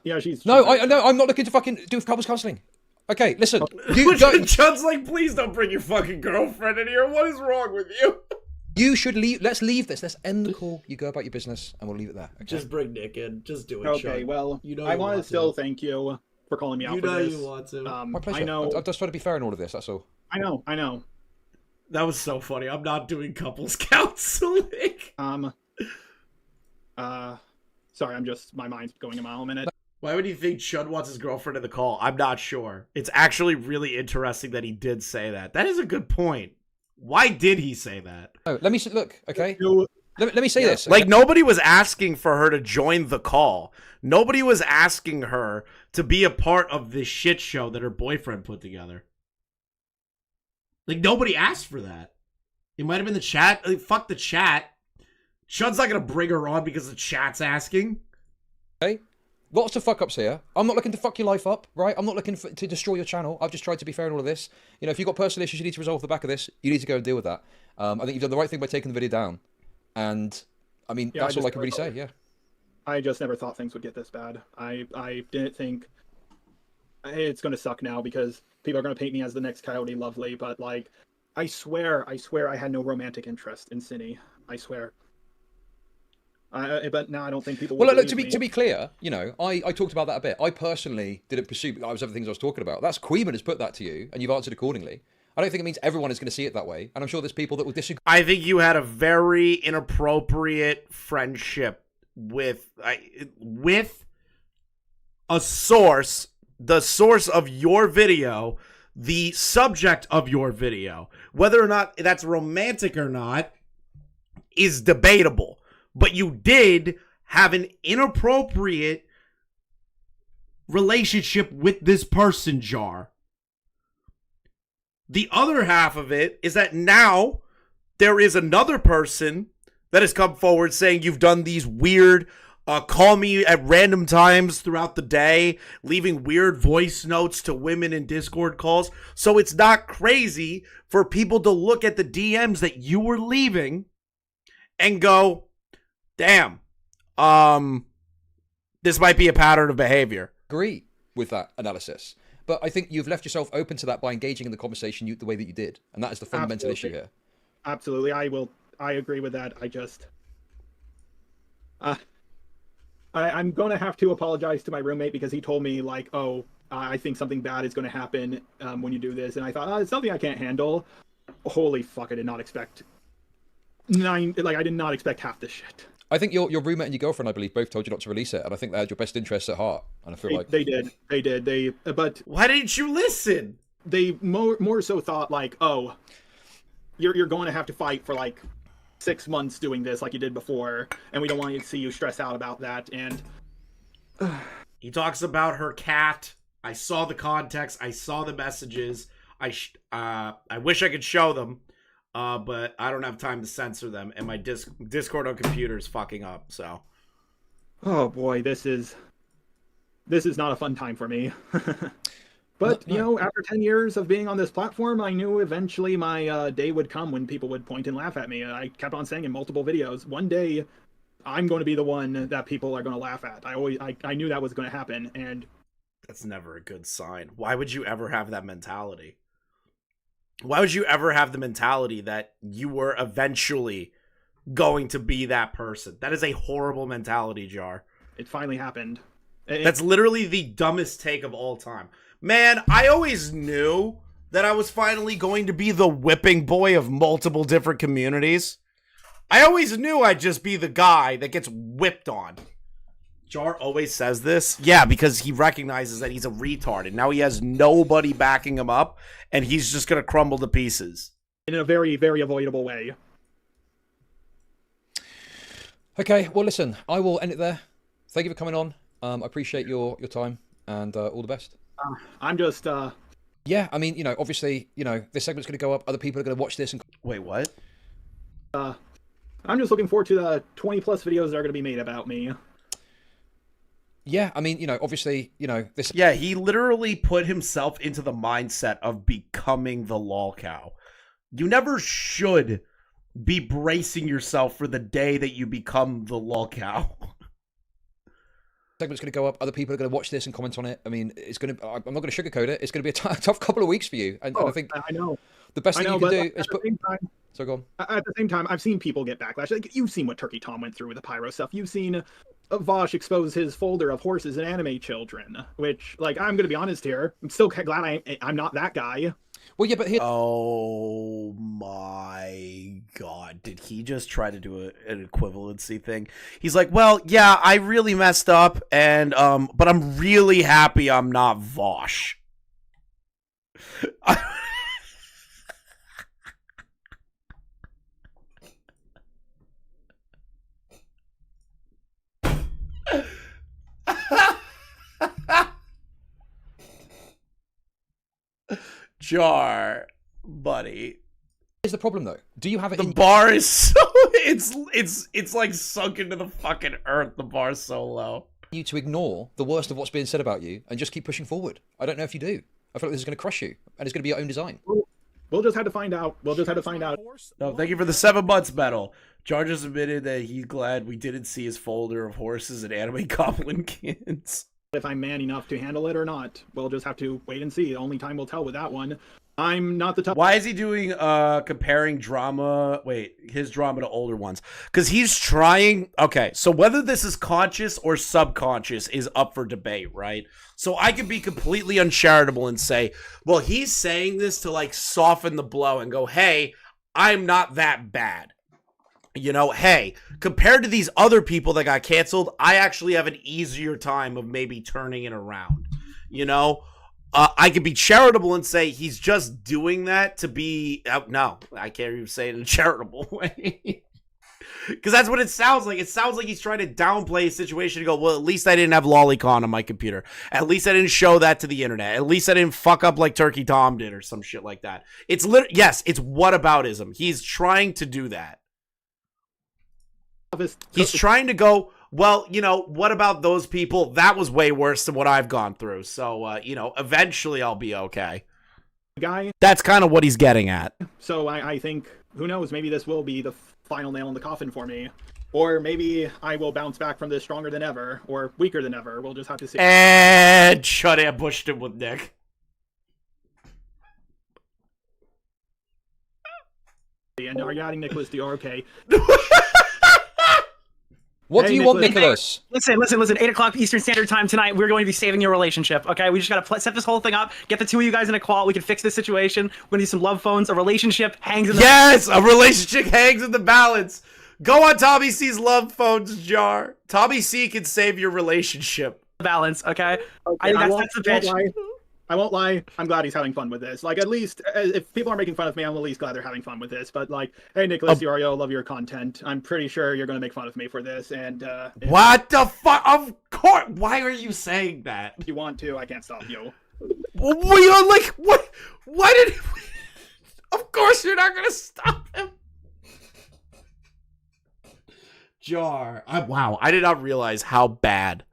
Speaker 7: Yeah,
Speaker 6: No, I'm not looking to fucking do couples counseling. Okay, listen.
Speaker 1: Chud's like, please don't bring your fucking girlfriend in here. What is wrong with you?
Speaker 6: You should leave. Let's leave this. Let's end the call. You go about your business, and we'll leave it there. Okay?
Speaker 1: Just bring Nick in. Just do it,
Speaker 7: Okay,
Speaker 1: Chud.
Speaker 7: well,
Speaker 1: you know
Speaker 7: I want to still thank you for calling me out for this.
Speaker 1: You want to.
Speaker 6: My pleasure.
Speaker 7: I know.
Speaker 6: I'm just trying to be fair in all of this, that's all.
Speaker 7: I know.
Speaker 1: That was so funny. I'm not doing couples counseling.
Speaker 7: Sorry, my mind's going a mile a minute.
Speaker 1: Why would you think Chud wants his girlfriend in the call? I'm not sure. It's actually really interesting that he did say that. That is a good point. Why did he say that?
Speaker 6: Oh, let me look, okay? Let me say this.
Speaker 1: Okay? Like, nobody was asking for her to join the call. Nobody was asking her to be a part of this shit show that her boyfriend put together. Like, nobody asked for that. It might have been the chat. Like, fuck the chat. Chud's not going to bring her on because the chat's asking.
Speaker 6: Okay. Lots of fuck-ups here. I'm not looking to fuck your life up, right? I'm not looking to destroy your channel. I've just tried to be fair in all of this. You know, if you've got personal issues you need to resolve off the back of this, you need to go and deal with that. I think you've done the right thing by taking the video down. And, I mean, that's all I can really say, yeah.
Speaker 7: I just never thought things would get this bad. I didn't think... It's going to suck now because people are going to paint me as the next Coyote Lovely, but, like, I swear I had no romantic interest in Synny. I swear. But now I don't think people will
Speaker 6: look, to be clear, you know, I talked about that a bit. I personally didn't pursue that was other things I was talking about. That's Queeman has put that to you, and you've answered accordingly. I don't think it means everyone is going to see it that way, and I'm sure there's people that will disagree.
Speaker 1: I think you had a very inappropriate friendship with a source, the source of your video, the subject of your video. Whether or not that's romantic or not is debatable. But you did have an inappropriate relationship with this person, Jar. The other half of it is that now there is another person that has come forward saying you've done these weird, call me at random times throughout the day, leaving weird voice notes to women in Discord calls. So it's not crazy for people to look at the DMs that you were leaving and go, damn, this might be a pattern of behavior.
Speaker 6: agree with that analysis. But I think you've left yourself open to that by engaging in the conversation the way that you did. And that is the fundamental issue here.
Speaker 7: Absolutely. I agree with that. I'm going to have to apologize to my roommate because he told me, like, oh, I think something bad is going to happen when you do this. And I thought, it's something I can't handle. Holy fuck, I did not expect I did not expect half this shit.
Speaker 6: I think your roommate and your girlfriend, I believe, both told you not to release it, and I think they had your best interests at heart. And I feel
Speaker 7: they did. But
Speaker 1: why didn't you listen?
Speaker 7: They more so thought, like, oh, you're going to have to fight for like 6 months doing this like you did before, and we don't want to see you stressed out about that. And
Speaker 1: he talks about her cat. I saw the context. I saw the messages. I wish I could show them. But I don't have time to censor them, and my Discord on computer is fucking up, so.
Speaker 7: Oh boy, this is not a fun time for me. But, you know, after 10 years of being on this platform, I knew eventually my day would come when people would point and laugh at me. I kept on saying in multiple videos, one day I'm going to be the one that people are going to laugh at. I knew that was going to happen, and...
Speaker 1: That's never a good sign. Why would you ever have that mentality? Why would you ever have the mentality that you were eventually going to be that person? That is a horrible mentality, Jar.
Speaker 7: It finally happened.
Speaker 1: That's literally the dumbest take of all time. Man, I always knew that I was finally going to be the whipping boy of multiple different communities. I always knew I'd just be the guy that gets whipped on. Jar always says this. Yeah, because he recognizes that he's a retard, and now he has nobody backing him up, and he's just going to crumble to pieces.
Speaker 7: In a very, very avoidable way.
Speaker 6: Okay, well, listen, I will end it there. Thank you for coming on. I appreciate your time, and all the best.
Speaker 7: I'm just...
Speaker 6: Yeah, I mean, you know, obviously, you know, this segment's going to go up. Other people are going to watch this and...
Speaker 1: Wait, what?
Speaker 7: I'm just looking forward to the 20-plus videos that are going to be made about me.
Speaker 6: Yeah, I mean, you know, obviously, you know, this...
Speaker 1: Yeah, he literally put himself into the mindset of becoming the lol cow. You never should be bracing yourself for the day that you become the lol cow.
Speaker 6: Segment's going to go up. Other people are going to watch this and comment on it. I mean, it's going to... I'm not going to sugarcoat it. It's going to be a tough couple of weeks for you. And I think...
Speaker 7: I know.
Speaker 6: The best thing you can do is put... So go on.
Speaker 7: At the same time, I've seen people get backlash. Like, you've seen what Turkey Tom went through with the pyro stuff. You've seen Vosh expose his folder of horses and anime children, which, like, I'm going to be honest here. I'm still glad I'm not that guy.
Speaker 6: Well, yeah, but here...
Speaker 1: Oh my god. Did he just try to do an equivalency thing? He's like, well, yeah, I really messed up, and but I'm really happy I'm not Vosh. Jar, buddy.
Speaker 6: Here's the problem, though. Do you have it?
Speaker 1: The bar is so it's like sunk into the fucking earth. The bar's so low.
Speaker 6: You to ignore the worst of what's being said about you and just keep pushing forward. I don't know if you do. I feel like this is going to crush you, and it's going to be your own design.
Speaker 7: We'll just have to find out. We'll just have to find out.
Speaker 1: No, thank you for the 7 months medal. Jar just admitted that he's glad we didn't see his folder of horses and anime goblin kids.
Speaker 7: If I'm man enough to handle it or not, we'll just have to wait and see. Only time will tell with that one. I'm not the tough.
Speaker 1: Why is he doing comparing drama? Wait, his drama to older ones? Because he's trying. Okay, so whether this is conscious or subconscious is up for debate, right? So I could be completely uncharitable and say, well, he's saying this to like soften the blow and go, hey, I'm not that bad. You know, hey, compared to these other people that got canceled, I actually have an easier time of maybe turning it around. You know, I could be charitable and say he's just doing that to be. No, I can't even say it in a charitable way. Because that's what it sounds like. It sounds like he's trying to downplay a situation to go, well, at least I didn't have lolicon on my computer. At least I didn't show that to the internet. At least I didn't fuck up like Turkey Tom did or some shit like that. It's yes, it's whataboutism. He's trying to do that. He's trying to go, well, you know, what about those people? That was way worse than what I've gone through. So, you know, eventually I'll be okay.
Speaker 7: Guy.
Speaker 1: That's kind of what he's getting at.
Speaker 7: So I think, who knows, maybe this will be the final nail in the coffin for me. Or maybe I will bounce back from this stronger than ever, or weaker than ever. We'll just have to see.
Speaker 1: And Chud ambushed him with Nick.
Speaker 7: And are you adding Nicholas to your okay?
Speaker 6: What do you want, Nicholas?
Speaker 12: Listen. 8 o'clock Eastern Standard Time tonight. We're going to be saving your relationship. Okay, we just gotta set this whole thing up. Get the two of you guys in a call. We can fix this situation. We're gonna do some love phones. A relationship hangs in the
Speaker 1: Yes, a relationship hangs in the balance. Go on Tommy C's love phones jar. Tommy C can save your relationship.
Speaker 12: balance. Okay,
Speaker 7: I
Speaker 12: think
Speaker 7: won't,
Speaker 12: that's the pitch.
Speaker 7: I won't lie. I'm glad he's having fun with this. Like, at least if people are making fun of me, I'm at least glad they're having fun with this. But like, hey, Nicholas Iorio, love your content. I'm pretty sure you're gonna make fun of me for this. And
Speaker 1: what the fuck? Of course. Why are you saying that?
Speaker 7: If you want to, I can't stop you.
Speaker 1: We are like, what? Why did? Of course, you're not gonna stop him. Jar. Wow. I did not realize how bad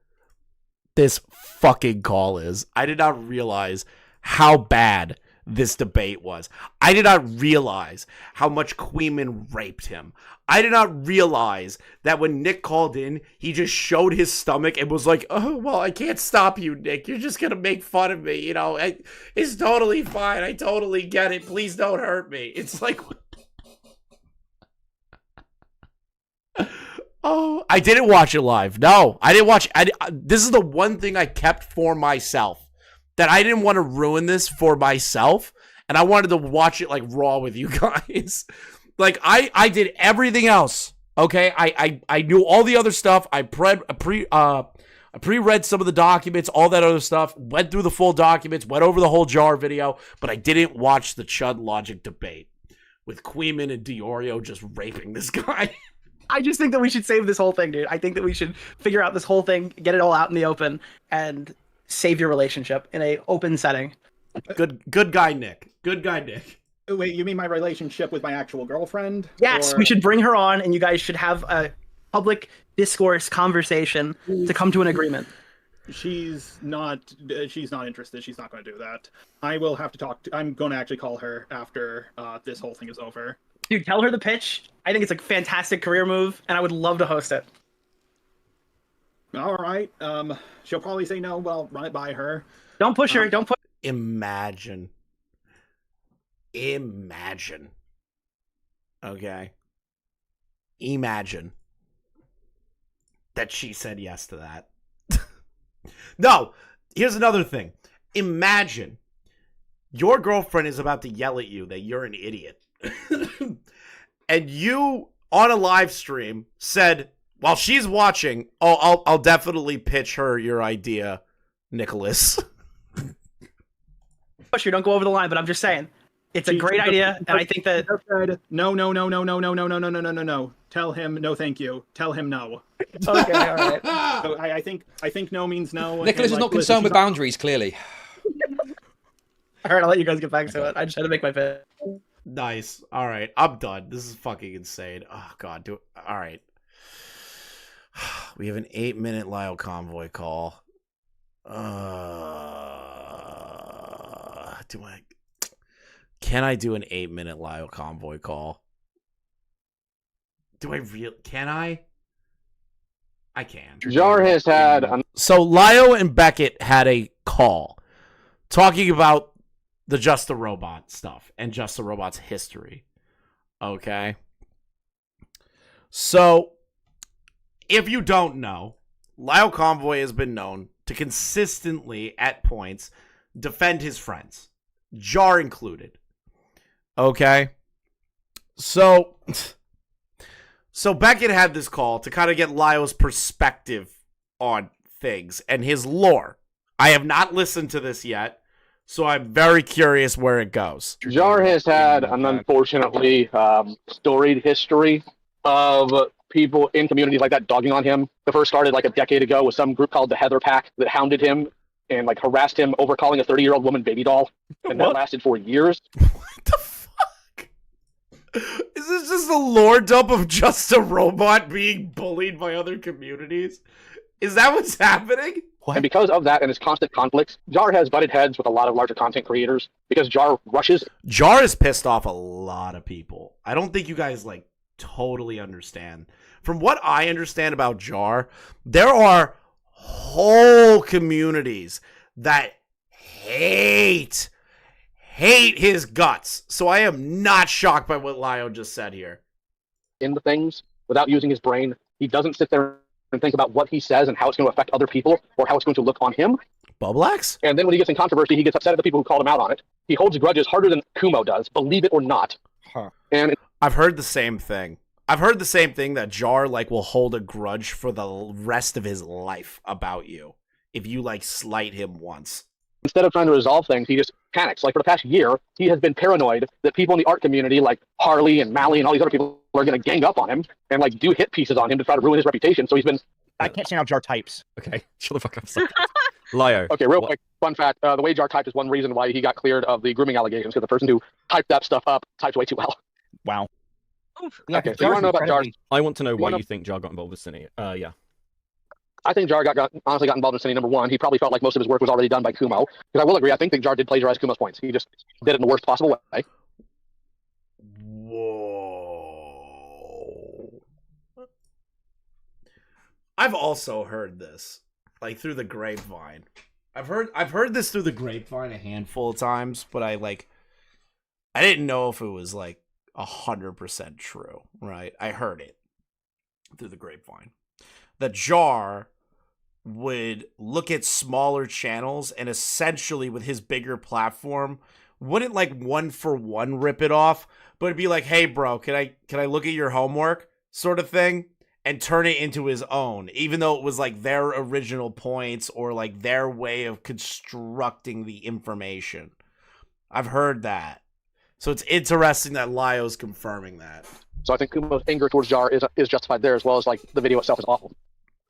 Speaker 1: this fucking call is. I did not realize how bad this debate was. I did not realize how much Queeman raped him. I did not realize that when Nick called in, he just showed his stomach and was like, oh, well, I can't stop you, Nick. You're just going to make fun of me. You know, it's totally fine. I totally get it. Please don't hurt me. It's like... Oh, I didn't watch it live. No, I didn't watch. This is the one thing I kept for myself. That I didn't want to ruin this for myself. And I wanted to watch it like raw with you guys. Like I did everything else. Okay. I knew all the other stuff. I pre-read some of the documents, all that other stuff, went through the full documents, went over the whole jar video, but I didn't watch the Chud logic debate with Queeman and Diorio just raping this guy.
Speaker 12: I just think that we should save this whole thing, dude. I think that we should figure out this whole thing, get it all out in the open, and save your relationship in a open setting.
Speaker 1: Good guy, Nick. Good guy, Nick.
Speaker 7: Wait, you mean my relationship with my actual girlfriend?
Speaker 12: Yes, we should bring her on, and you guys should have a public discourse conversation to come to an agreement.
Speaker 7: She's not interested. She's not going to do that. I will have to talk to... I'm going to actually call her after this whole thing is over.
Speaker 12: Dude, tell her the pitch. I think it's a fantastic career move, and I would love to host it.
Speaker 7: All right. She'll probably say no, but I'll run it by her.
Speaker 12: Don't push her. Don't push.
Speaker 1: Imagine. Okay. Imagine that she said yes to that. No. Here's another thing. Imagine your girlfriend is about to yell at you that you're an idiot. And you on a live stream said, while she's watching, oh, I'll definitely pitch her your idea, Nicholas.
Speaker 12: Push her, don't go over the line, but I'm just saying, it's a great idea, and I think that
Speaker 7: no. Tell him no, thank you. Tell him no.
Speaker 12: Okay, all right.
Speaker 7: So I think no means no.
Speaker 6: Nicholas is not concerned with boundaries, clearly.
Speaker 12: All right, I'll let you guys get back to it. I just had to make my pitch.
Speaker 1: Nice. All right, I'm done. This is fucking insane. Oh god, all right. We have an 8-minute Lyle convoy call. Can I do an 8-minute Lyle convoy call? Can I? I can.
Speaker 13: Jar has had...
Speaker 1: So Lyle and Beckett had a call talking about the Just a Robot stuff and Just a Robot's history. Okay? So, if you don't know, Lyle Convoy has been known to consistently, at points, defend his friends. Jar included. Okay? So Beckett had this call to kind of get Lyle's perspective on things and his lore. I have not listened to this yet, so I'm very curious where it goes.
Speaker 13: Jar has had an unfortunately storied history of people in communities like that dogging on him. The first started like a decade ago with some group called the Heather Pack that hounded him and like harassed him over calling a 30-year-old woman baby doll. And that lasted for years.
Speaker 1: What the fuck? Is this just a lore dump of Just a Robot being bullied by other communities? Is that what's happening?
Speaker 13: What? And because of that and his constant conflicts, Jar has butted heads with a lot of larger content creators because Jar rushes.
Speaker 1: Jar has pissed off a lot of people. I don't think you guys like totally understand. From what I understand about Jar, there are whole communities that hate his guts. So I am not shocked by what Lio just said here.
Speaker 13: In the things without using his brain. He doesn't sit there and think about what he says and how it's going to affect other people or how it's going to look on him.
Speaker 1: Bublax?
Speaker 13: And then when he gets in controversy, he gets upset at the people who called him out on it. He holds grudges harder than Kumo does, believe it or not.
Speaker 1: Huh.
Speaker 13: And
Speaker 1: I've heard the same thing. I've heard the same thing, that Jar like will hold a grudge for the rest of his life about you if you like slight him once.
Speaker 13: Instead of trying to resolve things, he just panics. Like for the past year, he has been paranoid that people in the art community, like Harley and Mally and all these other people, are going to gang up on him and like do hit pieces on him to try to ruin his reputation. So he's been.
Speaker 14: I can't stand how Jar types.
Speaker 15: Okay, shut the fuck up. Lio.
Speaker 13: Okay, real quick, fun fact: the way Jar typed is one reason why he got cleared of the grooming allegations, because the person who typed that stuff up typed way too well.
Speaker 14: Wow.
Speaker 13: Okay, so you want to know about Jar?
Speaker 15: I want to know why you think Jar got involved with Synny. Yeah.
Speaker 13: I think Jar honestly got involved in Synny. Number one, he probably felt like most of his work was already done by Kumo. Because I will agree, I think that Jar did plagiarize Kumo's points. He just did it in the worst possible way.
Speaker 1: Whoa. I've also heard this, like through the grapevine. I've heard this through the grapevine a handful of times, but I didn't know if it was like 100% true, right? I heard it through the grapevine. The Jar would look at smaller channels and essentially with his bigger platform wouldn't like one for one rip it off, but it'd be like, hey bro, can I look at your homework sort of thing, and turn it into his own, even though it was like their original points or like their way of constructing the information. I've heard that. So it's interesting that Lio's confirming that.
Speaker 13: So I think Kumo's anger towards Jar is justified there, as well as like the video itself is awful.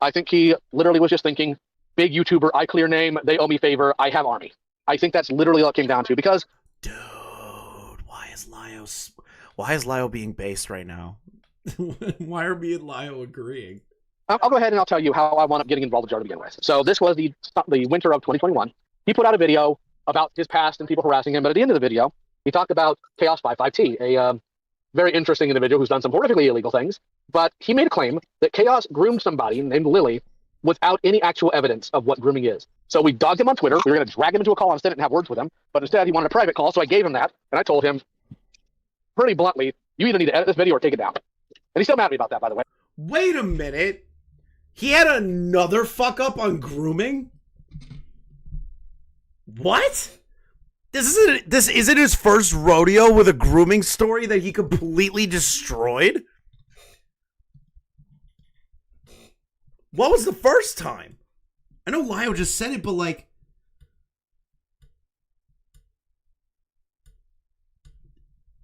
Speaker 13: I think he literally was just thinking, big YouTuber, I clear name, they owe me favor, I have army. I think that's literally all it came down to, because...
Speaker 1: Dude, why is Lio being based right now? Why are me and Lio agreeing?
Speaker 13: I'll go ahead and I'll tell you how I wound up getting involved with Jar to begin with. So this was the winter of 2021. He put out a video about his past and people harassing him, but at the end of the video, he talked about Chaos55T, a very interesting individual who's done some horrifically illegal things, but he made a claim that Chaos groomed somebody named Lily without any actual evidence of what grooming is. So we dogged him on Twitter. We were going to drag him into a call on Senate and have words with him, but instead he wanted a private call, so I gave him that, and I told him pretty bluntly, you either need to edit this video or take it down. And he's still mad at me about that, by the way.
Speaker 1: Wait a minute. He had another fuck up on grooming? What? This isn't his first rodeo with a grooming story that he completely destroyed? What was the first time? I know Lio just said it, but like...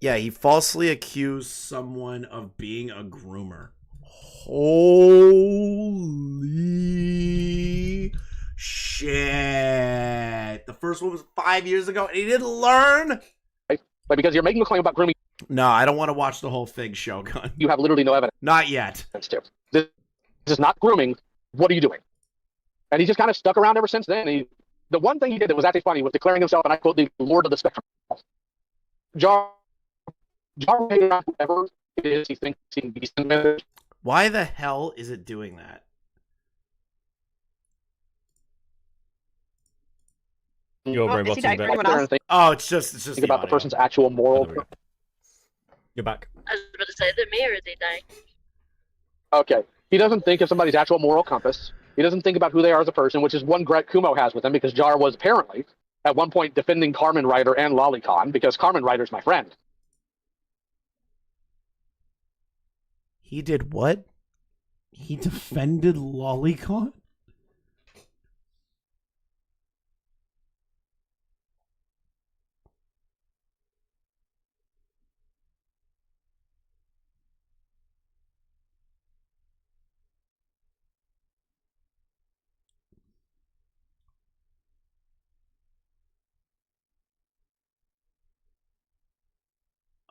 Speaker 1: Yeah, he falsely accused someone of being a groomer. Holy shit. The first one was 5 years ago and he didn't learn?
Speaker 13: Like, because you're making a claim about grooming.
Speaker 1: No, I don't want to watch the whole thing, Shogun.
Speaker 13: You have literally no evidence.
Speaker 1: Not yet.
Speaker 13: This is not grooming. What are you doing? And he just kind of stuck around ever since then. The one thing he did that was actually funny was declaring himself, and I quote, the Lord of the Spectrum. Jar whoever it is he thinks he can be sent.
Speaker 1: Why the hell is it doing that?
Speaker 15: You're very much
Speaker 1: Oh, it's just
Speaker 13: think about the person's actual moral.
Speaker 15: You're back.
Speaker 16: I was about to say, is it me or is he dying?
Speaker 13: Okay. He doesn't think of somebody's actual moral compass. He doesn't think about who they are as a person, which is one gripe Kumo has with him, because Jar was apparently at one point defending Carmen Ryder and Lolicon, because Carmen Ryder's my friend.
Speaker 1: He did what? He defended Lolicon?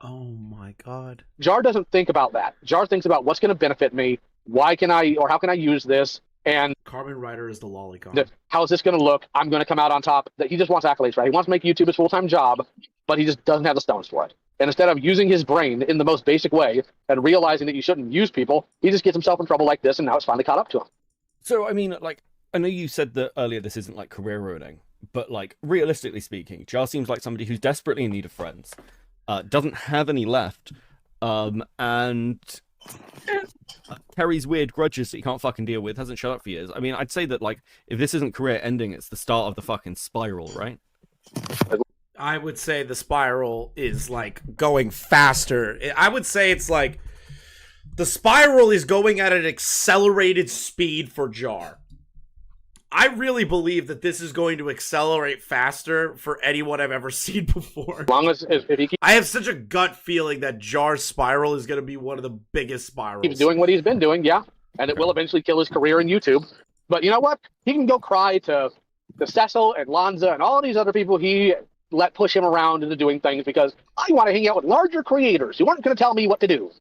Speaker 1: Oh my god.
Speaker 13: Jar doesn't think about that. Jar thinks about what's going to benefit me, why can I, or how can I use this, And
Speaker 1: Carmen Ryder is the lolicon.
Speaker 13: how is this going to look? I'm going to come out on top. That he just wants accolades, right? He wants to make YouTube his full-time job, but he just doesn't have the stones for it. And instead of using his brain in the most basic way and realizing that you shouldn't use people, he just gets himself in trouble like this, and now it's finally caught up to him.
Speaker 15: So, I mean, like, I know you said that earlier this isn't, like, career ruining, but, like, realistically speaking, Jar seems like somebody who's desperately in need of friends, doesn't have any left, and carries weird grudges that he can't fucking deal with, hasn't shut up for years. I mean, I'd say that, like, if this isn't career ending, it's the start of the fucking spiral, right?
Speaker 1: I would say the spiral is, like, going faster. I would say it's, like, the spiral is going at an accelerated speed for Jar. I really believe that this is going to accelerate faster for anyone I've ever seen before.
Speaker 13: As long as if he
Speaker 1: I have such a gut feeling that Jar's spiral is going to be one of the biggest spirals.
Speaker 13: keeps doing what he's been doing, yeah, and it will eventually kill his career in YouTube. But you know what? He can go cry to Cecil and Lanza and all these other people he let push him around into doing things because I want to hang out with larger creators who aren't going to tell me what to do.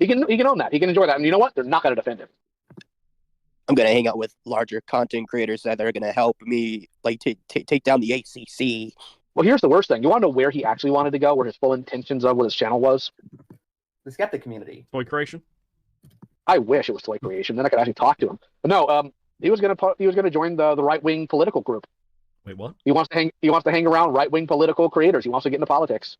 Speaker 13: He can own that. He can enjoy that. And you know what? They're not going to defend him.
Speaker 14: I'm going to hang out with larger content creators that are going to help me like take down the ACC.
Speaker 13: Well, here's the worst thing. You want to know where he actually wanted to go, where his full intentions of what his channel was?
Speaker 9: The skeptic community.
Speaker 15: Toy creation?
Speaker 13: I wish it was toy creation. Then I could actually talk to him. But no, he was going to join the right-wing political group.
Speaker 15: Wait, what?
Speaker 13: He wants to hang around right-wing political creators. He wants to get into politics.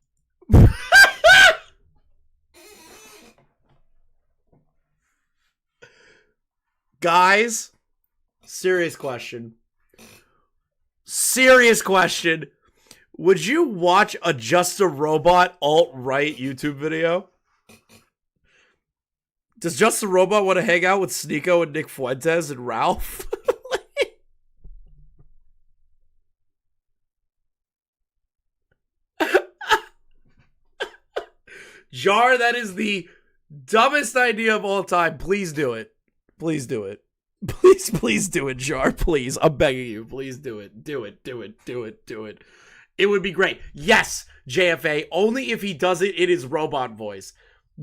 Speaker 1: Guys, serious question. Serious question. Would you watch a Just a Robot alt-right YouTube video? Does Just a Robot want to hang out with Sneeko and Nick Fuentes and Ralph? Jar, that is the dumbest idea of all time. Please do it. Please do it. Please do it, Jar. Please. I'm begging you. Please do it. Do it. It would be great. Yes, JFA, only if he does it in his robot voice.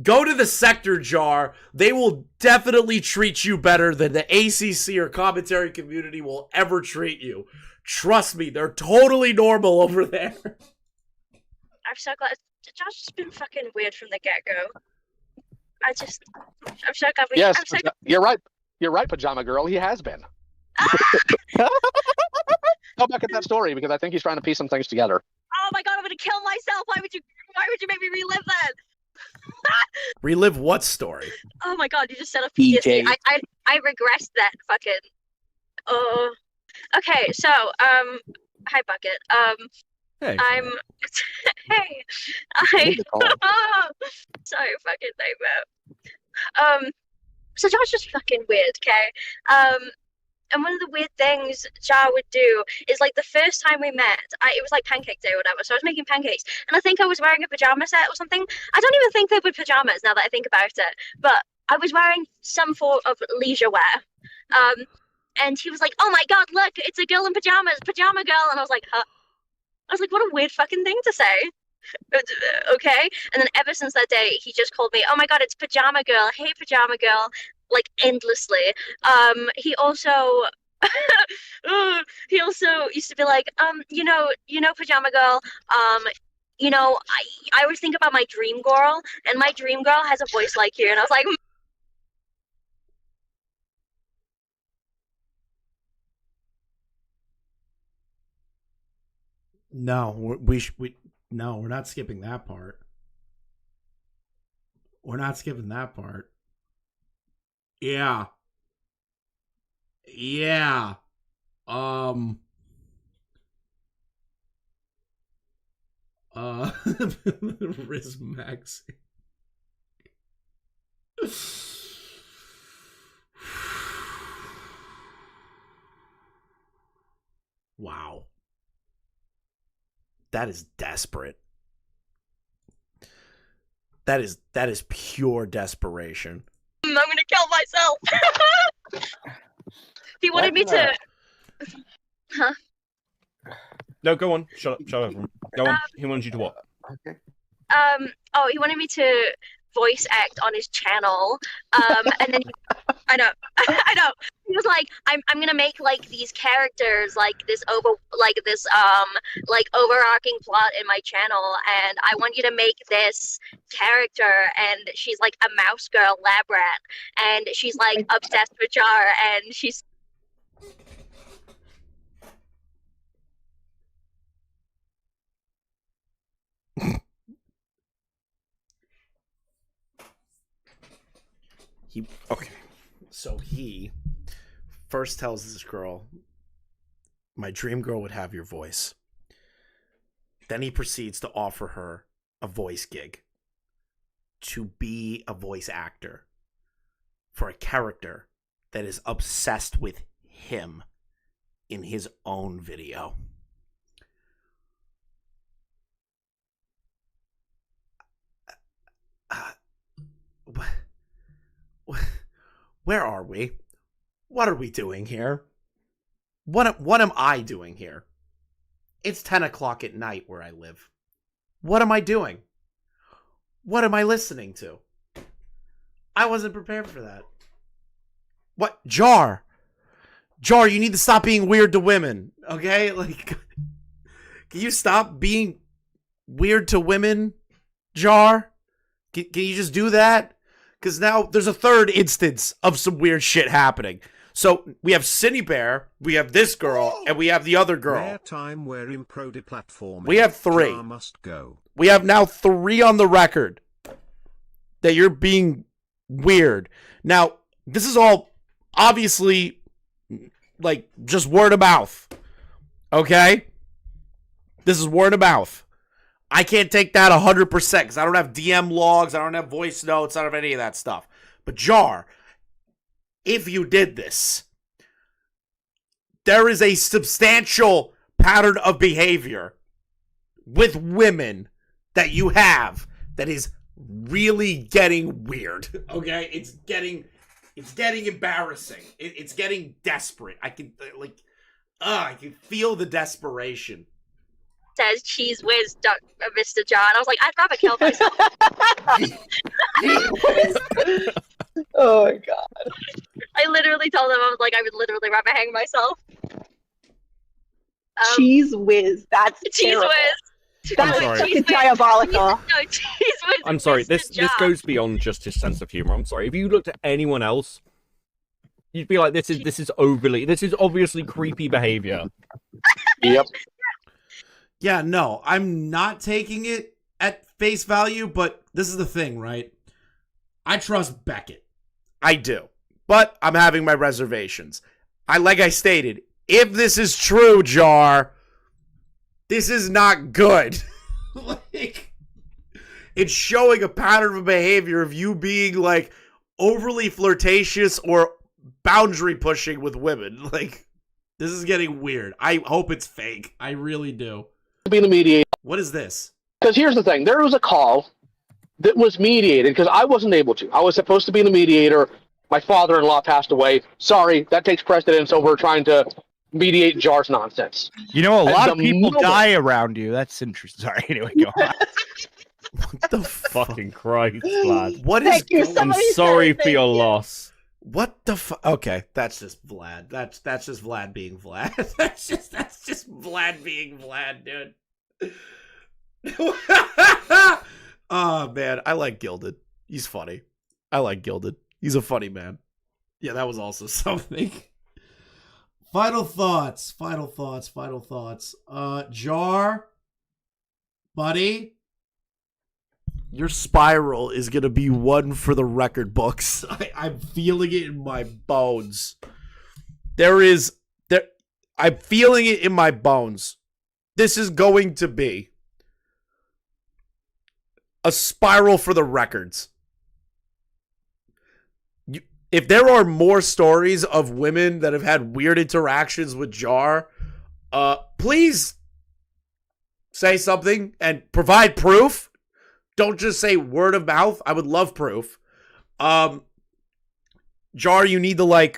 Speaker 1: Go to the sector, Jar. They will definitely treat you better than the ACC or commentary community will ever treat you. Trust me, they're totally normal over there.
Speaker 16: I'm so glad. Josh has been fucking weird from the get-go. I'm so glad we...
Speaker 13: Yes,
Speaker 16: I'm so...
Speaker 13: you're right. You're right, Pajama Girl. He has been. Go back at that story because I think he's trying to piece some things together.
Speaker 16: Oh my god, I'm gonna kill myself. Why would you make me relive that?
Speaker 1: Relive what story?
Speaker 16: Oh my god, you just set up
Speaker 14: PJ.
Speaker 16: PTSD. I regressed that fucking... Okay, so, hi, Bucket.
Speaker 15: Hey.
Speaker 16: Hey. Sorry, fucking nightmare. So Jar's just fucking weird, okay? And one of the weird things Jar would do is, like, the first time we met, it was like pancake day or whatever, so I was making pancakes, and I think I was wearing a pajama set or something. I don't even think they were pajamas now that I think about it, but I was wearing some form of leisure wear. And he was like, oh my god, look, it's a girl in pajamas, pajama girl, and I was like, huh? I was like, what a weird fucking thing to say. Okay? And then ever since that day, he just called me, oh my god, it's Pajama Girl. Hey, Pajama Girl. Like, endlessly. He also... he also used to be like, you know, Pajama Girl, you know, I always think about my dream girl, and my dream girl has a voice like you. And I was like...
Speaker 1: No, no, we're not skipping that part. We're not skipping that part. Yeah. Yeah. Riz Max. Wow. That is desperate. That is pure desperation.
Speaker 16: I'm gonna kill myself. He wanted me to... Huh?
Speaker 15: No, go on. Shut up, everyone. Go on. He wanted you to what?
Speaker 14: Okay.
Speaker 16: Oh, he wanted me to voice act on his channel. And then I know, I know. He was like, I'm gonna make like these characters like this overarching plot in my channel, and I want you to make this character, and she's like a mouse girl lab rat, and she's like obsessed with Jar, and she's
Speaker 1: So he first tells this girl, my dream girl would have your voice. Then he proceeds to offer her a voice gig to be a voice actor for a character that is obsessed with him in his own video. Where are we? What are we doing here? What am I doing here? It's 10 o'clock at night where I live. What am I doing? What am I listening to? I wasn't prepared for that. What? Jar, you need to stop being weird to women, okay? Like, can you stop being weird to women, Jar? Can you just do that? Because now there's a third instance of some weird shit happening. So we have Synnibear, we have this girl, and we have the other girl.
Speaker 3: Rare time where impro deplatforming.
Speaker 1: We have 3.
Speaker 3: Jar must go.
Speaker 1: We have now 3 on the record that you're being weird. Now, this is all obviously like just word of mouth. Okay? This is word of mouth. I can't take that 100% because I don't have DM logs, I don't have voice notes, I don't have any of that stuff. But Jar, if you did this, there is a substantial pattern of behavior with women that you have that is really getting weird. Okay? It's getting embarrassing. It's getting desperate. I can feel the desperation.
Speaker 16: Says cheese whiz, Mr. John. I was like, I'd rather kill myself.
Speaker 14: Oh my god.
Speaker 16: I literally told him, I was like, I would literally rather hang myself.
Speaker 17: Cheese whiz. That's
Speaker 16: cheese
Speaker 17: terrible.
Speaker 16: whiz.
Speaker 15: I'm sorry.
Speaker 17: Fucking diabolical.
Speaker 16: No, cheese whiz.
Speaker 15: I'm sorry. This
Speaker 16: John.
Speaker 15: goes beyond just his sense of humor. I'm sorry. If you looked at anyone else, you'd be like, this is obviously creepy behavior.
Speaker 13: Yep.
Speaker 1: Yeah, no, I'm not taking it at face value, but this is the thing, right? I trust Beckett. I do. But I'm having my reservations. Like I stated, if this is true, Jar, this is not good. Like, it's showing a pattern of behavior of you being, like, overly flirtatious or boundary pushing with women. Like, this is getting weird. I hope it's fake. I really do.
Speaker 13: Be the mediator.
Speaker 1: What is this?
Speaker 13: Because here's the thing. There was a call that was mediated because I wasn't able to. I was supposed to be the mediator. My father-in-law passed away. Sorry, that takes precedence over trying to mediate Jar's nonsense.
Speaker 18: You know, a lot of people
Speaker 13: moment-
Speaker 18: die around you. That's interesting. Sorry, anyway, go on.
Speaker 1: What the
Speaker 15: fucking Christ, Vlad?
Speaker 1: What is
Speaker 15: I'm sorry for your loss.
Speaker 1: What the fuck? Okay, that's just Vlad. That's just Vlad being Vlad. that's just Vlad being Vlad, dude. Oh man, I like Gilded. He's funny. I like Gilded. He's a funny man. Yeah, that was also something. Final thoughts. Jar, buddy, your spiral is going to be one for the record books. I'm feeling it in my bones. I'm feeling it in my bones. This is going to be a spiral for the records. If there are more stories of women that have had weird interactions with Jar, please say something and provide proof. Don't just say word of mouth. I would love proof. Jar, you need to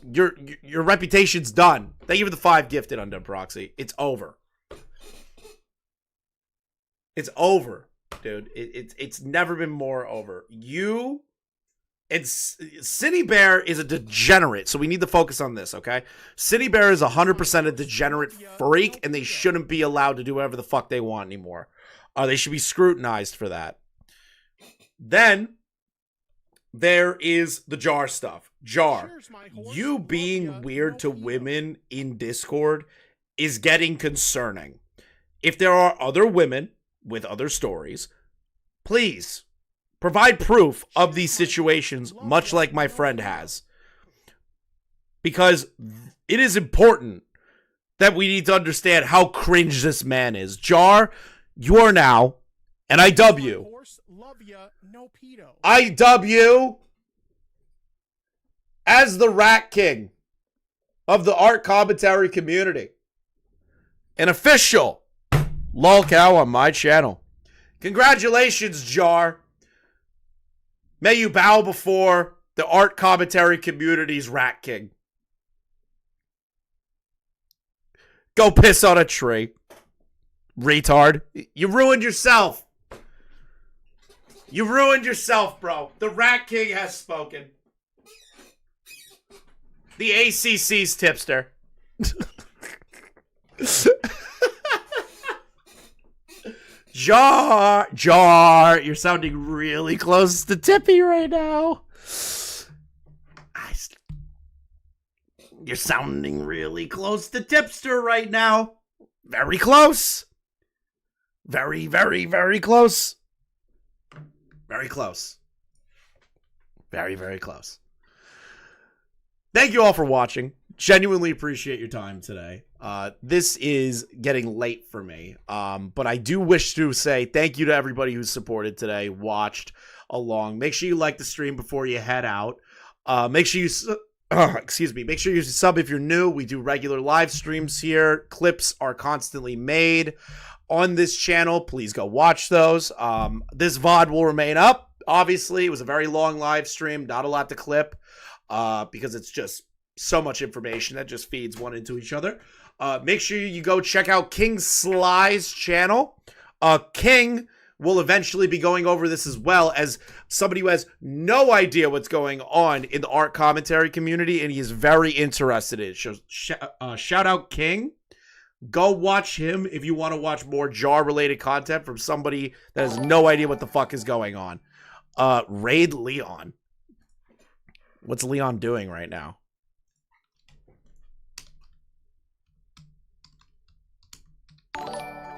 Speaker 1: your reputation's done. Thank you for the 5 gifted Undone Proxy. It's over. It's over. dude. It's never been more over. You and Synnibear is a degenerate, so we need to focus on this, okay? Synnibear is 100% a degenerate freak, and they shouldn't be allowed to do whatever the fuck they want anymore. They should be scrutinized for that. Then there is the Jar stuff. Jar, you being weird to women in Discord is getting concerning. If there are other women with other stories, please provide proof of these situations, much like my friend has. Because it is important that we need to understand how cringe this man is. Jar, you are now, and I dub you. I dub you as the Rat King of the art commentary community. An official lolcow on my channel. Congratulations, Jar. May you bow before the art commentary community's Rat King. Go piss on a tree. Retard. You ruined yourself. You ruined yourself, bro. The Rat King has spoken. The ACC's tipster. Jar, you're sounding really close to Tippy right now. You're sounding really close to Tipster right now. Very close. Very, very, very close. Very close. Very, very close. Thank you all for watching. Genuinely appreciate your time today. This is getting late for me, but I do wish to say thank you to everybody who supported today, watched along. Make sure you like the stream before you head out. Make sure you make sure you sub if you're new. We do regular live streams here. Clips are constantly made on this channel. Please go watch those. This VOD will remain up. Obviously, it was a very long live stream, not a lot to clip, because it's just so much information that just feeds one into each other. Make sure you go check out King Sly's channel. King will eventually be going over this as well, as somebody who has no idea what's going on in the art commentary community, and he is very interested in it. Shout out King. Go watch him if you want to watch more Jar-related content from somebody that has no idea what the fuck is going on. Raid Leon. What's Leon doing right now?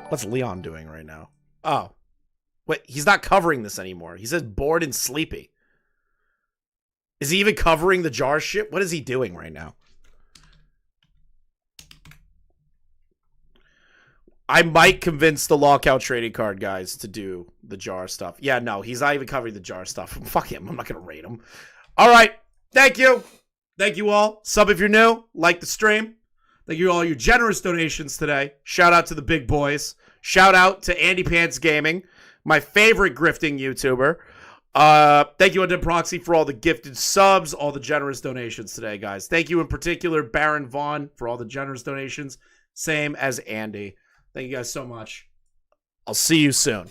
Speaker 1: What's Leon doing right now? Oh. Wait, he's not covering this anymore. He says bored and sleepy. Is he even covering the Jar shit? What is he doing right now? I might convince the lockout trading card guys to do the Jar stuff. Yeah, no, he's not even covering the Jar stuff. Fuck him. I'm not going to rate him. All right. Thank you. Thank you all. Sub if you're new. Like the stream. Thank you all your generous donations today. Shout out to the big boys. Shout out to Andy Pants Gaming, my favorite grifting YouTuber. Thank you, Undone Proxy, for all the gifted subs, all the generous donations today, guys. Thank you in particular, Baron Vaughn, for all the generous donations. Same as Andy. Thank you guys so much. I'll see you soon.